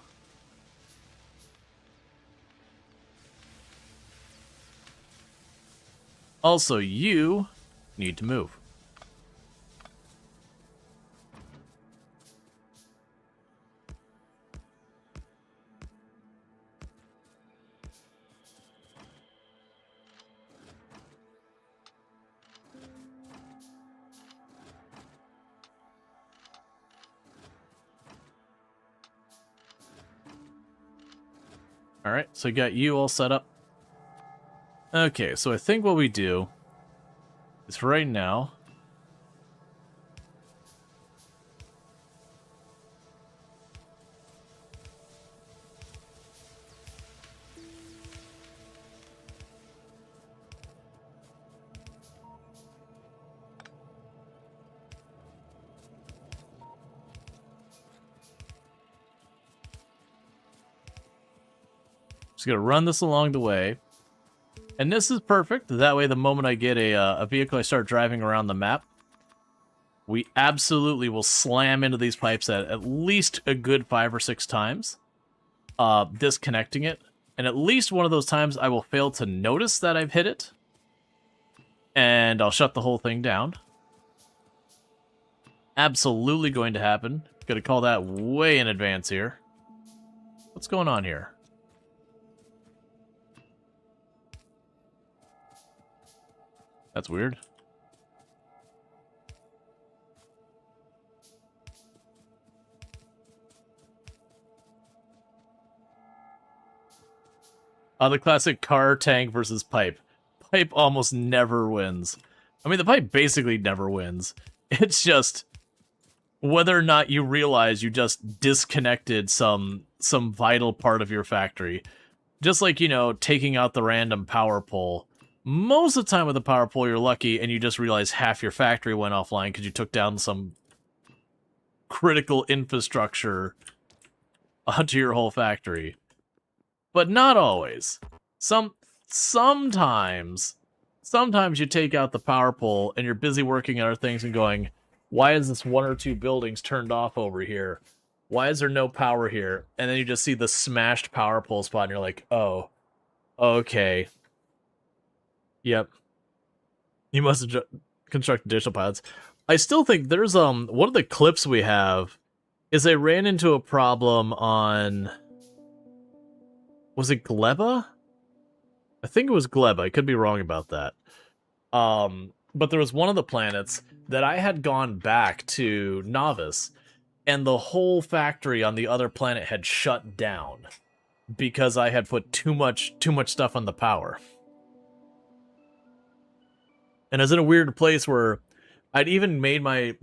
Also, you need to move. Alright, so we got you all set up. Okay, so I think what we do is for right now, just gonna run this along the way. And this is perfect. That way, the moment I get a vehicle, I start driving around the map, we absolutely will slam into these pipes at least a good 5 or 6 times, disconnecting it. And at least one of those times I will fail to notice that I've hit it. And I'll shut the whole thing down. Absolutely going to happen. Gotta call that way in advance here. What's going on here? That's weird. The classic car, tank versus pipe. Pipe almost never wins. I mean, the pipe basically never wins. It's just whether or not you realize you just disconnected some vital part of your factory. Just like, you know, taking out the random power pole. Most of the time with a power pole, you're lucky and you just realize half your factory went offline because you took down some critical infrastructure onto your whole factory. But not always. Sometimes you take out the power pole and you're busy working on other things and going, why is this 1 or 2 buildings turned off over here? Why is there no power here? And then you just see the smashed power pole spot and you're like, oh, okay. Yep. You must have constructed additional pilots. I still think there's, one of the clips we have is I ran into a problem on... Was it Gleba? I think it was Gleba. I could be wrong about that. But there was one of the planets that I had gone back to Novice, and the whole factory on the other planet had shut down because I had put too much stuff on the power. And I was in a weird place where I'd even made my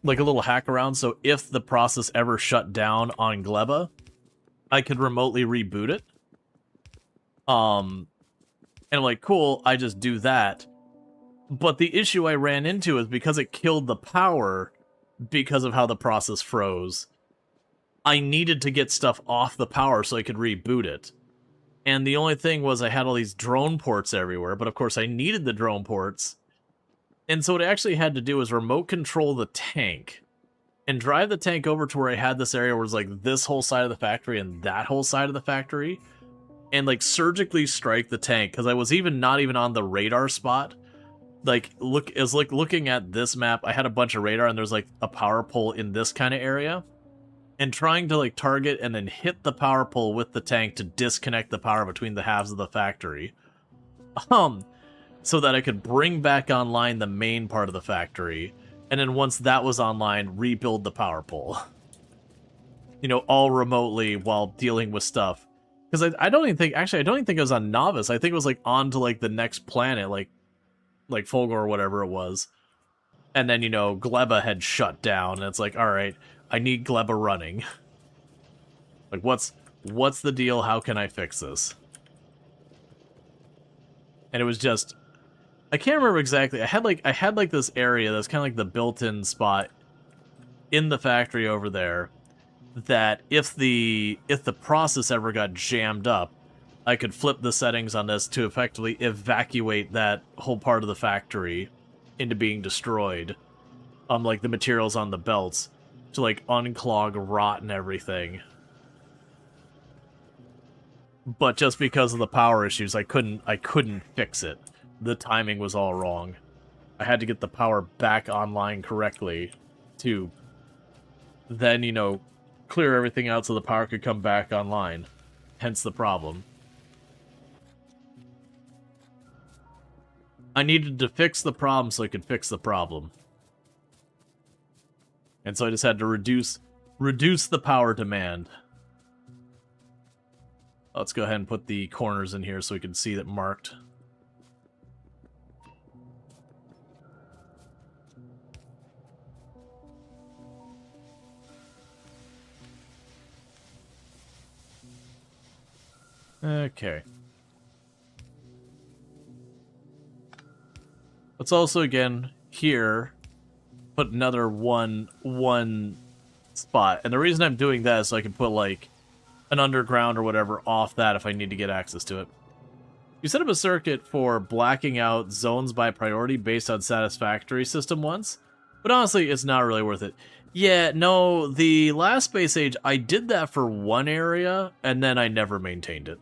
like a little hack around, so if the process ever shut down on Gleba, I could remotely reboot it. And I'm like, cool, I just do that. But the issue I ran into is because it killed the power because of how the process froze, I needed to get stuff off the power so I could reboot it. And the only thing was I had all these drone ports everywhere, but of course I needed the drone ports. And so what I actually had to do was remote control the tank and drive the tank over to where I had this area where it was like this whole side of the factory and that whole side of the factory, and like surgically strike the tank, because I was not even on the radar spot. Like, looking at this map, I had a bunch of radar and there's like a power pole in this kind of area, and trying to like target and then hit the power pole with the tank to disconnect the power between the halves of the factory, so that I could bring back online the main part of the factory, and then once that was online, rebuild the power pole. You know, all remotely while dealing with stuff. Because I don't even think it was on Novice. I think it was like on to like the next planet, like Fulgor or whatever it was. And then, you know, Gleba had shut down, and it's like, all right, I need Gleba running. Like, what's the deal? How can I fix this? And it was just, I can't remember exactly. I had like this area that's kind of like the built-in spot in the factory over there, that if the process ever got jammed up, I could flip the settings on this to effectively evacuate that whole part of the factory into being destroyed. Like the materials on the belts to like unclog rot and everything. But just because of the power issues, I couldn't fix it. The timing was all wrong. I had to get the power back online correctly to then, you know, clear everything out so the power could come back online. Hence the problem. I needed to fix the problem so I could fix the problem. And so I just had to reduce the power demand. Let's go ahead and put the corners in here so we can see that marked. Okay. Let's also, again, here, put another one spot. And the reason I'm doing that is so I can put, like, an underground or whatever off that if I need to get access to it. You set up a circuit for blacking out zones by priority based on satisfactory system once, but honestly, it's not really worth it. Yeah, no, the last space age, I did that for one area, and then I never maintained it.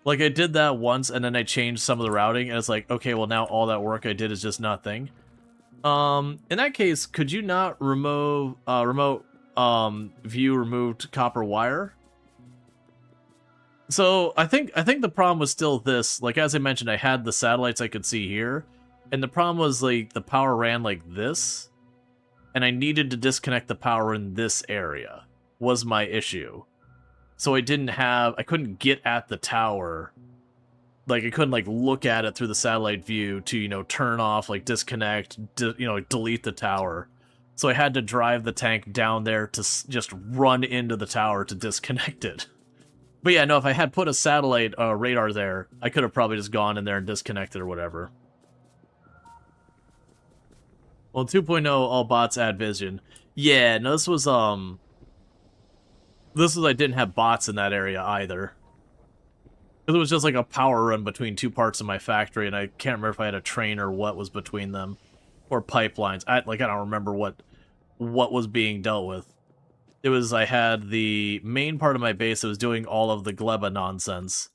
Like, I did that once, and then I changed some of the routing, and it's like, okay, well, now all that work I did is just nothing. In that case, could you not remove, remote, view removed copper wire? So, I think the problem was still this. Like, as I mentioned, I had the satellites I could see here, and the problem was, like, the power ran like this, and I needed to disconnect the power in this area, was my issue. So I couldn't get at the tower. Like, I couldn't, like, look at it through the satellite view to, you know, turn off, like, disconnect, delete the tower. So I had to drive the tank down there to just run into the tower to disconnect it. But yeah, no, if I had put a satellite radar there, I could have probably just gone in there and disconnected or whatever. Well, 2.0, all bots add vision. Yeah, no, this was, I didn't have bots in that area either. It was just like a power run between two parts of my factory, and I can't remember if I had a train or what was between them. Or pipelines. I don't remember what was being dealt with. It was, I had the main part of my base that was doing all of the gleba nonsense.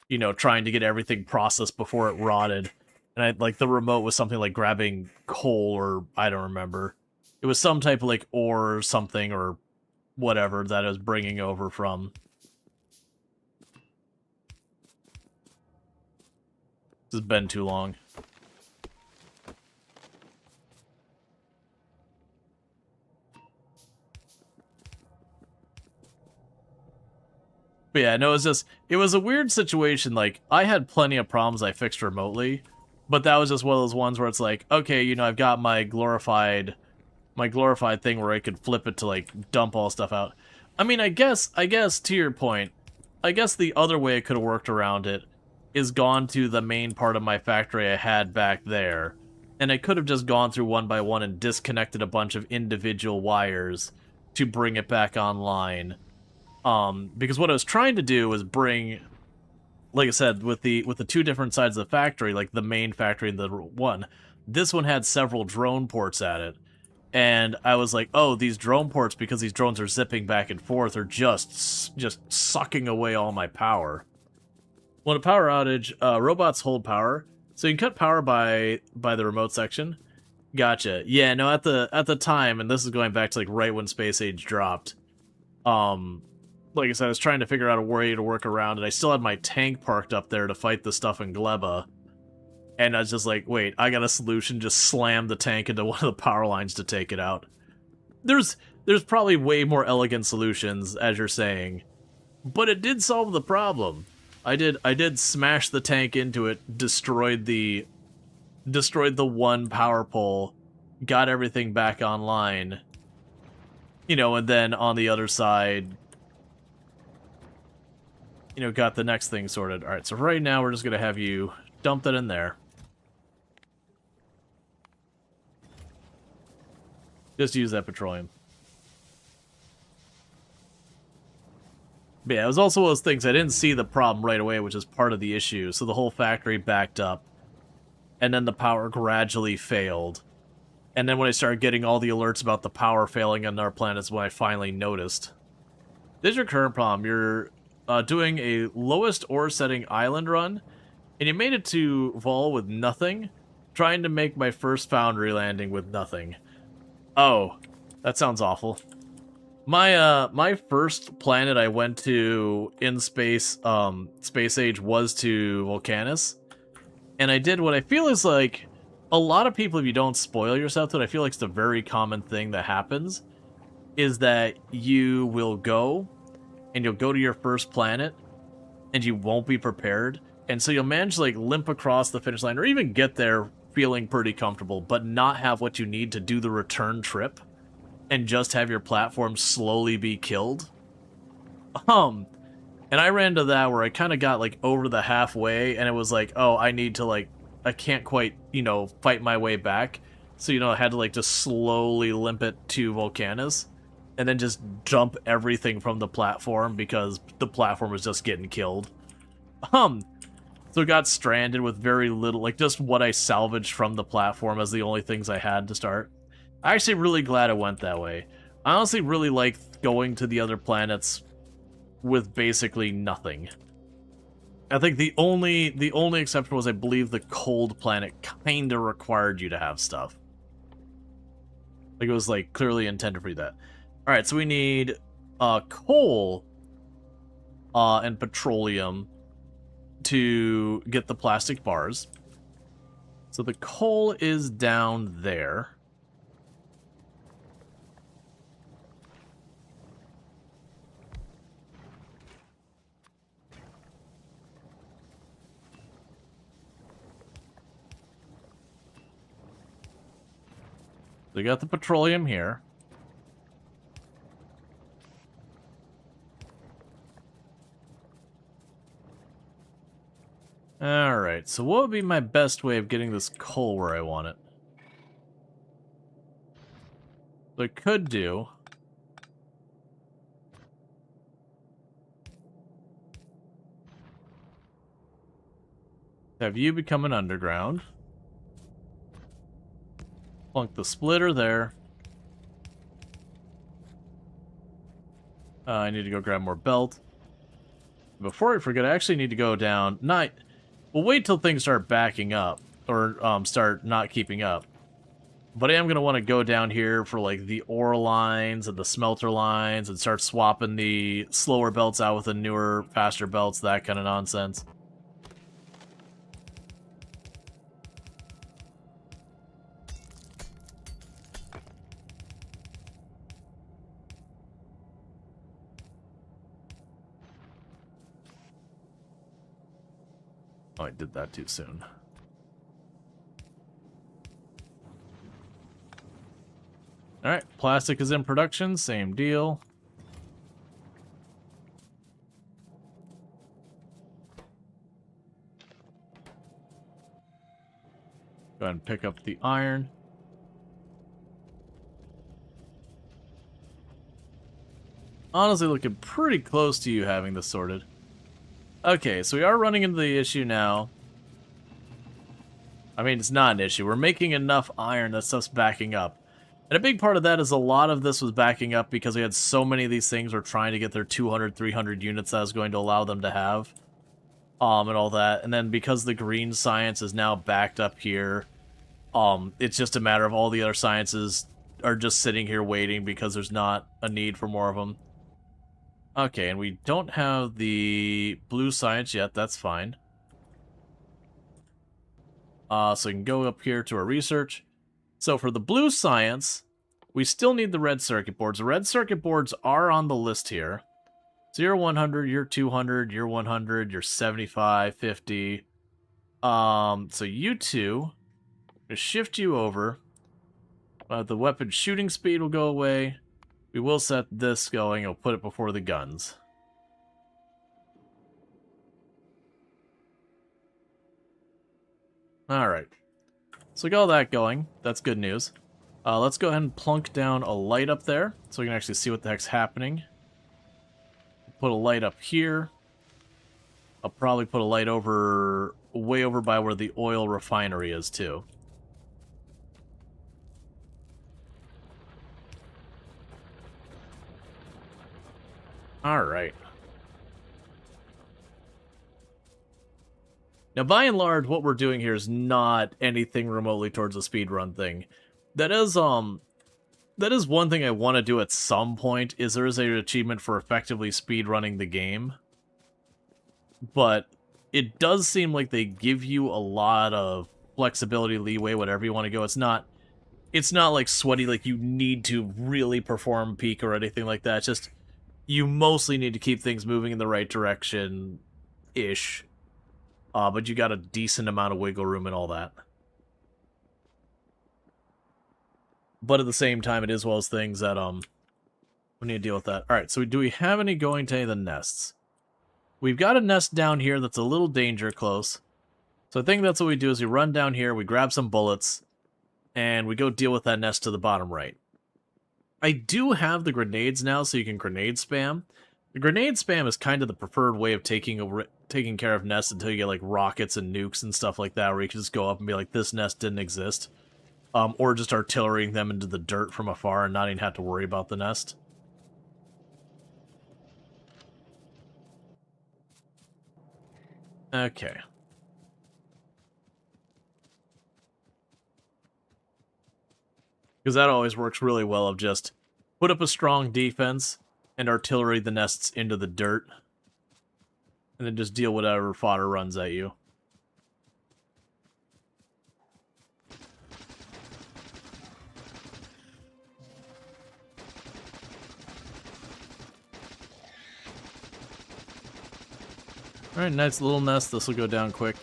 You know, trying to get everything processed before it rotted. And the remote was something like grabbing coal, or I don't remember. It was some type of, like, ore or something, or whatever that I was bringing over from. This has been too long. But yeah, no, it was a weird situation. Like, I had plenty of problems I fixed remotely, but that was just one of those ones where it's like, okay, you know, I've got my glorified thing where I could flip it to, like, dump all stuff out. I mean, I guess to your point, I guess the other way I could have worked around it is gone to the main part of my factory I had back there, and I could have just gone through one by one and disconnected a bunch of individual wires to bring it back online. Because what I was trying to do was bring, like I said, with the two different sides of the factory, like the main factory and the one, this one had several drone ports at it. And I was like, oh, these drone ports, because these drones are zipping back and forth, are just sucking away all my power. Well, in a power outage, robots hold power, so you can cut power by the remote section. Gotcha. Yeah, no, at the time, and this is going back to, like, right when Space Age dropped. Like I said, I was trying to figure out a way to work around it. I still had my tank parked up there to fight the stuff in Gleba. And I was just like, wait, I got a solution, just slam the tank into one of the power lines to take it out. There's probably way more elegant solutions, as you're saying. But it did solve the problem. I did smash the tank into it, destroyed the one power pole, got everything back online. You know, and then on the other side, you know, got the next thing sorted. Alright, so right now we're just gonna have you dump that in there. Just use that petroleum. But yeah, it was also one of those things, I didn't see the problem right away, which is part of the issue. So the whole factory backed up. And then the power gradually failed. And then when I started getting all the alerts about the power failing on our planet is when I finally noticed. This is your current problem. You're doing a lowest ore setting island run, and you made it to Vol with nothing, trying to make my first foundry landing with nothing. Oh, that sounds awful. My first planet I went to in space age was to Volcanus, and I did what I feel is like a lot of people, if you don't spoil yourself to it, I feel like it's a very common thing that happens, is that you will go and you'll go to your first planet and you won't be prepared, and so you'll manage to, like, limp across the finish line or even get there feeling pretty comfortable, but not have what you need to do the return trip, and just have your platform slowly be killed. And I ran into that where I kind of got, like, over the halfway, and it was like, oh, I need to, like, I can't quite, you know, fight my way back. So, you know, I had to, like, just slowly limp it to Volcanus, and then just dump everything from the platform because the platform was just getting killed. So I got stranded with very little, like, just what I salvaged from the platform as the only things I had to start. I'm actually really glad it went that way. I honestly really like going to the other planets with basically nothing. I think the only exception was, I believe, the cold planet kind of required you to have stuff. Like, it was, like, clearly intended for that. Alright, so we need coal and petroleum to get the plastic bars. So the coal is down there. We got the petroleum here. Alright, so what would be my best way of getting this coal where I want it? What I could do... have you become an underground. Plunk the splitter there. I need to go grab more belt. Before I forget, I actually need to go down... We'll wait till things start backing up, or start not keeping up. But I am going to want to go down here for, like, the ore lines and the smelter lines and start swapping the slower belts out with the newer, faster belts, that kind of nonsense. Oh, I did that too soon. Alright, plastic is in production, same deal. Go ahead and pick up the iron. Honestly, looking pretty close to you having this sorted. Okay, so we are running into the issue now. I mean, it's not an issue. We're making enough iron that stuff's backing up. And a big part of that is a lot of this was backing up because we had so many of these things were trying to get their 200, 300 units that I was going to allow them to have. And all that. And then because the green science is now backed up here, it's just a matter of all the other sciences are just sitting here waiting because there's not a need for more of them. Okay, and we don't have the blue science yet, that's fine. So we can go up here to our research. So for the blue science, we still need the red circuit boards. The red circuit boards are on the list here. So you're 100, you're 200, you're 100, you're 75, 50. So you two, I'm gonna shift you over. The weapon shooting speed will go away. We will set this going. I'll put it before the guns. Alright. So we got all that going. That's good news. Let's go ahead and plunk down a light up there so we can actually see what the heck's happening. Put a light up here. I'll probably put a light over, way over by where the oil refinery is too. Alright. Now, by and large, what we're doing here is not anything remotely towards a speedrun thing. That is one thing I want to do at some point, is there is an achievement for effectively speedrunning the game. But it does seem like they give you a lot of flexibility, leeway, whatever you want to go. It's not like sweaty, like you need to really perform peak or anything like that. It's just, you mostly need to keep things moving in the right direction-ish. But you got a decent amount of wiggle room and all that. But at the same time, it is one of those things that, we need to deal with that. Alright, so do we have any going to any of the nests? We've got a nest down here that's a little danger close. So I think that's what we do is we run down here, we grab some bullets, and we go deal with that nest to the bottom right. I do have the grenades now, so you can grenade spam. The grenade spam is kind of the preferred way of taking care of nests until you get like rockets and nukes and stuff like that, where you can just go up and be like, this nest didn't exist. Or just artillerying them into the dirt from afar and not even have to worry about the nest. Okay. Because that always works really well of just put up a strong defense and artillery the nests into the dirt. And then just deal whatever fodder runs at you. Alright, nice little nest. This will go down quick.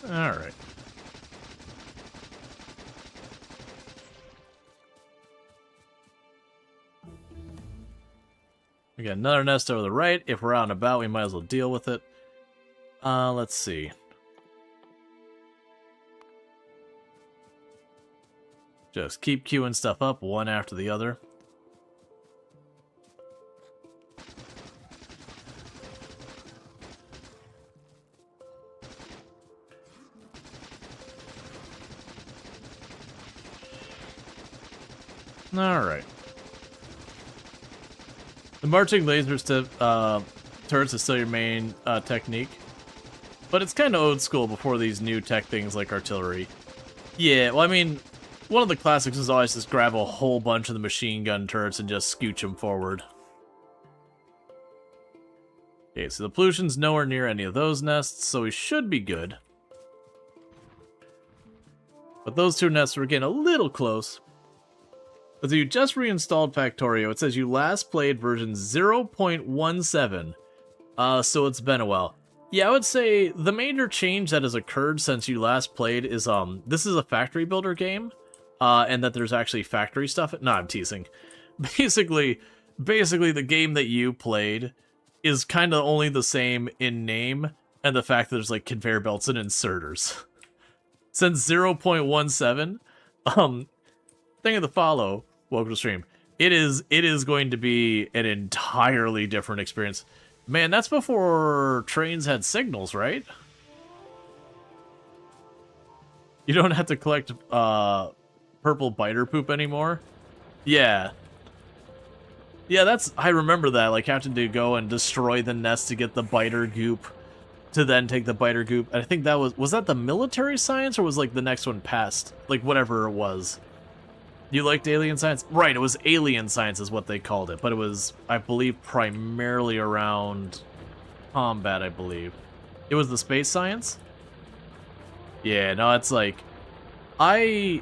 Alright. We got another nest over the right. If we're out and about, we might as well deal with it. Let's see. Just keep queuing stuff up one after the other. Alright. The marching lasers to turrets is still your main technique. But it's kind of old school before these new tech things like artillery. Yeah, well, I mean, one of the classics is always just grab a whole bunch of the machine gun turrets and just scooch them forward. Okay, so the pollution's nowhere near any of those nests, so we should be good. But those two nests were getting a little close. But you just reinstalled Factorio. It says you last played version 0.17. So it's been a while. Yeah, I would say the major change that has occurred since you last played is, this is a factory builder game. And that there's actually factory stuff. No, I'm teasing. Basically, the game that you played is kind of only the same in name and the fact that there's like conveyor belts and inserters. Since 0.17, thing of the follow, welcome to stream. It is going to be an entirely different experience. Man, that's before trains had signals, right? You don't have to collect purple biter poop anymore. Yeah. Yeah, I remember that, like having to go and destroy the nest to get the biter goop, to then take the biter goop. I think that was that the military science, or was like the next one past? Like whatever it was. You liked alien science? Right, it was alien science is what they called it, but it was, I believe, primarily around combat, I believe. It was the space science? Yeah, no, it's like, I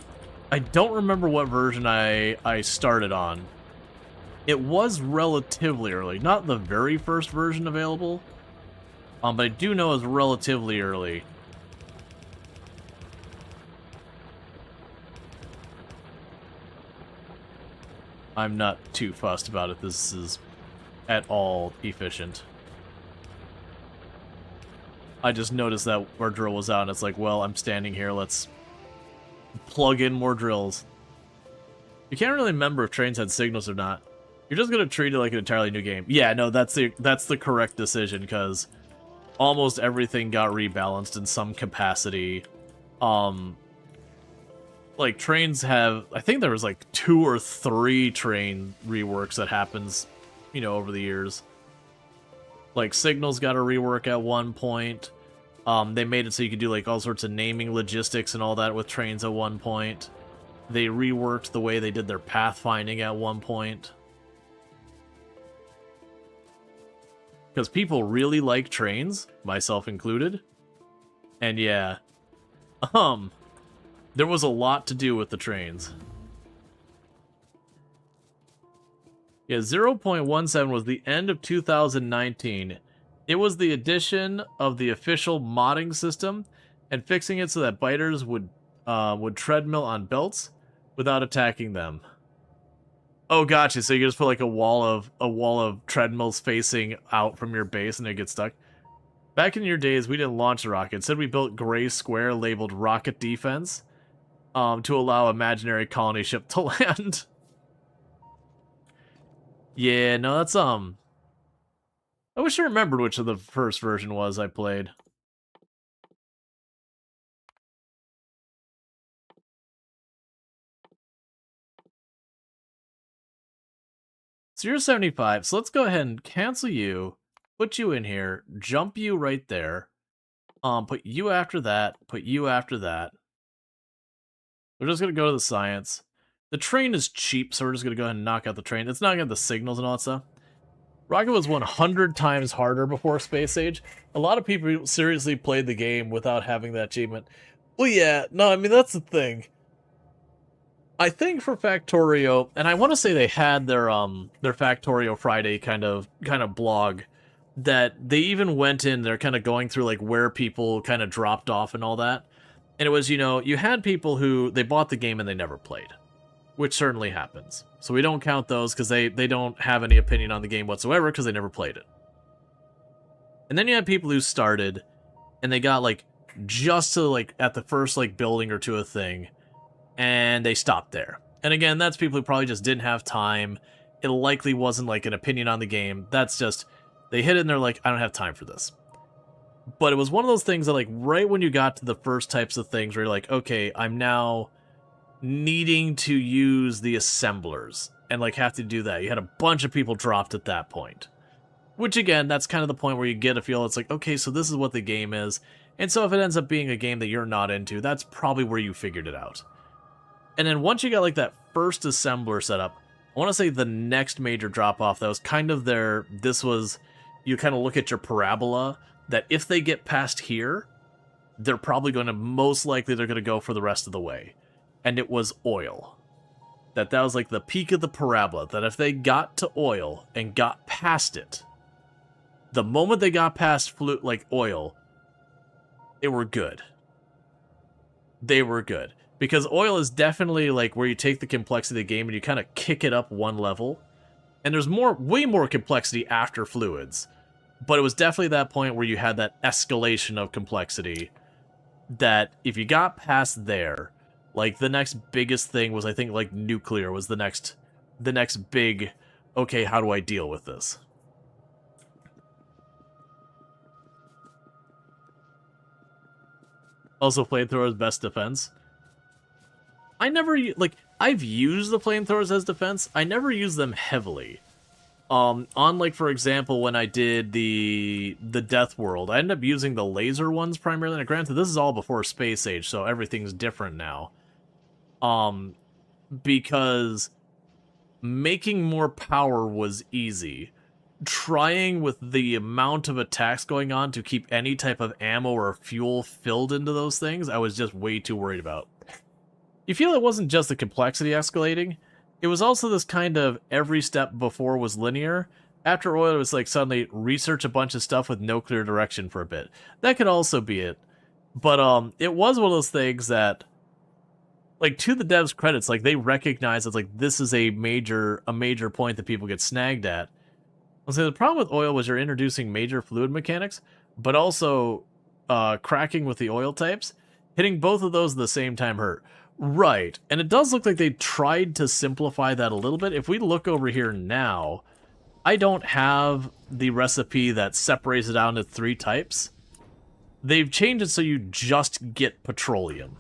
don't remember what version I started on. It was relatively early, not the very first version available, but I do know it was relatively early. I'm not too fussed about it. This is at all efficient. I just noticed that our drill was out, and it's like, well, I'm standing here, let's plug in more drills. You can't really remember if trains had signals or not. You're just gonna treat it like an entirely new game. Yeah, no, that's the correct decision, because almost everything got rebalanced in some capacity. Like, trains have, I think there was like 2 or 3 train reworks that happens, you know, over the years. Like, signals got a rework at one point. They made it so you could do like all sorts of naming logistics and all that with trains at one point. They reworked the way they did their pathfinding at one point. Because people really like trains, myself included. And yeah, there was a lot to do with the trains. Yeah, 0.17 was the end of 2019. It was the addition of the official modding system and fixing it so that biters would treadmill on belts without attacking them. Oh, gotcha. So you just put like a wall of treadmills facing out from your base, and it gets stuck. Back in your days, we didn't launch the rocket. Instead, we built gray square labeled rocket defense, to allow imaginary colony ship to land. Yeah, no, that's I wish I remembered which of the first version was I played. So you're 75. So let's go ahead and cancel you, put you in here, jump you right there. Put you after that, put you after that. We're just going to go to the science. The train is cheap, so we're just going to go ahead and knock out the train. It's not going to have the signals and all that stuff. Rocket was 100 times harder before Space Age. A lot of people seriously played the game without having that achievement. Well, yeah, no, I mean, that's the thing. I think for Factorio, and I want to say they had their Factorio Friday kind of blog, that they even went in, they're kind of going through like where people kind of dropped off and all that. And it was, you know, you had people who, they bought the game and they never played, which certainly happens. So we don't count those because they don't have any opinion on the game whatsoever because they never played it. And then you had people who started and they got like just to like at the first like building or two of thing and they stopped there. And again, that's people who probably just didn't have time. It likely wasn't like an opinion on the game. That's just, they hit it and they're like, I don't have time for this. But it was one of those things that, like, right when you got to the first types of things where you're like, okay, I'm now needing to use the assemblers and, like, have to do that. You had a bunch of people dropped at that point. Which, again, that's kind of the point where you get a feel. It's like, okay, so this is what the game is. And so if it ends up being a game that you're not into, that's probably where you figured it out. And then once you got, like, that first assembler set up, I want to say the next major drop-off that was kind of their, this was, you kind of look at your parabola, that if they get past here, they're probably going to, most likely they're going to go for the rest of the way. And it was oil. That was like the peak of the parabola, that if they got to oil and got past it, the moment they got past oil, they were good. They were good. Because oil is definitely like where you take the complexity of the game and you kind of kick it up one level. And there's way more complexity after fluids. But it was definitely that point where you had that escalation of complexity that if you got past there, like the next biggest thing was, I think, like nuclear was the next big, okay, how do I deal with this? Also, flamethrowers best defense. I never, like, I've used the flamethrowers as defense. I never use them heavily. On, like, for example, when I did the Death World, I ended up using the laser ones primarily. Now, granted, this is all before Space Age, so everything's different now. Because making more power was easy. Trying with the amount of attacks going on to keep any type of ammo or fuel filled into those things, I was just way too worried about. You feel it wasn't just the complexity escalating. It was also this kind of every step before was linear. After oil, it was like suddenly research a bunch of stuff with no clear direction for a bit. That could also be it. But it was one of those things that, like, to the devs' credits, like, they recognize it's like this is a major point that people get snagged at. I'll say the problem with oil was you're introducing major fluid mechanics, but also cracking with the oil types. Hitting both of those at the same time hurt. Right, and it does look like they tried to simplify that a little bit. If we look over here now, I don't have the recipe that separates it out into 3 types. They've changed it so you just get petroleum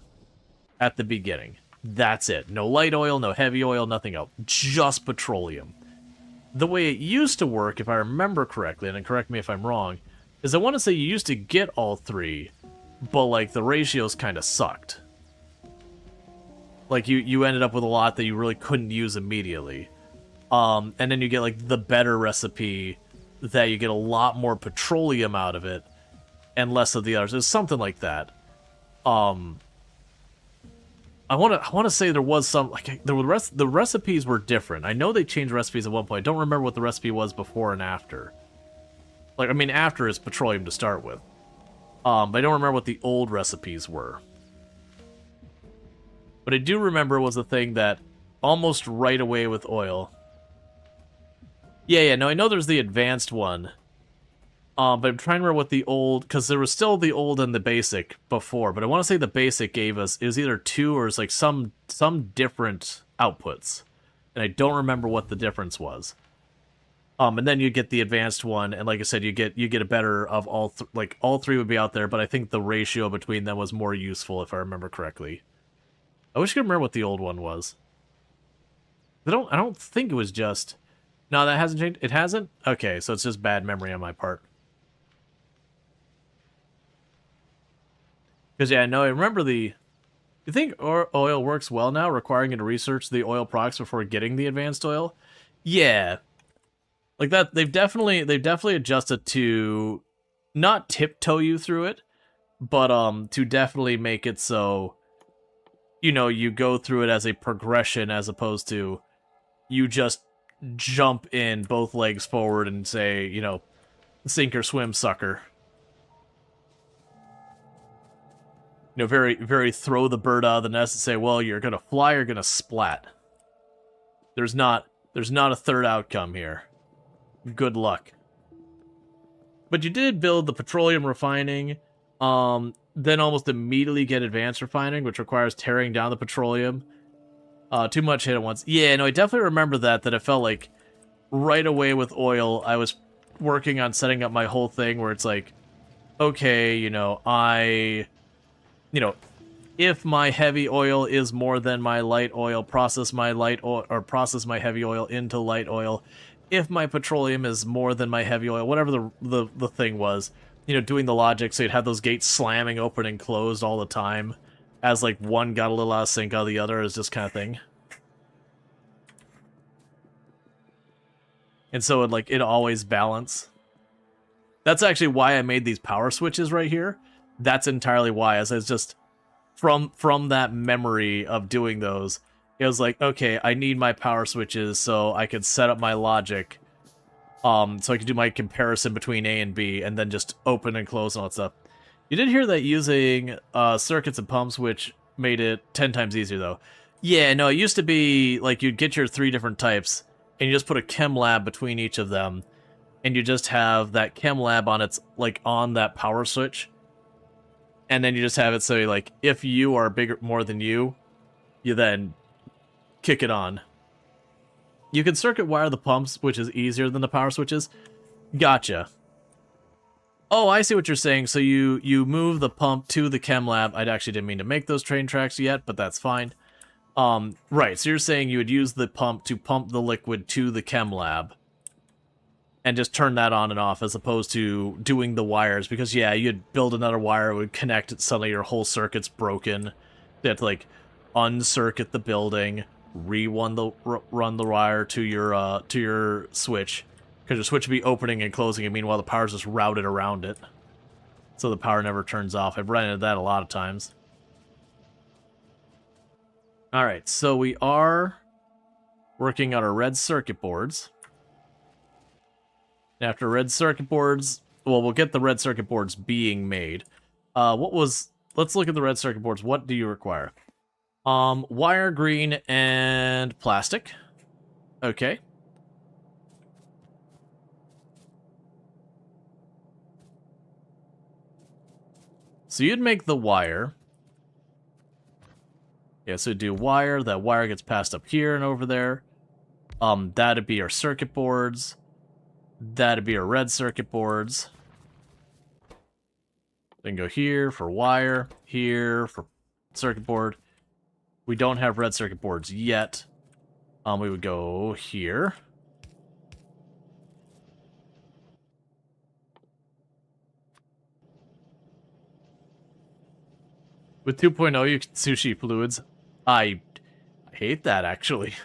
at the beginning. That's it. No light oil, no heavy oil, nothing else. Just petroleum. The way it used to work, if I remember correctly, and correct me if I'm wrong, is I want to say you used to get all 3, but like the ratios kind of sucked. Like, you ended up with a lot that you really couldn't use immediately. And then you get, like, the better recipe that you get a lot more petroleum out of it and less of the others. It's something like that. I want to say there was some, like, the recipes were different. I know they changed recipes at one point. I don't remember what the recipe was before and after. Like, I mean, after is petroleum to start with. But I don't remember what the old recipes were. But I do remember it was a thing that almost right away with oil. Yeah, no, I know there's the advanced one. But I'm trying to remember what the old, because there was still the old and the basic before, but I want to say the basic gave us, it was either 2 or it's like some different outputs. And I don't remember what the difference was. And then you get the advanced one, and like I said, you get a better of all, like all 3 would be out there, but I think the ratio between them was more useful if I remember correctly. I wish I could remember what the old one was. I don't think it was just... No, that hasn't changed. It hasn't? Okay, so it's just bad memory on my part. Because, yeah, no, I remember the... You think oil works well now, requiring you to research the oil products before getting the advanced oil? Yeah. Like that, they've definitely adjusted to not tiptoe you through it, but to definitely make it so, you know, you go through it as a progression as opposed to you just jump in both legs forward and say, you know, sink or swim, sucker. You know, very throw the bird out of the nest and say, well, you're gonna fly or gonna splat. There's not a third outcome here. Good luck. But you did build the petroleum refining, then almost immediately get advanced refining, which requires tearing down the petroleum. Too much hit at once. Yeah, no, I definitely remember that it felt like right away with oil, I was working on setting up my whole thing where it's like, okay, you know, if my heavy oil is more than my light oil, process my light oil or process my heavy oil into light oil. If my petroleum is more than my heavy oil, whatever the thing was, you know, doing the logic so you'd have those gates slamming open and closed all the time as like one got a little out of sync out of the other is just kind of thing. And so it always balance. That's actually why I made these power switches right here. That's entirely why, as it's just from that memory of doing those, it was like, okay, I need my power switches so I could set up my logic, so I could do my comparison between A and B, and then just open and close and all that stuff. You did hear that using circuits and pumps, which made it 10 times easier, though. Yeah, no, it used to be, like, you'd get your 3 different types, and you just put a chem lab between each of them, and you just have that chem lab on its, like, on that power switch. And then you just have it so, like, if you are bigger more than you then kick it on. You can circuit wire the pumps, which is easier than the power switches. Gotcha. Oh, I see what you're saying. So you move the pump to the chem lab. I actually didn't mean to make those train tracks yet, but that's fine. Right, so you're saying you would use the pump to pump the liquid to the chem lab and just turn that on and off as opposed to doing the wires, because yeah, you'd build another wire, it would connect it, suddenly your whole circuit's broken. You have to like uncircuit the building, run the wire to your switch, because your switch would be opening and closing, and meanwhile the power's just routed around it. So the power never turns off. I've run into that a lot of times. Alright, so we are working on our red circuit boards. After red circuit boards, well, we'll get the red circuit boards being made. Let's look at the red circuit boards. What do you require? Wire, green, and plastic. Okay. So you'd make the wire. Yeah, so do wire. That wire gets passed up here and over there. That'd be our circuit boards. That'd be our red circuit boards. Then go here for wire, here for circuit board. We don't have red circuit boards yet. We would go here. With 2.0, you can sushi fluids. I hate that, actually.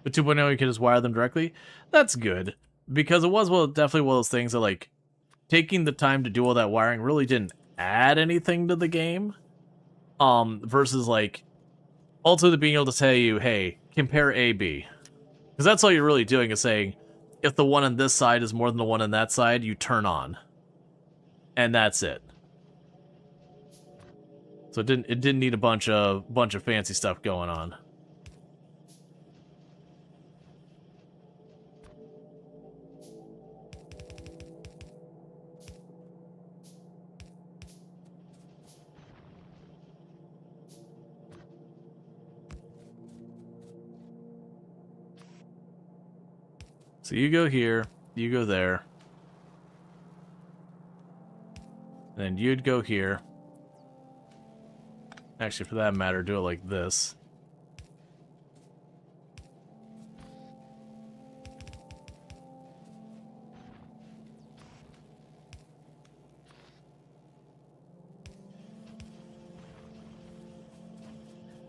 With 2.0, you can just wire them directly. That's good, because it was definitely one of those things that, like, taking the time to do all that wiring really didn't add anything to the game. Versus, like, ultimately being able to tell you, hey, compare A, B. Because that's all you're really doing is saying, if the one on this side is more than the one on that side, you turn on. And that's it. So it didn't need a bunch of fancy stuff going on. So you go here, you go there. And then you'd go here. Actually, for that matter, do it like this.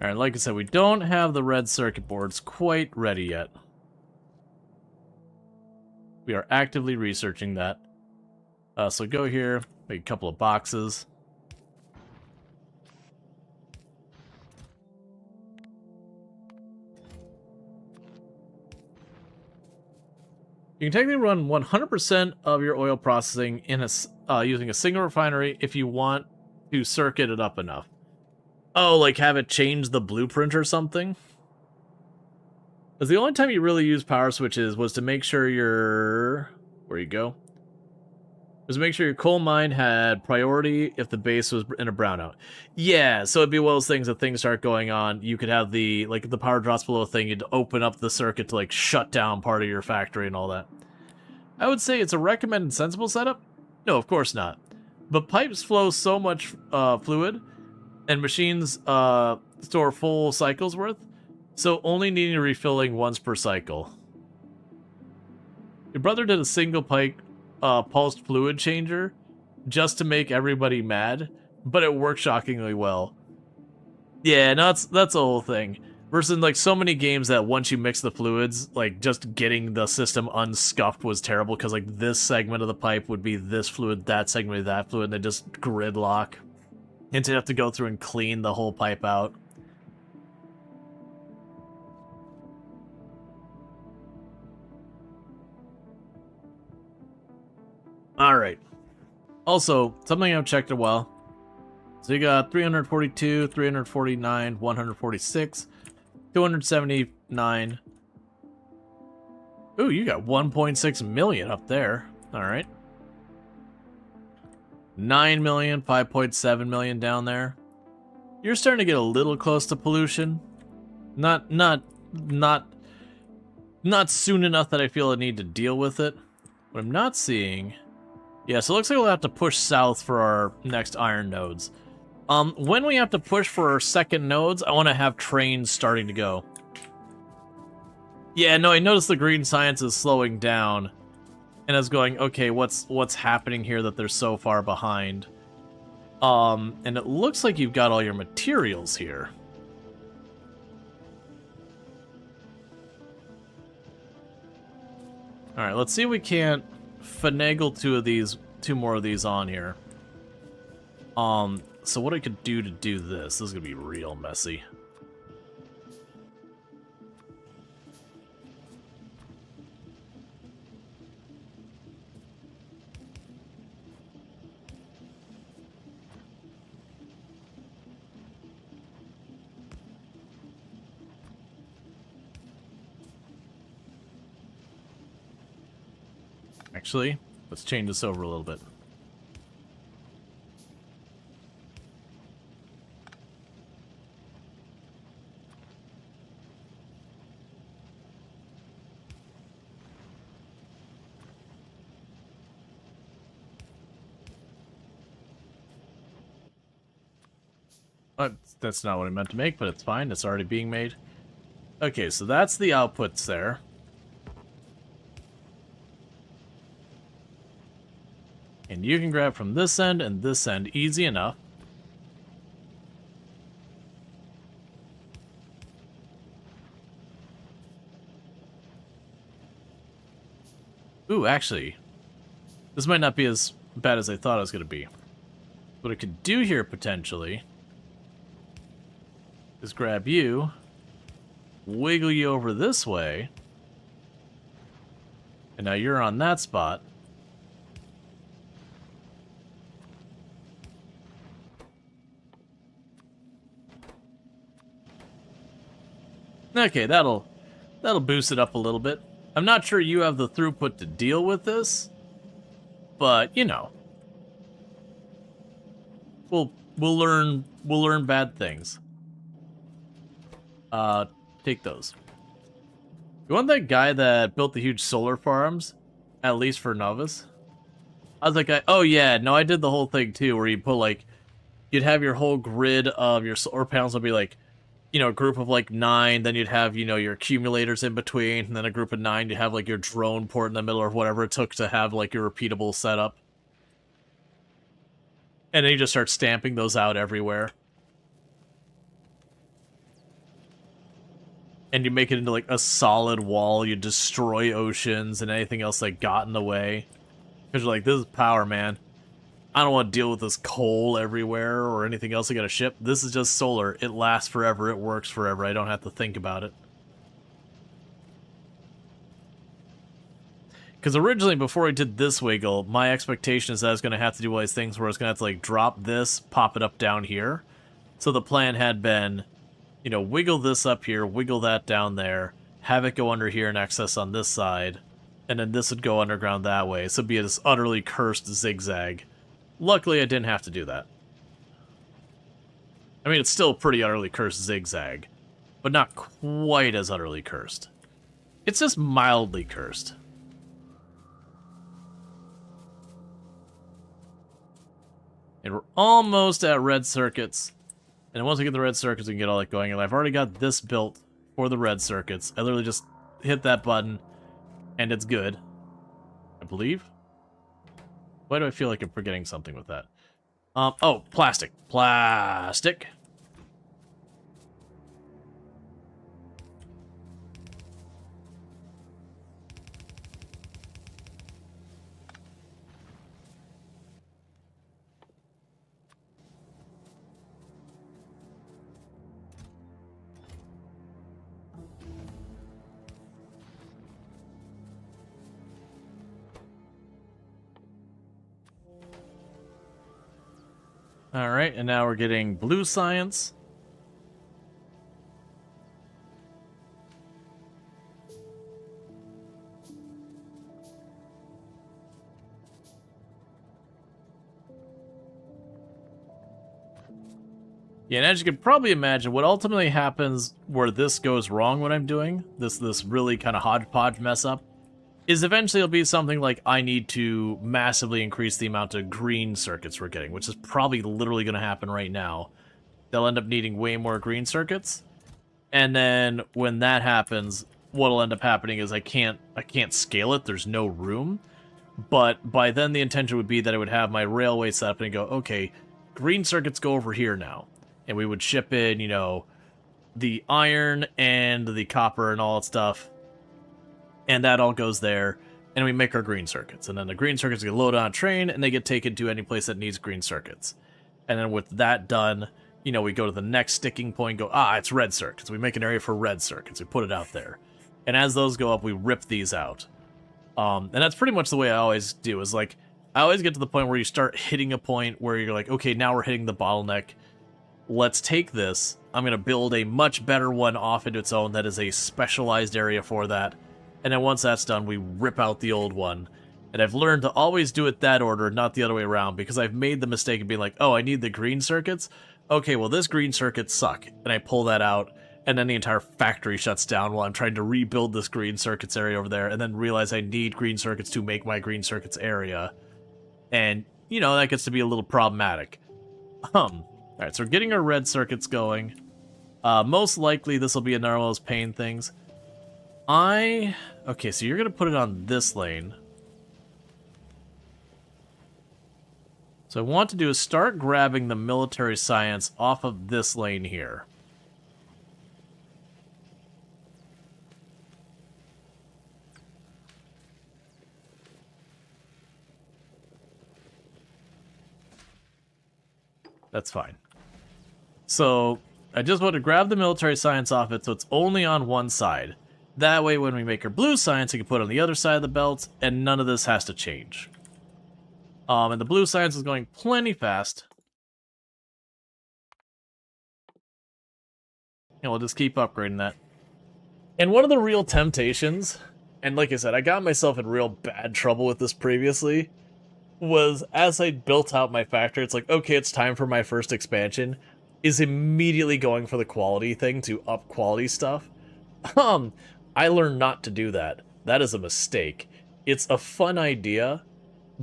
Alright, like I said, we don't have the red circuit boards quite ready yet. We are actively researching that. So go here, make a couple of boxes. You can technically run 100% of your oil processing in using a single refinery if you want to circuit it up enough. Oh, like have it change the blueprint or something? Because the only time you really use power switches was to make sure your... Where you go? Was to make sure your coal mine had priority if the base was in a brownout. Yeah, so it'd be one of those things that things start going on. You could have the, like, if the power drops below a thing, you'd open up the circuit to, like, shut down part of your factory and all that. I would say it's a recommended sensible setup? No, of course not. But pipes flow so much fluid, and machines store full cycles worth, so only needing refilling once per cycle. Your brother did a single pipe pulsed fluid changer just to make everybody mad, but it worked shockingly well. Yeah, no, that's the whole thing. Versus like so many games that once you mix the fluids, like just getting the system unscuffed was terrible because like this segment of the pipe would be this fluid, that segment of that fluid, and they just gridlock. And to have to go through and clean the whole pipe out. Alright. Also, something I've checked in a while. So you got 342, 349, 146, 279. Ooh, you got 1.6 million up there. Alright. 9 million, 5.7 million down there. You're starting to get a little close to pollution. Not soon enough that I feel I need to deal with it. What I'm not seeing... Yeah, so it looks like we'll have to push south for our next iron nodes. When we have to push for our second nodes, I want to have trains starting to go. Yeah, no, I noticed the green science is slowing down. And I was going, okay, what's happening here that they're so far behind? And it looks like you've got all your materials here. Alright, let's see if we can't finagle two more of these on here. So what I could do to do this is gonna be real messy. Actually, let's change this over a little bit. That's not what I meant to make, but it's fine. It's already being made. Okay, so that's the outputs there. And you can grab from this end and this end easy enough. Ooh, actually, this might not be as bad as I thought it was going to be. What I could do here, potentially, is grab you, wiggle you over this way, and now you're on that spot. Okay, that'll boost it up a little bit. I'm not sure you have the throughput to deal with this, but you know, we'll learn bad things. Take those. You want that guy that built the huge solar farms, at least for Novus? I was like, oh yeah, no, I did the whole thing too, where you put like you'd have your whole grid of your solar panels would be like, you know, a group of like 9, then you'd have, you know, your accumulators in between, and then a group of 9, you'd have like your drone port in the middle or whatever it took to have like your repeatable setup. And then you just start stamping those out everywhere. And you make it into like a solid wall, you destroy oceans and anything else that got in the way. Because you're like, this is power, man. I don't want to deal with this coal everywhere or anything else I gotta ship. This is just solar. It lasts forever. It works forever. I don't have to think about it. Because originally, before I did this wiggle, my expectation is that I was going to have to do all these things where I was going to have to, like, drop this, pop it up down here. So the plan had been, you know, wiggle this up here, wiggle that down there, have it go under here and access on this side, and then this would go underground that way. So it'd be this utterly cursed zigzag. Luckily, I didn't have to do that. I mean, it's still a pretty utterly cursed zigzag, but not quite as utterly cursed. It's just mildly cursed. And we're almost at red circuits. And once we get the red circuits, we can get all that going. And I've already got this built for the red circuits. I literally just hit that button, and it's good. I believe. Why do I feel like I'm forgetting something with that? Oh, plastic. Plastic. Alright, and now we're getting blue science. Yeah, and as you can probably imagine, what ultimately happens where this goes wrong what I'm doing, this really kind of hodgepodge mess up, is eventually it'll be something like I need to massively increase the amount of green circuits we're getting, which is probably literally going to happen right now. They'll end up needing way more green circuits. And then when that happens, what'll end up happening is I can't scale it, there's no room. But by then the intention would be that I would have my railway set up and go, okay, green circuits go over here now. And we would ship in, you know, the iron and the copper and all that stuff. And that all goes there, and we make our green circuits. And then the green circuits get loaded on a train, and they get taken to any place that needs green circuits. And then with that done, you know, we go to the next sticking point, go, it's red circuits. We make an area for red circuits. We put it out there. And as those go up, we rip these out. And that's pretty much the way I always do, is like, I always get to the point where you start hitting a point where you're like, okay, now we're hitting the bottleneck. Let's take this. I'm going to build a much better one off into its own that is a specialized area for that. And then once that's done, we rip out the old one. And I've learned to always do it that order, not the other way around, because I've made the mistake of being like, oh, I need the green circuits? Okay, well, this green circuit suck. And I pull that out, and then the entire factory shuts down while I'm trying to rebuild this green circuits area over there, and then realize I need green circuits to make my green circuits area. And, you know, that gets to be a little problematic. Alright, so we're getting our red circuits going. Most likely, this will be another one of those pain things. Okay, so you're going to put it on this lane. So what I want to do is start grabbing the military science off of this lane here. That's fine. So I just want to grab the military science off it so it's only on one side. That way, when we make our blue science, we can put it on the other side of the belt, and none of this has to change. And the blue science is going plenty fast. And we'll just keep upgrading that. And one of the real temptations, and like I said, I got myself in real bad trouble with this previously, was as I built out my factory, it's like, okay, it's time for my first expansion, is immediately going for the quality thing to up quality stuff. I learned not to do that. That is a mistake. It's a fun idea,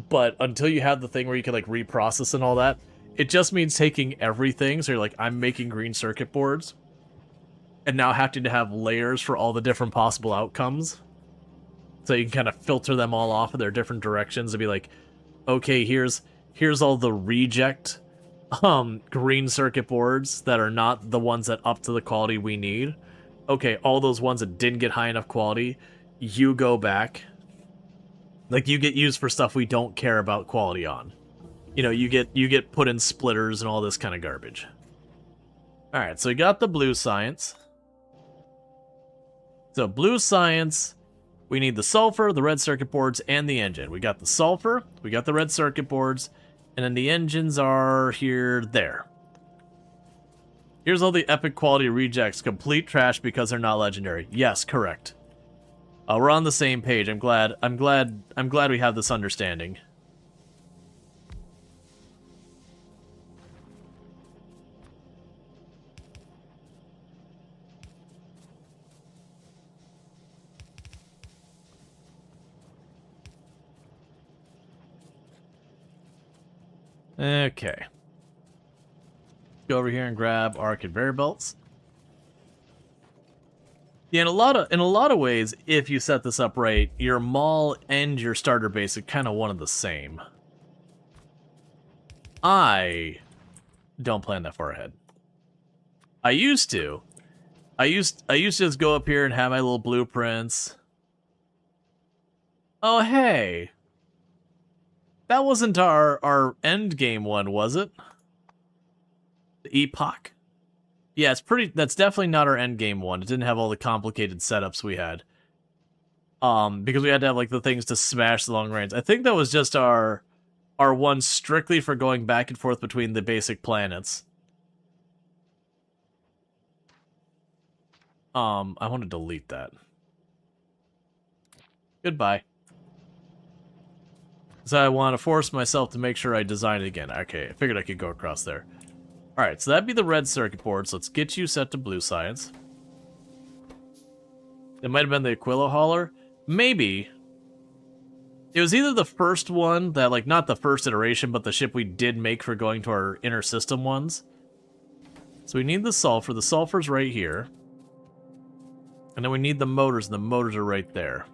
but until you have the thing where you can like reprocess and all that, It just means taking everything. So you're like, I'm making green circuit boards. And now having to have layers for all the different possible outcomes. So you can kind of filter them all off of their different directions and be like, okay, here's all the reject green circuit boards that are not the ones that up to the quality we need. Okay, all those ones that didn't get high enough quality, you go back. Like, you get used for stuff we don't care about quality on. You know, you get put in splitters and all this kind of garbage. Alright, so we got the blue science. So blue science, we need the sulfur, the red circuit boards, and the engine. We got the sulfur, we got the red circuit boards, and then the engines are here, there. Here's all the epic quality rejects, complete trash because they're not legendary. Yes, correct. We're on the same page. I'm glad we have this understanding. Okay. Go over here and grab our conveyor belts. Yeah, in a lot of ways, if you set this up right, your mall and your starter base are kind of one and the same. I don't plan that far ahead. I used to. I used to just go up here and have my little blueprints. Oh hey. That wasn't our end game one, was it? The Epoch? Yeah, that's definitely not our end game one. It didn't have all the complicated setups we had. Because we had to have like the things to smash the long range. I think that was just our one strictly for going back and forth between the basic planets. I want to delete that. Goodbye. So I want to force myself to make sure I design it again. Okay, I figured I could go across there. Alright, so that'd be the red circuit board, so let's get you set to blue science. It might have been the Aquila hauler. Maybe. It was either the first one, that like, not the first iteration, but the ship we did make for going to our inner system ones. So we need the sulfur. The sulfur's right here. And then we need the motors, and the motors are right there.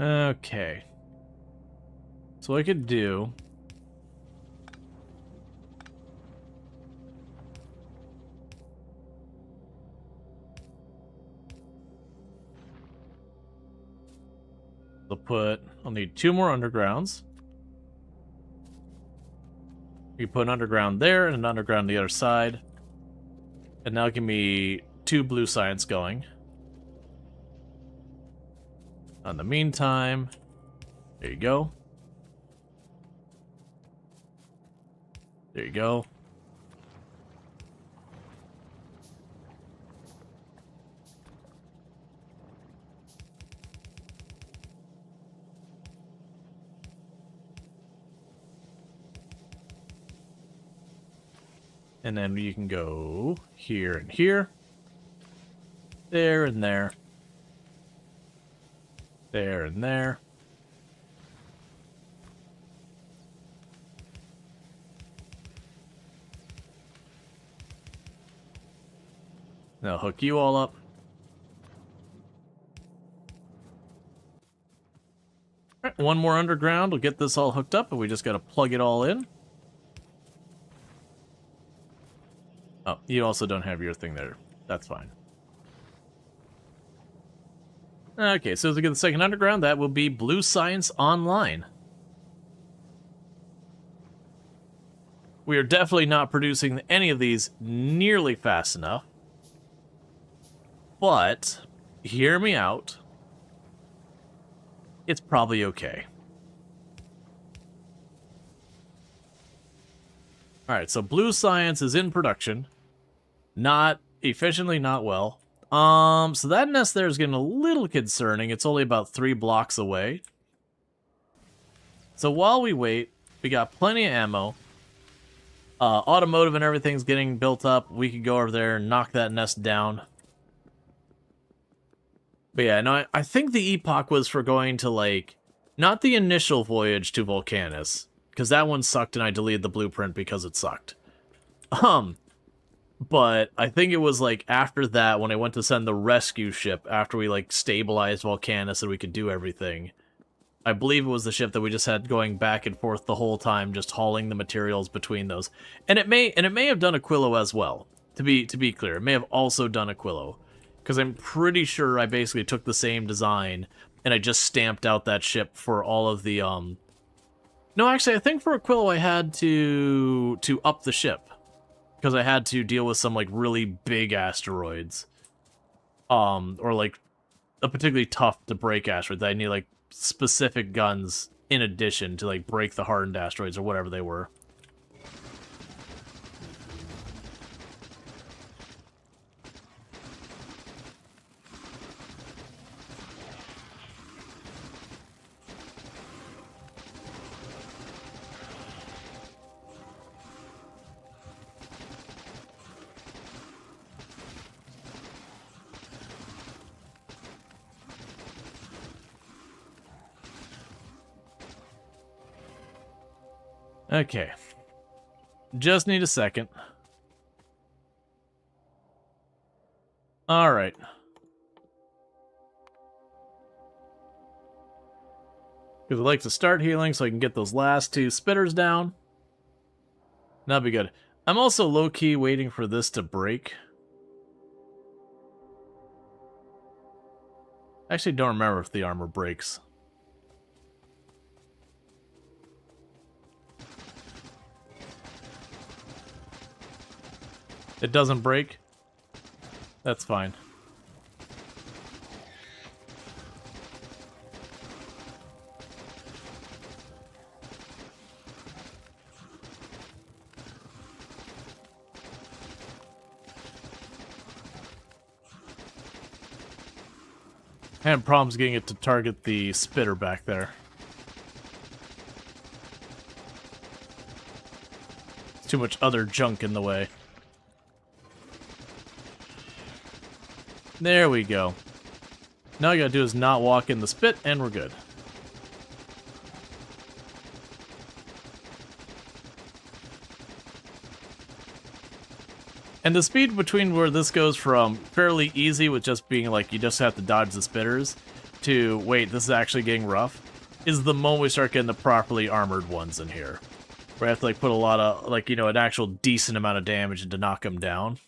Okay. So what I could do... I'll need 2 more undergrounds. You put an underground there and an underground on the other side. And now give me 2 blue science going. In the meantime, there you go. There you go. And then you can go here and here. There and there. There and there. Now hook you all up. All right, one more underground. We'll get this all hooked up, and we just got to plug it all in. Oh, you also don't have your thing there. That's fine. Okay, so as we get the second underground, that will be Blue Science Online. We are definitely not producing any of these nearly fast enough. But, hear me out. It's probably okay. Alright, so blue science is in production. Not efficiently, not well. So that nest there is getting a little concerning. It's only about 3 blocks away. So while we wait, we got plenty of ammo. Automotive and everything's getting built up. We could go over there and knock that nest down. But yeah, no, I think the epoch was for going to, like, not the initial voyage to Volcanus, because that one sucked and I deleted the blueprint because it sucked. But I think it was, like, after that when I went to send the rescue ship after we, like, stabilized Volcanus and we could do everything. I believe it was the ship that we just had going back and forth the whole time, just hauling the materials between those. And it may have done Aquilo as well. To be clear, it may have also done Aquilo, because I'm pretty sure I basically took the same design and I just stamped out that ship for all of the No, actually, I think for Aquilo I had to up the ship because I had to deal with some like really big asteroids, or like a particularly tough to break asteroid that I need like specific guns in addition to like break the hardened asteroids or whatever they were. Okay. Just need a second. Alright. Because I'd like to start healing so I can get those last 2 spitters down. That'd be good. I'm also low-key waiting for this to break. I actually don't remember if the armor breaks. It doesn't break? That's fine. I had problems getting it to target the spitter back there. There's too much other junk in the way. There we go. Now all you gotta do is not walk in the spit, and we're good. And the speed between where this goes from fairly easy with just being like you just have to dodge the spitters to, wait, this is actually getting rough, is the moment we start getting the properly armored ones in here. Where I have to like put a lot of, like, you know, an actual decent amount of damage to knock them down.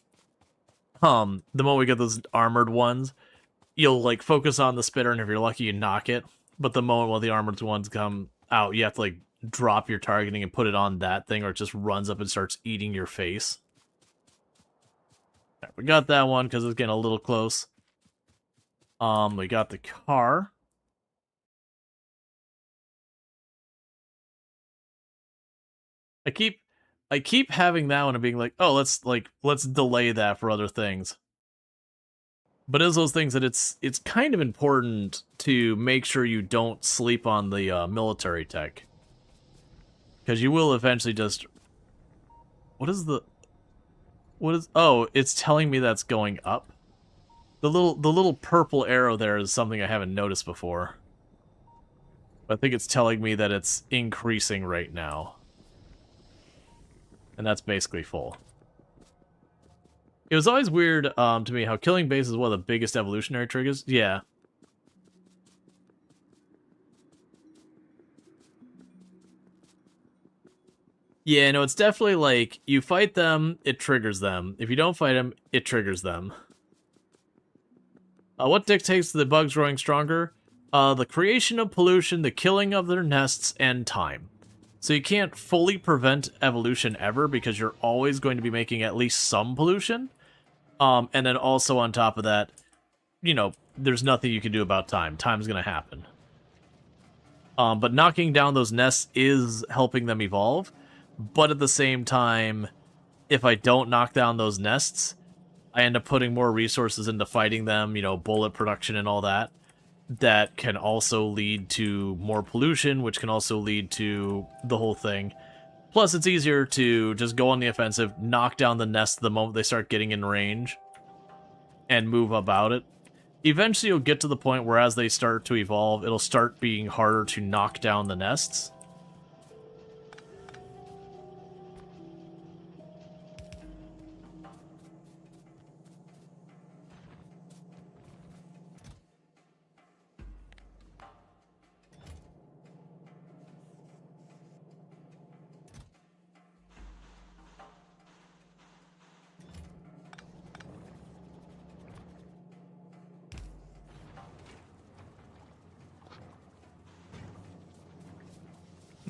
The moment we get those armored ones, you'll like focus on the spitter, and if you're lucky, you knock it. But the moment while the armored ones come out, you have to like drop your targeting and put it on that thing, or it just runs up and starts eating your face. Right, we got that one because it's getting a little close. We got the car. I keep having that one and being like, oh, let's delay that for other things. But it's those things that it's kind of important to make sure you don't sleep on the military tech, because you will eventually just. What is? Oh, it's telling me that's going up. The little purple arrow there is something I haven't noticed before. I think it's telling me that it's increasing right now. And that's basically full. It was always weird to me how killing base is one of the biggest evolutionary triggers. Yeah. Yeah, no, it's definitely like, you fight them, it triggers them. If you don't fight them, it triggers them. What dictates the bugs growing stronger? The creation of pollution, the killing of their nests, and time. So you can't fully prevent evolution ever, because you're always going to be making at least some pollution. And then also on top of that, you know, there's nothing you can do about time. Time's going to happen. But knocking down those nests is helping them evolve. but at the same time, if I don't knock down those nests, I end up putting more resources into fighting them, you know, bullet production and all that. That can also lead to more pollution, which can also lead to the whole thing. Plus, it's easier to just go on the offensive, knock down the nest the moment they start getting in range, and move about it. Eventually, you'll get to the point where as they start to evolve, it'll start being harder to knock down the nests.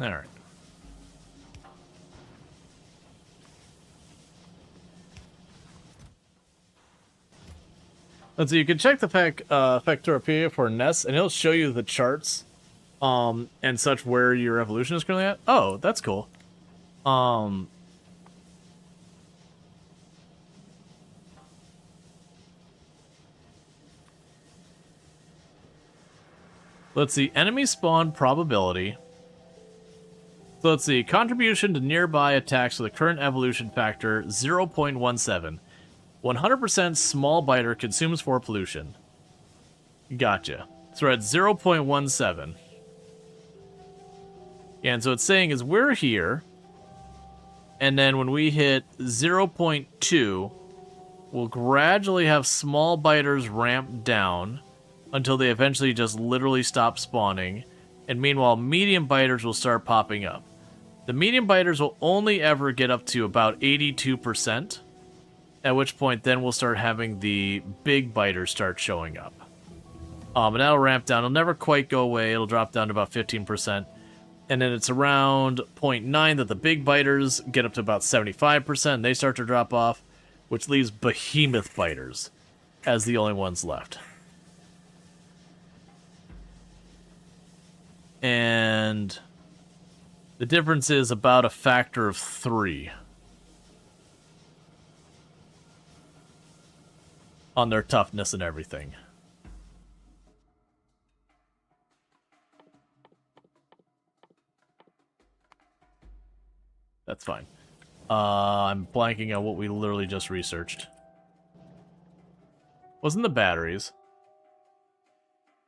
Alright. Let's see, you can check the Factorio for nests, and it'll show you the charts, and such where your evolution is currently at. Oh, that's cool. Let's see, enemy spawn probability. So let's see, contribution to nearby attacks with the current evolution factor, 0.17. 100% small biter consumes 4 pollution. Gotcha. So we're at 0.17. Yeah, and so it's saying is we're here, and then when we hit 0.2, we'll gradually have small biters ramp down until they eventually just literally stop spawning, and meanwhile medium biters will start popping up. The medium biters will only ever get up to about 82%, at which point then we'll start having the big biters start showing up. And that'll ramp down. It'll never quite go away. It'll drop down to about 15%. And then it's around 0.9 that the big biters get up to about 75%, and they start to drop off, which leaves behemoth biters as the only ones left. And the difference is about a factor of 3 on their toughness and everything. That's fine. I'm blanking on what we literally just researched. Wasn't the batteries?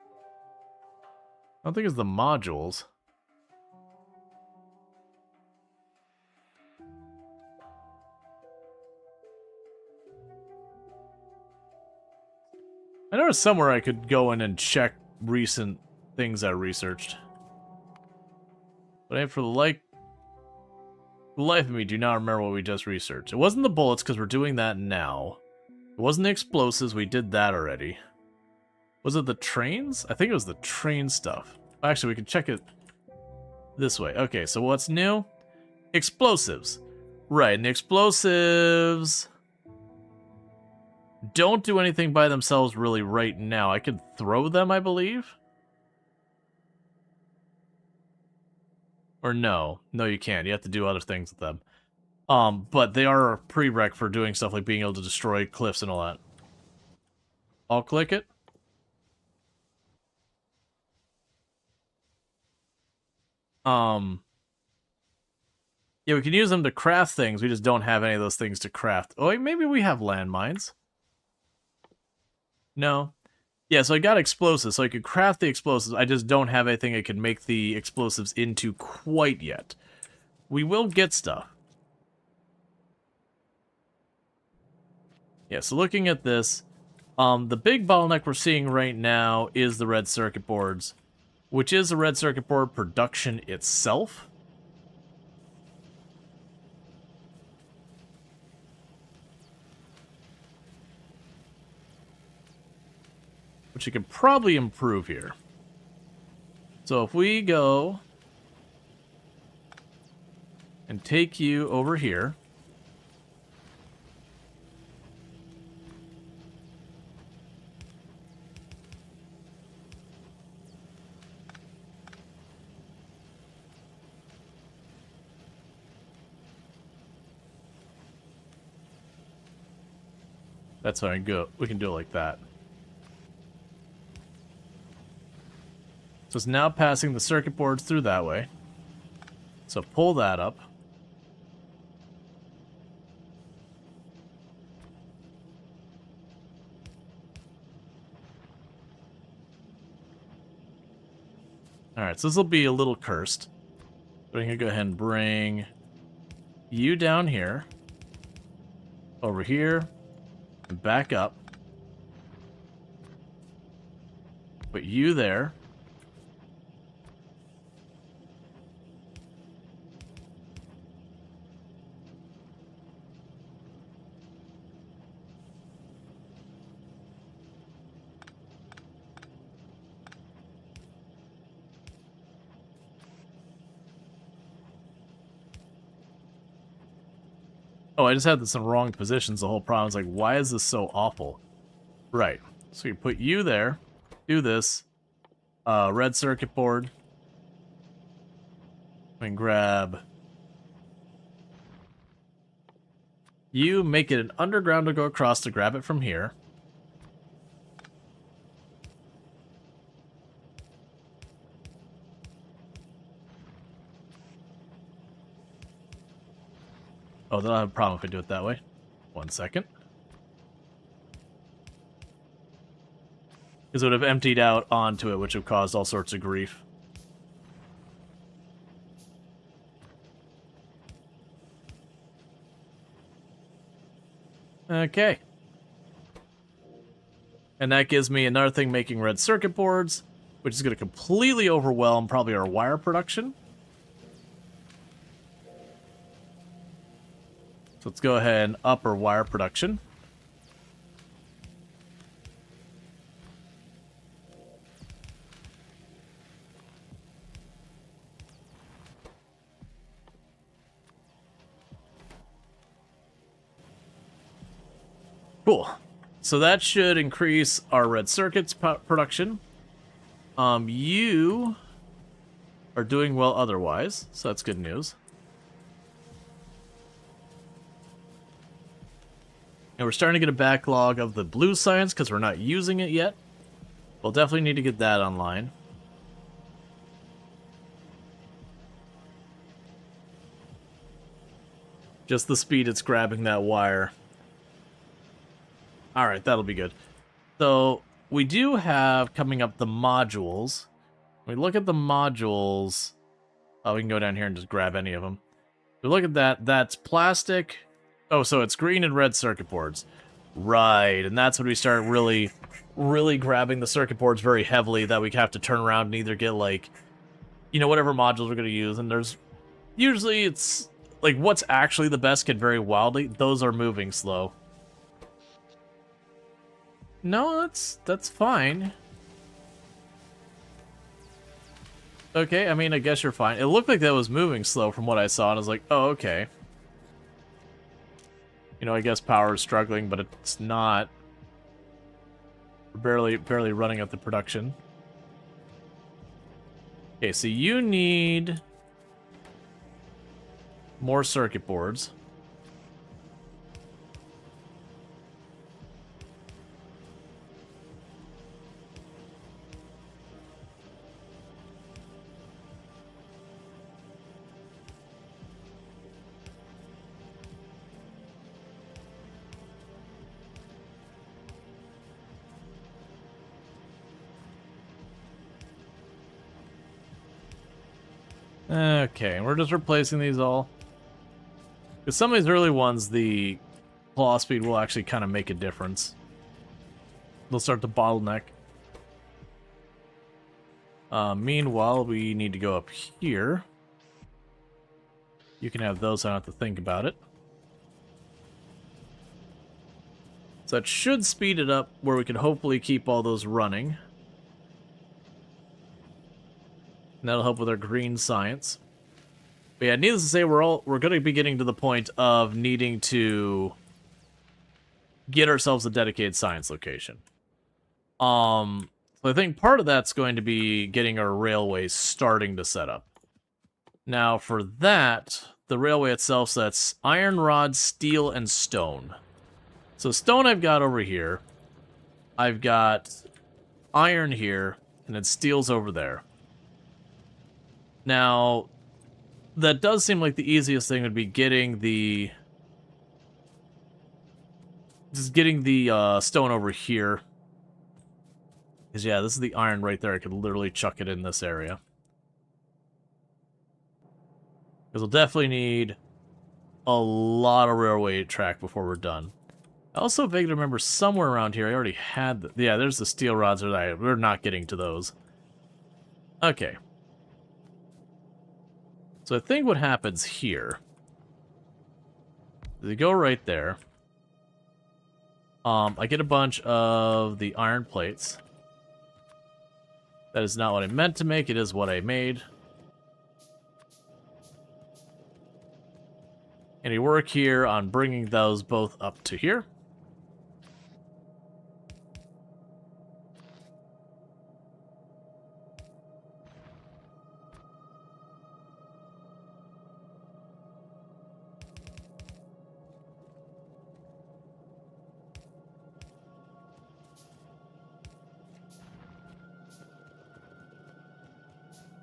I don't think it's the modules. I know somewhere I could go in and check recent things I researched. But for the life of me, do not remember what we just researched. It wasn't the bullets, because we're doing that now. It wasn't the explosives, we did that already. Was it the trains? I think it was the train stuff. Actually, we can check it this way. Okay, so what's new? Explosives. Right, and the explosives don't do anything by themselves really right now. I could throw them, I believe? Or no. No, you can't. You have to do other things with them. But they are a prereq for doing stuff like being able to destroy cliffs and all that. I'll click it. Yeah, we can use them to craft things. We just don't have any of those things to craft. Oh, wait, maybe we have landmines. No. Yeah, so I got explosives, so I could craft the explosives. I just don't have anything I could make the explosives into quite yet. We will get stuff. Yeah, so looking at this, the big bottleneck we're seeing right now is the red circuit boards, which is the red circuit board production itself. Which you could probably improve here. So if we go and take you over here. That's fine. Go. We can do it like that. So it's now passing the circuit boards through that way. So pull that up. Alright, so this will be a little cursed. But I'm going to go ahead and bring you down here. Over here. And back up. Put you there. Oh, I just had this in wrong positions. The whole problem is like, why is this so awful? Right. So you put you there. Do this. Red circuit board. And grab you. Make it an underground to go across to grab it from here. Oh, they'll have a problem if I do it that way. 1 second. Because it would have emptied out onto it, which would have caused all sorts of grief. Okay. And that gives me another thing making red circuit boards, which is going to completely overwhelm probably our wire production. So let's go ahead and up our wire production. Cool. So that should increase our red circuits production. You are doing well otherwise, so that's good news. And we're starting to get a backlog of the blue science because we're not using it yet. We'll definitely need to get that online. Just the speed it's grabbing that wire. Alright, that'll be good. So, we do have coming up the modules. When we look at the modules, we can go down here and just grab any of them. We look at that, that's plastic. Oh, so it's green and red circuit boards. Right, and that's when we start really grabbing the circuit boards very heavily that we have to turn around and either get, like, you know, whatever modules we're going to use. And there's, usually it's, like, what's actually the best can vary wildly. Those are moving slow. No, that's fine. Okay, I mean, I guess you're fine. It looked like that was moving slow from what I saw, and I was like, oh, okay. You know, I guess power is struggling, but it's not. We're barely running at the production. Okay, so you need more circuit boards. Okay, we're just replacing these all. Because some of these early ones, the claw speed will actually kind of make a difference. They'll start to bottleneck. Meanwhile, we need to go up here. You can have those, I don't have to think about it. So that should speed it up where we can hopefully keep all those running. And that'll help with our green science. But yeah, needless to say, we're going to be getting to the point of needing to get ourselves a dedicated science location. So I think part of that's going to be getting our railways starting to set up. Now for that, the railway itself, so that's iron rod, steel, and stone. So stone I've got over here. I've got iron here, and then steel's over there. Now, that does seem like the easiest thing would be getting the... Just getting the stone over here. Because, yeah, this is the iron right there. I could literally chuck it in this area. Because we'll definitely need a lot of railway track before we're done. I also vaguely remember somewhere around here I already had... yeah, there's the steel rods. We're not getting to those. Okay. So I think what happens here is you go right there. I get a bunch of the iron plates. That is not what I meant to make. It is what I made. And you work here on bringing those both up to here.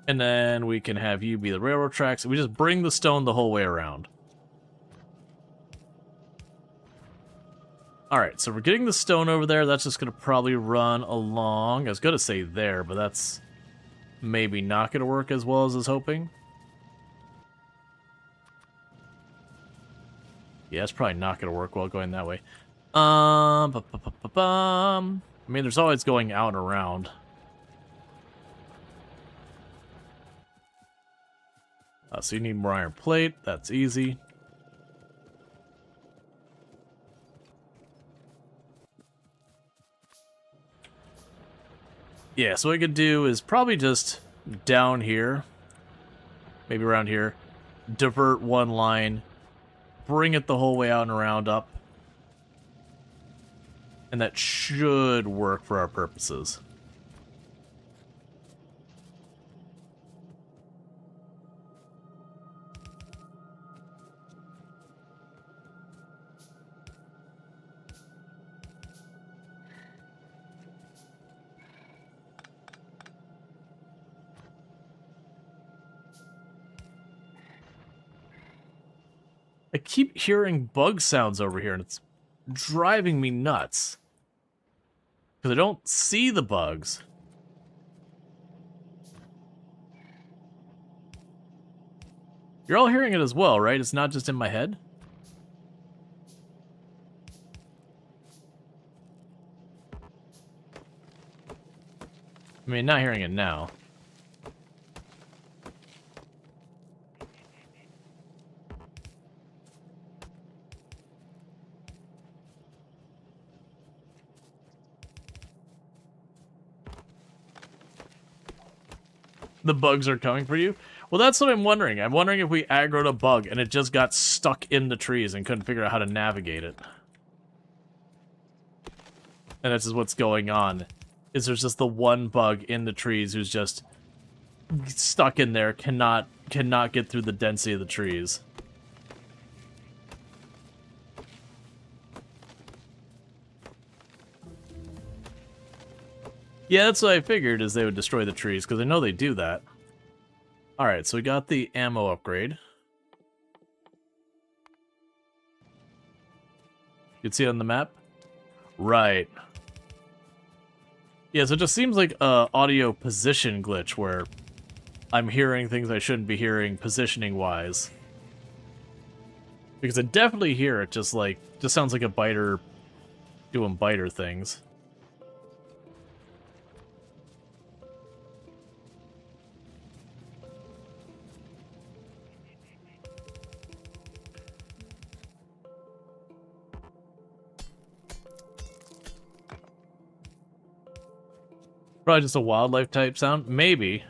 And then we can have you be the railroad tracks. We just bring the stone the whole way around. Alright, so we're getting the stone over there. That's just going to probably run along. I was going to say there, but that's maybe not going to work as well as I was hoping. Yeah, it's probably not going to work well going that way. I mean, there's always going out and around. So you need more iron plate. That's easy. Yeah, so what I could do is probably just down here, maybe around here, divert one line, bring it the whole way out and around up. And that should work for our purposes. I keep hearing bug sounds over here, and it's driving me nuts. Because I don't see the bugs. You're all hearing it as well, right? It's not just in my head? I mean, not hearing it now. The bugs are coming for you? Well, that's what I'm wondering. I'm wondering if we aggroed a bug and it just got stuck in the trees and couldn't figure out how to navigate it. And this is what's going on. Is there's just the one bug in the trees who's just stuck in there, cannot get through the density of the trees. Yeah, that's what I figured, is they would destroy the trees, because I know they do that. Alright, so we got the ammo upgrade. You can see it on the map? Right. Yeah, so it just seems like a audio position glitch, where I'm hearing things I shouldn't be hearing positioning-wise. Because I definitely hear it, just sounds like a biter doing biter things. Probably just a wildlife type sound? Maybe.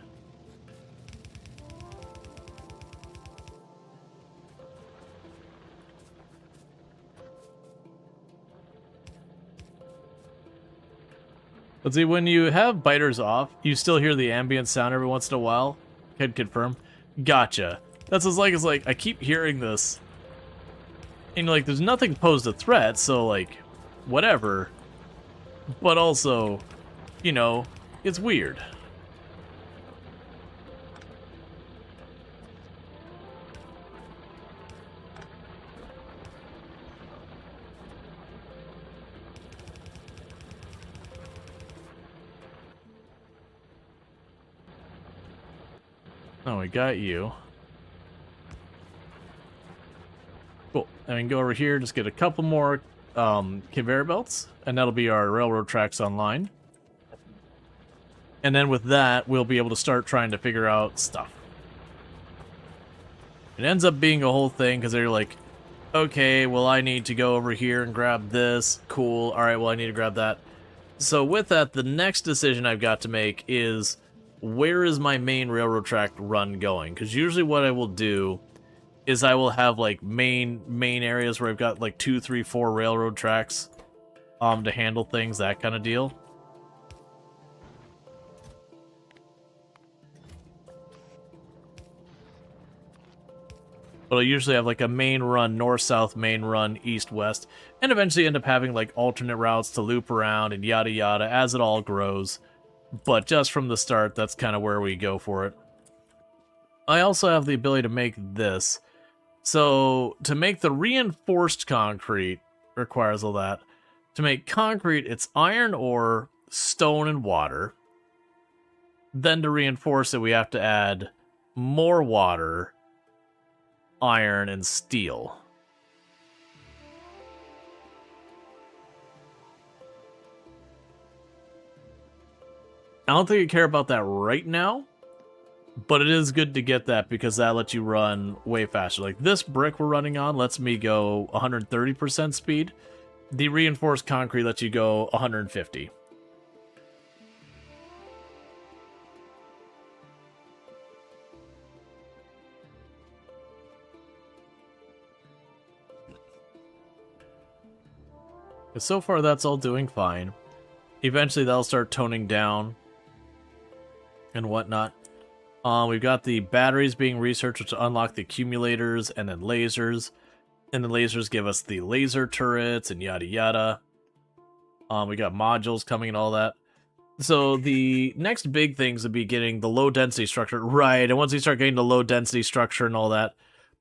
Let's see, when you have biters off, you still hear the ambient sound every once in a while? Can confirm. Gotcha. That's as like, I keep hearing this. And like, there's nothing posed a threat, so like, whatever. But also, you know, it's weird. Oh, we got you. Cool. And we can go over here, just get a couple more conveyor belts, and that'll be our railroad tracks online. And then with that, we'll be able to start trying to figure out stuff. It ends up being a whole thing, because they're like, okay, well, I need to go over here and grab this. Cool. All right, well, I need to grab that. So with that, the next decision I've got to make is, where is my main railroad track run going? Because usually what I will do is I will have like main areas where I've got like 2, 3, 4 railroad tracks to handle things, that kind of deal. But I'll usually have like a main run north-south, main run east-west, and eventually end up having like alternate routes to loop around and yada yada as it all grows. But just from the start, that's kind of where we go for it. I also have the ability to make this. So, to make the reinforced concrete, requires all that. To make concrete, it's iron ore, stone, and water. Then to reinforce it, we have to add more water, iron, and steel. I don't think I care about that right now, but it is good to get that because that lets you run way faster. Like this brick we're running on lets me go 130% speed. The reinforced concrete lets you go 150. So far that's all doing fine. Eventually that'll start toning down and whatnot. We've got the batteries being researched to unlock the accumulators and then lasers. And the lasers give us the laser turrets and yada yada. We got modules coming and all that. So the next big things would be getting the low density structure. Right, and once we start getting the low density structure and all that,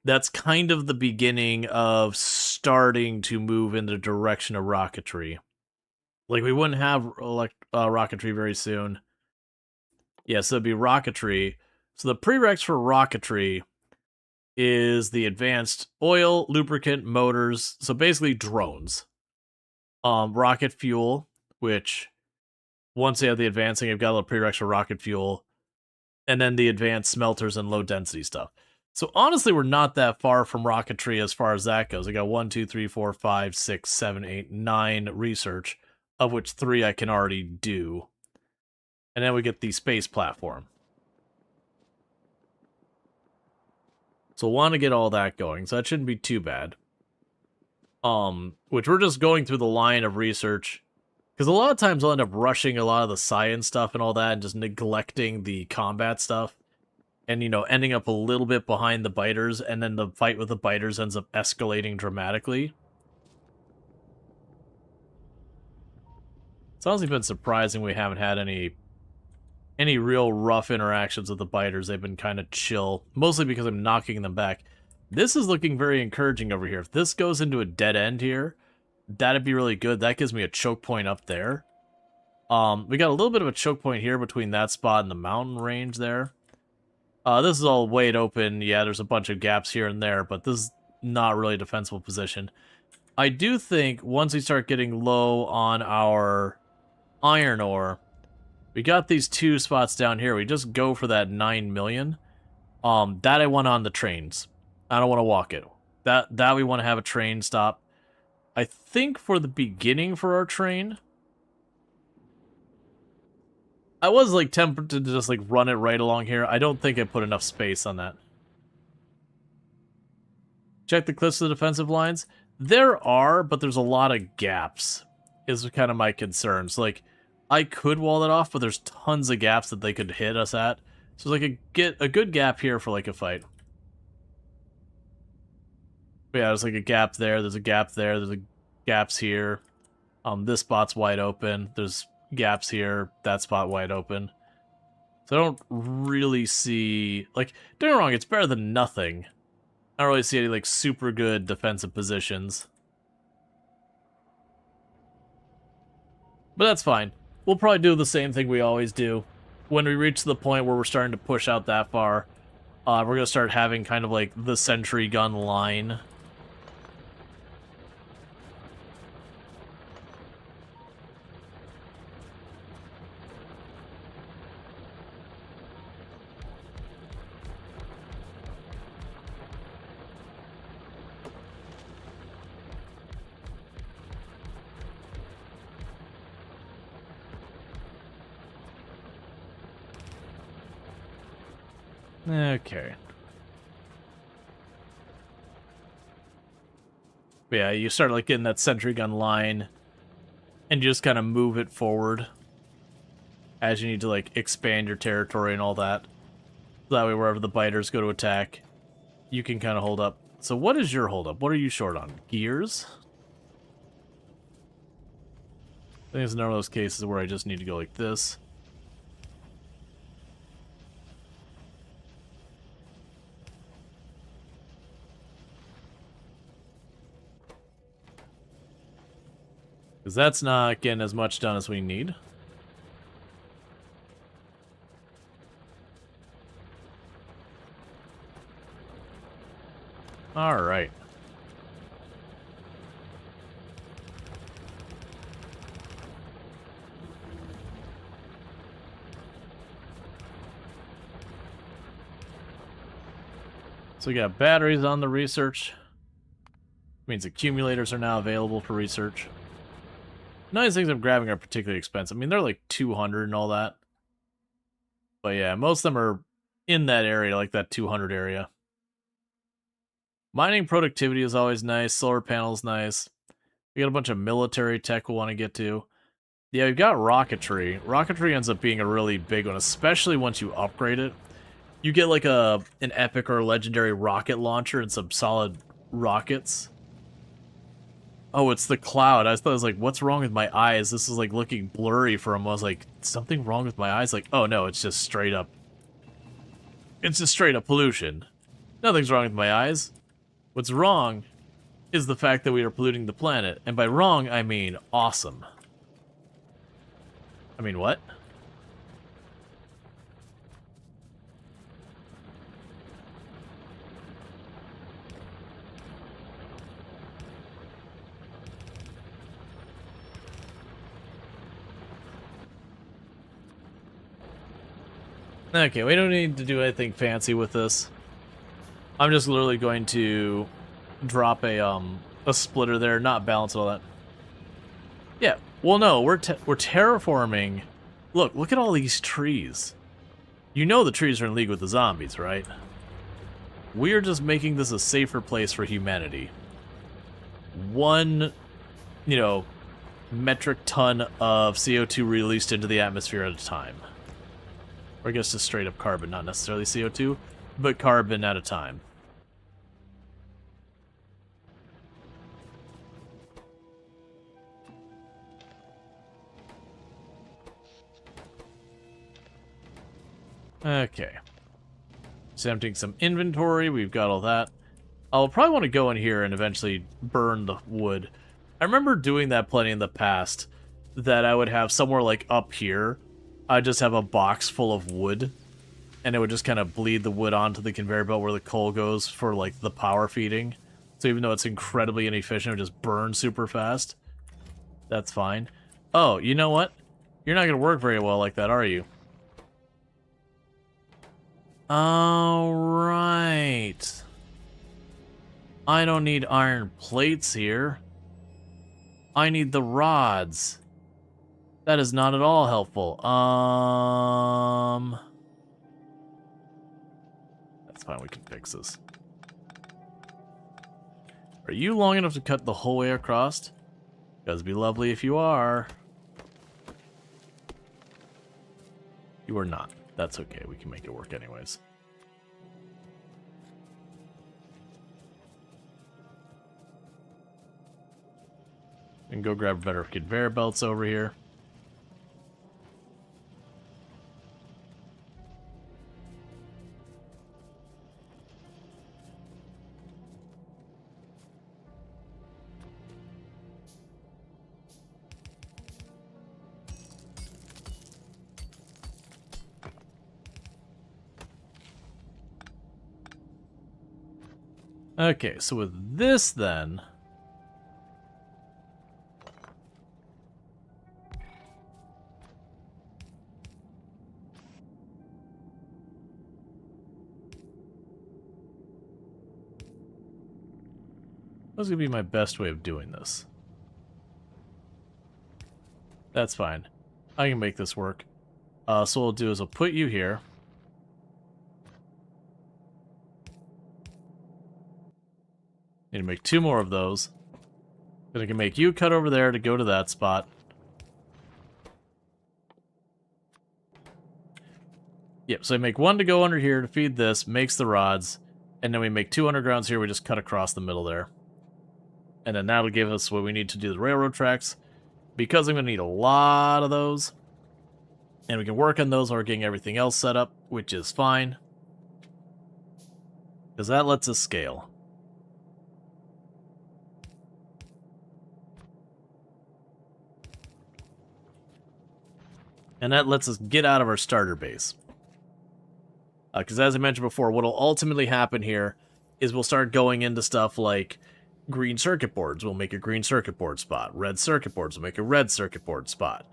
that's kind of the beginning of starting to move in the direction of rocketry. Like, we wouldn't have rocketry very soon. Yeah, so it'd be rocketry. So the prereqs for rocketry is the advanced oil, lubricant, motors. So basically drones. Rocket fuel, which once you have the advancing, you've got a little prereqs for rocket fuel. And then the advanced smelters and low density stuff. So honestly, we're not that far from rocketry as far as that goes. I got 1, 2, 3, 4, 5, 6, 7, 8, 9 research, of which 3 I can already do. And then we get the space platform. So want to get all that going, so that shouldn't be too bad. Which we're just going through the line of research, because a lot of times I'll end up rushing a lot of the science stuff and all that, and just neglecting the combat stuff. And, you know, ending up a little bit behind the biters, and then the fight with the biters ends up escalating dramatically. It's honestly been surprising we haven't had any real rough interactions with the biters. They've been kind of chill, mostly because I'm knocking them back. This is looking very encouraging over here. If this goes into a dead end here, that'd be really good. That gives me a choke point up there. We got a little bit of a choke point here between that spot and the mountain range there. This is all wide open. Yeah, there's a bunch of gaps here and there, but this is not really a defensible position. I do think once we start getting low on our iron ore, we got these 2 spots down here. We just go for that 9 million. That I want on the trains. I don't want to walk it. That we want to have a train stop. I think for the beginning for our train, I was like tempted to just like run it right along here. I don't think I put enough space on that. Check the cliffs of the defensive lines. There are, but there's a lot of gaps, is kind of my concern. So like, I could wall it off, but there's tons of gaps that they could hit us at. So like a good gap here for like a fight. But yeah, there's like a gap there, there's a gap there, there's a gaps here. This spot's wide open. There's gaps here. That spot wide open. So I don't really see... Like, don't get me wrong, it's better than nothing. I don't really see any, like, super good defensive positions. But that's fine. We'll probably do the same thing we always do. When we reach the point where we're starting to push out that far, we're going to start having kind of like the sentry gun line. Okay. But yeah, you start like getting that sentry gun line, and you just kind of move it forward as you need to like expand your territory and all that. So that way, wherever the biters go to attack, you can kind of hold up. So what is your hold up? What are you short on? Gears? I think it's another of those cases where I just need to go like this. Because that's not getting as much done as we need. Alright. So we got batteries on the research. Means accumulators are now available for research. None of these things I'm grabbing are particularly expensive. I mean, they're like 200 and all that. But yeah, most of them are in that area, like that 200 area. Mining productivity is always nice. Solar panels nice. We got a bunch of military tech we'll want to get to. Yeah, we've got rocketry. Rocketry ends up being a really big one, especially once you upgrade it. You get like an epic or legendary rocket launcher and some solid rockets. Oh, it's the cloud. I thought it was like, what's wrong with my eyes? This is like looking blurry for him. I was like, something wrong with my eyes? Like, oh no, it's just straight up. It's just straight up pollution. Nothing's wrong with my eyes. What's wrong is the fact that we are polluting the planet. And by wrong, I mean awesome. I mean, what? Okay, we don't need to do anything fancy with this. I'm just literally going to drop a splitter there, not balance all that. Yeah, well no, we're terraforming. Look at all these trees. You know the trees are in league with the zombies, right? We're just making this a safer place for humanity. 1, metric ton of CO2 released into the atmosphere at a time. Or I guess just straight up carbon, not necessarily CO2, but carbon at a time. Okay. Just emptying some inventory, we've got all that. I'll probably want to go in here and eventually burn the wood. I remember doing that plenty in the past, that I would have somewhere like up here, I'd just have a box full of wood, and it would just kind of bleed the wood onto the conveyor belt where the coal goes for like the power feeding. So even though it's incredibly inefficient, it would just burn super fast. That's fine. Oh, you know what? You're not going to work very well like that, are you? Alright. I don't need iron plates here. I need the rods. That is not at all helpful. That's fine, we can fix this. Are you long enough to cut the whole way across? Because it'd be lovely if you are. You are not. That's okay, we can make it work anyways. And go grab better conveyor belts over here. Okay, so with this then... what's going to be my best way of doing this? That's fine. I can make this work. So what we'll do is I'll put you here. Need to make 2 more of those. Then I can make you cut over there to go to that spot. Yep, so I make 1 to go under here to feed this, makes the rods, and then we make 2 undergrounds here, we just cut across the middle there. And then that'll give us what we need to do the railroad tracks, because I'm going to need a lot of those. And we can work on those while we're getting everything else set up, which is fine. Because that lets us scale. And that lets us get out of our starter base. Because as I mentioned before, what will ultimately happen here is we'll start going into stuff like green circuit boards. We'll make a green circuit board spot. Red circuit boards will make a red circuit board spot.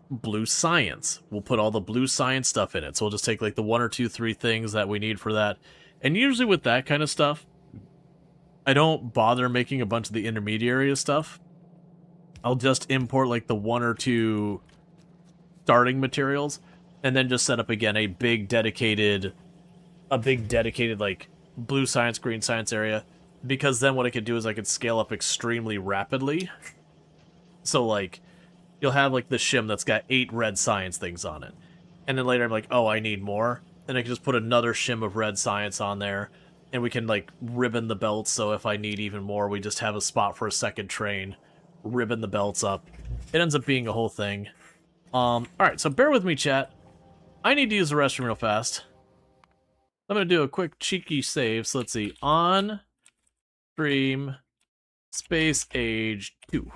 Blue science. We'll put all the blue science stuff in it. So we'll just take like the 1 or 2, 3 things that we need for that. And usually with that kind of stuff, I don't bother making a bunch of the intermediary stuff. I'll just import like the 1 or 2 starting materials, and then just set up again a big dedicated like blue science, green science area, because then what I could do is I could scale up extremely rapidly. So like, you'll have like the shim that's got 8 red science things on it, and then later I'm like, oh, I need more, and I can just put another shim of red science on there, and we can like ribbon the belts, so if I need even more, we just have a spot for a second train, ribbon the belts up. It ends up being a whole thing. Alright, so bear with me, chat. I need to use the restroom real fast. I'm going to do a quick cheeky save. So let's see. On stream space age 2.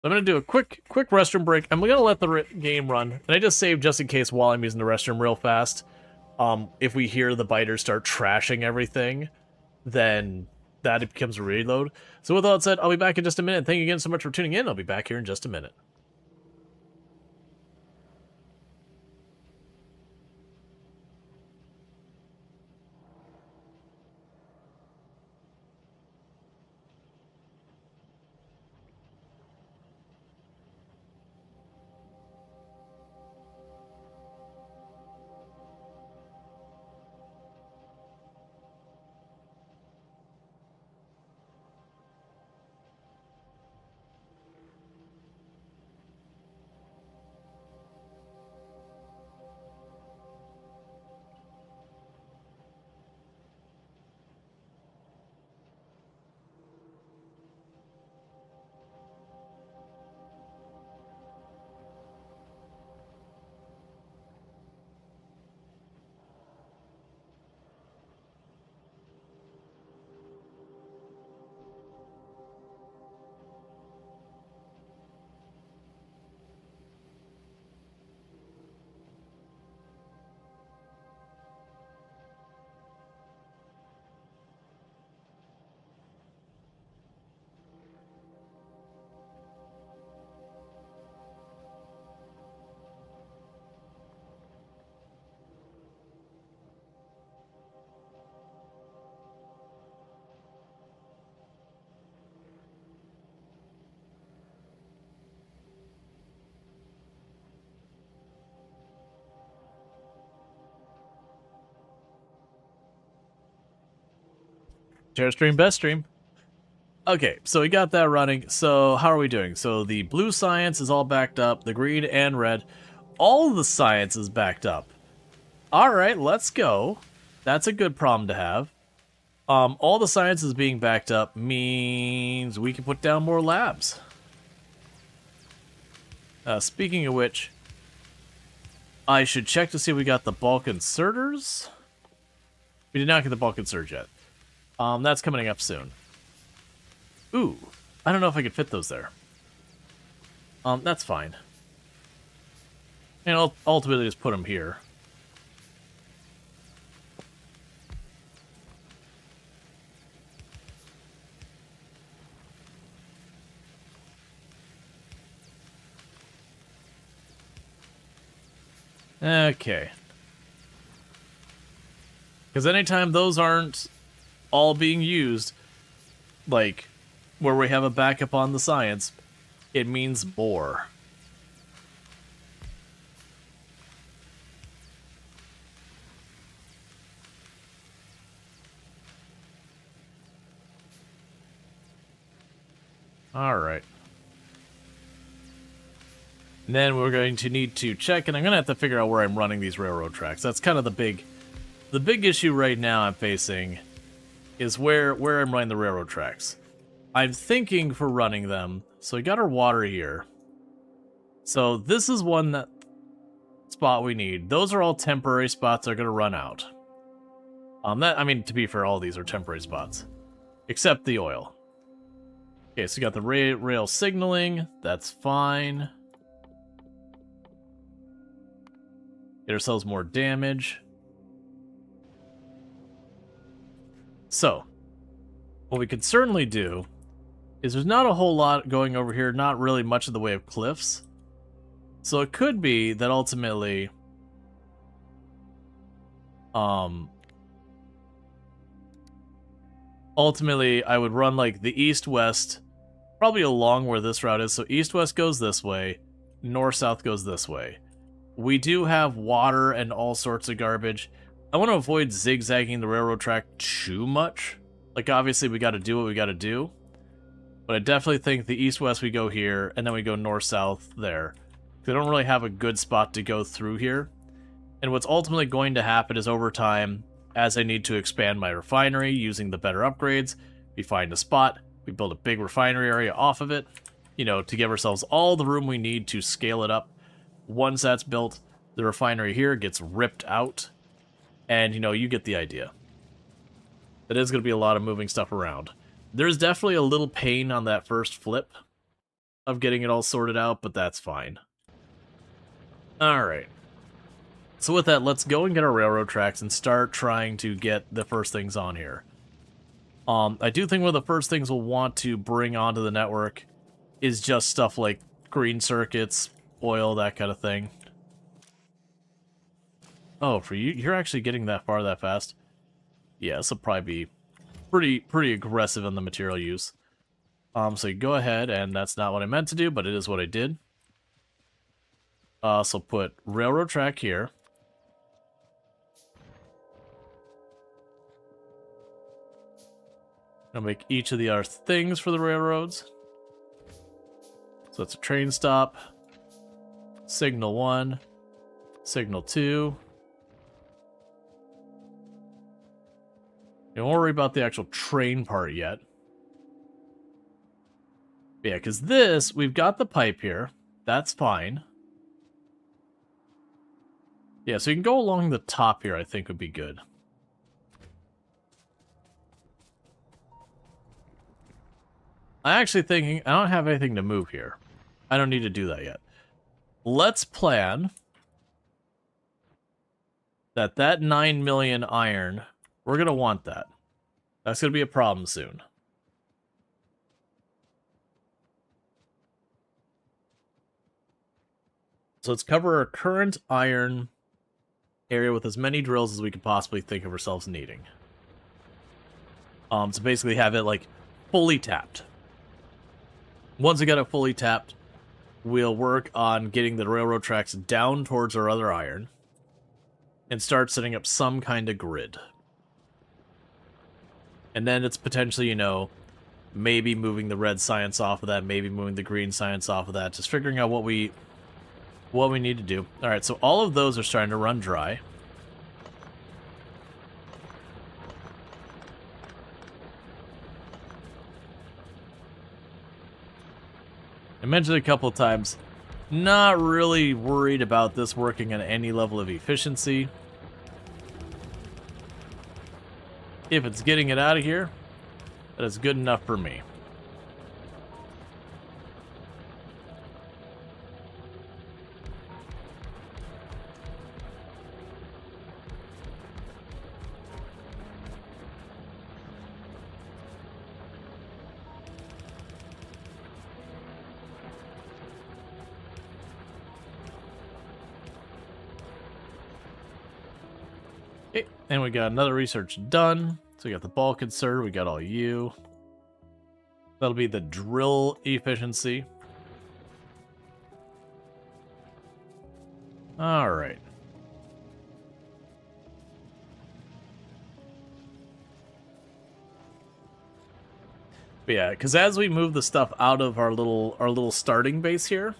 I'm going to do a quick restroom break. I'm going to let the game run. And I just saved just in case while I'm using the restroom real fast. If we hear the biters start trashing everything, then that becomes a reload. So with all that said, I'll be back in just a minute. Thank you again so much for tuning in. I'll be back here in just a minute. Share stream, best stream. Okay, so we got that running. So how are we doing? So the blue science is all backed up. The green and red. All the science is backed up. Alright, let's go. That's a good problem to have. All the science is being backed up means we can put down more labs. Speaking of which, I should check to see if we got the bulk inserters. We did not get the bulk insert yet. That's coming up soon. Ooh, I don't know if I could fit those there. That's fine. And I'll ultimately just put them here. Okay. Because anytime those aren't all being used, like where we have a backup on the science, it means more. Alright. Then we're going to need to check, and I'm going to have to figure out where I'm running these railroad tracks. That's kind of the big issue right now I'm facing, is where I'm running the railroad tracks. I'm thinking for running them, so we got our water here. So this is one spot we need. Those are all temporary spots that are going to run out. I mean, to be fair, all these are temporary spots, except the oil. Okay, so we got the rail signaling. That's fine. Get ourselves more damage. So, what we could certainly do is there's not a whole lot going over here, not really much in the way of cliffs. So it could be that ultimately, I would run like the east-west, probably along where this route is. So east-west goes this way, north-south goes this way. We do have water and all sorts of garbage. I want to avoid zigzagging the railroad track too much. Like, obviously, we got to do what we got to do. But I definitely think the east-west we go here, and then we go north-south there. They don't really have a good spot to go through here. And what's ultimately going to happen is over time, as I need to expand my refinery using the better upgrades, we find a spot, we build a big refinery area off of it, you know, to give ourselves all the room we need to scale it up. Once that's built, the refinery here gets ripped out, and, you know, you get the idea. That is going to be a lot of moving stuff around. There's definitely a little pain on that first flip of getting it all sorted out, but that's fine. Alright. So with that, let's go and get our railroad tracks and start trying to get the first things on here. I do think one of the first things we'll want to bring onto the network is just stuff like green circuits, oil, that kind of thing. Oh, for you, you're actually getting that far that fast? Yeah, this will probably be pretty aggressive in the material use. So you go ahead, and that's not what I meant to do, but it is what I did. So put railroad track here. I'll make each of the other things for the railroads. So it's a train stop. Signal 1. Signal 2. Don't worry about the actual train part yet. Yeah, because this, we've got the pipe here. That's fine. Yeah, so you can go along the top here, I think would be good. I'm actually thinking, I don't have anything to move here. I don't need to do that yet. Let's plan that 9 million iron, we're going to want that. That's going to be a problem soon. So let's cover our current iron area with as many drills as we could possibly think of ourselves needing. So basically have it like fully tapped. Once we get it fully tapped, we'll work on getting the railroad tracks down towards our other iron and start setting up some kind of grid. And then it's potentially, you know, maybe moving the red science off of that, maybe moving the green science off of that, just figuring out what we need to do. Alright, so all of those are starting to run dry. mentioned it a couple of times. Not really worried about this working on any level of efficiency. If it's getting it out of here, that is good enough for me. Okay, and we got another research done. So we got the bulk insert, we got all you. That'll be the drill efficiency. Alright. But yeah, because as we move the stuff out of our little starting base here,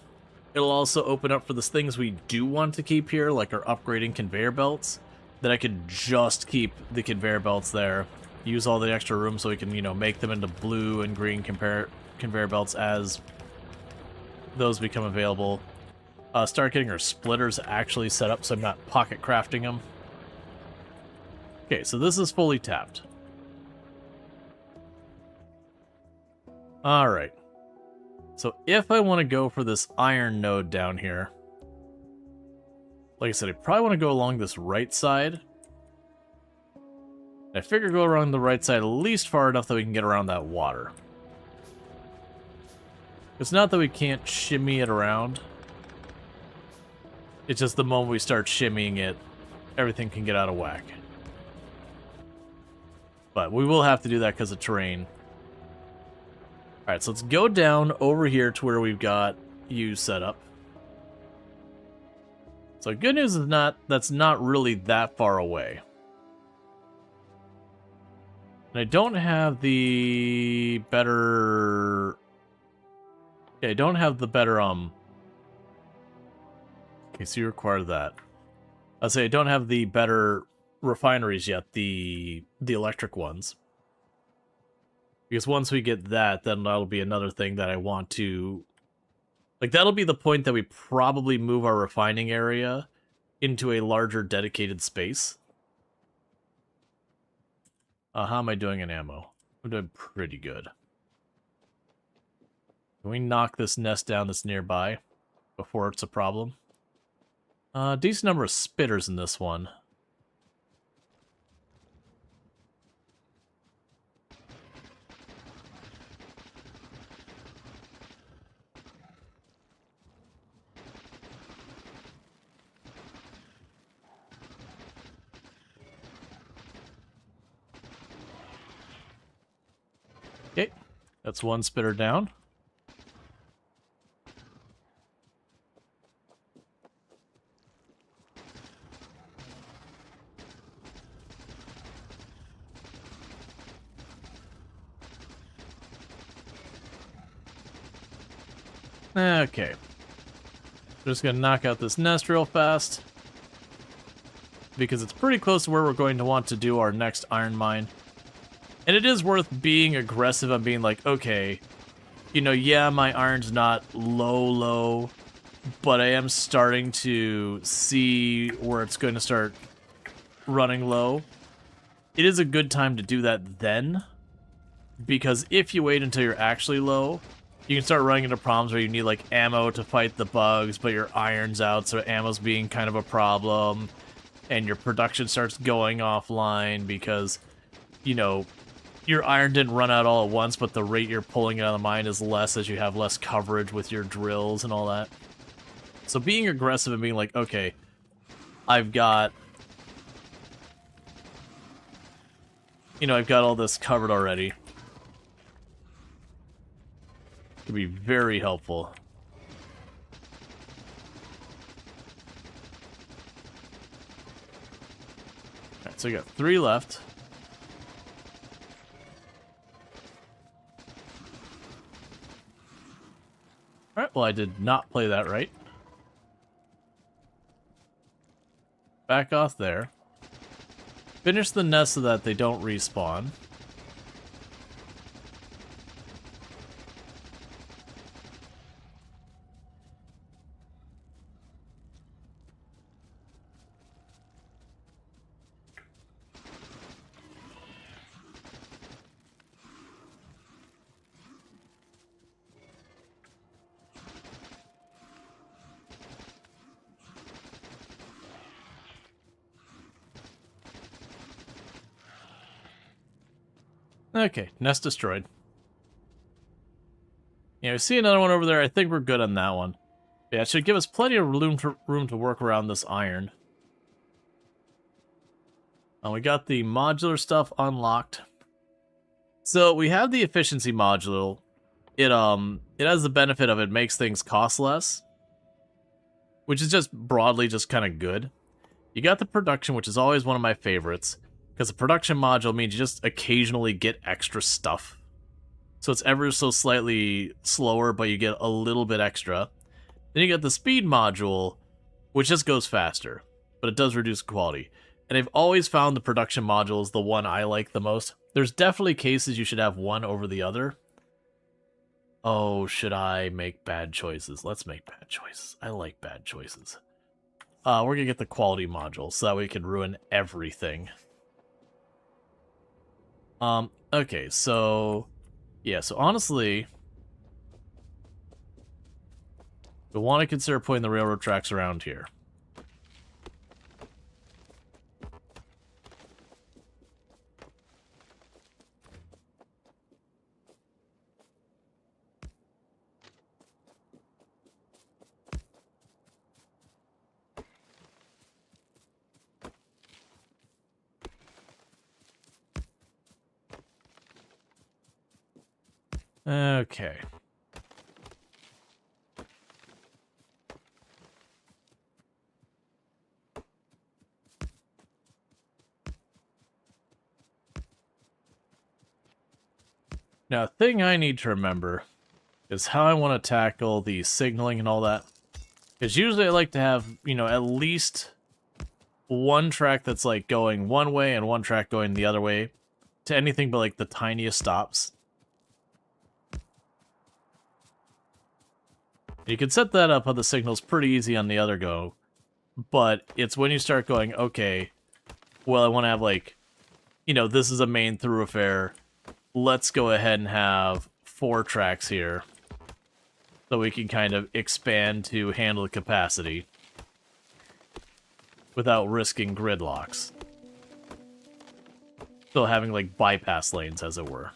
it'll also open up for the things we do want to keep here, like our upgrading conveyor belts, that I could just keep the conveyor belts there, use all the extra room so we can, you know, make them into blue and green conveyor belts as those become available. Start getting our splitters actually set up so I'm not pocket crafting them. Okay, so this is fully tapped. Alright. So if I want to go for this iron node down here, like I said, I probably want to go along this right side. I figure go around the right side at least far enough that we can get around that water. It's not that we can't shimmy it around. It's just the moment we start shimmying it, everything can get out of whack. But we will have to do that because of terrain. Alright, so let's go down over here to where we've got you set up. So good news is that's not really that far away. And I don't have the better... Yeah, I don't have the better, Okay, so you require that. I'll say I don't have the better refineries yet, the electric ones. Because once we get that, then that'll be another thing that I want to... Like, that'll be the point that we probably move our refining area into a larger dedicated space. How am I doing in ammo? I'm doing pretty good. Can we knock this nest down that's nearby before it's a problem? Decent number of spitters in this one. Okay, that's one spitter down. Okay. Just gonna knock out this nest real fast, because it's pretty close to where we're going to want to do our next iron mine. And it is worth being aggressive on being like, okay, you know, yeah, my iron's not low, but I am starting to see where it's going to start running low. It is a good time to do that then, because if you wait until you're actually low, you can start running into problems where you need, like, ammo to fight the bugs, but your iron's out, so ammo's being kind of a problem, and your production starts going offline because, you know, your iron didn't run out all at once, but the rate you're pulling it out of the mine is less as you have less coverage with your drills and all that. So being aggressive and being like, okay, I've got... You know, I've got all this covered already. Could be very helpful. Alright, so we got 3 left. Alright, well I did not play that right. Back off there. Finish the nest so that they don't respawn. Okay, nest destroyed. Yeah, we see another one over there. I think we're good on that one. Yeah, it should give us plenty of room to work around this iron. We got the modular stuff unlocked. So we have the efficiency module. It has the benefit of it makes things cost less, which is just broadly just kind of good. You got the production, which is always one of my favorites, because the production module means you just occasionally get extra stuff. So it's ever so slightly slower, but you get a little bit extra. Then you got the speed module, which just goes faster, but it does reduce quality. And I've always found the production module is the one I like the most. There's definitely cases you should have one over the other. Oh, should I make bad choices? Let's make bad choices. I like bad choices. We're going to get the quality module so that we can ruin everything. Okay, so... yeah, so honestly... we want to consider putting the railroad tracks around here. Okay. Now, a thing I need to remember is how I want to tackle the signaling and all that. Because usually I like to have, you know, at least one track that's like going one way and one track going the other way to anything but like the tiniest stops. You can set that up on the signals pretty easy on the other go, but it's when you start going, okay, well, I want to have like, you know, this is a main thoroughfare. Let's go ahead and have 4 tracks here so we can kind of expand to handle the capacity without risking gridlocks. Still having like bypass lanes, as it were.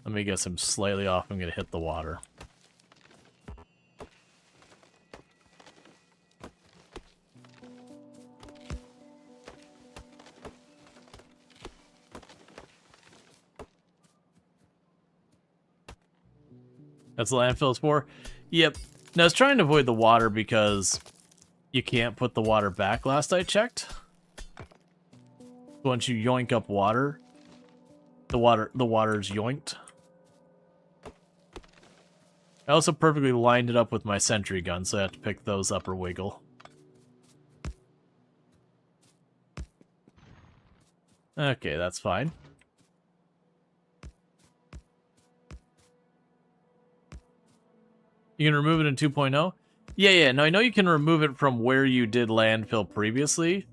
Let me guess, I'm slightly off. I'm going to hit the water. That's the landfill's for? Yep. Now, I was trying to avoid the water because you can't put the water back last I checked. Once you yoink up water, the water's yoinked. I also perfectly lined it up with my sentry gun, so I have to pick those up or wiggle. Okay, that's fine. You can remove it in 2.0? Yeah, no, I know you can remove it from where you did landfill previously,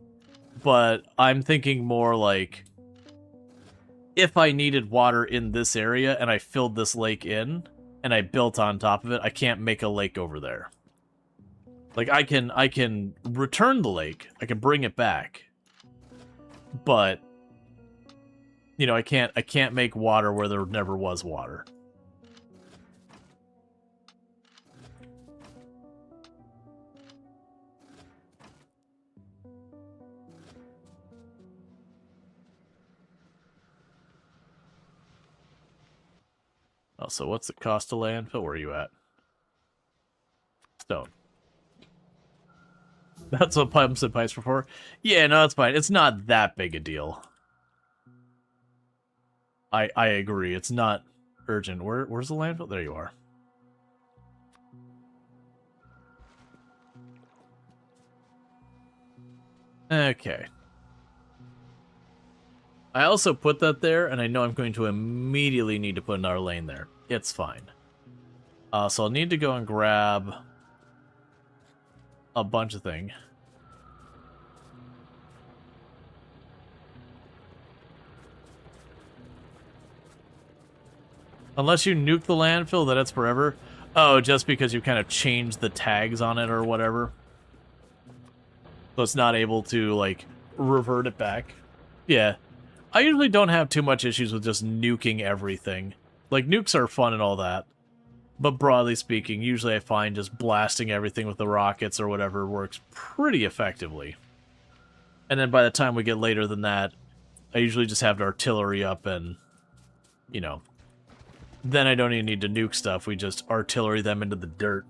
but I'm thinking more like, if I needed water in this area and I filled this lake in, and I built on top of it, I can't make a lake over there. Like, I can return the lake, I can bring it back, but, you know, I can't make water where there never was water. Also, what's the cost of landfill? Where are you at? Stone. That's what pumps and pipes were for? Yeah, no, that's fine. It's not that big a deal. I agree. It's not urgent. Where's the landfill? There you are. Okay. I also put that there, and I know I'm going to immediately need to put another lane there. It's fine. So I'll need to go and grab a bunch of things. Unless you nuke the landfill, then it's forever. Oh, just because you kind of changed the tags on it or whatever. So it's not able to, like, revert it back. Yeah. I usually don't have too much issues with just nuking everything. Like, nukes are fun and all that. But broadly speaking, usually I find just blasting everything with the rockets or whatever works pretty effectively. And then by the time we get later than that, I usually just have the artillery up and, you know, then I don't even need to nuke stuff. We just artillery them into the dirt.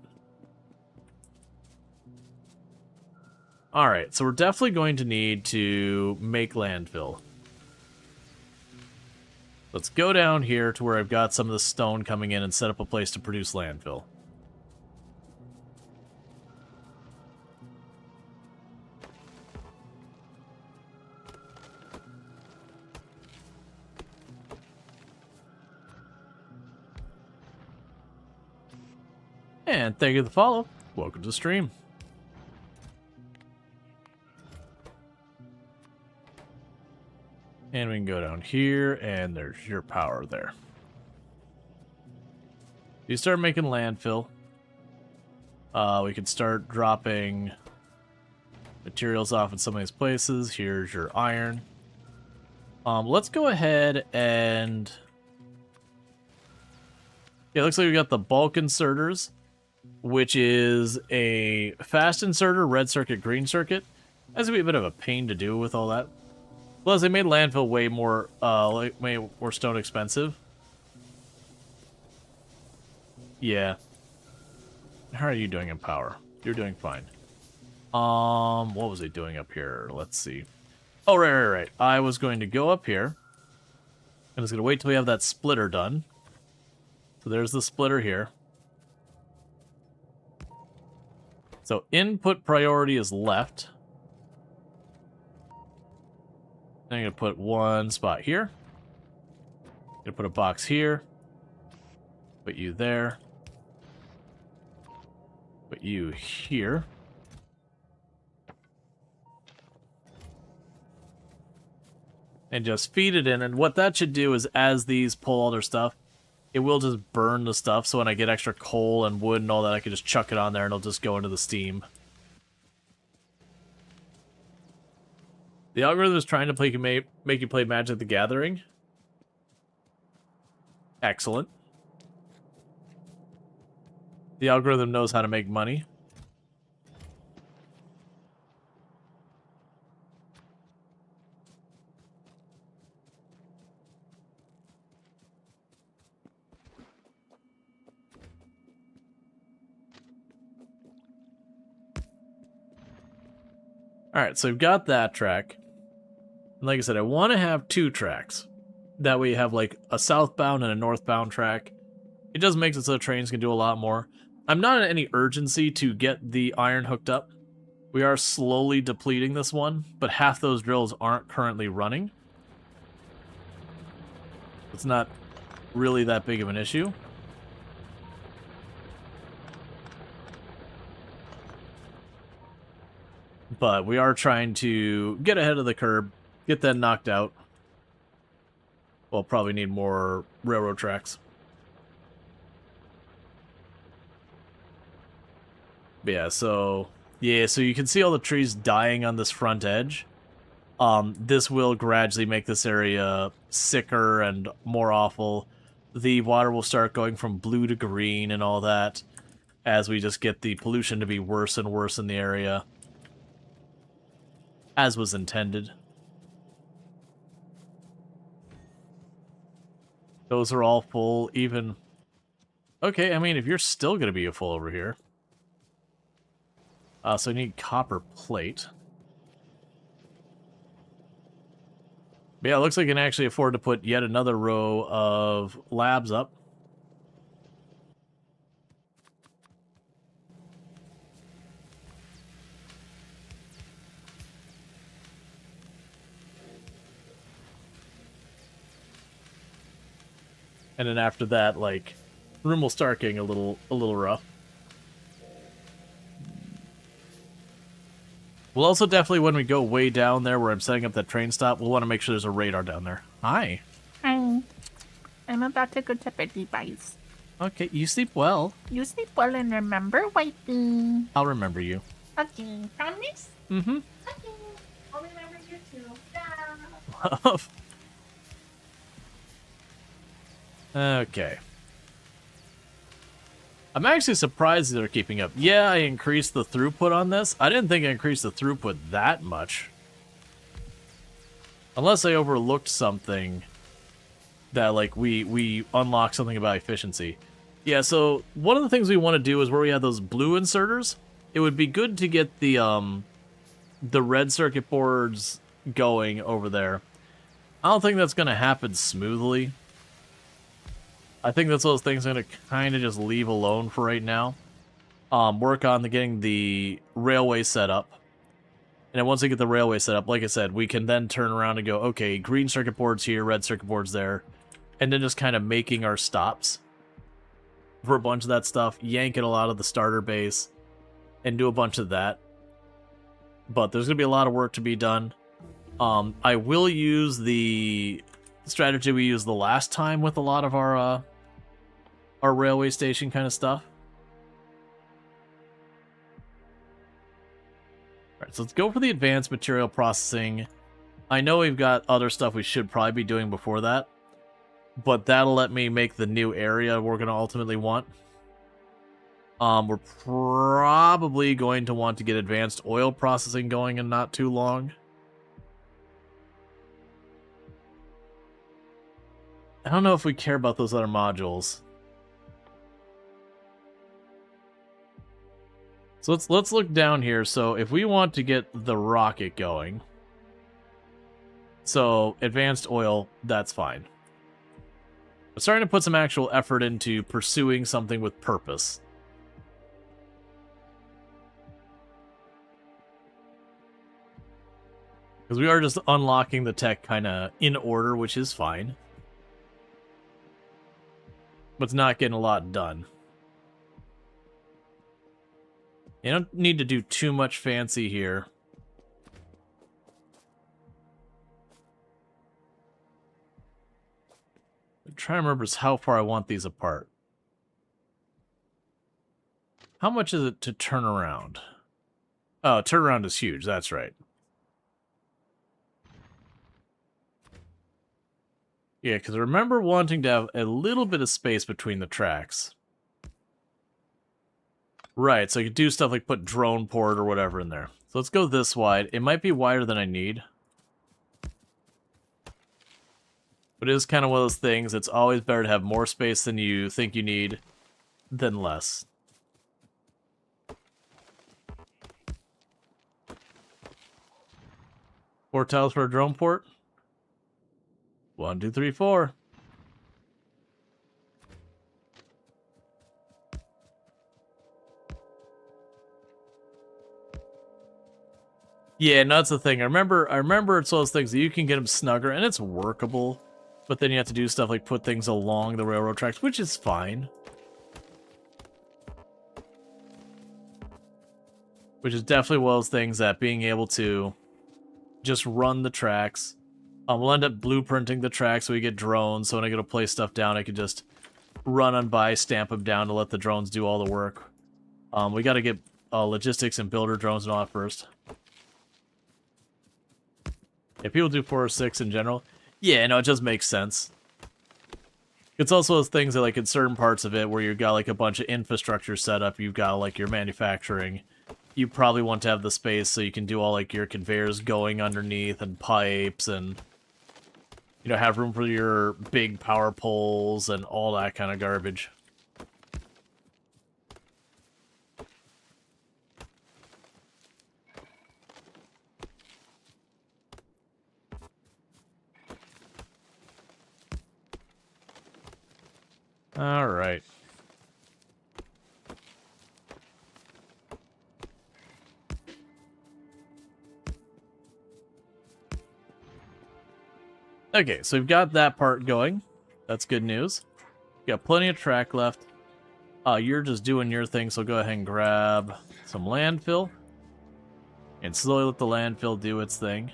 Alright, so we're definitely going to need to make landfill. Let's go down here to where I've got some of the stone coming in and set up a place to produce landfill. And thank you for the follow. Welcome to the stream. And we can go down here, and there's your power there. You start making landfill. We can start dropping materials off in some of these places. Here's your iron. Let's go ahead and... Yeah, it looks like we got the bulk inserters, which is a fast inserter, red circuit, green circuit. That's gonna be a bit of a pain to do with all that. Plus, they made landfill way more stone expensive. Yeah. How are you doing in power? You're doing fine. What was I doing up here? Let's see. Oh, right. I was going to go up here. I was going to wait till we have that splitter done. So there's the splitter here. So input priority is left. I'm going to put one spot here. I'm going to put a box here. Put you there. Put you here. And just feed it in. And what that should do is, as these pull all their stuff, it will just burn the stuff. So when I get extra coal and wood and all that, I can just chuck it on there and it'll just go into the steam. The algorithm is trying to make you play Magic the Gathering. Excellent. The algorithm knows how to make money. Alright, so we've got that track. And like I said, I want to have 2 tracks. That way you have like a southbound and a northbound track. It just makes it so trains can do a lot more. I'm not in any urgency to get the iron hooked up. We are slowly depleting this one, but half those drills aren't currently running. It's not really that big of an issue. But we are trying to get ahead of the curve, get that knocked out. We'll probably need more railroad tracks. But yeah, so you can see all the trees dying on this front edge. This will gradually make this area sicker and more awful. The water will start going from blue to green and all that as we just get the pollution to be worse and worse in the area. As was intended. Those are all full, even... Okay, I mean, if you're still going to be full over here. So I need copper plate. But yeah, it looks like I can actually afford to put yet another row of labs up. And then after that, like, room will start getting a little rough. We'll also definitely, when we go way down there where I'm setting up that train stop, we'll want to make sure there's a radar down there. Hi. Hi. I'm about to go to bed, guys. Okay, you sleep well. You sleep well and remember, Whitey. I'll remember you. Okay, promise? Mm-hmm. Okay. I'll remember you stuff. Okay. I'm actually surprised they're keeping up. Yeah, I increased the throughput on this. I didn't think I increased the throughput that much. Unless I overlooked something that, like, we unlocked something about efficiency. Yeah, so one of the things we want to do is where we have those blue inserters, it would be good to get the red circuit boards going over there. I don't think that's going to happen smoothly. I think that's one of those things I'm going to kind of just leave alone for right now. Work on getting the railway set up. And then once we get the railway set up, like I said, we can then turn around and go, okay, green circuit boards here, red circuit boards there. And then just kind of making our stops for a bunch of that stuff, yank it a lot of the starter base, and do a bunch of that. But there's going to be a lot of work to be done. I will use the strategy we used the last time with a lot of our railway station kind of stuff. Alright, so let's go for the advanced material processing. I know we've got other stuff we should probably be doing before that, but that'll let me make the new area we're going to ultimately want. We're probably going to want to get advanced oil processing going in not too long. I don't know if we care about those other modules. So let's look down here. So if we want to get the rocket going, so advanced oil, that's fine. We're starting to put some actual effort into pursuing something with purpose. Because we are just unlocking the tech kind of in order, which is fine. But it's not getting a lot done. You don't need to do too much fancy here. I'm trying to remember how far I want these apart. How much is it to turn around? Oh, turnaround is huge, that's right. Yeah, because I remember wanting to have a little bit of space between the tracks. Right, so you could do stuff like put drone port or whatever in there. So let's go this wide. It might be wider than I need. But it is kind of one of those things, it's always better to have more space than you think you need than less. Four tiles for a drone port. 1, 2, 3, 4. Yeah, no, that's the thing. I remember it's one of those things that you can get them snugger, and it's workable. But then you have to do stuff like put things along the railroad tracks, which is fine. Which is definitely one of those things that being able to just run the tracks. We'll end up blueprinting the tracks so we get drones, so when I go to place stuff down, I can just run on by, stamp them down to let the drones do all the work. We got to get logistics and builder drones and all that first. Yeah, people do 4 or 6 in general. Yeah, no, it just makes sense. It's also those things that, like, in certain parts of it where you've got, like, a bunch of infrastructure set up, you've got, like, your manufacturing. You probably want to have the space so you can do all, like, your conveyors going underneath and pipes and, you know, have room for your big power poles and all that kind of garbage. All right. Okay, so we've got that part going. That's good news. Got plenty of track left. You're just doing your thing, so go ahead and grab some landfill. And slowly let the landfill do its thing.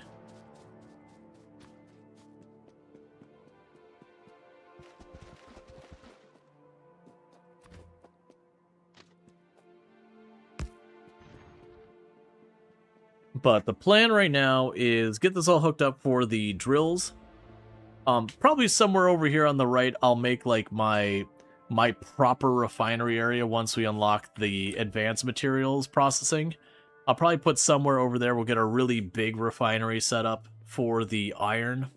But the plan right now is get this all hooked up for the drills. Probably somewhere over here on the right, I'll make like my proper refinery area once we unlock the advanced materials processing. I'll probably put somewhere over there. We'll get a really big refinery set up for the iron.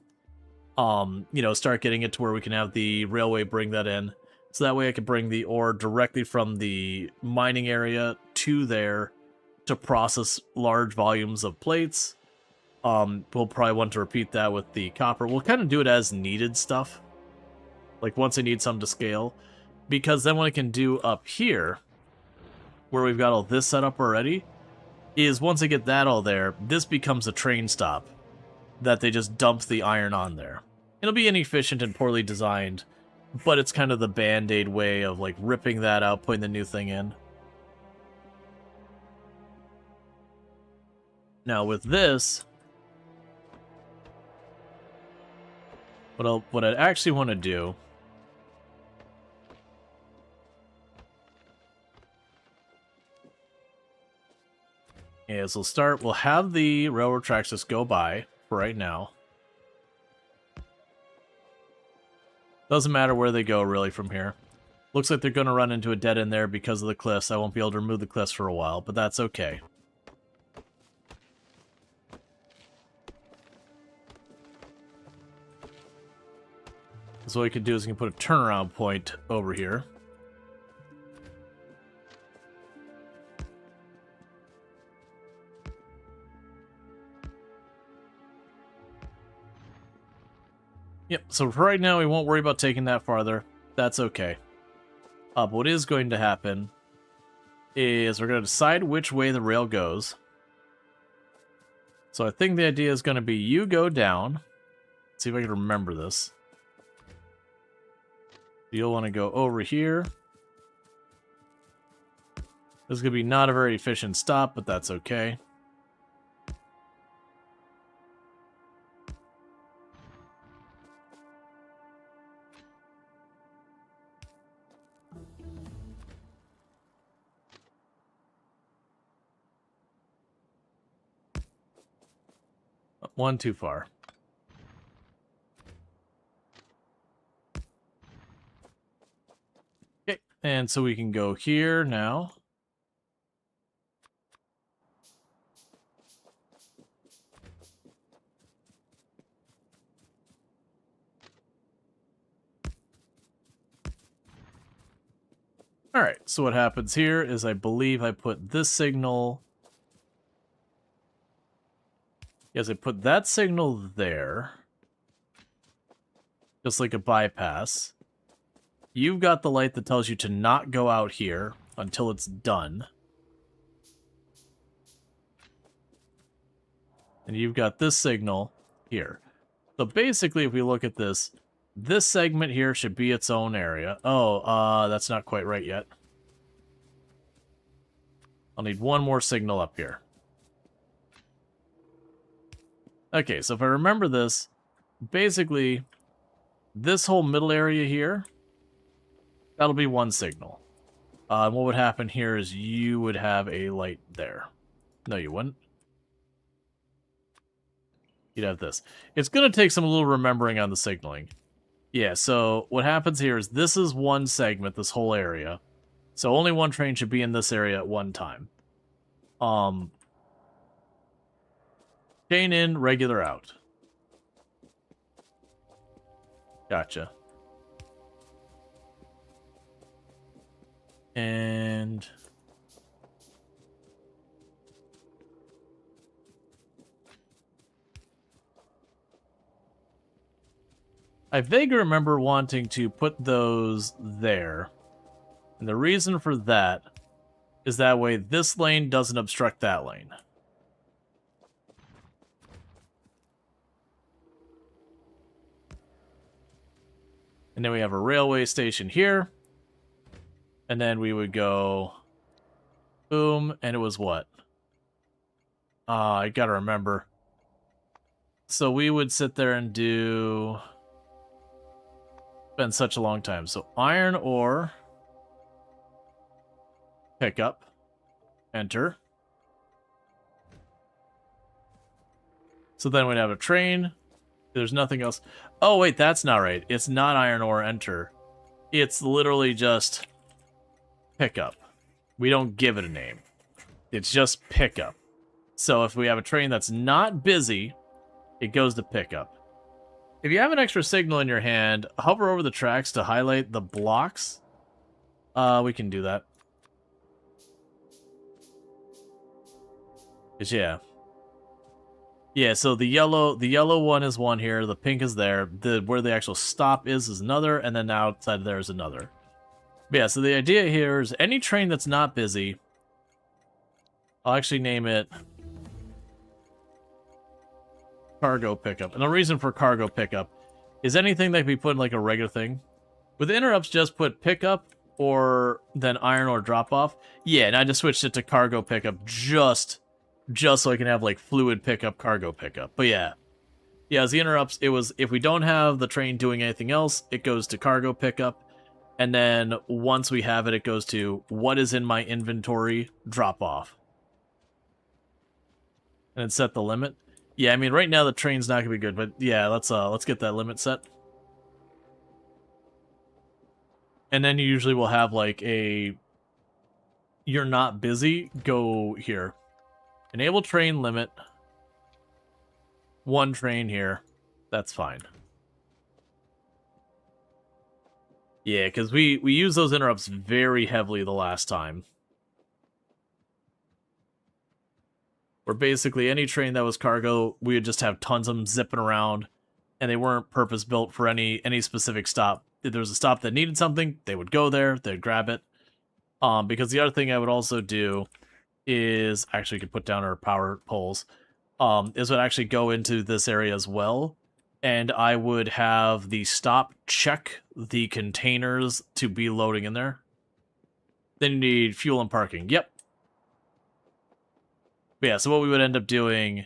You know, start getting it to where we can have the railway bring that in. So that way I can bring the ore directly from the mining area to there to process large volumes of plates. We'll probably want to repeat that with the copper. We'll kind of do it as needed stuff. Like once I need some to scale. Because then what I can do up here, where we've got all this set up already, is once I get that all there, this becomes a train stop that they just dump the iron on there. It'll be inefficient and poorly designed, but it's kind of the band-aid way of like ripping that out, putting the new thing in. Now with this, what I actually want to do is we'll have the railroad tracks just go by for right now. Doesn't matter where they go really from here. Looks like they're going to run into a dead end there because of the cliffs. I won't be able to remove the cliffs for a while, but that's okay. So what we can do is we can put a turnaround point over here. Yep, so for right now we won't worry about taking that farther. That's okay. But what is going to happen is we're going to decide which way the rail goes. So I think the idea is going to be you go down. Let's see if I can remember this. You'll want to go over here. This is going to be not a very efficient stop, but that's okay. One too far. Okay, and so we can go here now. Alright, so what happens here is I believe I put this signal... Yes, I put that signal there. Just like a bypass. You've got the light that tells you to not go out here until it's done. And you've got this signal here. So basically, if we look at this, this segment here should be its own area. Oh, that's not quite right yet. I'll need one more signal up here. Okay, so if I remember this, basically, this whole middle area here, that'll be one signal. And what would happen here is you would have a light there. No, you wouldn't. You'd have this. It's going to take some little remembering on the signaling. Yeah, so what happens here is this is one segment, this whole area. So only one train should be in this area at one time. Chain in, regular out. Gotcha. And... I vaguely remember wanting to put those there. And the reason for that is that way this lane doesn't obstruct that lane. And then we have a railway station here. And then we would go... boom, and it was what? I gotta remember. So we would sit there and do... been such a long time. So iron ore... pick up. Enter. So then we'd have a train. There's nothing else. Oh, wait, that's not right. It's not iron ore enter. It's literally just pickup. We don't give it a name. It's just pickup. So if we have a train that's not busy, it goes to pickup. If you have an extra signal in your hand, hover over the tracks to highlight the blocks. We can do that. 'Cause yeah. Yeah, so the yellow one is one here, the pink is there, where the actual stop is another, and then outside there is another. But yeah, so the idea here is any train that's not busy, I'll actually name it cargo pickup. And the reason for cargo pickup is anything that can be put in like a regular thing. With interrupts, just put pickup or then iron ore drop off. Yeah, and I just switched it to cargo pickup just so I can have like fluid pickup, cargo pickup. But yeah. Yeah, as the interrupts, it was if we don't have the train doing anything else, it goes to cargo pickup. And then once we have it, it goes to what is in my inventory, drop off. And then set the limit. Yeah, I mean right now the train's not gonna be good, but yeah, let's get that limit set. And then you usually will have like a you're not busy, go here. Enable train limit. One train here. That's fine. Yeah, because we used those interrupts very heavily the last time. Where basically any train that was cargo, we would just have tons of them zipping around, and they weren't purpose-built for any specific stop. If there was a stop that needed something, they would go there, they'd grab it. Because the other thing I would also do is, actually could put down our power poles, is would actually go into this area as well, and I would have the stop check the containers to be loading in there. Then you need fuel and parking. Yep. But yeah, so what we would end up doing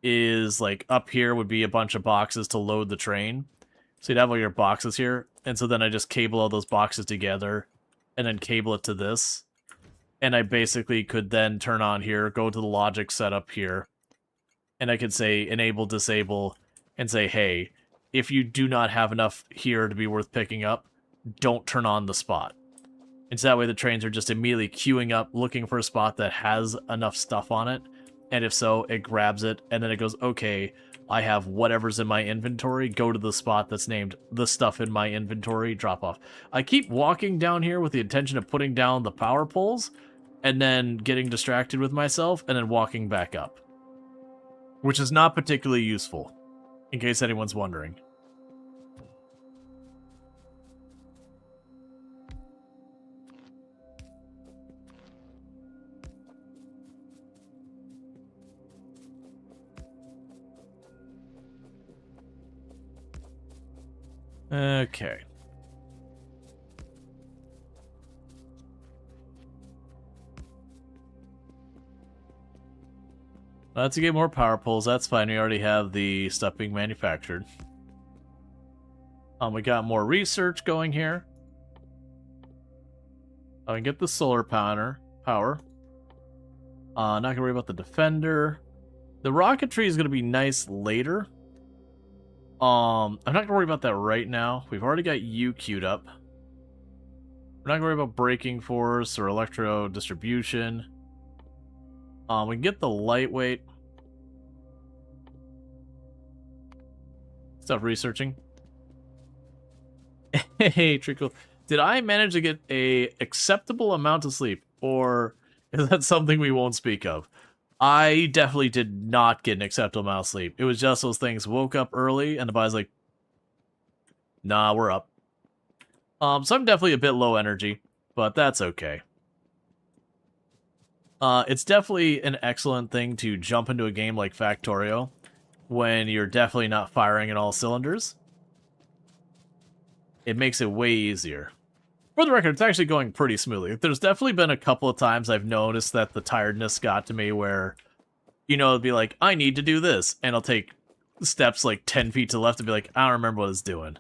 is, like, up here would be a bunch of boxes to load the train. So you'd have all your boxes here, and so then I just cable all those boxes together, and then cable it to this. And I basically could then turn on here, go to the logic setup here, and I could say enable, disable, and say, hey, if you do not have enough here to be worth picking up, don't turn on the spot. And so that way the trains are just immediately queuing up, looking for a spot that has enough stuff on it. And if so, it grabs it, and then it goes, okay, I have whatever's in my inventory, go to the spot that's named the stuff in my inventory, drop off. I keep walking down here with the intention of putting down the power poles, and then getting distracted with myself, and then walking back up. Which is not particularly useful, in case anyone's wondering. Okay. Let's get more power poles. That's fine. We already have the stuff being manufactured. We got more research going here. I can get the solar power. Not gonna worry about the defender. The rocketry is gonna be nice later. I'm not gonna worry about that right now. We've already got you queued up. We're not gonna worry about braking force or electro distribution. We can get the lightweight. Stop researching. Hey, Trickle. Did I manage to get a acceptable amount of sleep? Or is that something we won't speak of? I definitely did not get an acceptable amount of sleep. It was just those things. Woke up early, and the body's like, nah, we're up. So I'm definitely a bit low energy, but that's okay. It's definitely an excellent thing to jump into a game like Factorio when you're definitely not firing in all cylinders. It makes it way easier. For the record, it's actually going pretty smoothly. There's definitely been a couple of times I've noticed that the tiredness got to me where, you know, it'd be like, I need to do this, and I'll take steps like 10 feet to the left and be like, I don't remember what it's doing.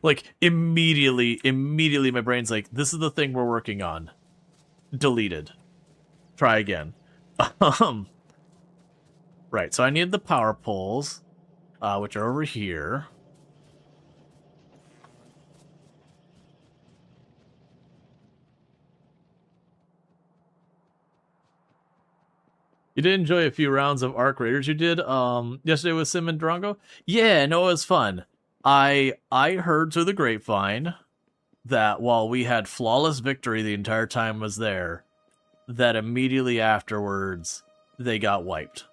Like, immediately my brain's like, this is the thing we're working on. Deleted. Try again. Right, so I need the power poles, which are over here. You did enjoy a few rounds of Arc Raiders you did yesterday with Sim and Drongo? Yeah, no, it was fun. I heard through the grapevine that while we had flawless victory the entire time was there, that immediately afterwards they got wiped.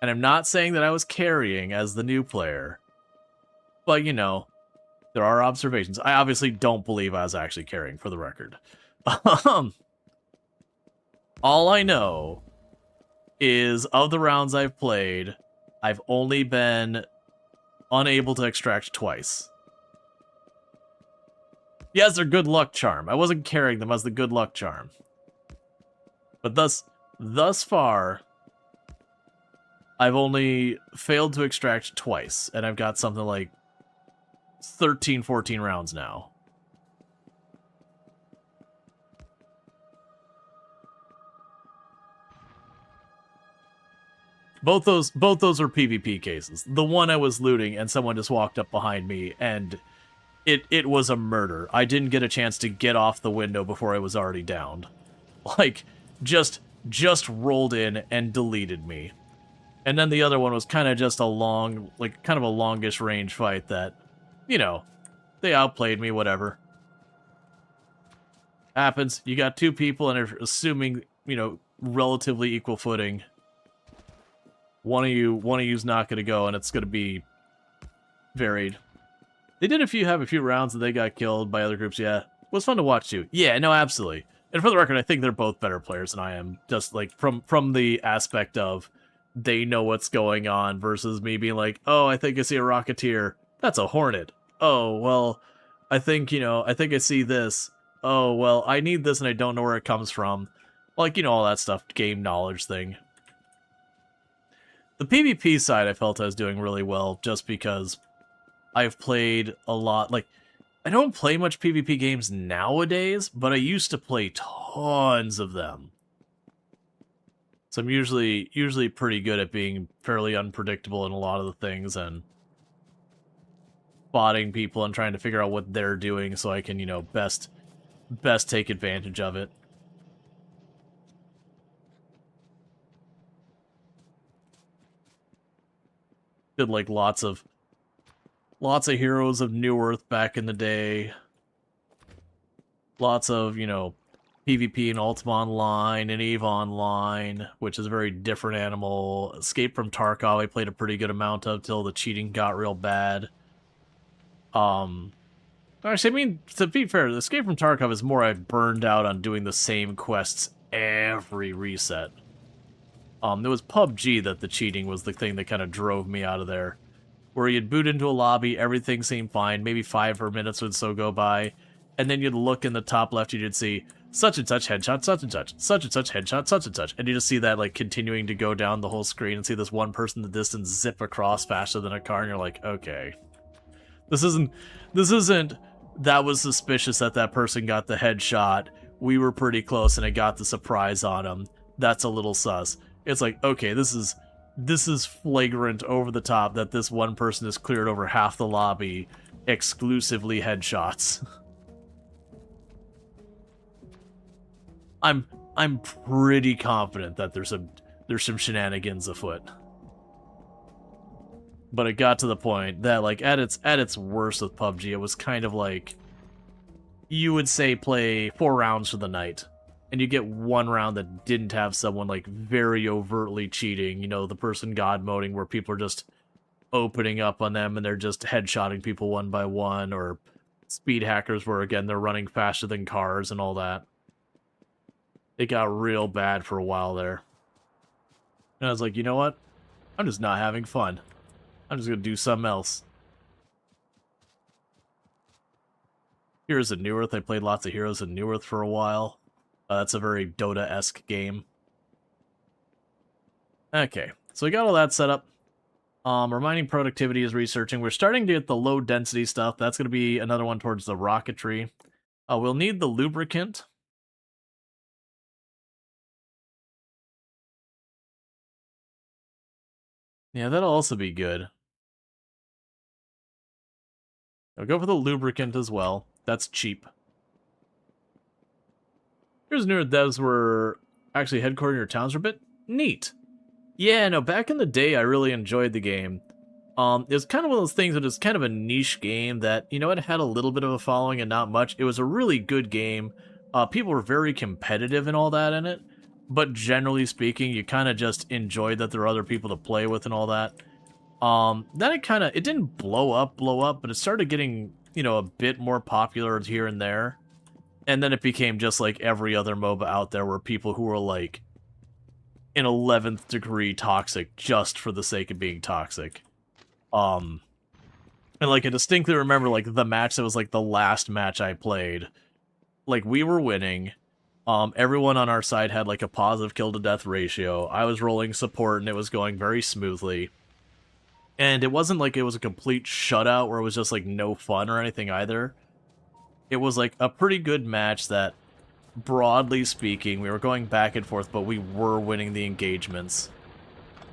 And I'm not saying that I was carrying as the new player, but you know, there are observations. I obviously don't believe I was actually carrying, for the record. All I know is of the rounds I've played, I've only been unable to extract twice. Yes, they're good luck charm. I wasn't carrying them as the good luck charm. But thus far, I've only failed to extract twice, and I've got something like 13, 14 rounds now. Both those are PvP cases. The one I was looting and someone just walked up behind me and it was a murder. I didn't get a chance to get off the window before I was already downed. Like, just rolled in and deleted me. And then the other one was kind of just a long, like, kind of a longish range fight that, you know, they outplayed me, whatever. Happens. You got two people and are assuming, you know, relatively equal footing. One of you's not going to go, and it's going to be varied. They did have a few rounds that they got killed by other groups, yeah. It was fun to watch, too. Yeah, no, absolutely. And for the record, I think they're both better players than I am, just, like, from the aspect of they know what's going on versus me being like, oh, I think I see a Rocketeer. That's a Hornet. Oh, well, I think I see this. Oh, well, I need this and I don't know where it comes from. Like, you know, all that stuff, game knowledge thing. The PvP side I felt I was doing really well just because I've played a lot. Like, I don't play much PvP games nowadays, but I used to play tons of them. So I'm usually pretty good at being fairly unpredictable in a lot of the things and spotting people and trying to figure out what they're doing so I can, you know, best take advantage of it. Did like lots of Heroes of New Earth back in the day. Lots of, you know, PvP and Ultima Online and EVE Online, which is a very different animal. Escape from Tarkov I played a pretty good amount of till the cheating got real bad. Actually, I mean, to be fair, Escape from Tarkov is more I burned out on doing the same quests every reset. It was PUBG that the cheating was the thing that kind of drove me out of there. Where you'd boot into a lobby, everything seemed fine, maybe 5 minutes would so go by, and then you'd look in the top left, you'd see such and such headshot, such and such headshot, such and such, and you just see that like continuing to go down the whole screen and see this one person in the distance zip across faster than a car, and you're like, okay. This isn't, that was suspicious that person got the headshot, we were pretty close and it got the surprise on him, that's a little sus. It's like, okay, this is flagrant over the top that this one person has cleared over half the lobby exclusively headshots. I'm pretty confident that there's some shenanigans afoot. But it got to the point that like at its worst with PUBG, it was kind of like you would say play 4 rounds for the night. And you get one round that didn't have someone like very overtly cheating, you know, the person god moding where people are just opening up on them and they're just headshotting people one by one, or speed hackers where again they're running faster than cars and all that. It got real bad for a while there. And I was like, you know what? I'm just not having fun. I'm just gonna do something else. Heroes of New Earth, I played lots of Heroes of New Earth for a while. That's a very Dota-esque game. Okay, so we got all that set up. Reminding productivity is researching. We're starting to get the low-density stuff. That's going to be another one towards the rocketry. We'll need the lubricant. Yeah, that'll also be good. I'll go for the lubricant as well. That's cheap. Here's newer devs were actually headquartered in your towns for a bit. Neat. Yeah, no, back in the day, I really enjoyed the game. It was kind of one of those things that is kind of a niche game that, you know, it had a little bit of a following and not much. It was a really good game. People were very competitive and all that in it, but generally speaking, you kind of just enjoyed that there were other people to play with and all that. Then it didn't blow up, but it started getting, you know, a bit more popular here and there. And then it became just like every other MOBA out there where people who were like an 11th degree toxic just for the sake of being toxic. And like I distinctly remember like the match that was like the last match I played. Like we were winning. Everyone on our side had like a positive kill to death ratio. I was rolling support and it was going very smoothly. And it wasn't like it was a complete shutout where it was just like no fun or anything either. It was like a pretty good match that, broadly speaking, we were going back and forth, but we were winning the engagements.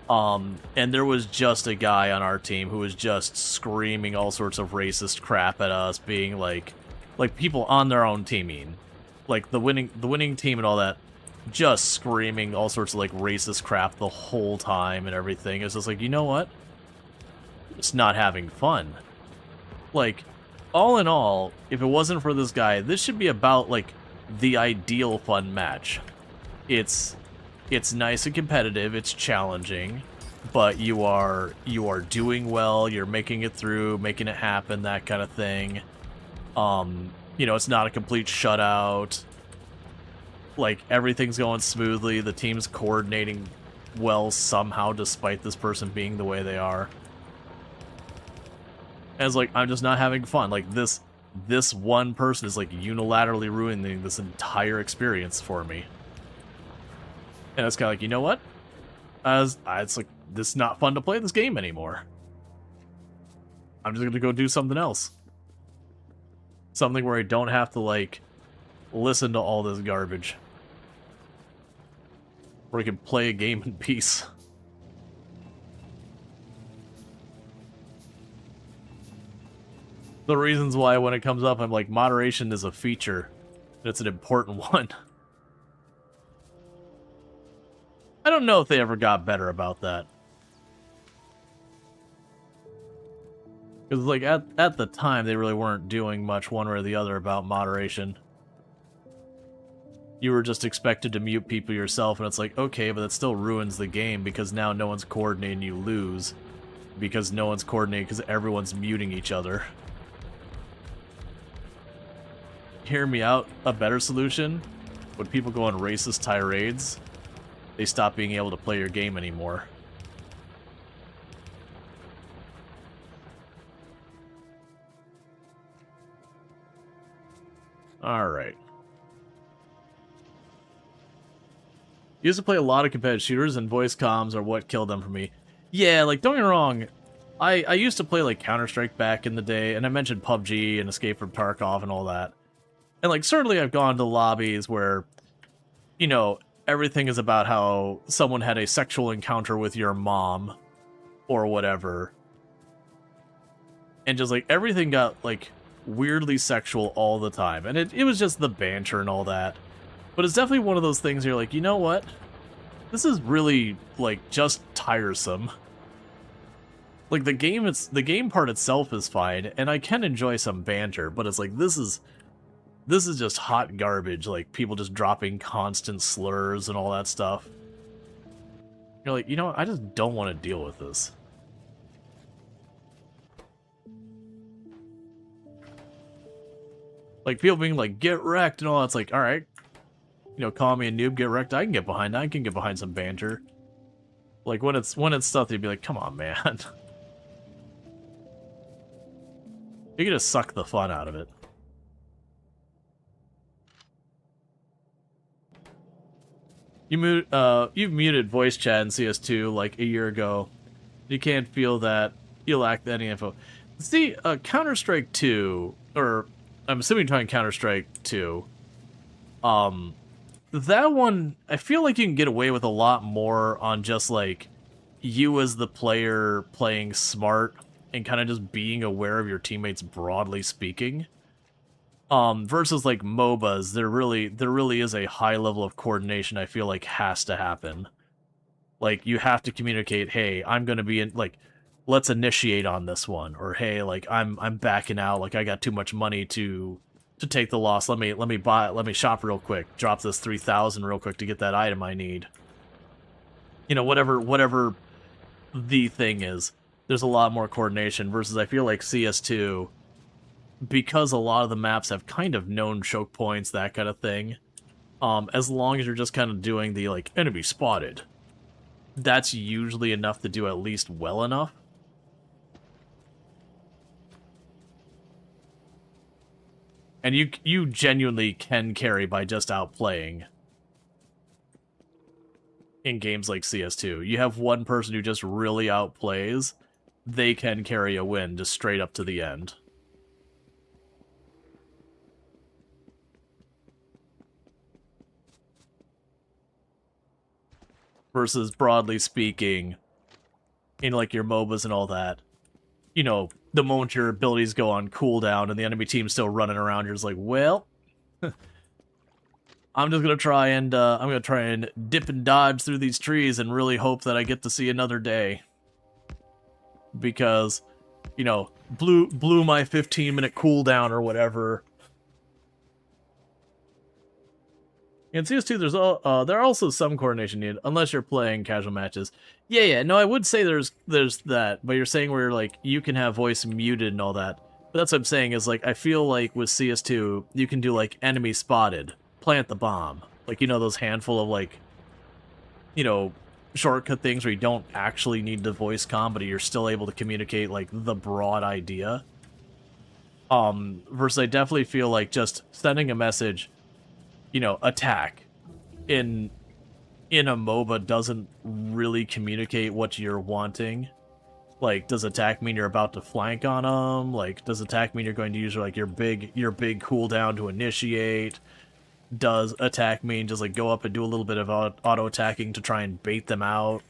And there was just a guy on our team who was just screaming all sorts of racist crap at us, being like people on their own teaming, like the winning team and all that, just screaming all sorts of like racist crap the whole time and everything. It's just like, you know what? It's not having fun. Like, all in all, if it wasn't for this guy, this should be about like the ideal fun match. It's nice and competitive, it's challenging, but you are doing well, you're making it through, making it happen, that kind of thing. You know, it's not a complete shutout. Like, everything's going smoothly, the team's coordinating well somehow despite this person being the way they are. And it's like, I'm just not having fun. Like, this one person is like unilaterally ruining this entire experience for me. And it's kind of like, you know what? It's like, this is not fun to play this game anymore. I'm just going to go do something else. Something where I don't have to, like, listen to all this garbage. Where I can play a game in peace. The reasons why when it comes up, I'm like, moderation is a feature. And it's an important one. I don't know if they ever got better about that. Because, like, at the time, they really weren't doing much one way or the other about moderation. You were just expected to mute people yourself, and it's like, okay, but that still ruins the game, because now no one's coordinating, you lose. Because no one's coordinating, because everyone's muting each other. Hear me out, a better solution? When people go on racist tirades, they stop being able to play your game anymore. Alright. Used to play a lot of competitive shooters, and voice comms are what killed them for me. Yeah, like, don't get me wrong, I used to play, like, Counter-Strike back in the day, and I mentioned PUBG and Escape from Tarkov and all that. And, like, certainly I've gone to lobbies where, you know, everything is about how someone had a sexual encounter with your mom, or whatever. And just, like, everything got, like, weirdly sexual all the time. And it was just the banter and all that. But it's definitely one of those things you're like, you know what? This is really, like, just tiresome. Like, the game part itself is fine, and I can enjoy some banter, but it's like, this is just hot garbage, like, people just dropping constant slurs and all that stuff. You're like, you know what? I just don't want to deal with this. Like, people being like, get wrecked and all that, it's like, alright. You know, call me a noob, get wrecked, I can get behind that. I can get behind some banter. Like, when it's stuff, they'd be like, come on, man. You can just suck the fun out of it. You've muted voice chat in CS2 like a year ago. You can't feel that. You lack any info. See, Counter-Strike 2, or I'm assuming you're talking Counter-Strike 2, that one, I feel like you can get away with a lot more on just, like, you as the player playing smart and kind of just being aware of your teammates broadly speaking. Versus like MOBAs, there really is a high level of coordination I feel like has to happen. Like, you have to communicate, hey, I'm gonna be in, like, let's initiate on this one, or hey, like, I'm backing out, like, I got too much money to take the loss. Let me shop real quick, drop this 3,000 real quick to get that item I need. You know, whatever the thing is, there's a lot more coordination. Versus, I feel like CS2, because a lot of the maps have kind of known choke points, that kind of thing. As long as you're just kind of doing the like enemy spotted, that's usually enough to do at least well enough. And you genuinely can carry by just outplaying in games like CS2. You have one person who just really outplays, they can carry a win just straight up to the end. Versus, broadly speaking, in like your MOBAs and all that, you know, the moment your abilities go on cooldown and the enemy team's still running around, you're just like, well, I'm just gonna try and dip and dodge through these trees and really hope that I get to see another day. Because, you know, blew my 15-minute cooldown or whatever. In CS2, there are also some coordination needed, unless you're playing casual matches. Yeah, no, I would say there's that, but you're saying where, like, you can have voice muted and all that. But that's what I'm saying, is, like, I feel like with CS2, you can do, like, enemy spotted, plant the bomb. Like, you know, those handful of, like, you know, shortcut things where you don't actually need the voice comm, but you're still able to communicate, like, the broad idea. Versus I definitely feel like just sending a message, you know, attack in a MOBA doesn't really communicate what you're wanting. Like, does attack mean you're about to flank on them? Like, does attack mean you're going to use like your big cooldown to initiate? Does attack mean just like go up and do a little bit of auto attacking to try and bait them out?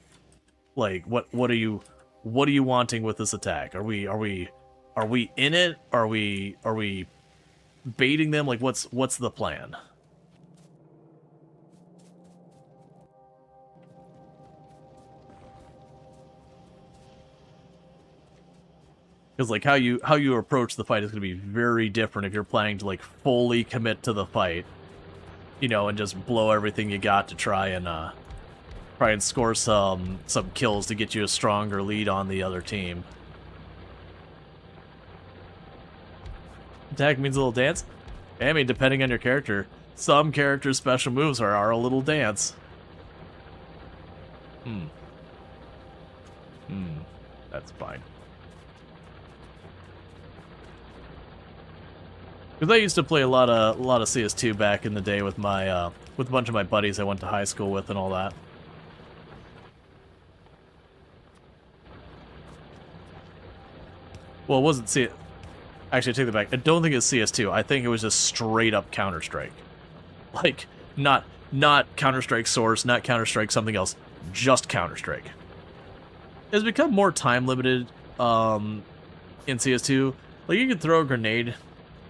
Like, what are you wanting with this attack? Are we in it? Are we baiting them? Like, what's the plan? Because like how you approach the fight is going to be very different if you're planning to like fully commit to the fight, you know, and just blow everything you got to try and score some kills to get you a stronger lead on the other team. Attack means a little dance. I mean, depending on your character, some characters' special moves are a little dance. That's fine. Because I used to play a lot of CS2 back in the day with my with a bunch of my buddies I went to high school with and all that. Well, it wasn't CS. Actually, I take that back. I don't think it's CS2. I think it was just straight up Counter-Strike. Like, not Counter-Strike Source, not Counter-Strike something else, just Counter-Strike. It's become more time limited in CS2. Like, you can throw a grenade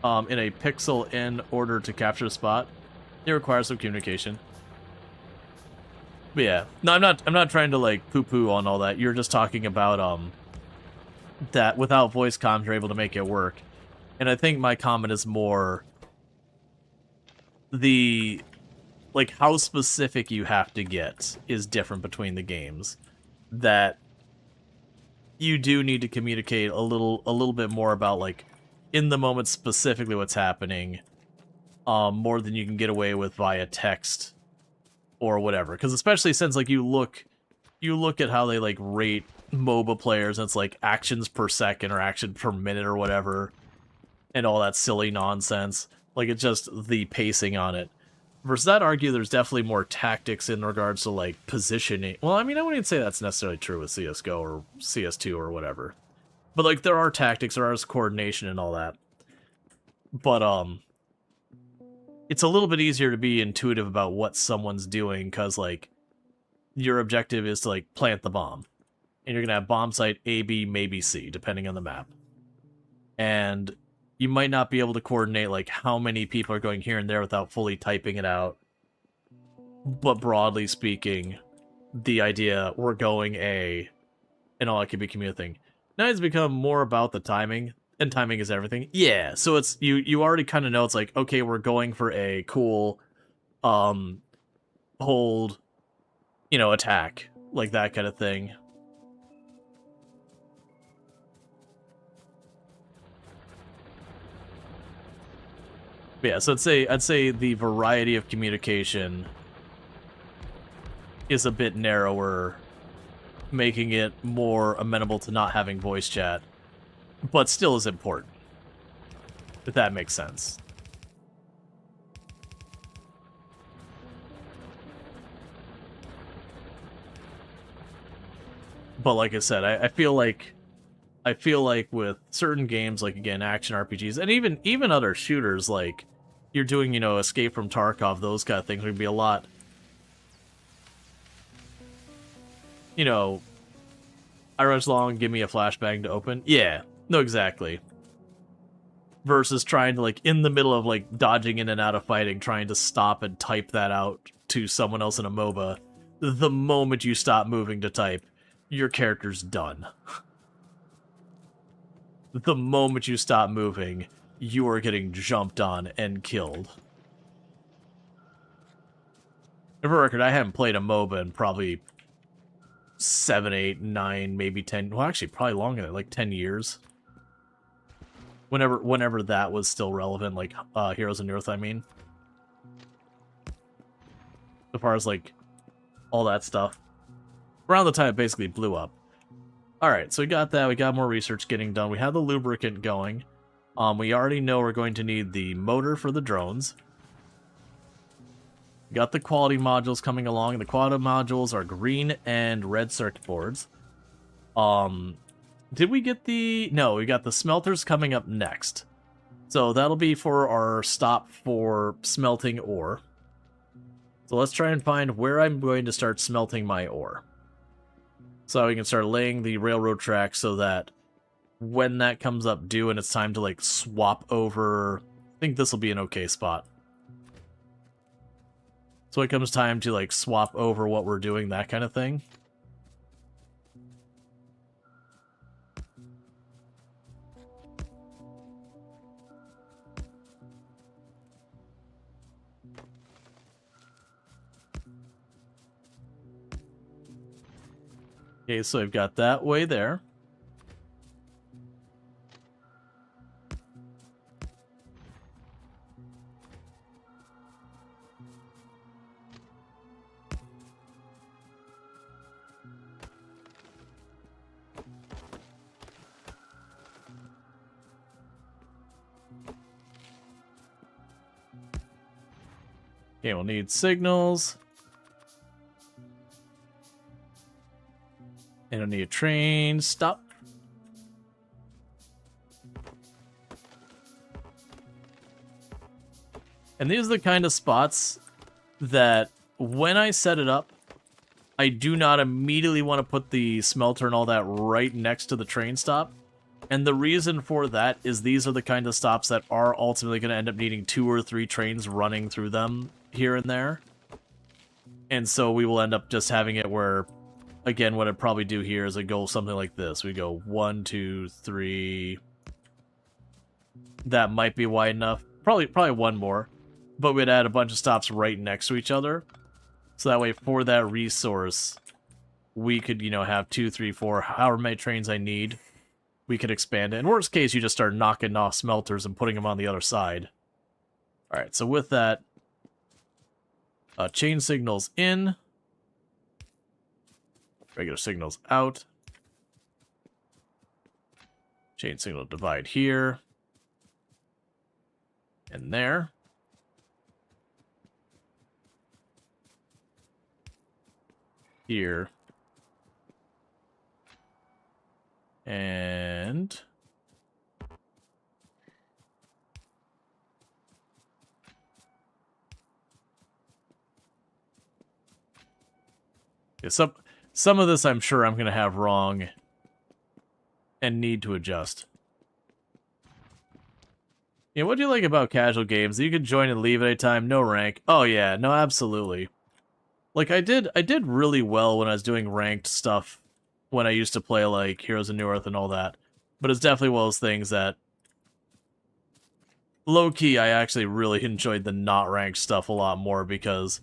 in a pixel in order to capture a spot. It requires some communication. But yeah, no, I'm not trying to like poo-poo on all that. You're just talking about that without voice comms you're able to make it work. And I think my comment is more the like how specific you have to get is different between the games. That you do need to communicate a little bit more about like in the moment specifically what's happening, more than you can get away with via text or whatever. Because especially since like you look at how they like rate MOBA players, and it's like actions per second or action per minute or whatever, and all that silly nonsense. Like it's just the pacing on it. Versus I'd argue there's definitely more tactics in regards to like positioning. Well, I mean, I wouldn't say that's necessarily true with CSGO or CS2 or whatever. But like there are tactics, there is coordination and all that. But it's a little bit easier to be intuitive about what someone's doing because like your objective is to like plant the bomb. and you're going to have bomb site A, B, maybe C, depending on the map. And you might not be able to coordinate like how many people are going here and there without fully typing it out. But broadly speaking, the idea we're going A, and all that can be commute thing. Now it's become more about the timing, and timing is everything. Yeah, so it's you already kind of know it's like, okay, we're going for a cool hold, attack, like that kind of thing. But yeah, so I'd say the variety of communication is a bit narrower, making it more amenable to not having voice chat, but still is important, if that makes sense. But like I said, I feel like with certain games, like again, action RPGs, and even other shooters, like you're doing, Escape from Tarkov, those kind of things would be a lot, I rush long, give me a flashbang to open. Yeah, no, exactly. Versus trying to, like, in the middle of, like, dodging in and out of fighting, trying to stop and type that out to someone else in a MOBA. The moment you stop moving to type, your character's done. The moment you stop moving, you are getting jumped on and killed. And for record, I haven't played a MOBA in probably 7, 8, 9, maybe 10, well, actually, probably longer than, like, 10 years. Whenever that was still relevant, like, Heroes of Earth, I mean. As far as, like, all that stuff. Around the time it basically blew up. Alright, so we got that, we got more research getting done, we have the lubricant going. We already know we're going to need the motor for the drones. We got the quality modules coming along, the quality modules are green and red circuit boards. Did we get the... No, we got the smelters coming up next. So that'll be for our stop for smelting ore. So let's try and find where I'm going to start smelting my ore. So we can start laying the railroad track so that when that comes up due and it's time to, like, swap over... I think this will be an okay spot. So it comes time to, like, swap over what we're doing, that kind of thing. Okay, so I've got that way there. Okay, we'll need signals. And I'll need a train stop. And these are the kind of spots that when I set it up, I do not immediately want to put the smelter and all that right next to the train stop. And the reason for that is these are the kind of stops that are ultimately going to end up needing 2 or 3 trains running through them here and there. And so we will end up just having it where, again, what I'd probably do here is I go something like this. We go 1, 2, 3. That might be wide enough. Probably one more. But we'd add a bunch of stops right next to each other. So that way, for that resource, we could, have 2, 3, 4, however many trains I need. We could expand it. In worst case, you just start knocking off smelters and putting them on the other side. Alright, so with that, chain signals in. Regular signals out. Chain signal divide here. And there. Here. And... Some of this I'm sure I'm going to have wrong and need to adjust. Yeah, what do you like about casual games? You can join and leave at any time, no rank. Oh yeah, no, absolutely. Like I did really well when I was doing ranked stuff when I used to play like Heroes of New Earth and all that. But it's definitely one of those things that low-key I actually really enjoyed the not ranked stuff a lot more because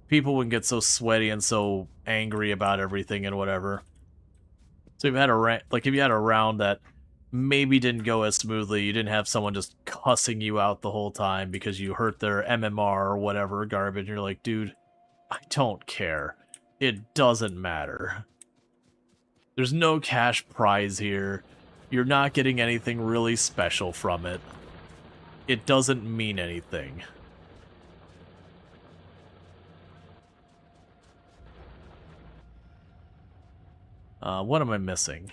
people would get so sweaty and so angry about everything and whatever. So if you had if you had a round that maybe didn't go as smoothly, you didn't have someone just cussing you out the whole time because you hurt their MMR or whatever garbage, you're like, dude, I don't care. It doesn't matter. There's no cash prize here. You're not getting anything really special from it. It doesn't mean anything. What am I missing?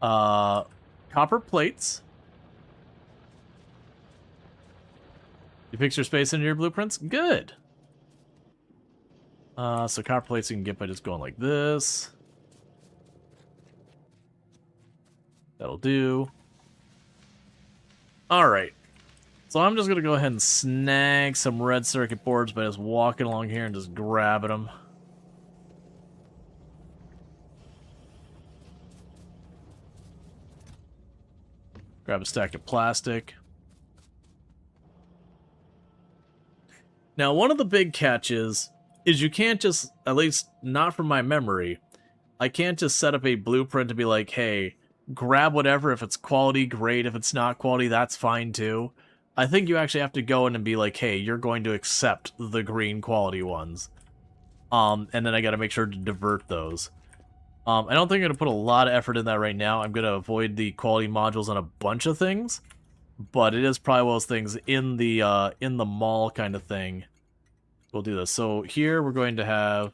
Copper plates. You fix your space into your blueprints? Good. So copper plates you can get by just going like this. That'll do. Alright. So I'm just going to go ahead and snag some red circuit boards by just walking along here and just grabbing them. Grab a stack of plastic. Now, one of the big catches is you can't just, at least not from my memory, I can't just set up a blueprint to be like, hey, grab whatever. If it's quality, great. If it's not quality, that's fine too. I think you actually have to go in and be like, hey, you're going to accept the green quality ones. And then I got to make sure to divert those. I don't think I'm going to put a lot of effort in that right now. I'm going to avoid the quality modules on a bunch of things. But it is probably one of those things in the mall kind of thing. We'll do this. So here we're going to have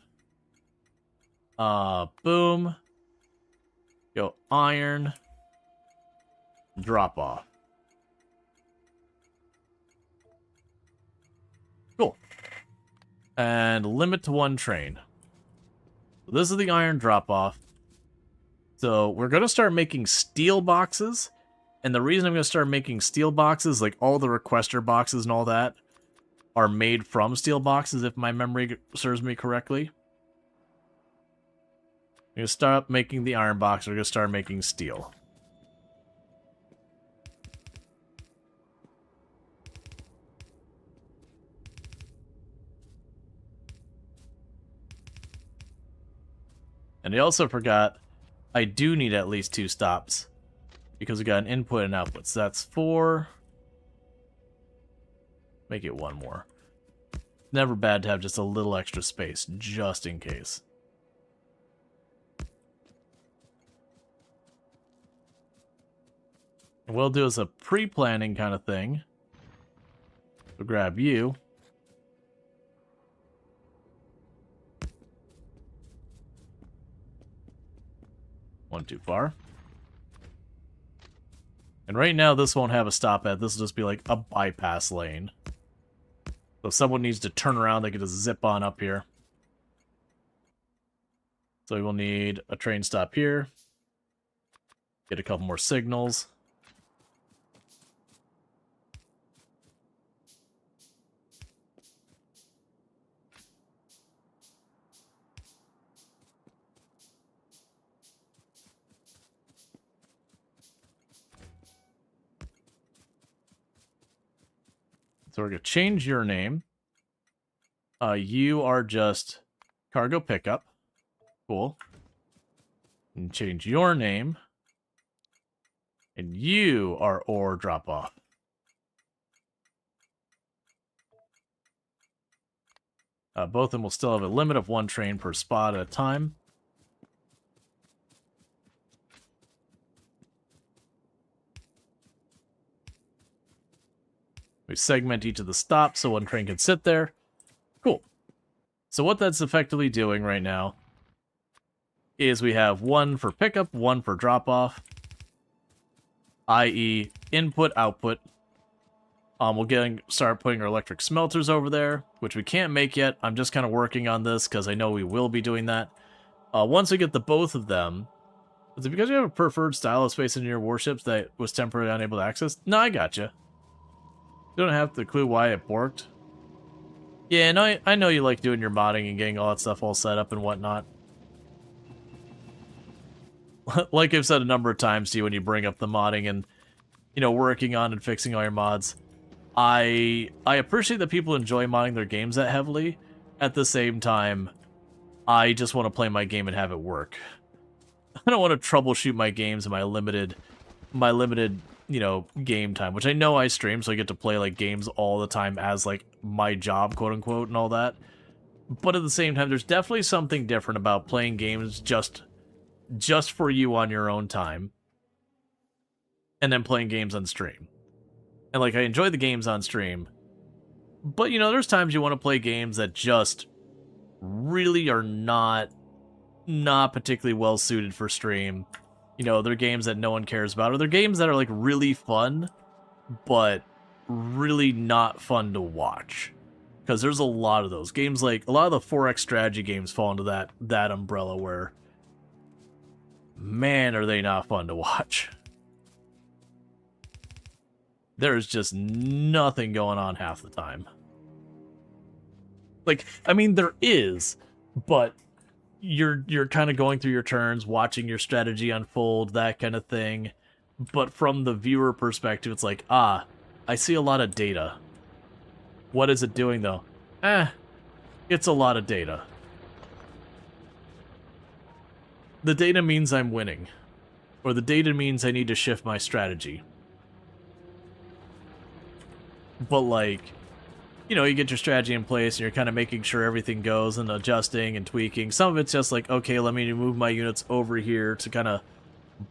boom. Go iron. Drop off. Cool. And limit to 1 train. So this is the iron drop off. So we're going to start making steel boxes. And the reason I'm going to start making steel boxes, like all the requester boxes and all that, are made from steel boxes, if my memory serves me correctly. I'm going to start making the iron box. We're going to start making steel. And I also forgot I do need at least 2 stops because we got an input and output. So that's 4. Make it 1 more. Never bad to have just a little extra space, just in case. And what we'll do is a pre-planning kind of thing. We'll grab you. One too far. And right now, this won't have a stop at. This will just be like a bypass lane. So if someone needs to turn around, they can just zip on up here. So we will need a train stop here. Get a couple more signals. So we're going to change your name. You are just cargo pickup. Cool. And change your name. And you are ore drop off. Both of them will still have a limit of 1 train per spot at a time. We segment each of the stops so 1 train can sit there. Cool. So what that's effectively doing right now is we have 1 for pickup, 1 for drop-off, i.e. input, output. Start putting our electric smelters over there, which we can't make yet. I'm just kind of working on this because I know we will be doing that. Once we get the both of them, is it because you have a preferred style of space in your warships that was temporarily unable to access? No, I gotcha. You don't have the clue why it borked. Yeah, no, I know you like doing your modding and getting all that stuff all set up and whatnot. Like I've said a number of times to you when you bring up the modding and, you know, working on and fixing all your mods, I appreciate that people enjoy modding their games that heavily. At the same time, I just want to play my game and have it work. I don't want to troubleshoot my games in my limited, you know, game time, which I know I stream, so I get to play, like, games all the time as, like, my job, quote-unquote, and all that. But at the same time, there's definitely something different about playing games just for you on your own time, and then playing games on stream. And, like, I enjoy the games on stream, but, you know, there's times you want to play games that just really are not particularly well suited for stream. You know, they're games that no one cares about, or they're games that are, like, really fun, but really not fun to watch. Because there's a lot of those. Games like, a lot of the 4X strategy games fall into that umbrella where, man, are they not fun to watch. There's just nothing going on half the time. Like, I mean, there is, but you're kind of going through your turns, watching your strategy unfold, that kind of thing. But from the viewer perspective, it's like, I see a lot of data. What is it doing, though? It's a lot of data. The data means I'm winning. Or the data means I need to shift my strategy. But, like, you know, you get your strategy in place and you're kind of making sure everything goes and adjusting and tweaking. Some of it's just like, okay, let me move my units over here to kind of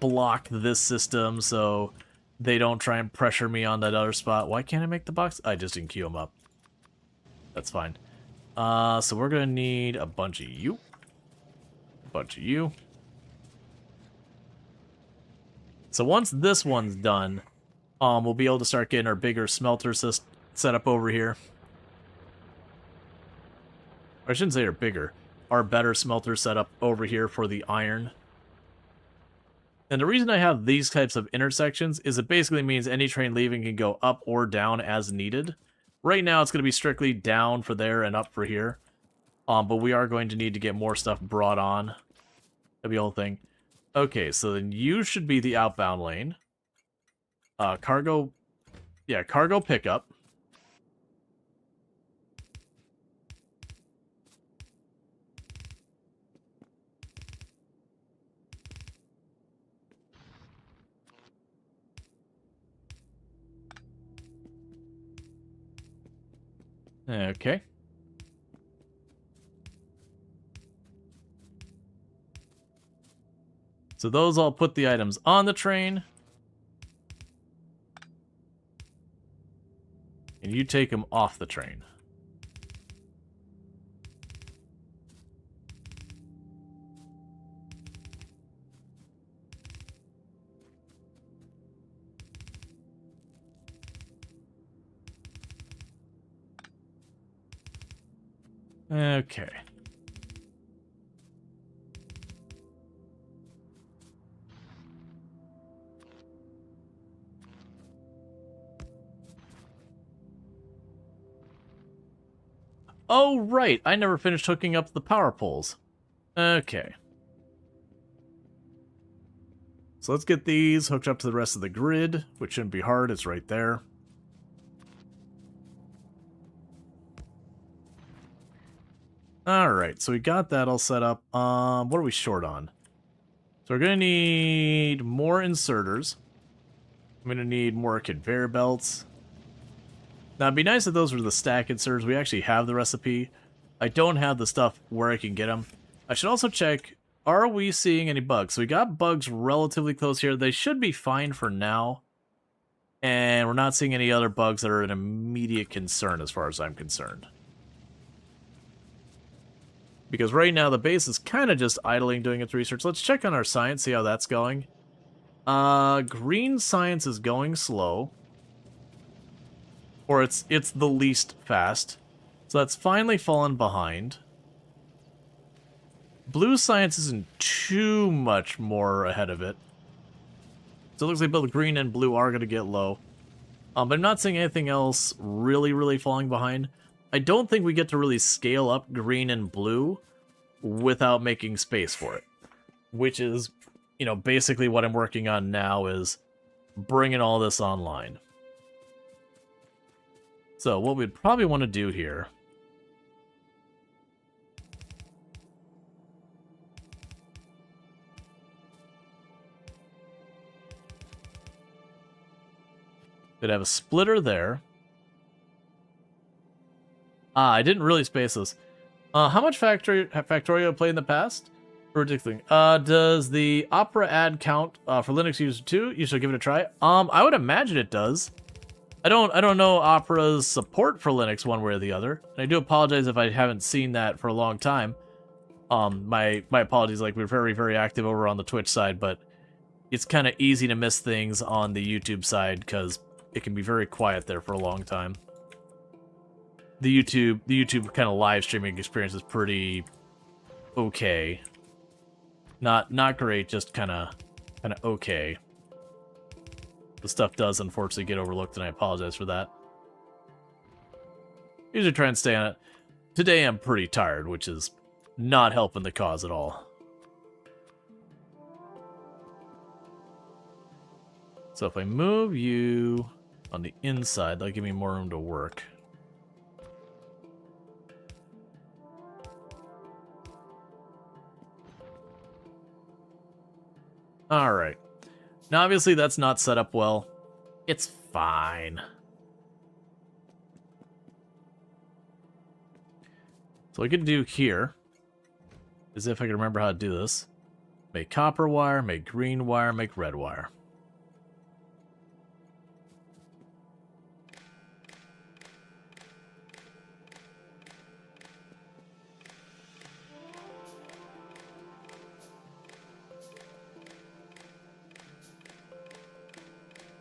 block this system so they don't try and pressure me on that other spot. Why can't I make the box? I just didn't queue them up. That's fine. So we're going to need a bunch of you. A bunch of you. So once this one's done, we'll be able to start getting our bigger smelter set up over here. I shouldn't say our bigger. Our better smelter set up over here for the iron. And the reason I have these types of intersections is it basically means any train leaving can go up or down as needed. Right now it's going to be strictly down for there and up for here. But we are going to need to get more stuff brought on. That'll be the whole thing. Okay, so then you should be the outbound lane. Cargo pickup. Okay. So those all put the items on the train. And you take them off the train. Okay. Oh, right. I never finished hooking up the power poles. Okay. So let's get these hooked up to the rest of the grid, which shouldn't be hard. It's right there. Alright, so we got that all set up. What are we short on? So we're going to need more inserters. I'm going to need more conveyor belts. Now, it'd be nice if those were the stack inserters. We actually have the recipe. I don't have the stuff where I can get them. I should also check, are we seeing any bugs? So we got bugs relatively close here. They should be fine for now. And we're not seeing any other bugs that are an immediate concern as far as I'm concerned. Because right now the base is kind of just idling, doing its research. Let's check on our science, see how that's going. Green science is going slow. or it's the least fast. So that's finally fallen behind. Blue science isn't too much more ahead of it. So it looks like both green and blue are going to get low. But I'm not seeing anything else really falling behind. I don't think we get to really scale up green and blue without making space for it. Which is, you know, basically what I'm working on now is bringing all this online. So what we'd probably want to do here... Could have a splitter there. I didn't really space this. How much Factorio played in the past? Ridiculous. Does the Opera ad count for Linux users too? You should give it a try. I would imagine it does. I don't know Opera's support for Linux one way or the other. And I do apologize if I haven't seen that for a long time. My apologies. Like, we're very active over on the Twitch side, but it's kind of easy to miss things on the YouTube side because it can be very quiet there for a long time. The YouTube kind of live streaming experience is pretty okay. Not great, just kind of okay. The stuff does unfortunately get overlooked, and I apologize for that. Usually try and stay on it. Today I'm pretty tired, which is not helping the cause at all. So if I move you on the inside, that'll give me more room to work. Alright. Now obviously that's not set up well. It's fine. So what I could do here is, if I can remember how to do this, make copper wire, make green wire, make red wire.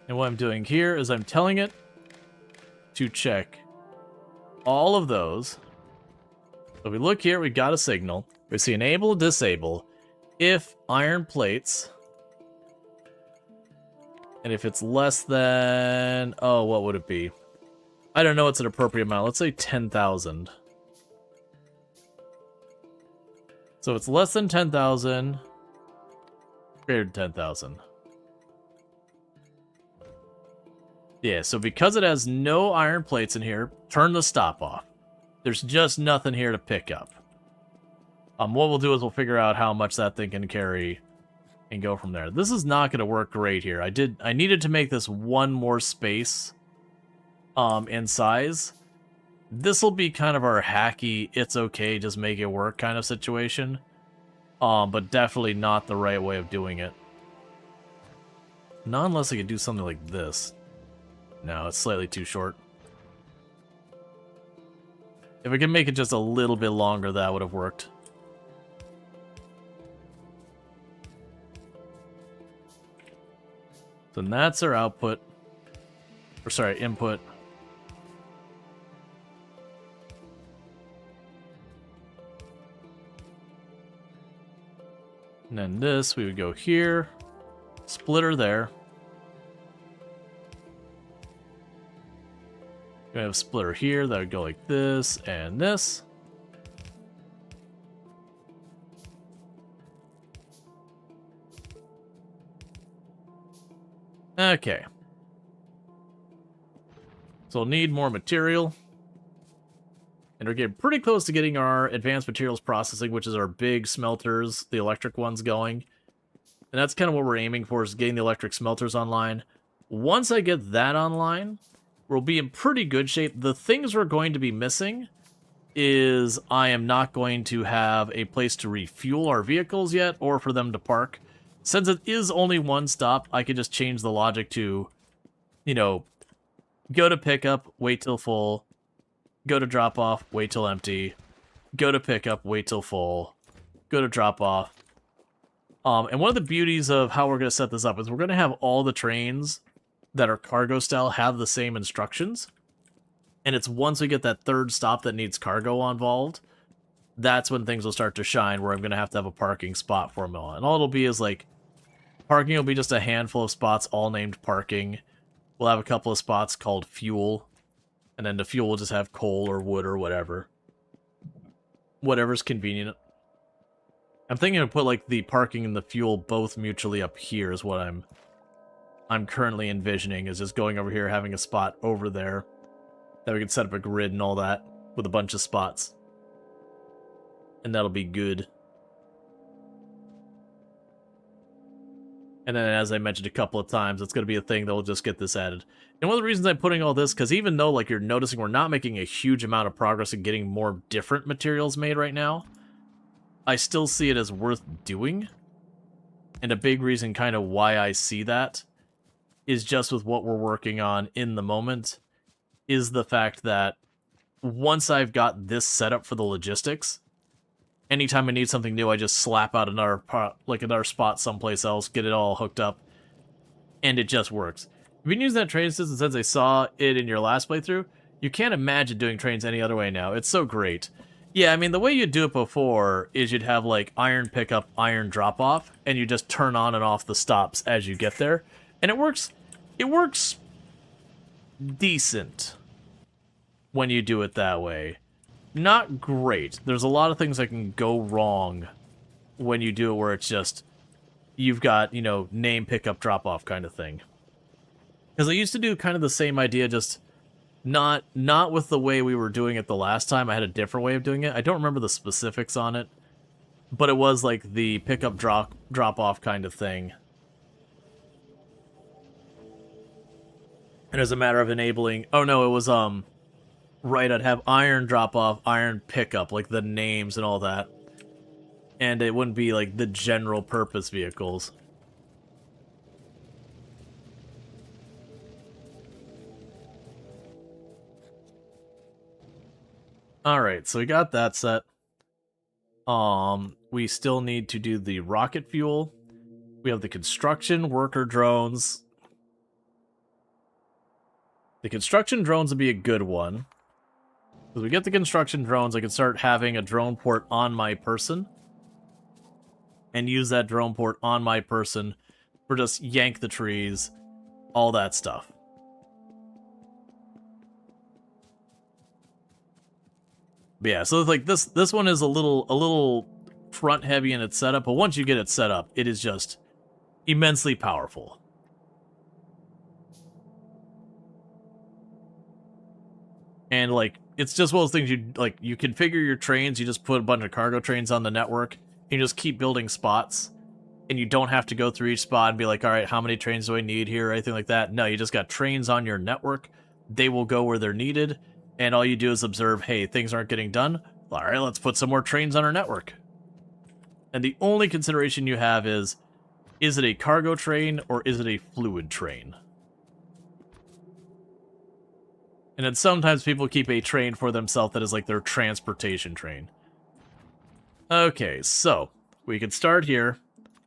And what I'm doing here is I'm telling it to check all of those. So if we look here, we got a signal. We see enable, disable. If iron plates, and if it's less than, oh, what would it be? I don't know what's an appropriate amount. Let's say 10,000. So it's less than 10,000, greater than 10,000. Yeah, so because it has no iron plates in here, turn the stop off. There's just nothing here to pick up. What we'll do is we'll figure out how much that thing can carry and go from there. This is not going to work great here. I needed to make this one more space in size. This will be kind of our hacky, it's okay, just make it work kind of situation. But definitely not the right way of doing it. Not unless I could do something like this. No, it's slightly too short. If I could make it just a little bit longer, that would have worked. So that's our output. Or sorry, input. And then this, we would go here. Splitter there. We have a splitter here that would go like this and this. Okay. So we'll need more material. And we're getting pretty close to getting our advanced materials processing, which is our big smelters, the electric ones going. And that's kind of what we're aiming for, is getting the electric smelters online. Once I get that online, we'll be in pretty good shape. The things we're going to be missing is I am not going to have a place to refuel our vehicles yet, or for them to park. Since it is only one stop, I could just change the logic to, you know, go to pickup, wait till full, go to drop off, wait till empty, go to pickup, wait till full, go to drop off. And one of the beauties of how we're going to set this up is we're going to have all the trains that are cargo style have the same instructions. And it's once we get that third stop that needs cargo involved, that's when things will start to shine, where I'm going to have a parking spot for them all. And all it'll be is, like, parking will be just a handful of spots, all named parking. We'll have a couple of spots called fuel, and then the fuel will just have coal or wood or whatever. Whatever's convenient. I'm thinking to put, like, the parking and the fuel both mutually up here is what I'm currently envisioning, is just going over here, having a spot over there that we can set up a grid and all that with a bunch of spots. And that'll be good. And then, as I mentioned a couple of times, it's going to be a thing that will just get this added. And one of the reasons I'm putting all this, because even though, like, you're noticing we're not making a huge amount of progress in getting more different materials made right now, I still see it as worth doing. And a big reason kind of why I see that is just with what we're working on in the moment, is the fact that once I've got this set up for the logistics, anytime I need something new, I just slap out another spot someplace else, get it all hooked up, and it just works. I've been using that train system since I saw it in your last playthrough. You can't imagine doing trains any other way now. It's so great. Yeah, I mean, the way you'd do it before is you'd have, like, iron pickup, iron drop-off, and you just turn on and off the stops as you get there. And it works decent when you do it that way. Not great. There's a lot of things that can go wrong when you do it where it's just, you've got, you know, name, pickup, drop-off kind of thing. Because I used to do kind of the same idea, just not with the way we were doing it the last time. I had a different way of doing it. I don't remember the specifics on it, but it was like the pickup, drop-off kind of thing. And as a matter of enabling... Oh, no, it was, right, I'd have iron drop-off, iron pickup, like the names and all that. And it wouldn't be, like, the general purpose vehicles. Alright, so we got that set. We still need to do the rocket fuel. We have the construction worker drones. The construction drones would be a good one. As we get the construction drones, I can start having a drone port on my person. And use that drone port on my person for just yank the trees, all that stuff. But yeah, so like this one is a little front heavy in its setup, but once you get it set up, it is just immensely powerful. And like, it's just one of those things you configure your trains, you just put a bunch of cargo trains on the network, and you just keep building spots. And you don't have to go through each spot and be like, all right, how many trains do I need here, or anything like that. No, you just got trains on your network. They will go where they're needed. And all you do is observe, hey, things aren't getting done. All right, let's put some more trains on our network. And the only consideration you have is it a cargo train or is it a fluid train? And then sometimes people keep a train for themselves that is like their transportation train. Okay, so we can start here.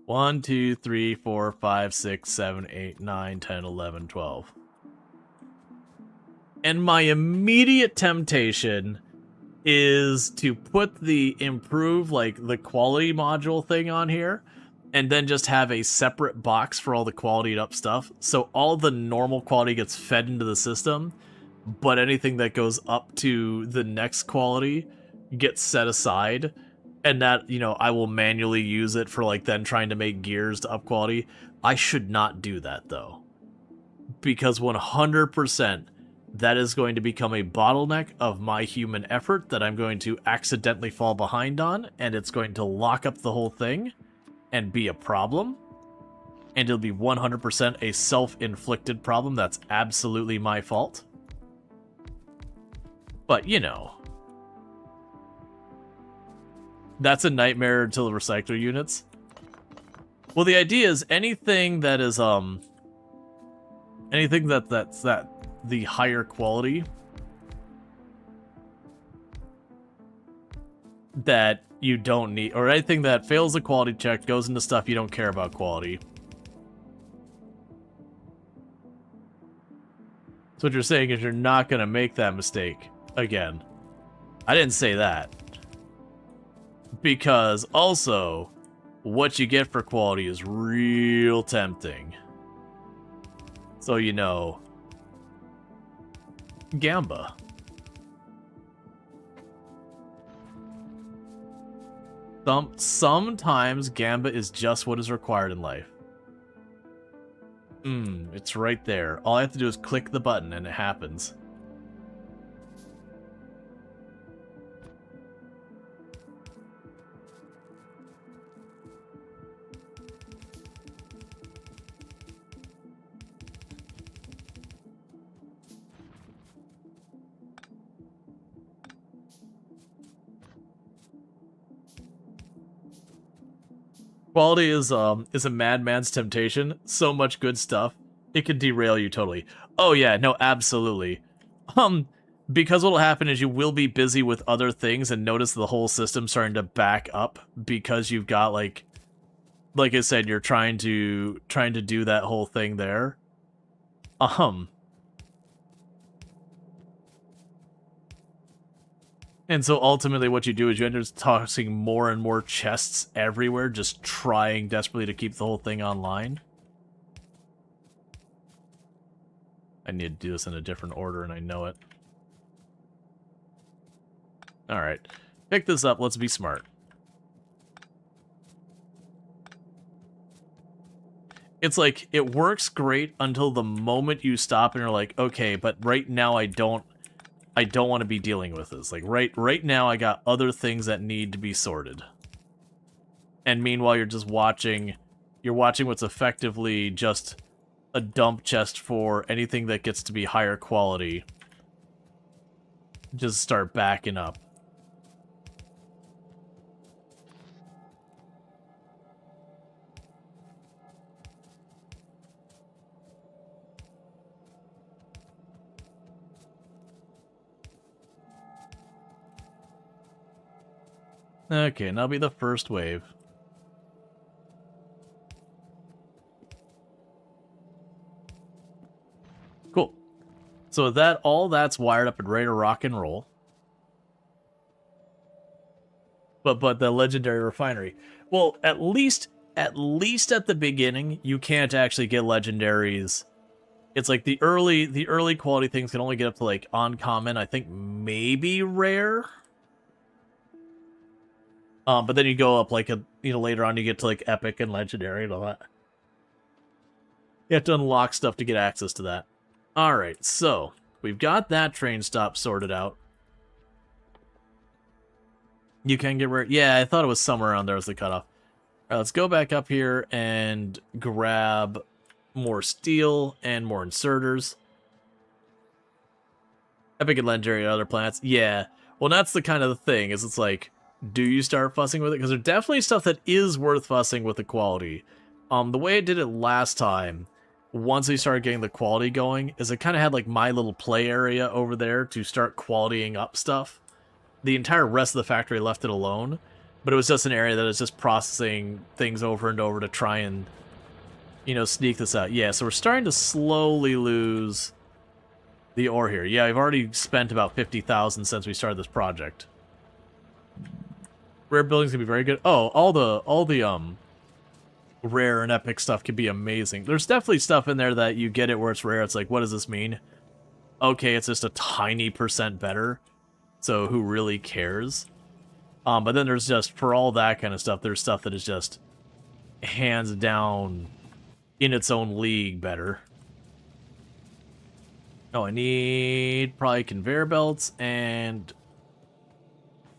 1, 2, 3, 4, 5, 6, 7, 8, 9, 10, 11, 12. And my immediate temptation is to put the improve, like, the quality module thing on here, and then just have a separate box for all the qualityed up stuff. So all the normal quality gets fed into the system, but anything that goes up to the next quality gets set aside. And that, you know, I will manually use it for, like, then trying to make gears to up quality. I should not do that, though. Because 100%, that is going to become a bottleneck of my human effort that I'm going to accidentally fall behind on, and it's going to lock up the whole thing and be a problem. And it'll be 100% a self-inflicted problem that's absolutely my fault. But, you know... That's a nightmare until the recycler units. Well, the idea is anything that is, anything that's the higher quality that you don't need, or anything that fails the quality check, goes into stuff you don't care about quality. So what you're saying is you're not going to make that mistake again. I didn't say that. Because also, what you get for quality is real tempting. So, you know, Gamba. Sometimes Gamba is just what is required in life. It's right there. All I have to do is click the button and it happens. Quality is a madman's temptation. So much good stuff. It could derail you totally. Oh yeah, no, absolutely. Because what'll happen is you will be busy with other things and notice the whole system starting to back up because you've got like I said, you're trying to do that whole thing there. And so ultimately what you do is you end up tossing more and more chests everywhere, just trying desperately to keep the whole thing online. I need to do this in a different order, and I know it. Alright. Pick this up, let's be smart. It's like, it works great until the moment you stop and you're like, okay, but right now I don't want to be dealing with this. Like, right now I got other things that need to be sorted. And meanwhile, you're just watching what's effectively just a dump chest for anything that gets to be higher quality. Just start backing up. Okay, and that'll be the first wave. Cool. So with that, all that's wired up and ready to rock and roll. But the legendary refinery. Well, at least at the beginning, you can't actually get legendaries. It's like the early quality things can only get up to like uncommon, I think maybe rare. But then you go up like later on you get to like epic and legendary and all that. You have to unlock stuff to get access to that. Alright, so we've got that train stop sorted out. You can get rare. Yeah, I thought it was somewhere around there as the cutoff. Alright, let's go back up here and grab more steel and more inserters. Epic and legendary other planets. Yeah. Well, that's the kind of the thing, is it's like, do you start fussing with it? Because there's definitely stuff that is worth fussing with the quality. The way I did it last time, once we started getting the quality going, is I kind of had like my little play area over there to start qualitying up stuff. The entire rest of the factory left it alone, but it was just an area that is just processing things over and over to try and, sneak this out. Yeah, so we're starting to slowly lose the ore here. Yeah, I've already spent about 50,000 since we started this project. Rare buildings can be very good. Oh, all the rare and epic stuff can be amazing. There's definitely stuff in there that you get it where it's rare. It's like, what does this mean? Okay, it's just a tiny % better. So who really cares? But then there's just, for all that kind of stuff, there's stuff that is just hands down in its own league better. Oh, I need probably conveyor belts and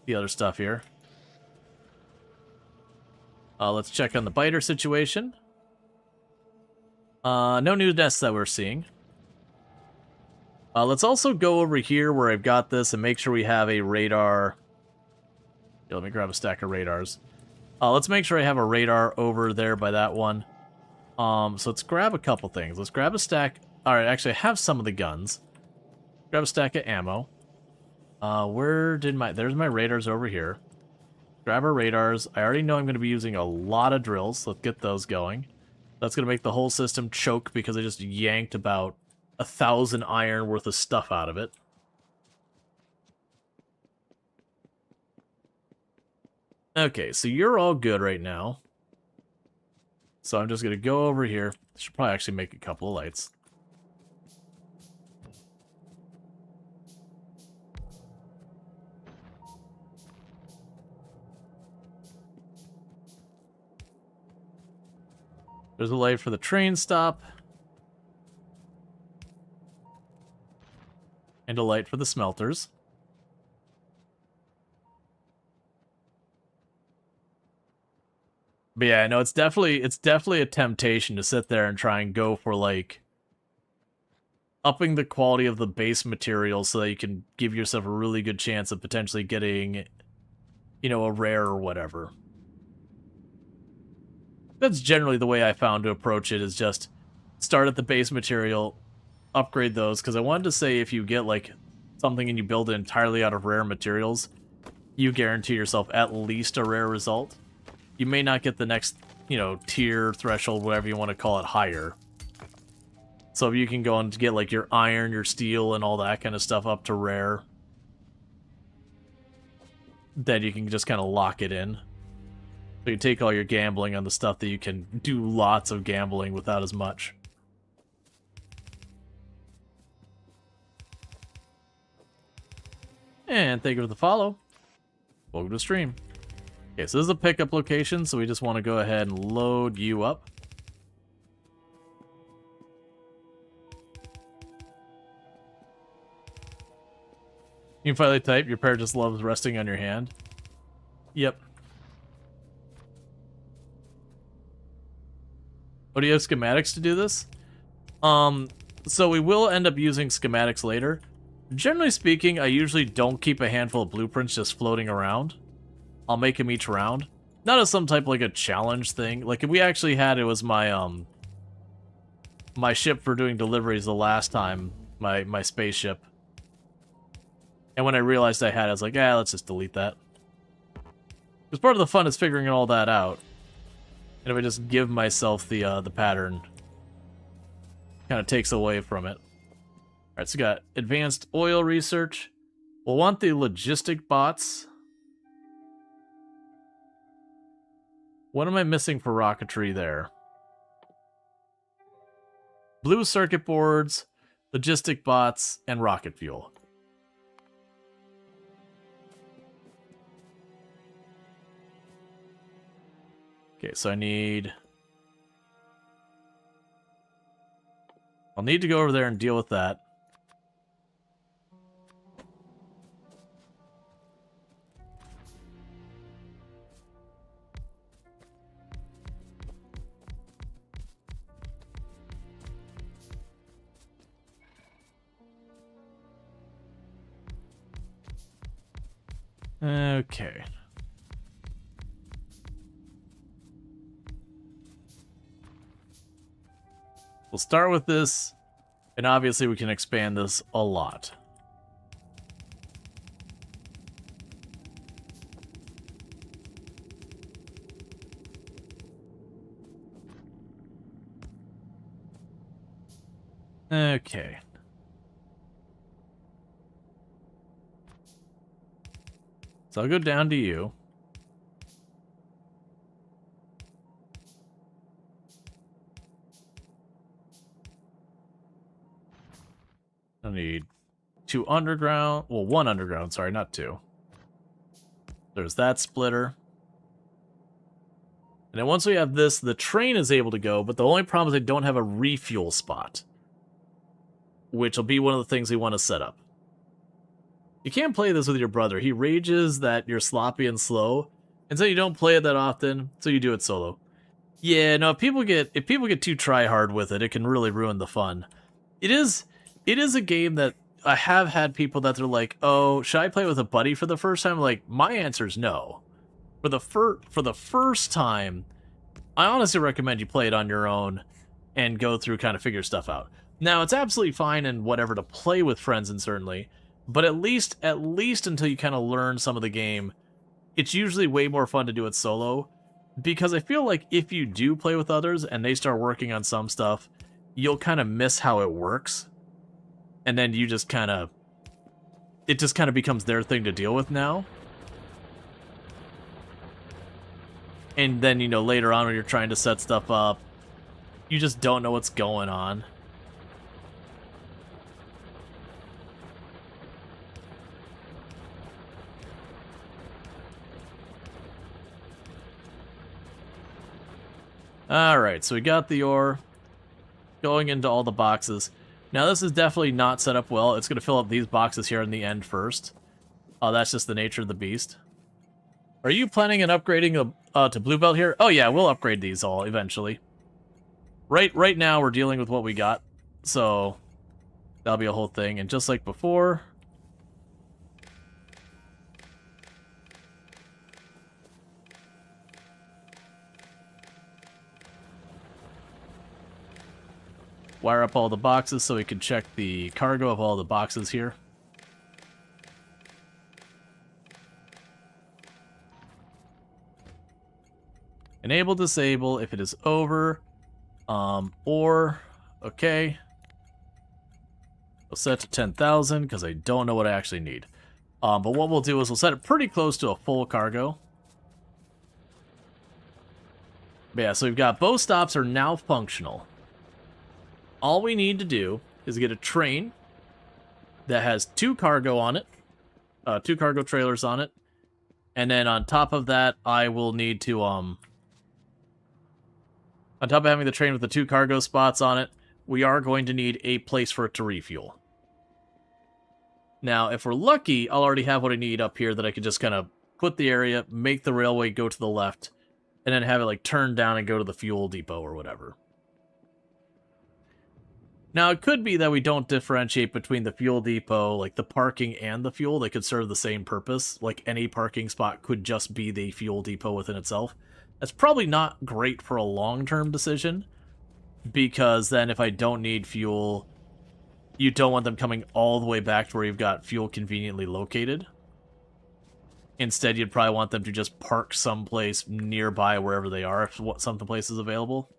the other stuff here. Let's check on the biter situation. No new nests that we're seeing. Let's also go over here where I've got this and make sure we have a radar. Yeah, let me grab a stack of radars. Let's make sure I have a radar over there by that one. So let's grab a couple things. Let's grab a stack. Alright, actually I have some of the guns. Grab a stack of ammo. There's my radars over here. Grab our radars. I already know I'm going to be using a lot of drills. So let's get those going. That's going to make the whole system choke because I just yanked about 1,000 iron worth of stuff out of it. Okay, so you're all good right now. So I'm just going to go over here. Should probably actually make a couple of lights. There's a light for the train stop. And a light for the smelters. But yeah, no, it's definitely a temptation to sit there and try and go for like upping the quality of the base material so that you can give yourself a really good chance of potentially getting, you know, a rare or whatever. That's generally the way I found to approach it, is just start at the base material, upgrade those, because I wanted to say if you get like something and you build it entirely out of rare materials, you guarantee yourself at least a rare result. You may not get the next, you know, tier, threshold, whatever you want to call it, higher. So if you can go and get like your iron, your steel, and all that kind of stuff up to rare, then you can just kind of lock it in. So you take all your gambling on the stuff that you can do lots of gambling without as much. And thank you for the follow. Welcome to the stream. Okay, so this is a pickup location, so we just want to go ahead and load you up. You can finally type, your pair just loves resting on your hand. Yep. Oh, do you have schematics to do this? So we will end up using schematics later. Generally speaking, I usually don't keep a handful of blueprints just floating around. I'll make them each round. Not as some type of like a challenge thing. Like if we actually had, it was my my ship for doing deliveries the last time, my spaceship. And when I realized I had it, I was like, yeah, let's just delete that. Because part of the fun is figuring all that out. And if I just give myself the pattern, kind of takes away from it. Alright, so we got advanced oil research. We'll want the logistic bots. What am I missing for rocketry there? Blue circuit boards, logistic bots, and rocket fuel. Okay, so I'll need to go over there and deal with that. Okay. We'll start with this, and obviously we can expand this a lot. Okay. So I'll go down to you. I need 2 underground. Well, 1 underground, sorry, not 2. There's that splitter. And then once we have this, the train is able to go, but the only problem is I don't have a refuel spot, which will be one of the things we want to set up. You can't play this with your brother. He rages that you're sloppy and slow, and so you don't play it that often, so you do it solo. Yeah, no, if people get too try-hard with it, it can really ruin the fun. It is a game that I have had people that they're like, oh, should I play with a buddy for the first time? Like, my answer is no. For the first time, I honestly recommend you play it on your own and go through, kind of figure stuff out. Now, it's absolutely fine and whatever to play with friends, and certainly, but at least until you kind of learn some of the game, it's usually way more fun to do it solo, because I feel like if you do play with others and they start working on some stuff, you'll kind of miss how it works. And then you just kind of... It just kind of becomes their thing to deal with now. And then, you know, later on when you're trying to set stuff up, you just don't know what's going on. Alright, so we got the ore going into all the boxes. Now this is definitely not set up well. It's going to fill up these boxes here in the end first. Oh, that's just the nature of the beast. Are you planning on upgrading to Blue Belt here? Oh yeah, we'll upgrade these all eventually. Right now we're dealing with what we got, so that'll be a whole thing. And just like before... Wire up all the boxes so we can check the cargo of all the boxes here. Enable, disable if it is over. Okay. We'll set it to 10,000 because I don't know what I actually need. But what we'll do is we'll set it pretty close to a full cargo. But yeah, so we've got both stops are now functional. All we need to do is get a train that has 2 cargo on it, 2 cargo trailers on it, and then on top of that, I will need to, on top of having the train with the 2 cargo spots on it, we are going to need a place for it to refuel. Now, if we're lucky, I'll already have what I need up here that I could just kind of put the area, make the railway go to the left, and then have it like turn down and go to the fuel depot or whatever. Now, it could be that we don't differentiate between the fuel depot, like the parking and the fuel. They could serve the same purpose. Like any parking spot could just be the fuel depot within itself. That's probably not great for a long-term decision, because then if I don't need fuel, you don't want them coming all the way back to where you've got fuel conveniently located. Instead, you'd probably want them to just park someplace nearby wherever they are if some place is available.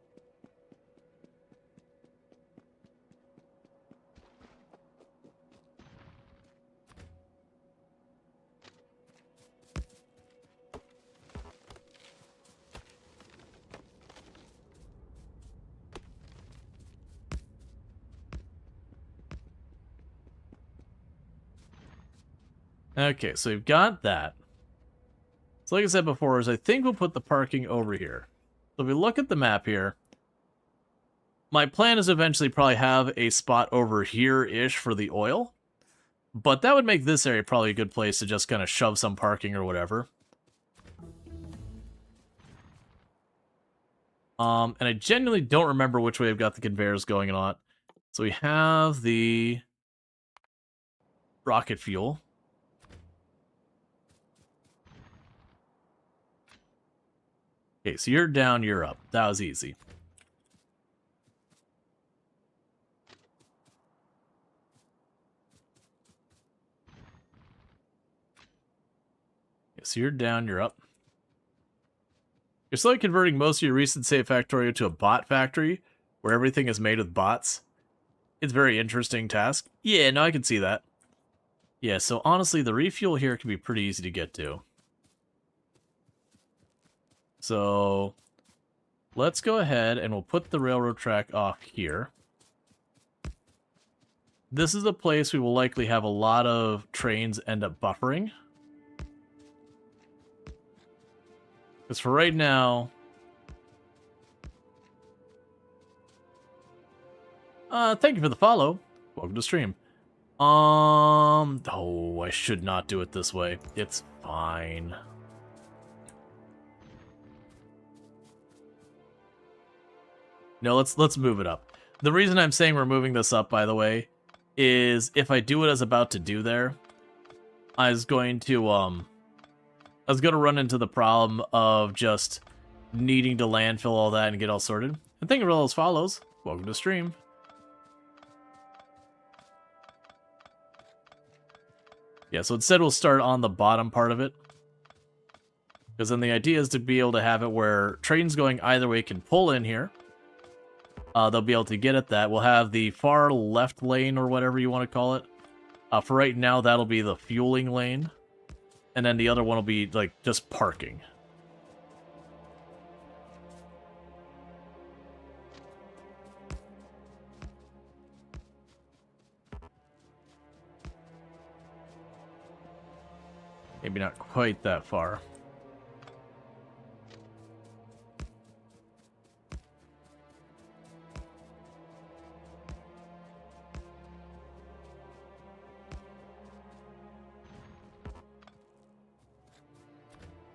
Okay, so we've got that. So like I said before, is I think we'll put the parking over here. So if we look at the map here, my plan is eventually probably have a spot over here-ish for the oil. But that would make this area probably a good place to just kind of shove some parking or whatever. And I genuinely don't remember which way I've got the conveyors going on. So we have the rocket fuel. Okay, so you're down, you're up. That was easy. Okay, so you're down, you're up. You're slowly converting most of your recent save Factorio to a bot factory, where everything is made with bots. It's a very interesting task. Yeah, no, I can see that. Yeah, so honestly, the refuel here can be pretty easy to get to. So, let's go ahead and we'll put the railroad track off here. This is a place we will likely have a lot of trains end up buffering. Because for right now... thank you for the follow. Welcome to stream. Oh, I should not do it this way. It's fine. No, let's move it up. The reason I'm saying we're moving this up, by the way, is if I do what I was about to do there, I was going to run into the problem of just needing to landfill all that and get all sorted. And thank you for all those follows. Welcome to stream. Yeah, so instead we'll start on the bottom part of it. Because then the idea is to be able to have it where trains going either way can pull in here. they'll be able to get at that. We'll have the far left lane, or whatever you want to call it. For right now, that'll be the fueling lane. And then the other one will be, like, just parking. Maybe not quite that far.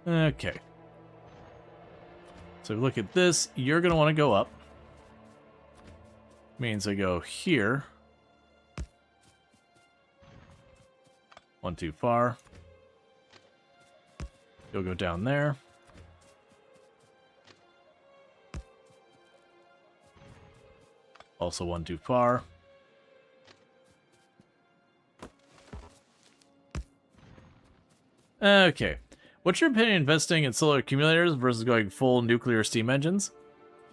Okay. So look at this. You're going to want to go up. Means I go here. One too far. You'll go down there. Also one too far. Okay. What's your opinion investing in solar accumulators versus going full nuclear steam engines?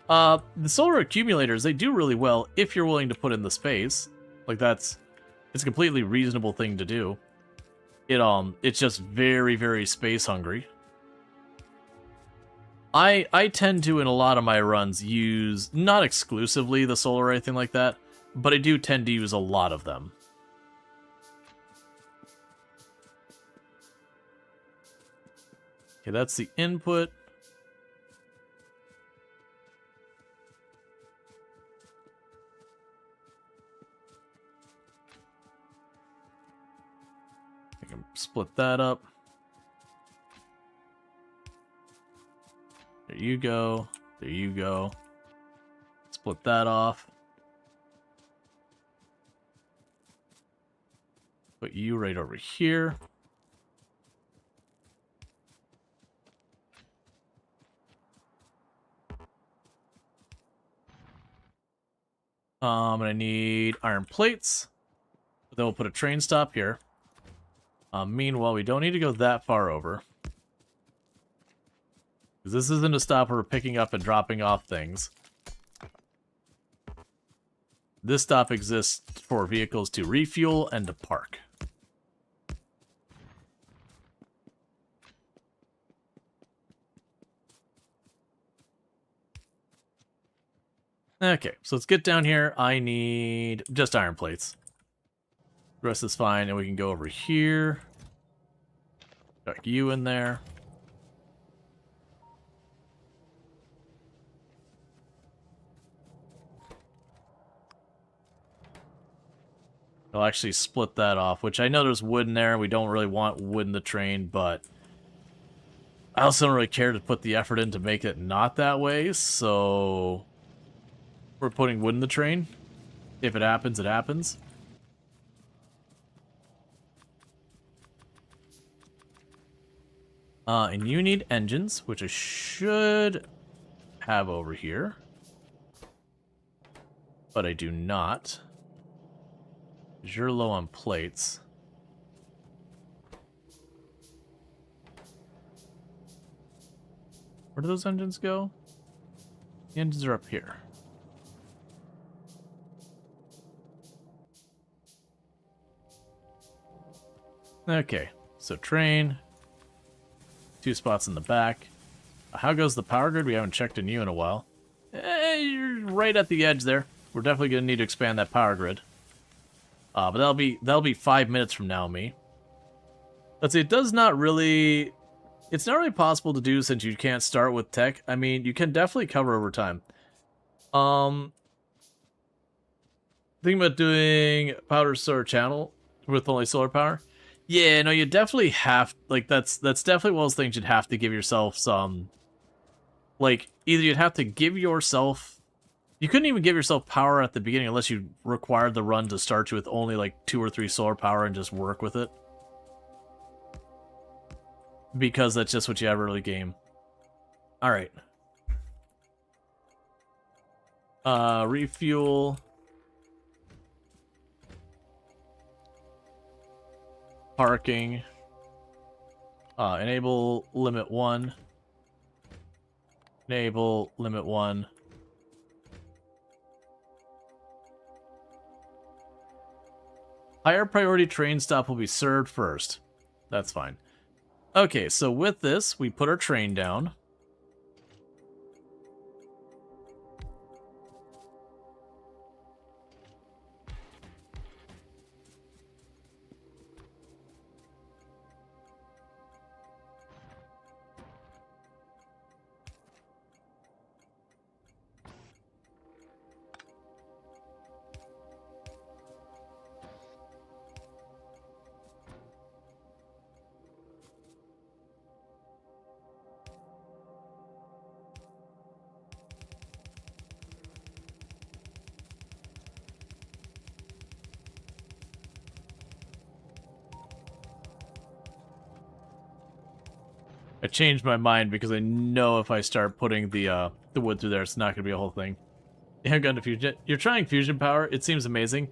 The solar accumulators, they do really well if you're willing to put in the space. Like, it's a completely reasonable thing to do. It's just very, very space hungry. I tend to, in a lot of my runs, use, not exclusively the solar or anything like that, but I do tend to use a lot of them. Okay, that's the input. I can split that up. There you go. There you go. Split that off. Put you right over here. And I need iron plates. Then we'll put a train stop here. Meanwhile, we don't need to go that far over. Because this isn't a stop where we're picking up and dropping off things. This stop exists for vehicles to refuel and to park. Okay, so let's get down here. I need just iron plates. The rest is fine, and we can go over here. Got you in there. I'll actually split that off, which I know there's wood in there. We don't really want wood in the train, but I also don't really care to put the effort in to make it not that way, so we're putting wood in the train. If it happens, it happens. And you need engines, which I should have over here. But I do not. You're low on plates. Where do those engines go? The engines are up here. Okay, so train. 2 spots in the back. How goes the power grid? We haven't checked in you in a while. You're right at the edge there. We're definitely going to need to expand that power grid. But that'll be 5 minutes from now, me. Let's see, it does not really... It's not really possible to do since you can't start with tech. I mean, you can definitely cover over time. Thinking about doing powder solar channel with only solar power. Yeah, no, you definitely have, like, that's definitely one of those things you'd have to give yourself some, like, either you'd have to give yourself, you couldn't even give yourself power at the beginning unless you required the run to start you with only, like, 2 or 3 solar power and just work with it. Because that's just what you have early game. Alright. Refuel. Parking. Enable limit 1. Enable limit 1. Higher priority train stop will be served first. That's fine. Okay, so with this, we put our train down. I changed my mind because I know if I start putting the wood through there, it's not going to be a whole thing. Handgun diffusion. You're trying fusion power. It seems amazing.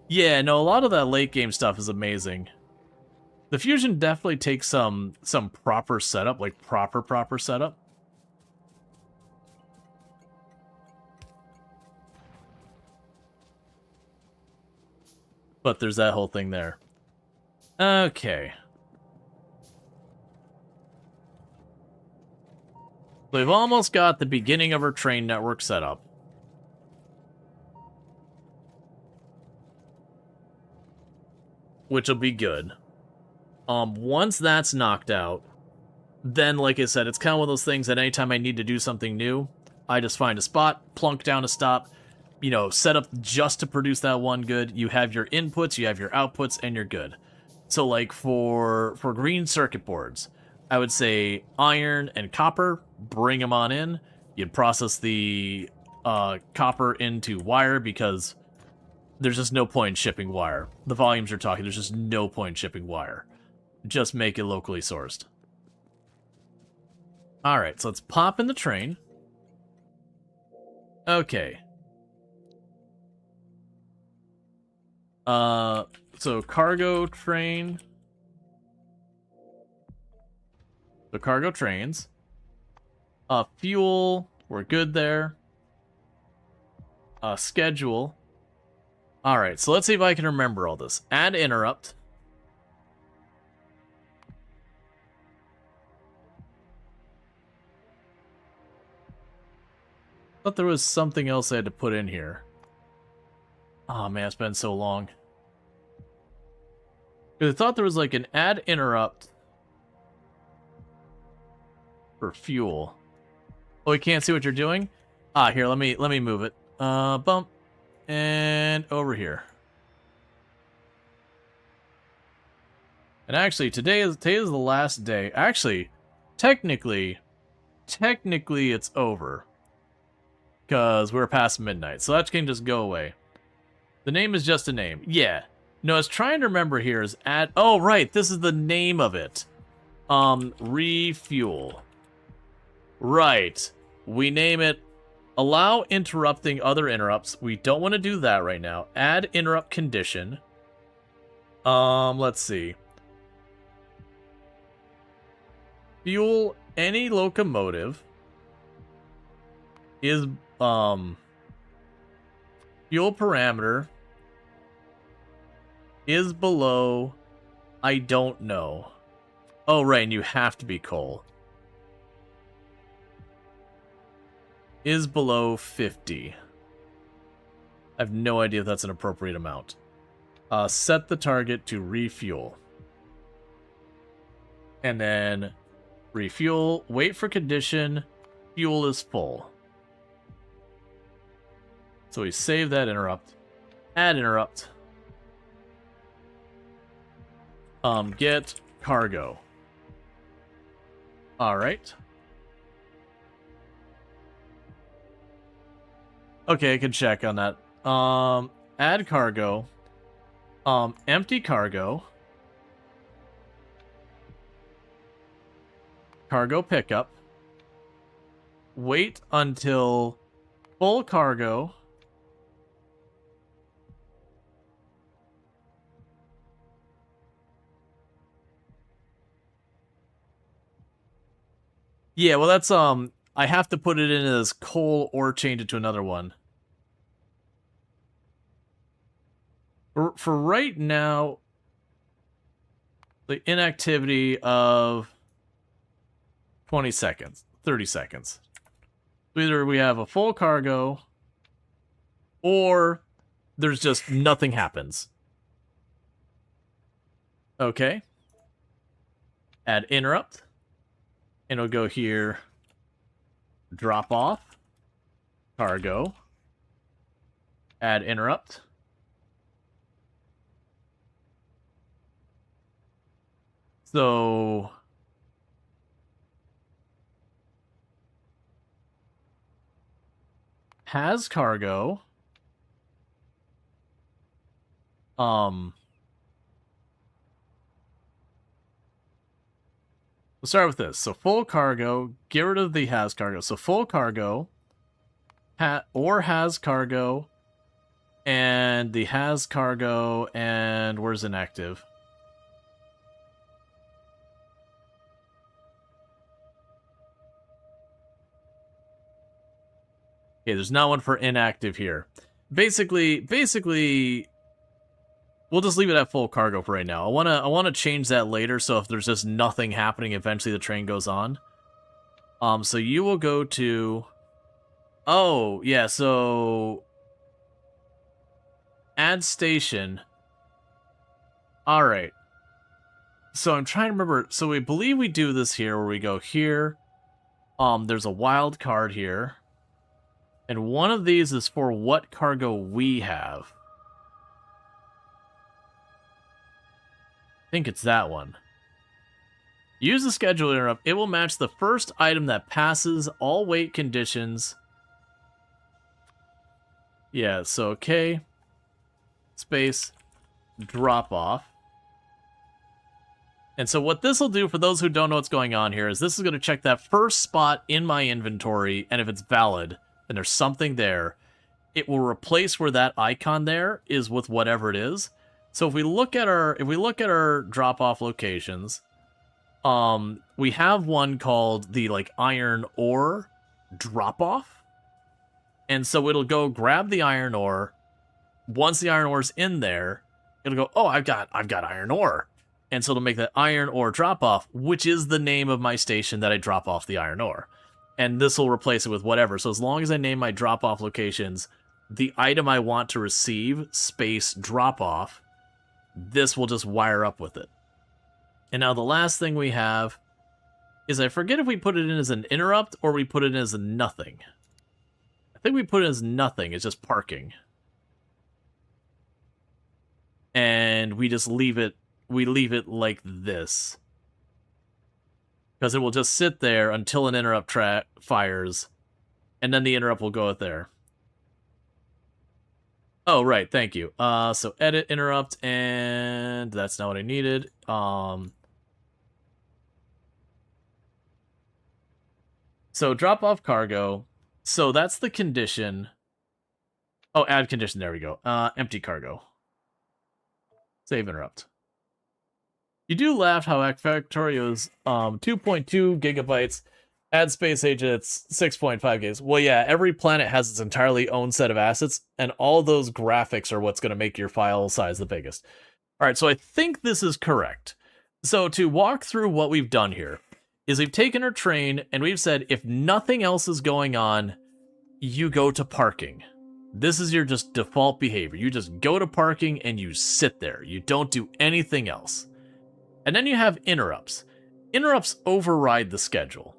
Yeah, no, a lot of that late game stuff is amazing. The fusion definitely takes some proper setup, like proper setup. But there's that whole thing there. Okay. We've almost got the beginning of our train network set up. Which will be good. Once that's knocked out, then, like I said, it's kind of one of those things that anytime I need to do something new, I just find a spot, plunk down a stop, you know, set up just to produce that one good. You have your inputs, you have your outputs, and you're good. So, like, for green circuit boards, I would say iron and copper, bring them on in. You'd process the copper into wire because there's just no point in shipping wire. The volumes you're talking, there's just no point in shipping wire. Just make it locally sourced. Alright, so let's pop in the train. Okay. So cargo train. The cargo trains. Fuel, we're good there. Schedule. Alright, so let's see if I can remember all this. Add interrupt. Thought there was something else I had to put in here. Oh man, it's been so long. I thought there was like an add interrupt for fuel. Oh, you can't see what you're doing? Ah, here, let me move it. Bump. And over here. And actually, today is the last day. Actually, technically it's over. Because we're past midnight. So that can just go away. The name is just a name. Yeah. No, I was trying to remember here is add... Oh, right. This is the name of it. Refuel. Right. We name it... Allow interrupting other interrupts. We don't want to do that right now. Add interrupt condition. Let's see. Fuel any locomotive is fuel parameter is below I don't know. Oh right, and you have to be coal. Is below 50. I have no idea if that's an appropriate amount. Set the target to refuel. And then refuel, wait for condition, fuel is full. So we save that interrupt. Add interrupt. Get cargo. Alright. Okay, I can check on that. Add cargo. Empty cargo. Cargo pickup. Wait until full cargo. Yeah, well that's I have to put it in as coal or change it to another one. For right now, the inactivity of 20 seconds, 30 seconds. Either we have a full cargo, or there's just nothing happens. Okay. Add interrupt. And it'll go here. Drop off. Cargo. Add interrupt. So has cargo. We'll start with this. So full cargo, get rid of the has cargo. So full cargo, or has cargo, and the has cargo, and where's inactive? Okay, there's not one for inactive here. Basically, we'll just leave it at full cargo for right now. I wanna change that later, so if there's just nothing happening, eventually the train goes on. So you will go to... Oh, yeah, so... Add station. Alright. So I'm trying to remember... So we believe we do this here, where we go here. There's a wild card here. And one of these is for what cargo we have. I think it's that one. Use the schedule interrupt. It will match the first item that passes all weight conditions. Yeah, so okay. Space. Drop off. And so what this will do, for those who don't know what's going on here, is this is going to check that first spot in my inventory, and if it's valid, and there's something there, it will replace where that icon there is with whatever it is. So if we look at our drop-off locations, we have one called the iron ore drop-off. And so it'll go grab the iron ore. Once the iron ore's in there, it'll go, oh, I've got iron ore. And so it'll make that iron ore drop-off, which is the name of my station that I drop off the iron ore. And this will replace it with whatever. So as long as I name my drop-off locations, the item I want to receive, space drop-off, this will just wire up with it. And now the last thing we have is, I forget if we put it in as an interrupt or we put it in as a nothing. I think we put it as nothing. It's just parking. And we just leave it like this. Because it will just sit there until an interrupt fires, and then the interrupt will go out there. Oh, right, thank you. So edit interrupt, and that's not what I needed. So drop off cargo. So that's the condition. Oh, add condition, there we go. Empty cargo. Save interrupt. You do laugh how Factorio's 2.2 gigabytes, add space age at 6.5 gigs. Well, yeah, every planet has its entirely own set of assets, and all those graphics are what's going to make your file size the biggest. All right, so I think this is correct. So to walk through what we've done here is we've taken our train and we've said if nothing else is going on, you go to parking. This is your just default behavior. You just go to parking and you sit there. You don't do anything else. And then you have interrupts. Interrupts override the schedule.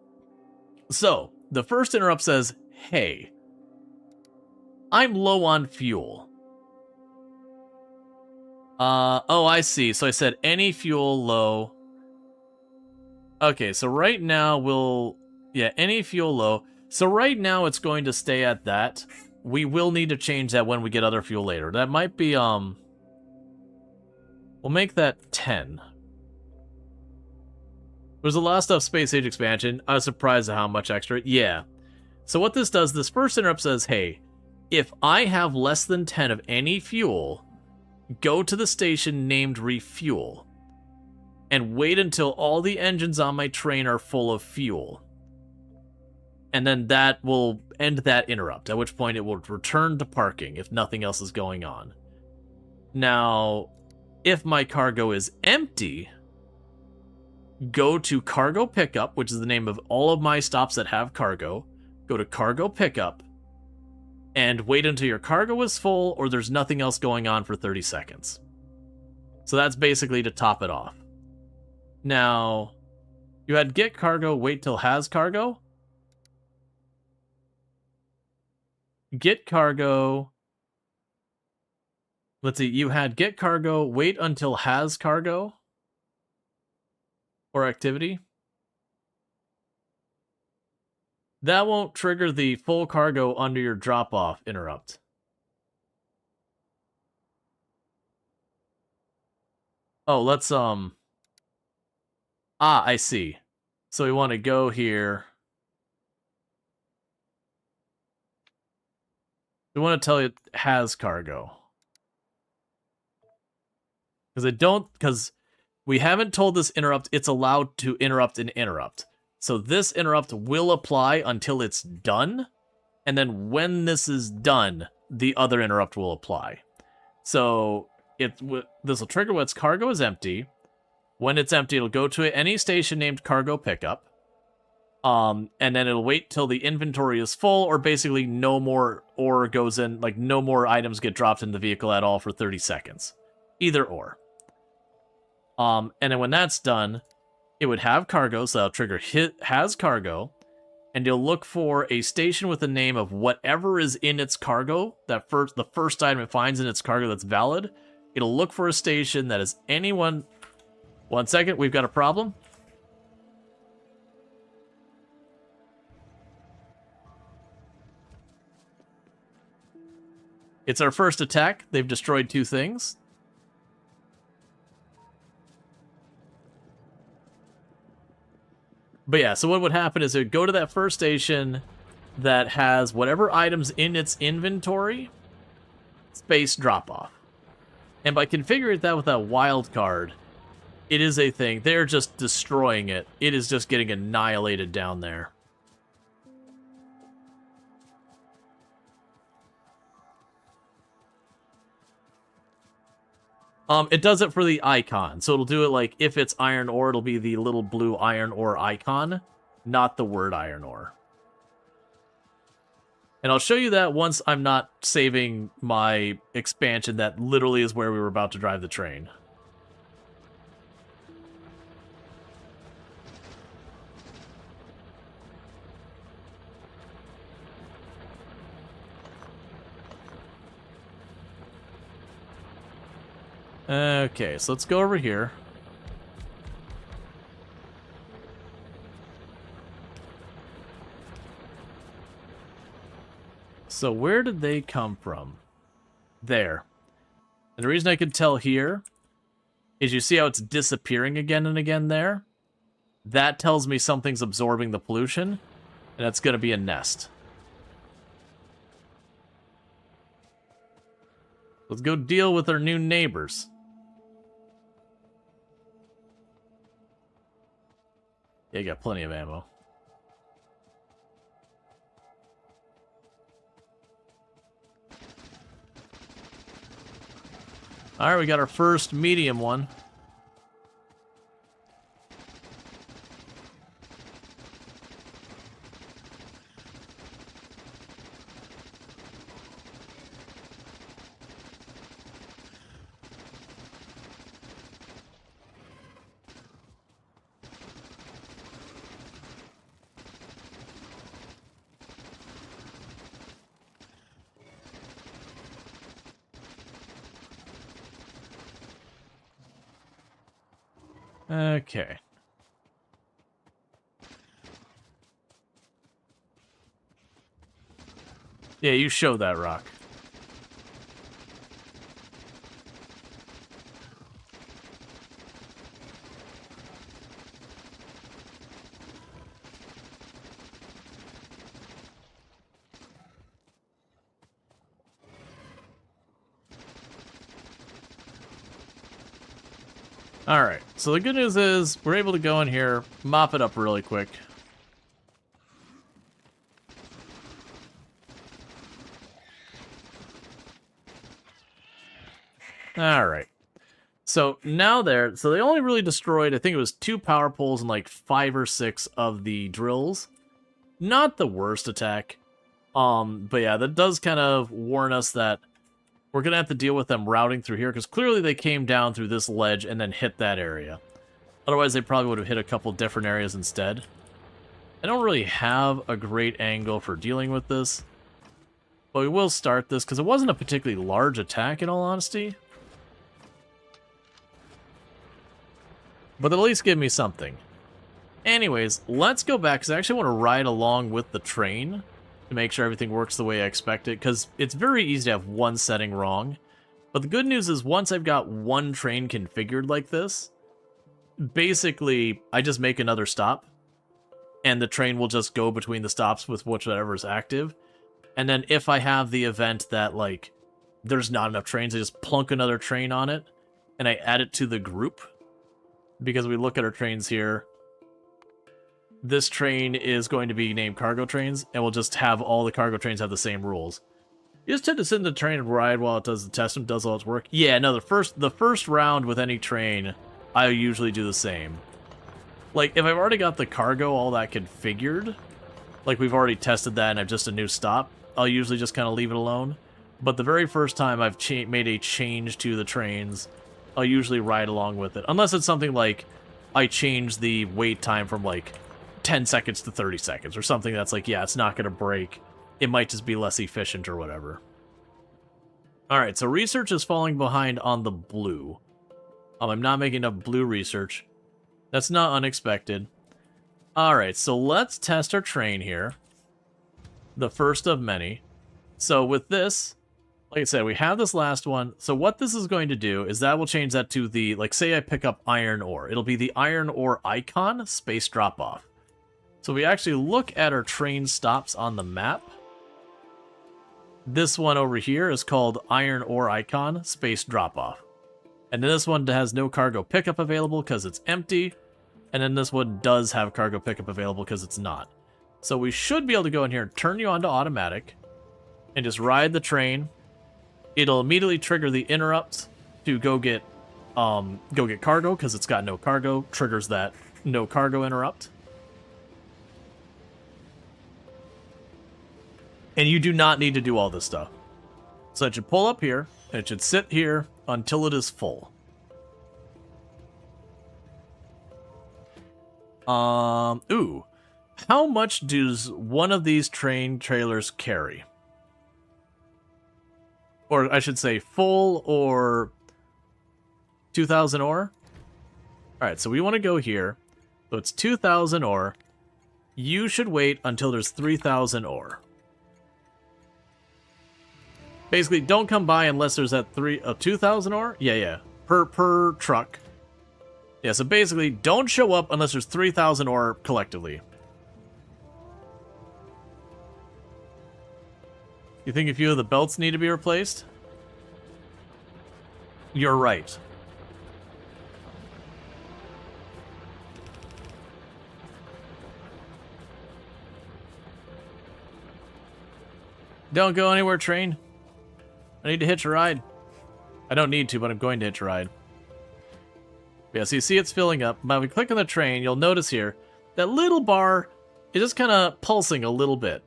So, the first interrupt says, hey, I'm low on fuel. Oh, I see. So I said any fuel low. Okay, so right now any fuel low. So right now it's going to stay at that. We will need to change that when we get other fuel later. That might be, we'll make that 10. There's a lot of stuff space age expansion. I was surprised at how much extra. Yeah. So what this does, this first interrupt says, hey, if I have less than 10 of any fuel, go to the station named refuel and wait until all the engines on my train are full of fuel. And then that will end that interrupt, at which point it will return to parking if nothing else is going on. Now, if my cargo is empty, go to cargo pickup, which is the name of all of my stops that have cargo. Go to cargo pickup and wait until your cargo is full or there's nothing else going on for 30 seconds. So that's basically to top it off. Now, you had get cargo, wait till has cargo. Get cargo. Let's see, you had get cargo, wait until has cargo. Or activity. That won't trigger the full cargo under your drop-off interrupt. Oh, let's, I see. So we want to go here. We want to tell it has cargo. Because we haven't told this interrupt it's allowed to interrupt an interrupt. So this interrupt will apply until it's done. And then when this is done, the other interrupt will apply. So this will trigger when its cargo is empty. When it's empty, it'll go to any station named cargo pickup. And then it'll wait till the inventory is full, or basically no more ore goes in, like no more items get dropped in the vehicle at all for 30 seconds. Either or. And then when that's done, it would have cargo, so that'll trigger has cargo, and you'll look for a station with the name of whatever is in its cargo, the first item it finds in its cargo that's valid. It'll look for a station that is anyone... One second, we've got a problem. It's our first attack. They've destroyed 2 things. But yeah, so what would happen is it would go to that first station that has whatever items in its inventory, space drop-off. And by configuring that with that wild card, it is a thing. They're just destroying it. It is just getting annihilated down there. It does it for the icon. So it'll do it like, if it's iron ore, it'll be the little blue iron ore icon, not the word iron ore. And I'll show you that once I'm not saving my expansion that literally is where we were about to drive the train. Okay, so let's go over here. So where did they come from? There. And the reason I can tell here is you see how it's disappearing again and again there? That tells me something's absorbing the pollution, and that's going to be a nest. Let's go deal with our new neighbors. Yeah, you got plenty of ammo. Alright, we got our first medium one. Okay. Yeah, you show that rock. Alright, so the good news is we're able to go in here, mop it up really quick. Alright. So now so they only really destroyed, I think it was 2 power poles and like 5 or 6 of the drills. Not the worst attack. But yeah, that does kind of warn us that we're going to have to deal with them routing through here, because clearly they came down through this ledge and then hit that area. Otherwise, they probably would have hit a couple different areas instead. I don't really have a great angle for dealing with this, but we will start this, because it wasn't a particularly large attack, in all honesty. But at least give me something. Anyways, let's go back, because I actually want to ride along with the train to make sure everything works the way I expect it, because it's very easy to have one setting wrong. But the good news is, once I've got one train configured like this, basically, I just make another stop, and the train will just go between the stops with whatever's active. And then if I have the event that, like, there's not enough trains, I just plunk another train on it, and I add it to the group. Because we look at our trains here, this train is going to be named cargo trains, and we'll just have all the cargo trains have the same rules. You just tend to sit in the train and ride while it does the test and does all its work. Yeah, no, the first round with any train, I usually do the same. Like, if I've already got the cargo, all that configured, like we've already tested that and I've just a new stop, I'll usually just kind of leave it alone. But the very first time I've made a change to the trains, I'll usually ride along with it. Unless it's something like, I change the wait time from like 10 seconds to 30 seconds, or something that's like, yeah, it's not going to break. It might just be less efficient or whatever. Alright, so research is falling behind on the blue. I'm not making enough blue research. That's not unexpected. Alright, so let's test our train here. The first of many. So with this, like I said, we have this last one. So what this is going to do is that will change that to the, like, say I pick up iron ore. It'll be the iron ore icon, space drop off. So we actually look at our train stops on the map. This one over here is called iron ore icon, space drop off. And then this one has no cargo pickup available because it's empty. And then this one does have cargo pickup available because it's not. So we should be able to go in here and turn you on to automatic and just ride the train. It'll immediately trigger the interrupt to go get cargo, because it's got no cargo. Triggers that no cargo interrupt. And you do not need to do all this stuff. So it should pull up here, and it should sit here until it is full. Ooh. How much does one of these train trailers carry? Or I should say full or 2,000 ore? Alright, so we want to go here. So it's 2,000 ore. You should wait until there's 3,000 ore. Basically, don't come by unless there's that 2,000 ore? Yeah. Per truck. Yeah, so basically, don't show up unless there's 3,000 ore collectively. You think a few of the belts need to be replaced? You're right. Don't go anywhere, train. I need to hitch a ride. I don't need to, but I'm going to hitch a ride. Yeah, so you see it's filling up. But if we click on the train, you'll notice here, that little bar is just kind of pulsing a little bit.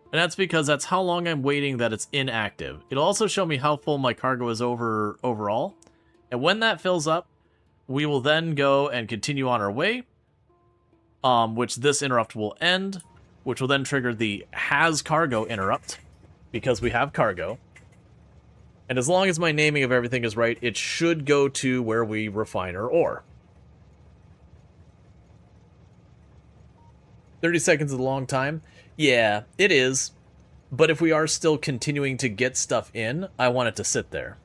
And that's because that's how long I'm waiting that it's inactive. It'll also show me how full my cargo is overall. And when that fills up, we will then go and continue on our way. Which this interrupt will end, which will then trigger the has cargo interrupt, because we have cargo. And as long as my naming of everything is right, it should go to where we refine our ore. 30 seconds is a long time. Yeah, it is. But if we are still continuing to get stuff in, I want it to sit there.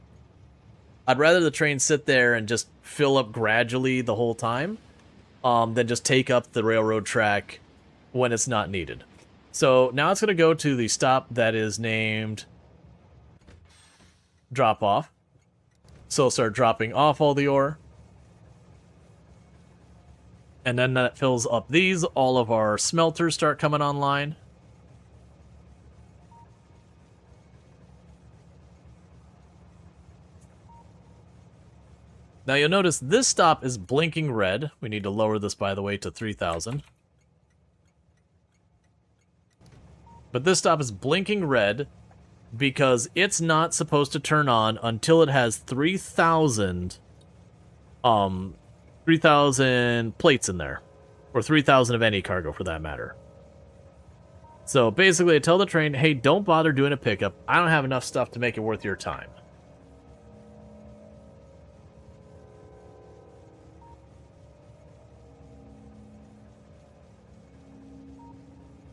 I'd rather the train sit there and just fill up gradually the whole time, than just take up the railroad track when it's not needed. So now it's going to go to the stop that is named drop off. So it'll start dropping off all the ore. And then that fills up these. All of our smelters start coming online. Now you'll notice this stop is blinking red. We need to lower this, by the way, to 3,000. But this stop is blinking red because it's not supposed to turn on until it has 3,000 plates in there. Or 3,000 of any cargo, for that matter. So basically, I tell the train, hey, don't bother doing a pickup. I don't have enough stuff to make it worth your time.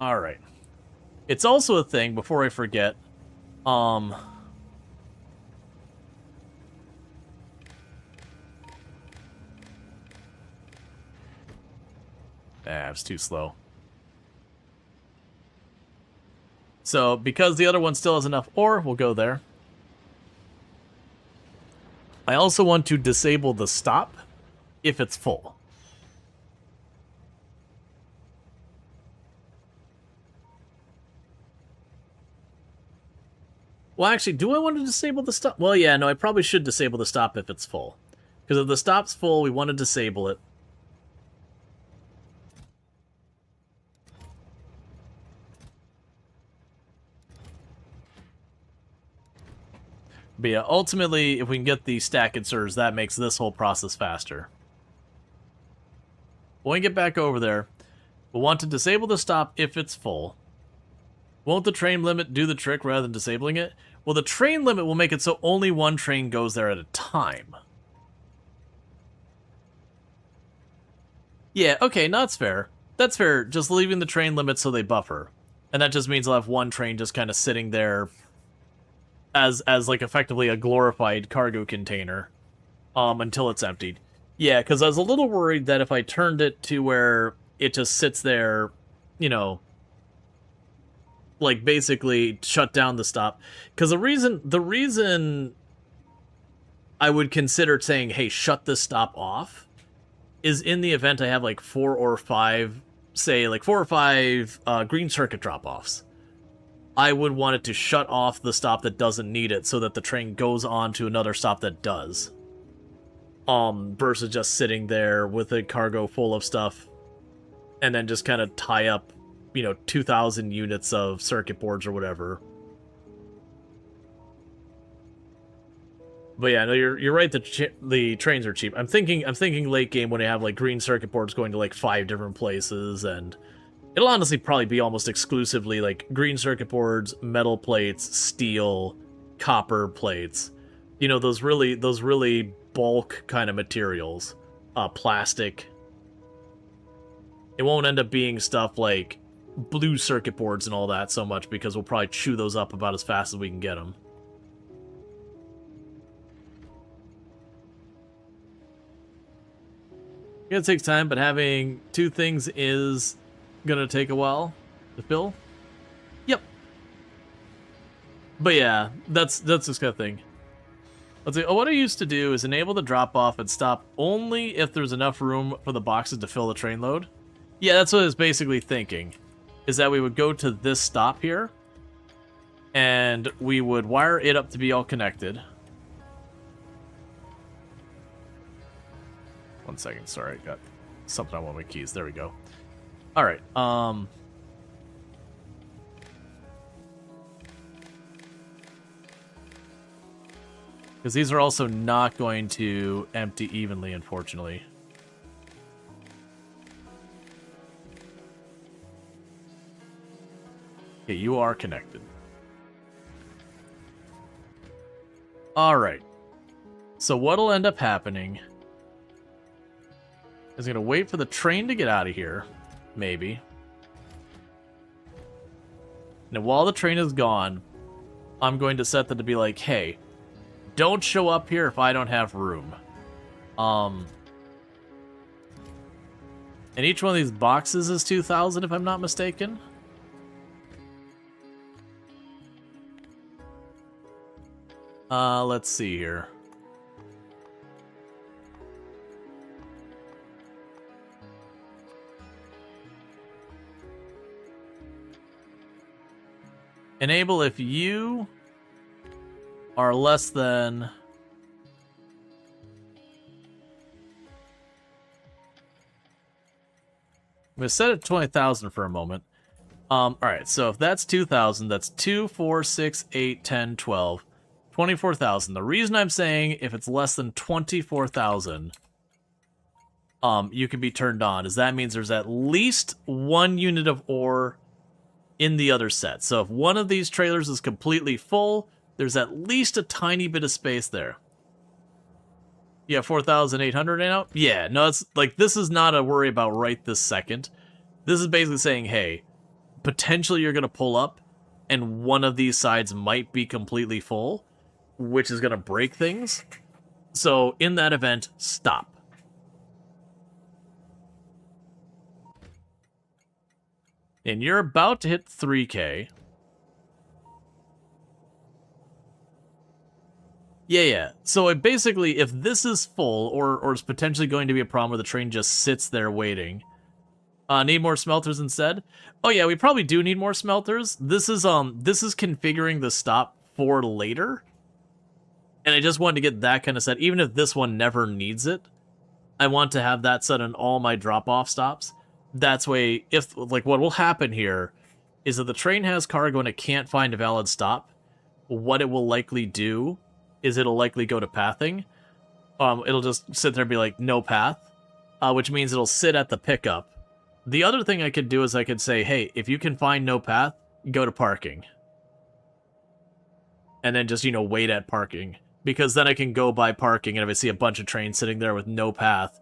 Alright. It's also a thing, before I forget, it's too slow. So, because the other one still has enough ore, we'll go there. I also want to disable the stop if it's full. Well, actually, do I want to disable the stop? Well, yeah, no, I probably should disable the stop if it's full. Because if the stop's full, we want to disable it. But yeah, ultimately, if we can get the stack inserters, that makes this whole process faster. When we get back over there, we'll want to disable the stop if it's full. Won't the train limit do the trick rather than disabling it? Well, the train limit will make it so only one train goes there at a time. Yeah, okay, no, that's fair. That's fair, just leaving the train limit so they buffer. And that just means I'll have one train just kind of sitting there as like effectively a glorified cargo container until it's emptied. Yeah, because I was a little worried that if I turned it to where it just sits there, you know, like basically shut down the stop. Because the reason I would consider saying, hey, shut this stop off, is in the event I have like 4 or 5 green circuit drop-offs. I would want it to shut off the stop that doesn't need it so that the train goes on to another stop that does. Versus just sitting there with a cargo full of stuff and then just kind of tie up, 2,000 units of circuit boards or whatever. But yeah, no, you're right. The trains are cheap. I'm thinking late game when I have like green circuit boards going to like 5 different places, and it'll honestly probably be almost exclusively like green circuit boards, metal plates, steel, copper plates. Those really bulk kind of materials, plastic. It won't end up being stuff like blue circuit boards and all that so much, because we'll probably chew those up about as fast as we can get them. It takes time, but having 2 things is gonna take a while to fill. Yep. But yeah, that's this kind of thing. Let's see. What I used to do is enable the drop off and stop only if there's enough room for the boxes to fill the train load. Yeah, that's what I was basically thinking. Is that we would go to this stop here, and we would wire it up to be all connected. One second, sorry, I got something on one of my keys. There we go. All right. Because these are also not going to empty evenly, unfortunately. Okay, you are connected. All right. So what'll end up happening is going to wait for the train to get out of here, maybe. Now, while the train is gone, I'm going to set them to be like, hey, don't show up here if I don't have room. And each one of these boxes is 2,000, if I'm not mistaken. Let's see here. Enable if you are less than I'm gonna set it at 20,000 for a moment. Alright, so if that's 2,000, that's 2, 4, 6, 8, 10, 12, 24,000. The reason I'm saying if it's less than 24,000, you can be turned on, is that means there's at least 1 unit of ore in the other set. So if one of these trailers is completely full, there's at least a tiny bit of space there. Yeah, 4,800 now? Yeah, no, it's like, this is not a worry about right this second. This is basically saying, hey, potentially you're going to pull up, and one of these sides might be completely full, which is going to break things. So in that event, stop. And you're about to hit 3K. Yeah. So it basically, if this is full, or is potentially going to be a problem where the train just sits there waiting, need more smelters instead? Oh yeah, we probably do need more smelters. This is configuring the stop for later. And I just wanted to get that kind of set, even if this one never needs it. I want to have that set on all my drop-off stops. That's way, if, like, what will happen here is that the train has cargo and it can't find a valid stop. What it will likely do is it'll likely go to pathing. It'll just sit there and be like, no path, which means it'll sit at the pickup. The other thing I could do is I could say, hey, if you can find no path, go to parking. And then just, wait at parking. Because then I can go by parking, and if I see a bunch of trains sitting there with no path,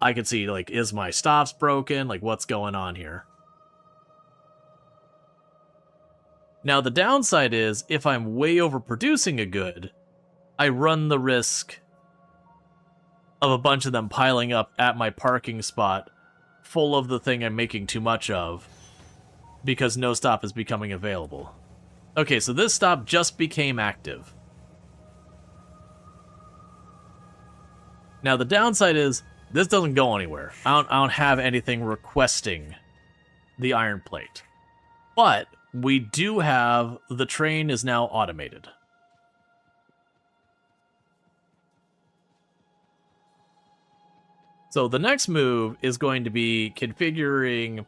I can see, like, is my stops broken? Like, what's going on here? Now, the downside is, if I'm way overproducing a good, I run the risk of a bunch of them piling up at my parking spot, full of the thing I'm making too much of, because no stop is becoming available. Okay, so this stop just became active. Now, the downside is, this doesn't go anywhere. I don't have anything requesting the iron plate. But we do have, the train is now automated. So the next move is going to be configuring,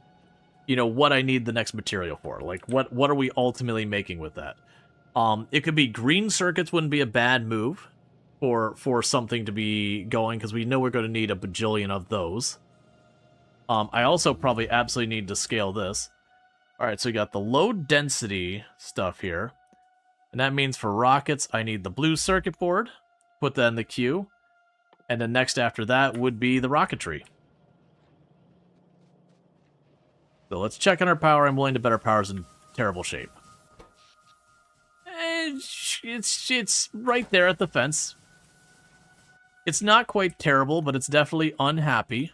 what I need the next material for. Like, what are we ultimately making with that? It could be green circuits wouldn't be a bad move for something to be going, because we know we're going to need a bajillion of those. I also probably absolutely need to scale this. Alright, so we got the low density stuff here. And that means for rockets, I need the blue circuit board. Put that in the queue. And then next after that would be the rocketry. So let's check on our power. I'm willing to bet our power's in terrible shape. It's right there at the fence. It's not quite terrible, but it's definitely unhappy.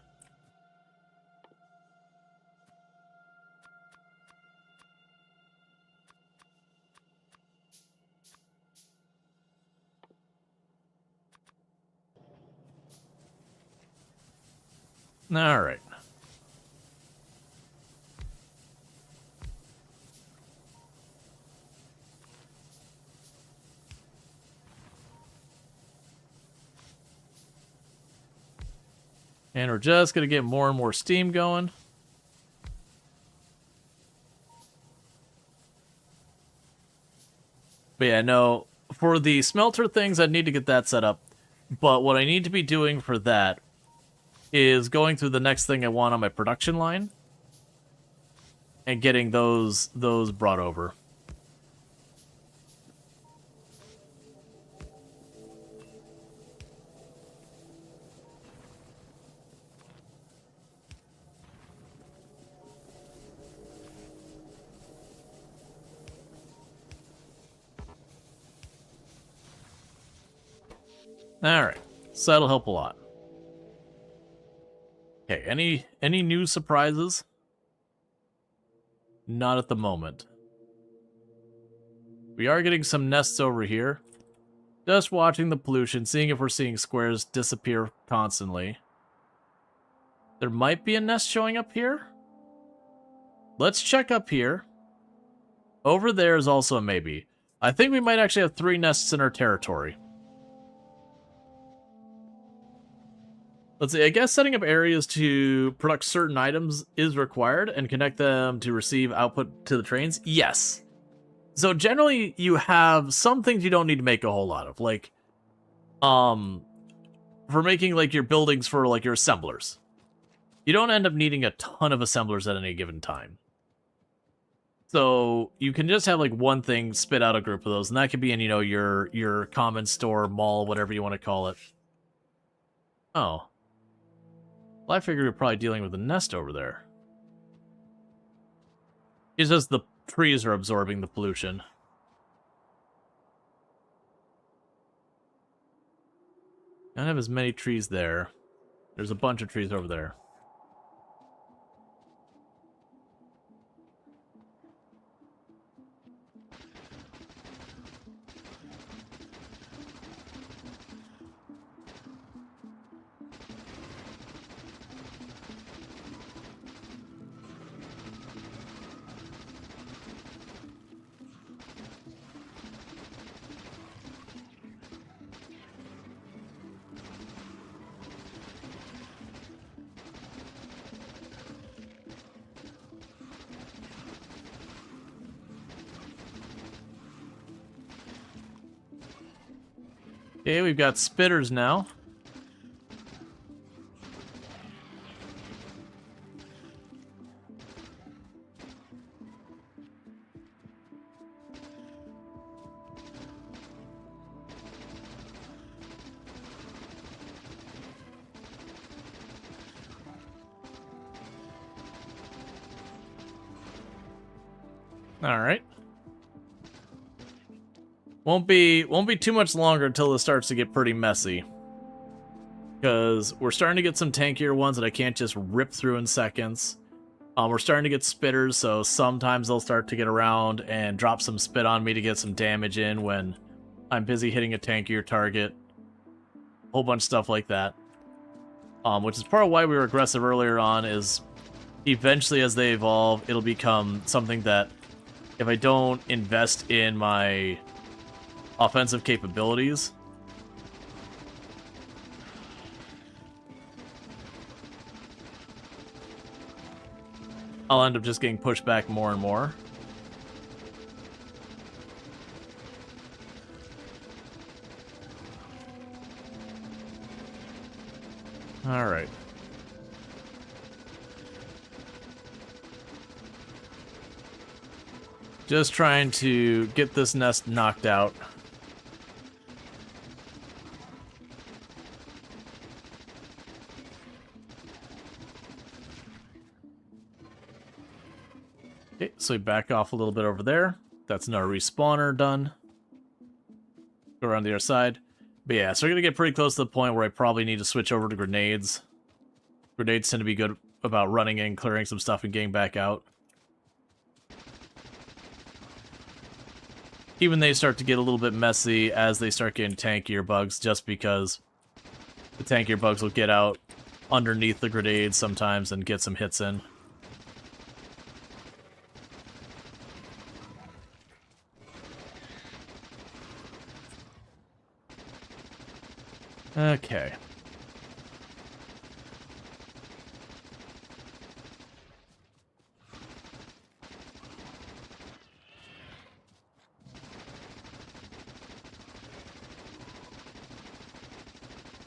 All right. And we're just going to get more and more steam going. But yeah, no, for the smelter things, I need to get that set up. But what I need to be doing for that is going through the next thing I want on my production line and getting those brought over. Alright, so that'll help a lot. Okay, any new surprises? Not at the moment. We are getting some nests over here. Just watching the pollution, seeing if we're seeing squares disappear constantly. There might be a nest showing up here. Let's check up here. Over there is also a maybe. I think we might actually have 3 nests in our territory. Let's see, I guess setting up areas to produce certain items is required and connect them to receive output to the trains. Yes. So generally you have some things you don't need to make a whole lot of, like for making like your buildings for like your assemblers. You don't end up needing a ton of assemblers at any given time. So you can just have like one thing spit out a group of those, and that could be in, you know, your common store, mall, whatever you want to call it. Oh. Well, I figured we were probably dealing with a nest over there. It's just the trees are absorbing the pollution. I don't have as many trees there. There's a bunch of trees over there. Okay, we've got spitters now. All right. Won't be too much longer until it starts to get pretty messy. Because we're starting to get some tankier ones that I can't just rip through in seconds. We're starting to get spitters, so sometimes they'll start to get around and drop some spit on me to get some damage in when I'm busy hitting a tankier target. A whole bunch of stuff like that. Which is part of why we were aggressive earlier on, is eventually as they evolve, it'll become something that if I don't invest in my offensive capabilities, I'll end up just getting pushed back more and more. Alright. Just trying to get this nest knocked out. Okay, so we back off a little bit over there. That's another respawner done. Go around the other side. But yeah, so we're going to get pretty close to the point where I probably need to switch over to grenades. Grenades tend to be good about running in, clearing some stuff, and getting back out. Even they start to get a little bit messy as they start getting tankier bugs, just because the tankier bugs will get out underneath the grenades sometimes and get some hits in. Okay.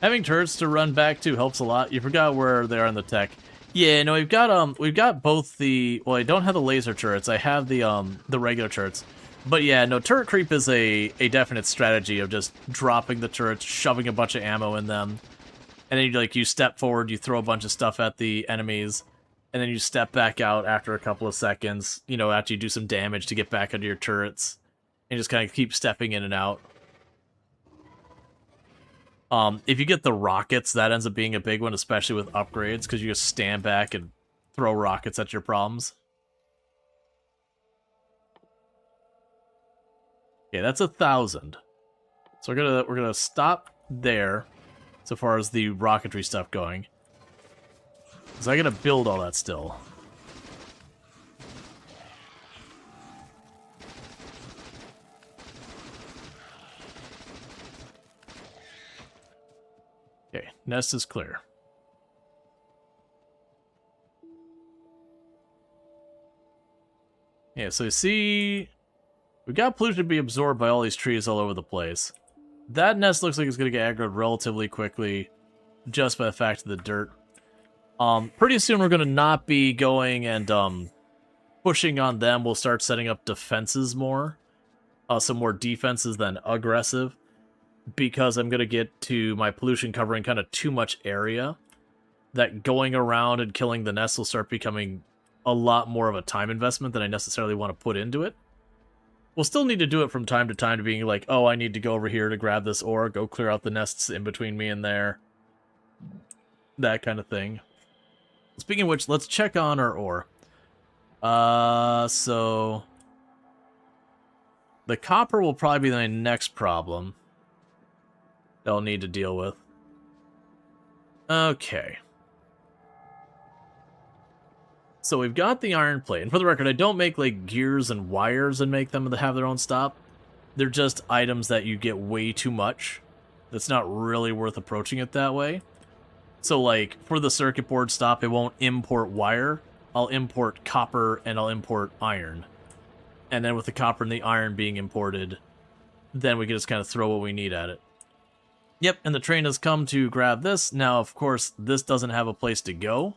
Having turrets to run back to helps a lot. You forgot where they are in the tech. Yeah, no, we've got both the, well, I don't have the laser turrets. I have the regular turrets. But yeah, no, turret creep is a definite strategy of just dropping the turrets, shoving a bunch of ammo in them, and then you step forward, you throw a bunch of stuff at the enemies, and then you step back out after a couple of seconds, you know, after you do some damage to get back into your turrets, and just kind of keep stepping in and out. If you get the rockets, that ends up being a big one, especially with upgrades, because you just stand back and throw rockets at your problems. Okay, that's 1,000. So we're gonna stop there, so far as the rocketry stuff going. Because I gotta build all that still. Okay, nest is clear. Yeah, so you see, we got pollution to be absorbed by all these trees all over the place. That nest looks like it's going to get aggroed relatively quickly, just by the fact of the dirt. Pretty soon we're going to not be going and pushing on them. We'll start setting up defenses more, some more defenses than aggressive, because I'm going to get to my pollution covering kind of too much area. That going around and killing the nest will start becoming a lot more of a time investment than I necessarily want to put into it. We'll still need to do it from time to time, to being like, oh, I need to go over here to grab this ore, go clear out the nests in between me and there. That kind of thing. Speaking of which, let's check on our ore. So the copper will probably be my next problem that I'll need to deal with. Okay. So we've got the iron plate. And for the record, I don't make like gears and wires and make them to have their own stop. They're just items that you get way too much. That's not really worth approaching it that way. So like for the circuit board stop, it won't import wire. I'll import copper and I'll import iron. And then with the copper and the iron being imported, then we can just kind of throw what we need at it. Yep, and the train has come to grab this. Now, of course, this doesn't have a place to go,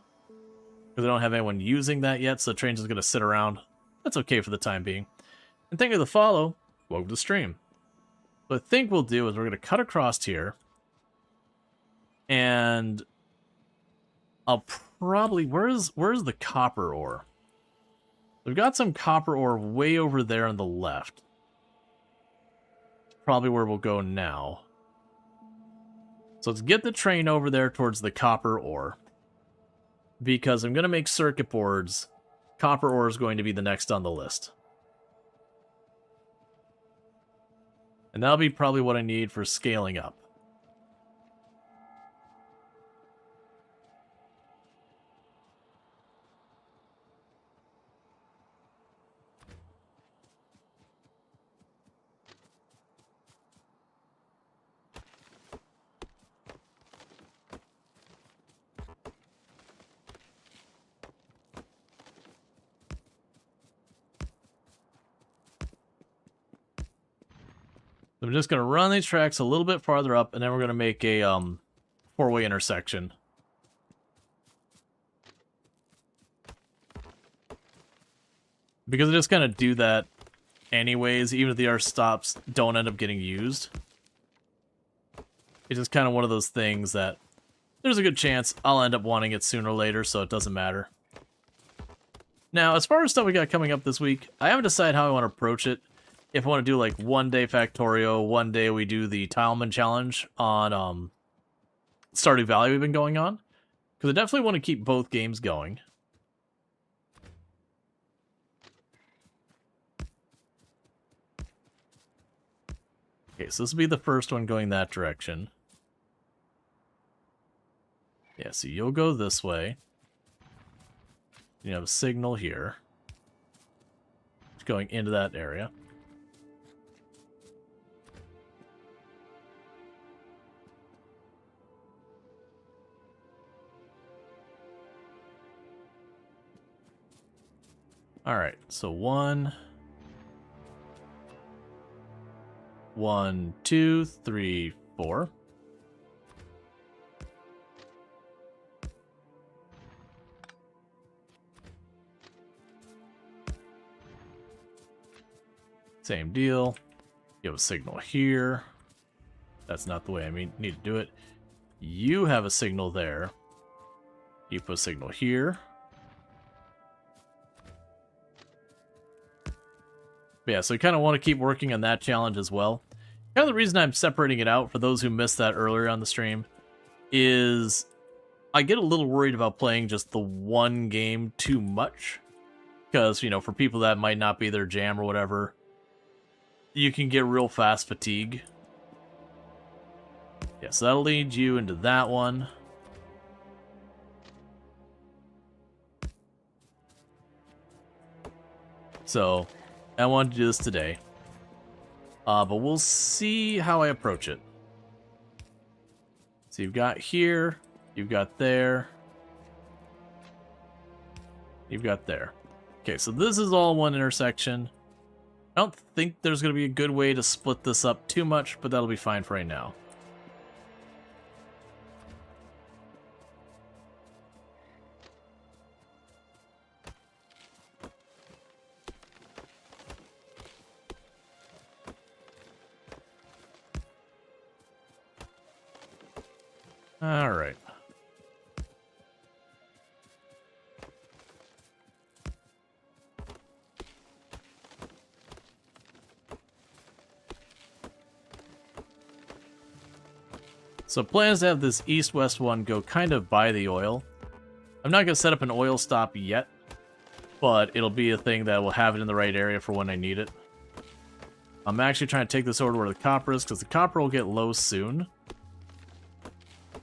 because I don't have anyone using that yet, so the train's just going to sit around. That's okay for the time being. And thank you for the follow. Welcome to the stream. What I think we'll do is we're going to cut across here. And I'll probably... Where's the copper ore? We've got some copper ore way over there on the left. It's probably where we'll go now. So let's get the train over there towards the copper ore. Because I'm going to make circuit boards. Copper ore is going to be the next on the list. And that'll be probably what I need for scaling up. I'm just going to run these tracks a little bit farther up, and then we're going to make a four-way intersection. Because I just kind of do that anyways, even if the R stops don't end up getting used. It's just kind of one of those things that there's a good chance I'll end up wanting it sooner or later, so it doesn't matter. Now, as far as stuff we got coming up this week, I haven't decided how I want to approach it. If I want to do like one day Factorio, one day we do the Tileman challenge on Stardew Valley we've been going on. Because I definitely want to keep both games going. Okay, so this will be the first one going that direction. Yeah, so you'll go this way. You have a signal here. It's going into that area. Alright, so 1, 2, 3, 4. Same deal. You have a signal here. That's not the way I need to do it. You have a signal there. You put a signal here. But yeah, so I kind of want to keep working on that challenge as well. Kind of the reason I'm separating it out, for those who missed that earlier on the stream, is I get a little worried about playing just the one game too much. Because, you know, for people that might not be their jam or whatever, you can get real fast fatigue. Yeah, so that'll lead you into that one. So I wanted to do this today. But we'll see how I approach it. So you've got here, you've got there, you've got there. Okay, so this is all one intersection. I don't think there's going to be a good way to split this up too much, but that'll be fine for right now. All right. So plans to have this east-west one go kind of by the oil. I'm not going to set up an oil stop yet, but it'll be a thing that will have it in the right area for when I need it. I'm actually trying to take this over to where the copper is, because the copper will get low soon.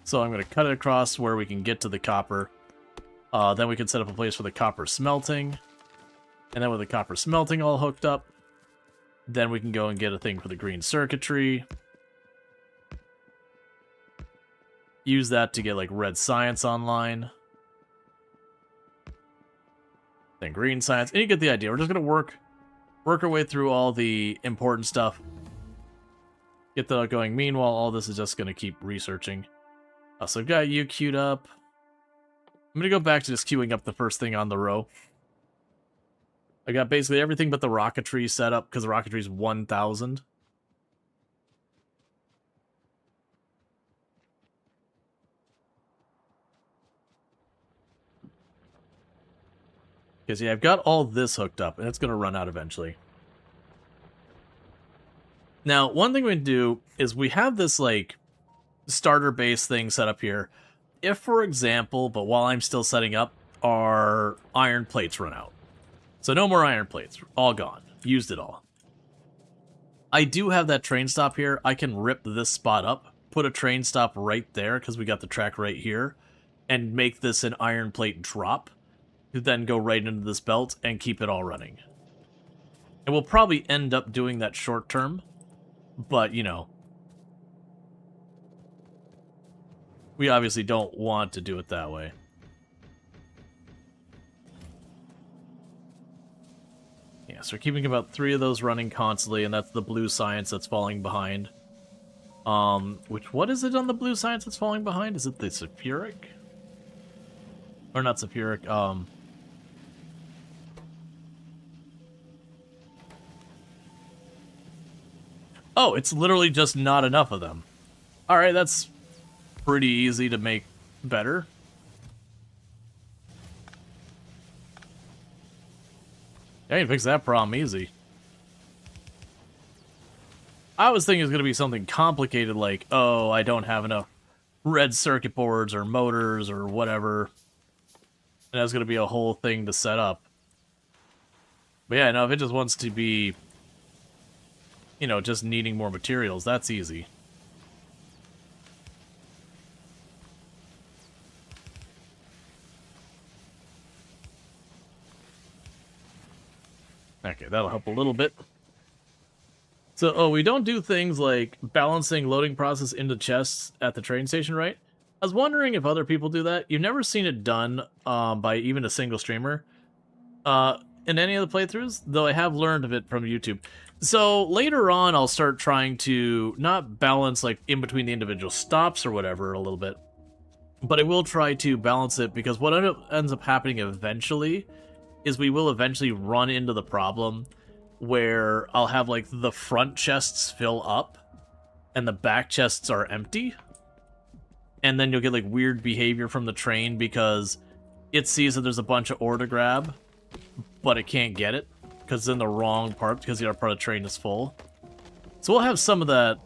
So I'm going to cut it across where we can get to the copper. Then we can set up a place for the copper smelting. And then with the copper smelting all hooked up, then we can go and get a thing for the green circuitry. Use that to get like red science online. Then green science. And you get the idea. We're just going to work our way through all the important stuff. Get that going. Meanwhile, all this is just going to keep researching. So I've got you queued up. I'm going to go back to just queuing up the first thing on the row. I got basically everything but the rocketry set up, because the rocketry is 1,000. Because, yeah, I've got all this hooked up, and it's going to run out eventually. Now, one thing we can do is we have this, like, starter base thing set up here. If, for example, but while I'm still setting up, our iron plates run out. So no more iron plates. All gone. Used it all. I do have that train stop here. I can rip this spot up, put a train stop right there, because we got the track right here, and make this an iron plate drop, to then go right into this belt and keep it all running. And we'll probably end up doing that short term, but, you know, we obviously don't want to do it that way. Yeah, so we're keeping about 3 of those running constantly, and that's the blue science that's falling behind. What is it on the blue science that's falling behind? Is it the sulfuric? Or not sulfuric, oh, it's literally just not enough of them. Alright, that's pretty easy to make better. Yeah, you can fix that problem easy. I was thinking it was going to be something complicated like, oh, I don't have enough red circuit boards or motors or whatever. And that's going to be a whole thing to set up. But yeah, no, if it just wants to be, you know, just needing more materials, that's easy. Okay, that'll help a little bit. So, oh, we don't do things like balancing loading process into chests at the train station, right? I was wondering if other people do that. You've never seen it done by even a single streamer in any of the playthroughs, though I have learned of it from YouTube. So later on, I'll start trying to not balance like in between the individual stops or whatever a little bit, but I will try to balance it, because what ends up happening eventually is we will eventually run into the problem where I'll have like the front chests fill up and the back chests are empty. And then you'll get like weird behavior from the train because it sees that there's a bunch of ore to grab, but it can't get it because it's in the wrong part, because the other part of the train is full. So we'll have some of that.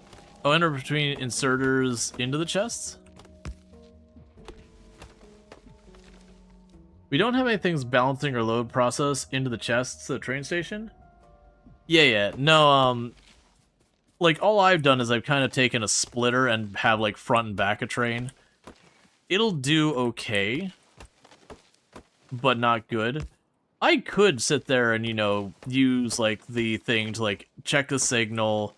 I'll enter between inserters into the chests. We don't have anything balancing or load process into the chests at the train station. Yeah, no, like, all I've done is I've kind of taken a splitter and have, like, front and back a train. It'll do okay, but not good. I could sit there and, you know, use, like, the thing to, like, check the signal.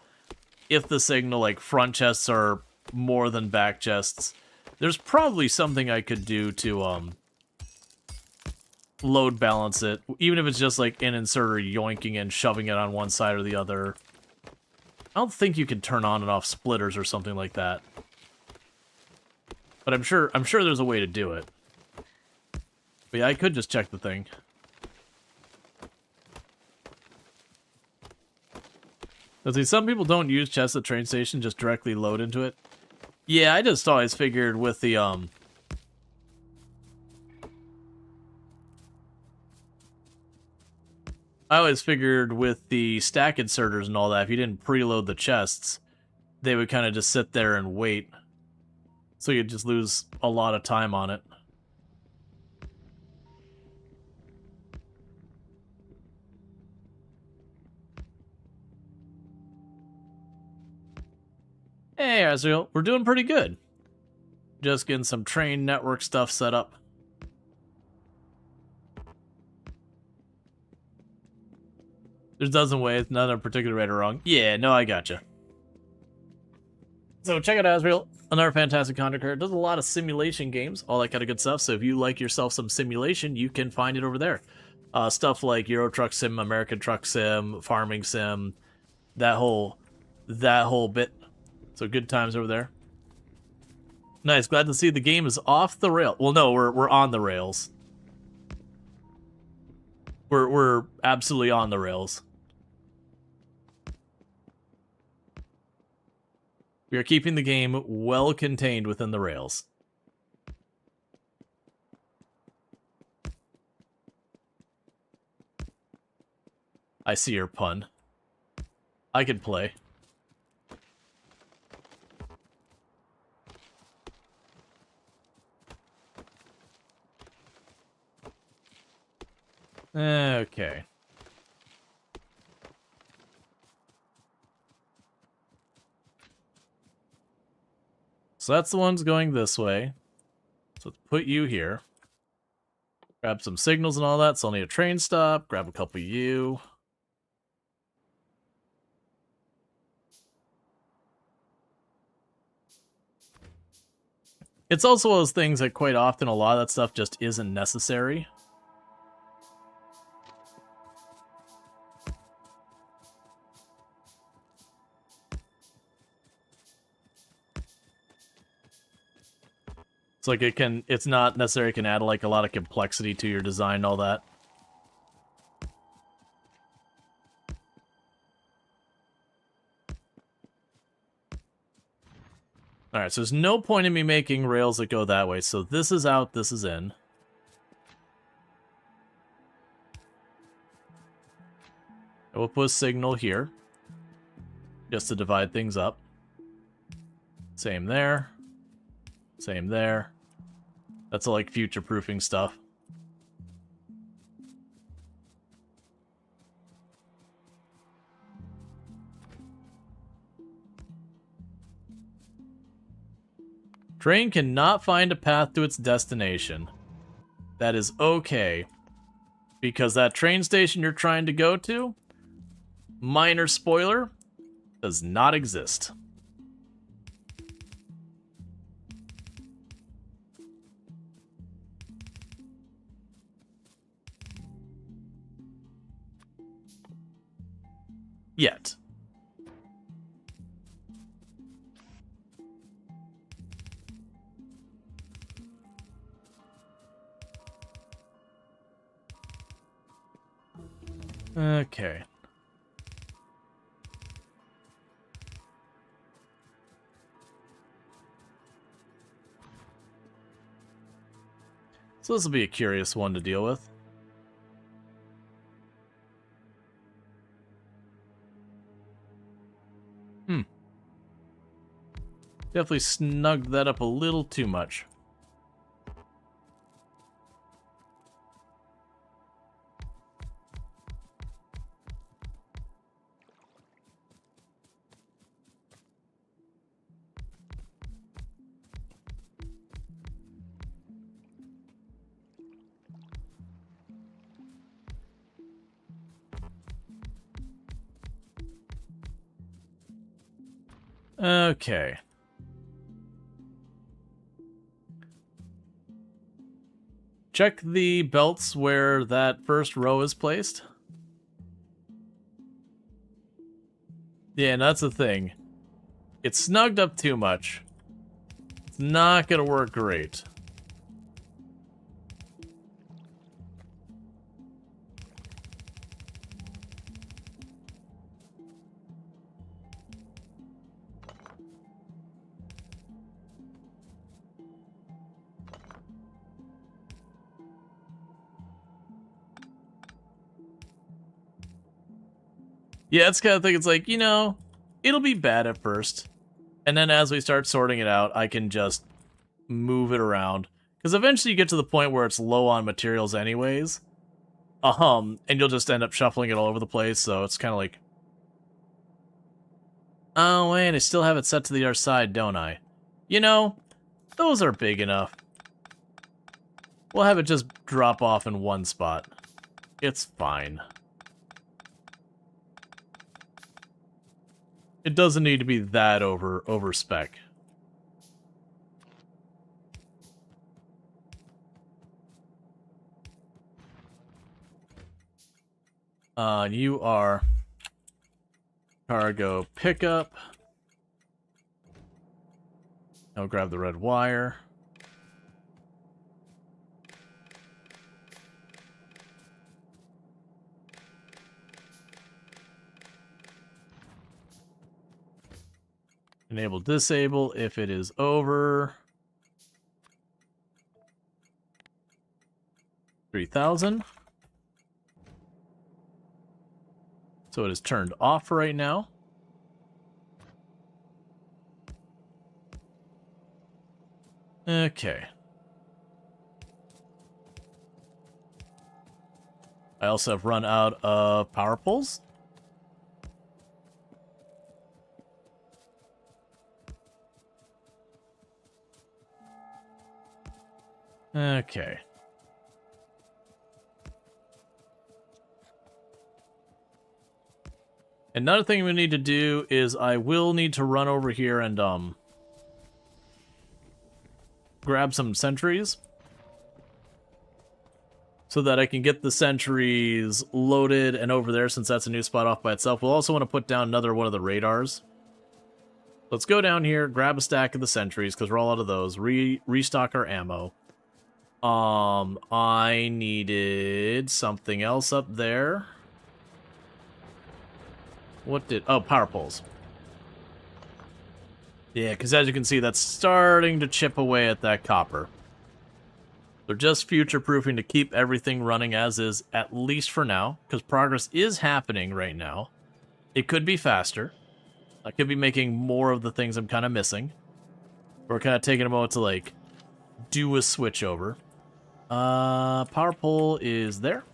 If the signal, like, front chests are more than back chests, there's probably something I could do to, load balance it, even if it's just like an inserter yoinking and shoving it on one side or the other. I don't think you can turn on and off splitters or something like that. But I'm sure there's a way to do it. But yeah, I could just check the thing. Let's see, some people don't use chests at train station, just directly load into it. Yeah, I just always figured with the, I always figured with the stack inserters and all that, if you didn't preload the chests, they would kind of just sit there and wait. So you'd just lose a lot of time on it. Hey, Azrael, we're doing pretty good. Just getting some train network stuff set up. There's a dozen ways, none are particularly right or wrong. Yeah, no, I gotcha. So check out Azrael, another fantastic content creator. Does a lot of simulation games, all that kind of good stuff. So if you like yourself some simulation, you can find it over there. Stuff like Euro Truck Sim, American Truck Sim, Farming Sim, that whole bit. So good times over there. Nice, glad to see the game is off the rail. Well, no, we're on the rails. We're absolutely on the rails. We are keeping the game well contained within the rails. I see your pun. I can play. Okay. So that's the ones going this way. So let's put you here. Grab some signals and all that, so I'll need a train stop. Grab a couple of you. It's also one of those things that quite often a lot of that stuff just isn't necessary. It's like it's not necessary, it can add like a lot of complexity to your design and all that. Alright, so there's no point in me making rails that go that way. So this is out, this is in. I will put a signal here, just to divide things up. Same there. Same there. That's all like future-proofing stuff. Train cannot find a path to its destination. That is okay. Because that train station you're trying to go to, minor spoiler, does not exist. Yet. Okay. So this will be a curious one to deal with. Definitely snugged that up a little too much. Okay. Check the belts where that first row is placed. Yeah, and that's the thing. It's snugged up too much. It's not gonna work great. Yeah, it's kind of thing. It's like, you know, it'll be bad at first. And then as we start sorting it out, I can just move it around. Because eventually you get to the point where it's low on materials anyways. And you'll just end up shuffling it all over the place, so it's kind of like... Oh, wait, I still have it set to the other side, don't I? You know, those are big enough. We'll have it just drop off in one spot. It's fine. It doesn't need to be that over spec. You are cargo pickup. I'll grab the red wire. Enable disable if it is over 3,000. So it is turned off right now. Okay. I also have run out of power poles. Okay. Another thing we need to do is I will need to run over here and grab some sentries so that I can get the sentries loaded and over there, since that's a new spot off by itself. We'll also want to put down another one of the radars. Let's go down here, grab a stack of the sentries because we're all out of those. Restock our ammo. I needed something else up there. What did... Oh, power poles. Yeah, because as you can see, that's starting to chip away at that copper. They're just future-proofing to keep everything running as is, at least for now, because progress is happening right now. It could be faster. I could be making more of the things I'm kind of missing. We're kind of taking a moment to, like, do a switch over. Power pole is there. Are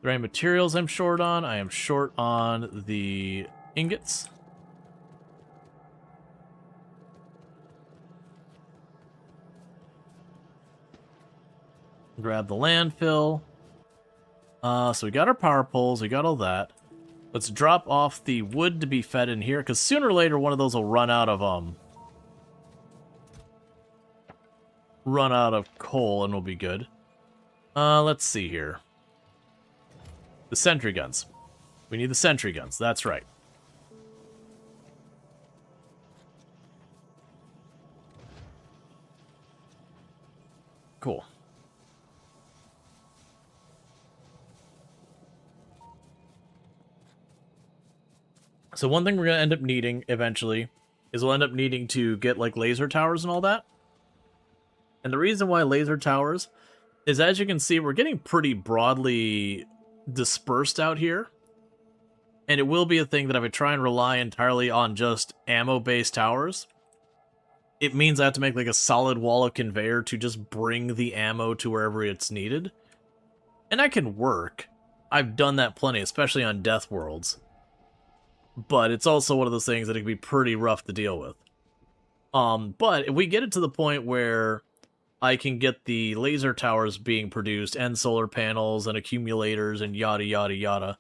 there any materials I'm short on? I am short on the ingots. Grab the landfill. So we got our power poles, we got all that. Let's drop off the wood to be fed in here, because sooner or later one of those will run out of coal and we'll be good. Let's see here. The sentry guns. We need the sentry guns, that's right. Cool. So one thing we're going to end up needing eventually is we'll end up needing to get like laser towers and all that. And the reason why laser towers is, as you can see, we're getting pretty broadly dispersed out here. And it will be a thing that if I try and rely entirely on just ammo-based towers, it means I have to make like a solid wall of conveyor to just bring the ammo to wherever it's needed. And that can work. I've done that plenty, especially on Death Worlds. But it's also one of those things that it can be pretty rough to deal with. But if we get it to the point where I can get the laser towers being produced and solar panels and accumulators and yada yada yada,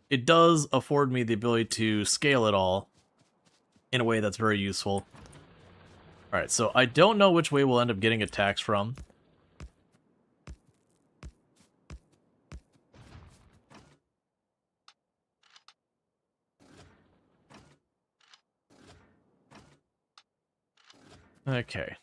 it does afford me the ability to scale it all in a way that's very useful. Alright, so I don't know which way we'll end up getting attacks from. Okay.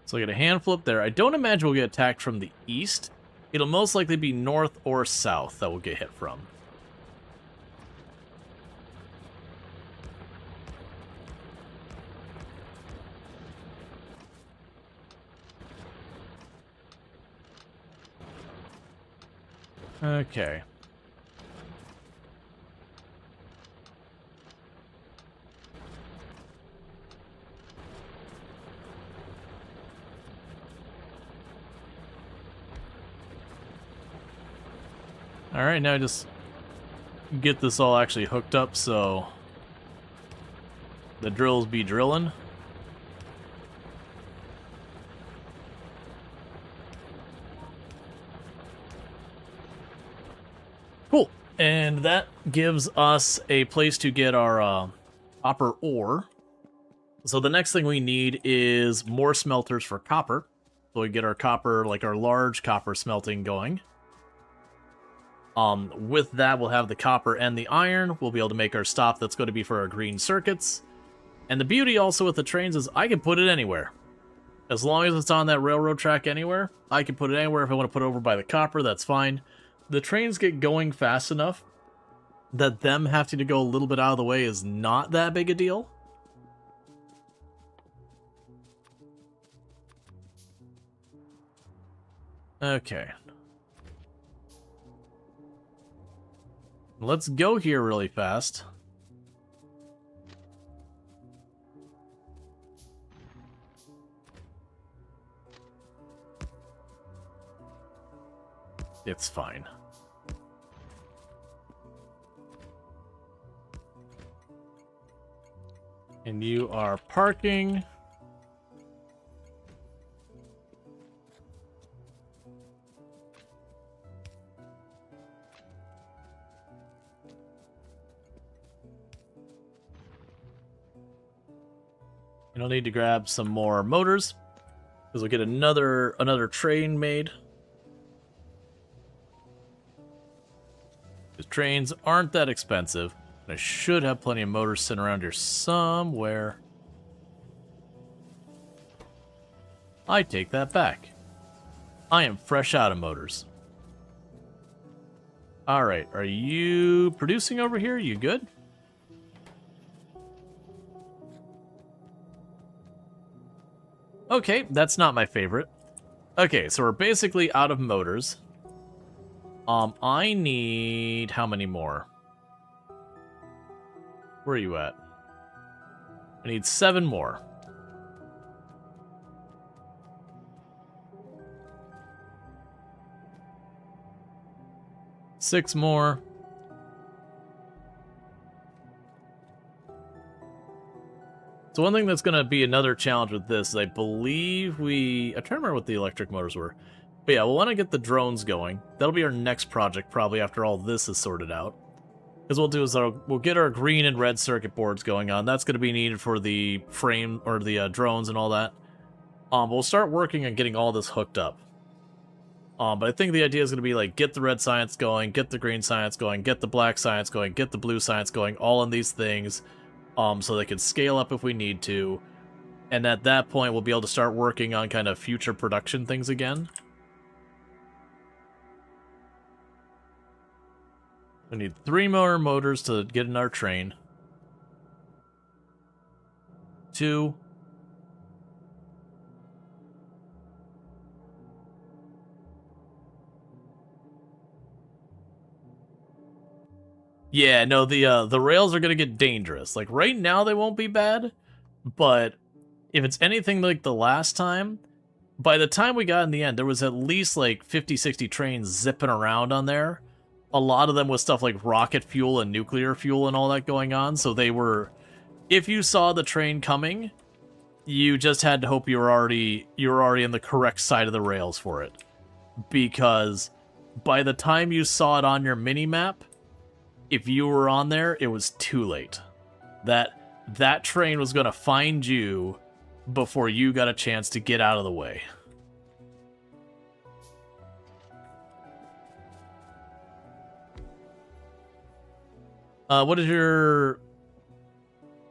So I get a hand flip there. I don't imagine we'll get attacked from the east. It'll most likely be north or south that we'll get hit from. Okay. Alright, now just get this all actually hooked up so the drills be drilling. Cool. And that gives us a place to get our copper ore. So the next thing we need is more smelters for copper. So we get our copper, like our large copper smelting going. With that, we'll have the copper and the iron. We'll be able to make our stop that's going to be for our green circuits. And the beauty also with the trains is I can put it anywhere. As long as it's on that railroad track anywhere, I can put it anywhere. If I want to put it over by the copper, that's fine. The trains get going fast enough that them having to go a little bit out of the way is not that big a deal. Okay. Let's go here really fast. It's fine. And you are parking. And I'll need to grab some more motors because we'll get another train made. Because trains aren't that expensive. And I should have plenty of motors sitting around here somewhere. I take that back. I am fresh out of motors. Alright, are you producing over here? You good? Okay, that's not my favorite. Okay, so we're basically out of motors. I need... how many more? Where are you at? I need 7 more. Six more. So one thing that's going to be another challenge with this is I believe I'm trying to remember what the electric motors were. But yeah, we'll want to get the drones going. That'll be our next project probably after all this is sorted out. Because we'll do is we'll get our green and red circuit boards going on. That's going to be needed for the frame or the drones and all that. We'll start working on getting all this hooked up. But I think the idea is going to be like get the red science going, get the green science going, get the black science going, get the blue science going, all in these things. So they can scale up if we need to. And at that point, we'll be able to start working on kind of future production things again. We need 3 more motors to get in our train. 2. Yeah, no, the rails are gonna get dangerous. Like, right now they won't be bad, but if it's anything like the last time, by the time we got in the end, there was at least, like, 50, 60 trains zipping around on there. A lot of them with stuff like rocket fuel and nuclear fuel and all that going on, so they were... If you saw the train coming, you just had to hope you were already in the correct side of the rails for it. Because by the time you saw it on your mini-map, if you were on there, it was too late. That train was going to find you before you got a chance to get out of the way. What is your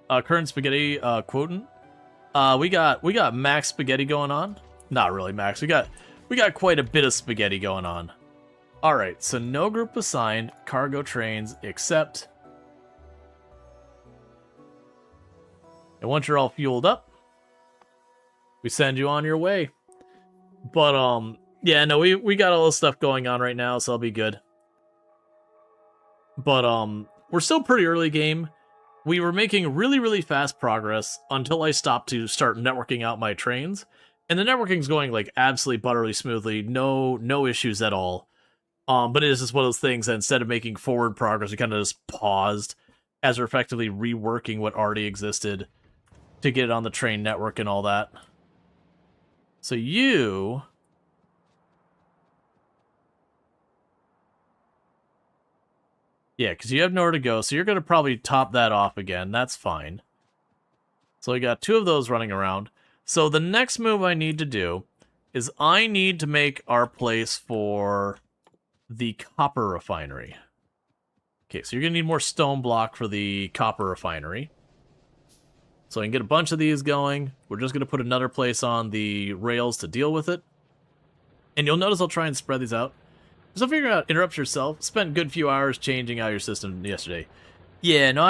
current spaghetti quotient? We got max spaghetti going on. Not really max. We got quite a bit of spaghetti going on. All right, so no group assigned cargo trains except. And once you're all fueled up, we send you on your way. But yeah, no, we got all this stuff going on right now, so I'll be good. But we're still pretty early game. We were making really fast progress until I stopped to start networking out my trains, and the networking's going like absolutely buttery smoothly, no issues at all. But it is just one of those things that instead of making forward progress, we kind of just paused as we're effectively reworking what already existed to get it on the train network and all that. So you... Yeah, because you have nowhere to go, so you're going to probably top that off again. That's fine. So we got 2 of those running around. So the next move I need to do is I need to make our place for the copper refinery. Okay, so you're going to need more stone block for the copper refinery. So I can get a bunch of these going. We're just going to put another place on the rails to deal with it. And you'll notice I'll try and spread these out. So figure out interrupts yourself. Spent a good few hours changing out your system yesterday. Yeah, no,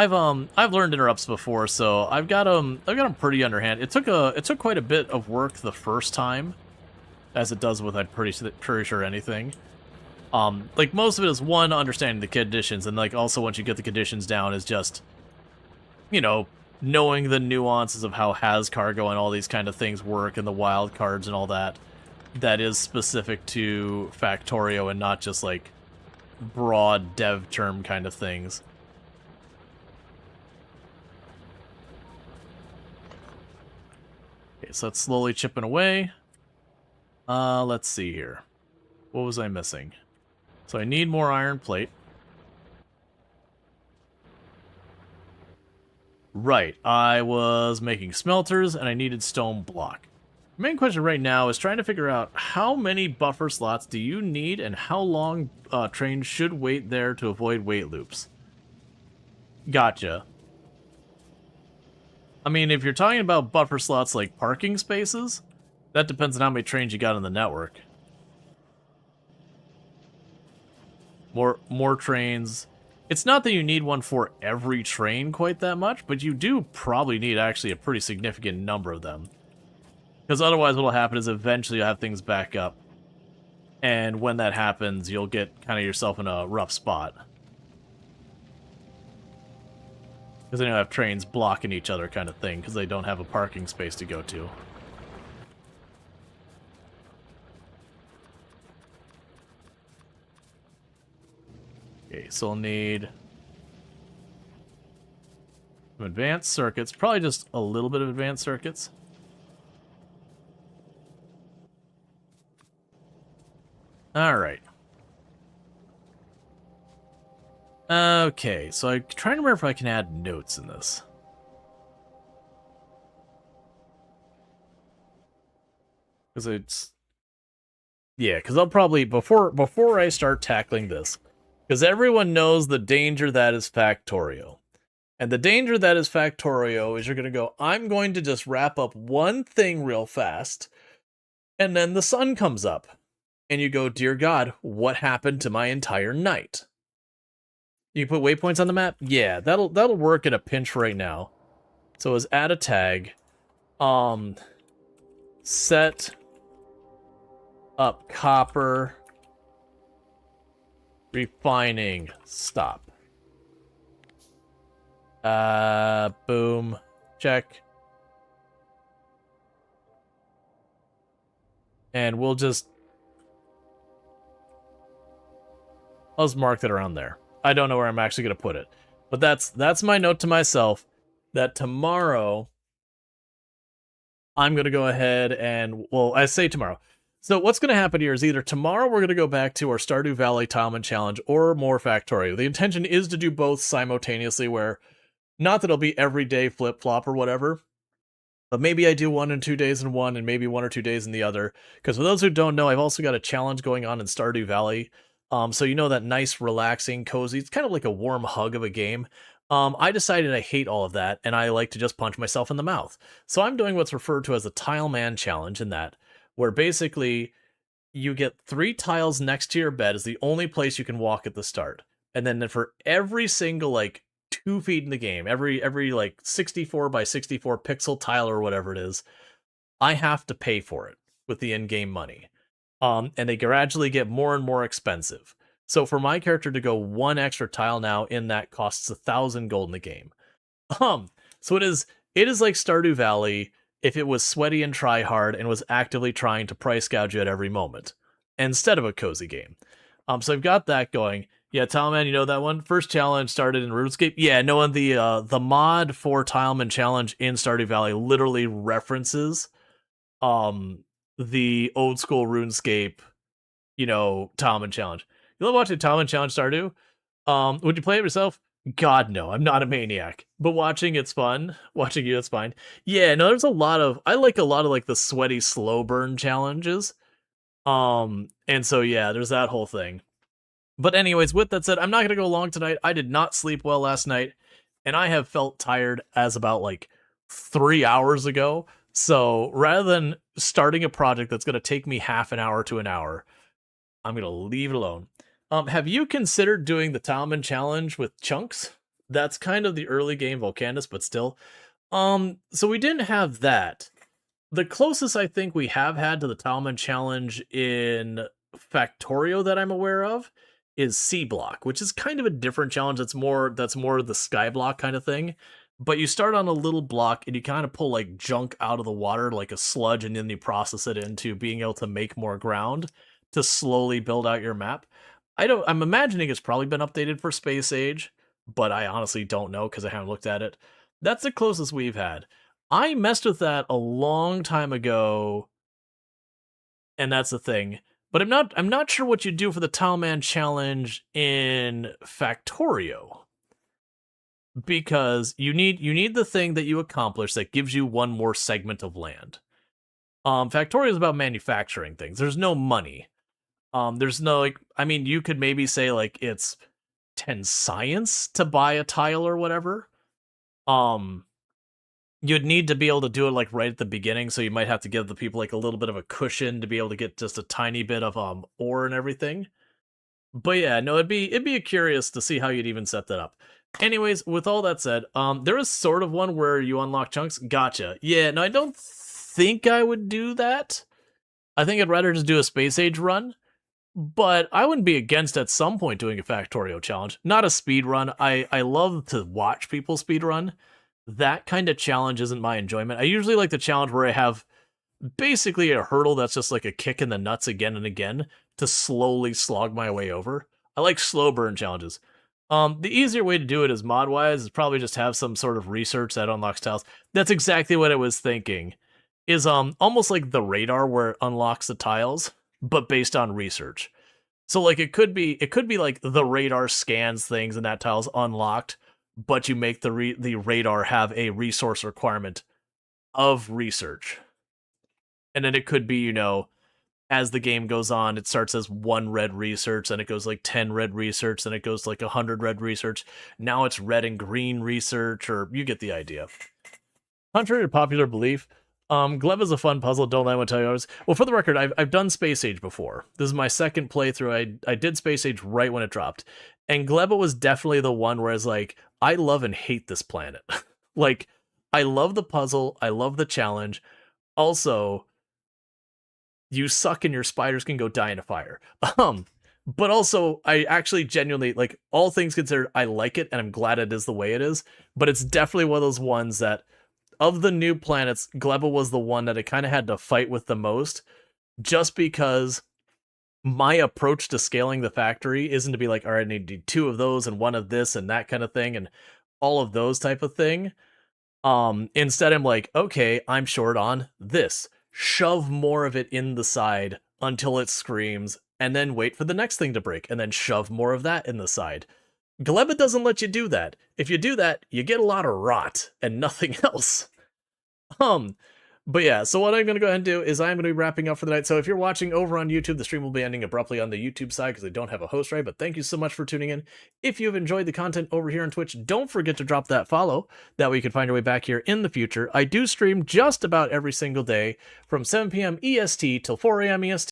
I've learned interrupts before, so I've got them pretty underhand. It took quite a bit of work the first time, as it does with I'm pretty sure anything. Like most of it is one, understanding the conditions, and like also once you get the conditions down is just, you know, knowing the nuances of how has cargo and all these kind of things work and the wild cards and all that. That is specific to Factorio and not just like broad dev term kind of things. Okay, so that's slowly chipping away. Let's see here. What was I missing? So I need more iron plate. Right, I was making smelters and I needed stone block. The main question right now is trying to figure out how many buffer slots do you need and how long trains should wait there to avoid wait loops. Gotcha. I mean, if you're talking about buffer slots like parking spaces, that depends on how many trains you got on the network. More trains. It's not that you need one for every train quite that much, but you do probably need actually a pretty significant number of them. Because otherwise what'll happen is eventually you'll have things back up. And when that happens, you'll get kind of yourself in a rough spot. Because then you'll have trains blocking each other kind of thing, because they don't have a parking space to go to. Okay, so I'll need some advanced circuits. Probably just a little bit of advanced circuits. Alright. Okay, so I'm trying to remember if I can add notes in this. Because it's... Yeah, because I'll probably... Before I start tackling this, because everyone knows the danger that is Factorio. And the danger that is Factorio is you're going to go, I'm going to just wrap up one thing real fast, and then the sun comes up. And you go, dear God, what happened to my entire night? You put waypoints on the map? Yeah, that'll work in a pinch right now. So as add a tag, set up copper refining stop. Boom. Check. And we'll just... I'll just mark that around there. I don't know where I'm actually going to put it. But that's my note to myself, that tomorrow I'm going to go ahead and... Well, I say tomorrow. So what's going to happen here is either tomorrow we're going to go back to our Stardew Valley Tileman Challenge or more Factorio. The intention is to do both simultaneously, where... Not that it'll be every day flip-flop or whatever, but maybe I do 1 and 2 days in one and maybe 1 or 2 days in the other. Because for those who don't know, I've also got a challenge going on in Stardew Valley So you know that nice, relaxing, cozy. It's kind of like a warm hug of a game. I decided I hate all of that, and I like to just punch myself in the mouth. So I'm doing what's referred to as a Tile Man Challenge in that, where basically you get 3 tiles next to your bed is the only place you can walk at the start. And then for every single like 2 feet in the game, every like 64 by 64 pixel tile or whatever it is, I have to pay for it with the in-game money. And they gradually get more and more expensive. So for my character to go 1 extra tile now in that costs 1,000 gold in the game. So it is like Stardew Valley if it was sweaty and try hard and was actively trying to price gouge you at every moment instead of a cozy game. So I've got that going. Yeah, Tileman, you know that one? First challenge started in RuneScape. Yeah, knowing the mod for Tileman challenge in Stardew Valley literally references the old school RuneScape, Tileman challenge. You love watching Tileman challenge Stardew? Would you play it yourself? God, no, I'm not a maniac. But watching it's fun. Watching you, it's fine. Yeah, no, I like a lot of like the sweaty slow burn challenges. And so yeah, there's that whole thing. But anyways, with that said, I'm not gonna go long tonight. I did not sleep well last night, and I have felt tired as about like 3 hours ago. So rather than starting a project that's gonna take me half an hour to an hour, I'm gonna leave it alone. Have you considered doing the Talman challenge with chunks? That's kind of the early game Volcanus, but still. So we didn't have that. The closest I think we have had to the Talman challenge in Factorio that I'm aware of is C Block, which is kind of a different challenge. That's more the sky block kind of thing. But you start on a little block and you kind of pull like junk out of the water, like a sludge, and then you process it into being able to make more ground to slowly build out your map. I'm imagining it's probably been updated for Space Age, but I honestly don't know because I haven't looked at it. That's the closest we've had. I messed with that a long time ago, and that's the thing. But I'm not sure what you do for the Tileman challenge in Factorio. Because you need the thing that you accomplish that gives you one more segment of land. Factorio is about manufacturing things. There's no money. There's no you could maybe say like it's 10 science to buy a tile or whatever. You'd need to be able to do it like right at the beginning, so you might have to give the people like a little bit of a cushion to be able to get just a tiny bit of ore and everything. But yeah, no, it'd be curious to see how you'd even set that up. Anyways, with all that said, there is sort of one where you unlock chunks. Gotcha. Yeah, no, I don't think I would do that. I think I'd rather just do a Space Age run. But I wouldn't be against at some point doing a Factorio challenge. Not a speed run. I love to watch people speed run. That kind of challenge isn't my enjoyment. I usually like the challenge where I have basically a hurdle that's just like a kick in the nuts again and again to slowly slog my way over. I like slow burn challenges. The easier way to do it is mod-wise is probably just have some sort of research that unlocks tiles. That's exactly what I was thinking. Is almost like the radar where it unlocks the tiles, but based on research. So like it could be like the radar scans things and that tile's unlocked, but you make the radar have a resource requirement of research. And then it could be, as the game goes on, it starts as 1 red research, then it goes like 10 red research, then it goes like 100 red research. Now it's red and green research, or you get the idea. Contrary to popular belief, Gleb is a fun puzzle, don't let anyone tell you others. Well, for the record, I've done Space Age before. This is my second playthrough. I did Space Age right when it dropped. And Gleba was definitely the one where I was like, I love and hate this planet. Like, I love the puzzle, I love the challenge. Also, you suck and your spiders can go die in a fire. But also, I actually genuinely, like, all things considered, I like it, and I'm glad it is the way it is. But it's definitely one of those ones that, of the new planets, Gleba was the one that I kind of had to fight with the most, just because my approach to scaling the factory isn't to be like, all right, I need 2 of those and 1 of this and that kind of thing, and all of those type of thing. Instead, I'm like, okay, I'm short on this. Shove more of it in the side until it screams, and then wait for the next thing to break, and then shove more of that in the side. Gleba doesn't let you do that. If you do that, you get a lot of rot and nothing else. But yeah, so what I'm going to go ahead and do is I'm going to be wrapping up for the night. So if you're watching over on YouTube, the stream will be ending abruptly on the YouTube side because I don't have a host right. But thank you so much for tuning in. If you've enjoyed the content over here on Twitch, don't forget to drop that follow. That way you can find your way back here in the future. I do stream just about every single day from 7 p.m. EST till 4 a.m. EST.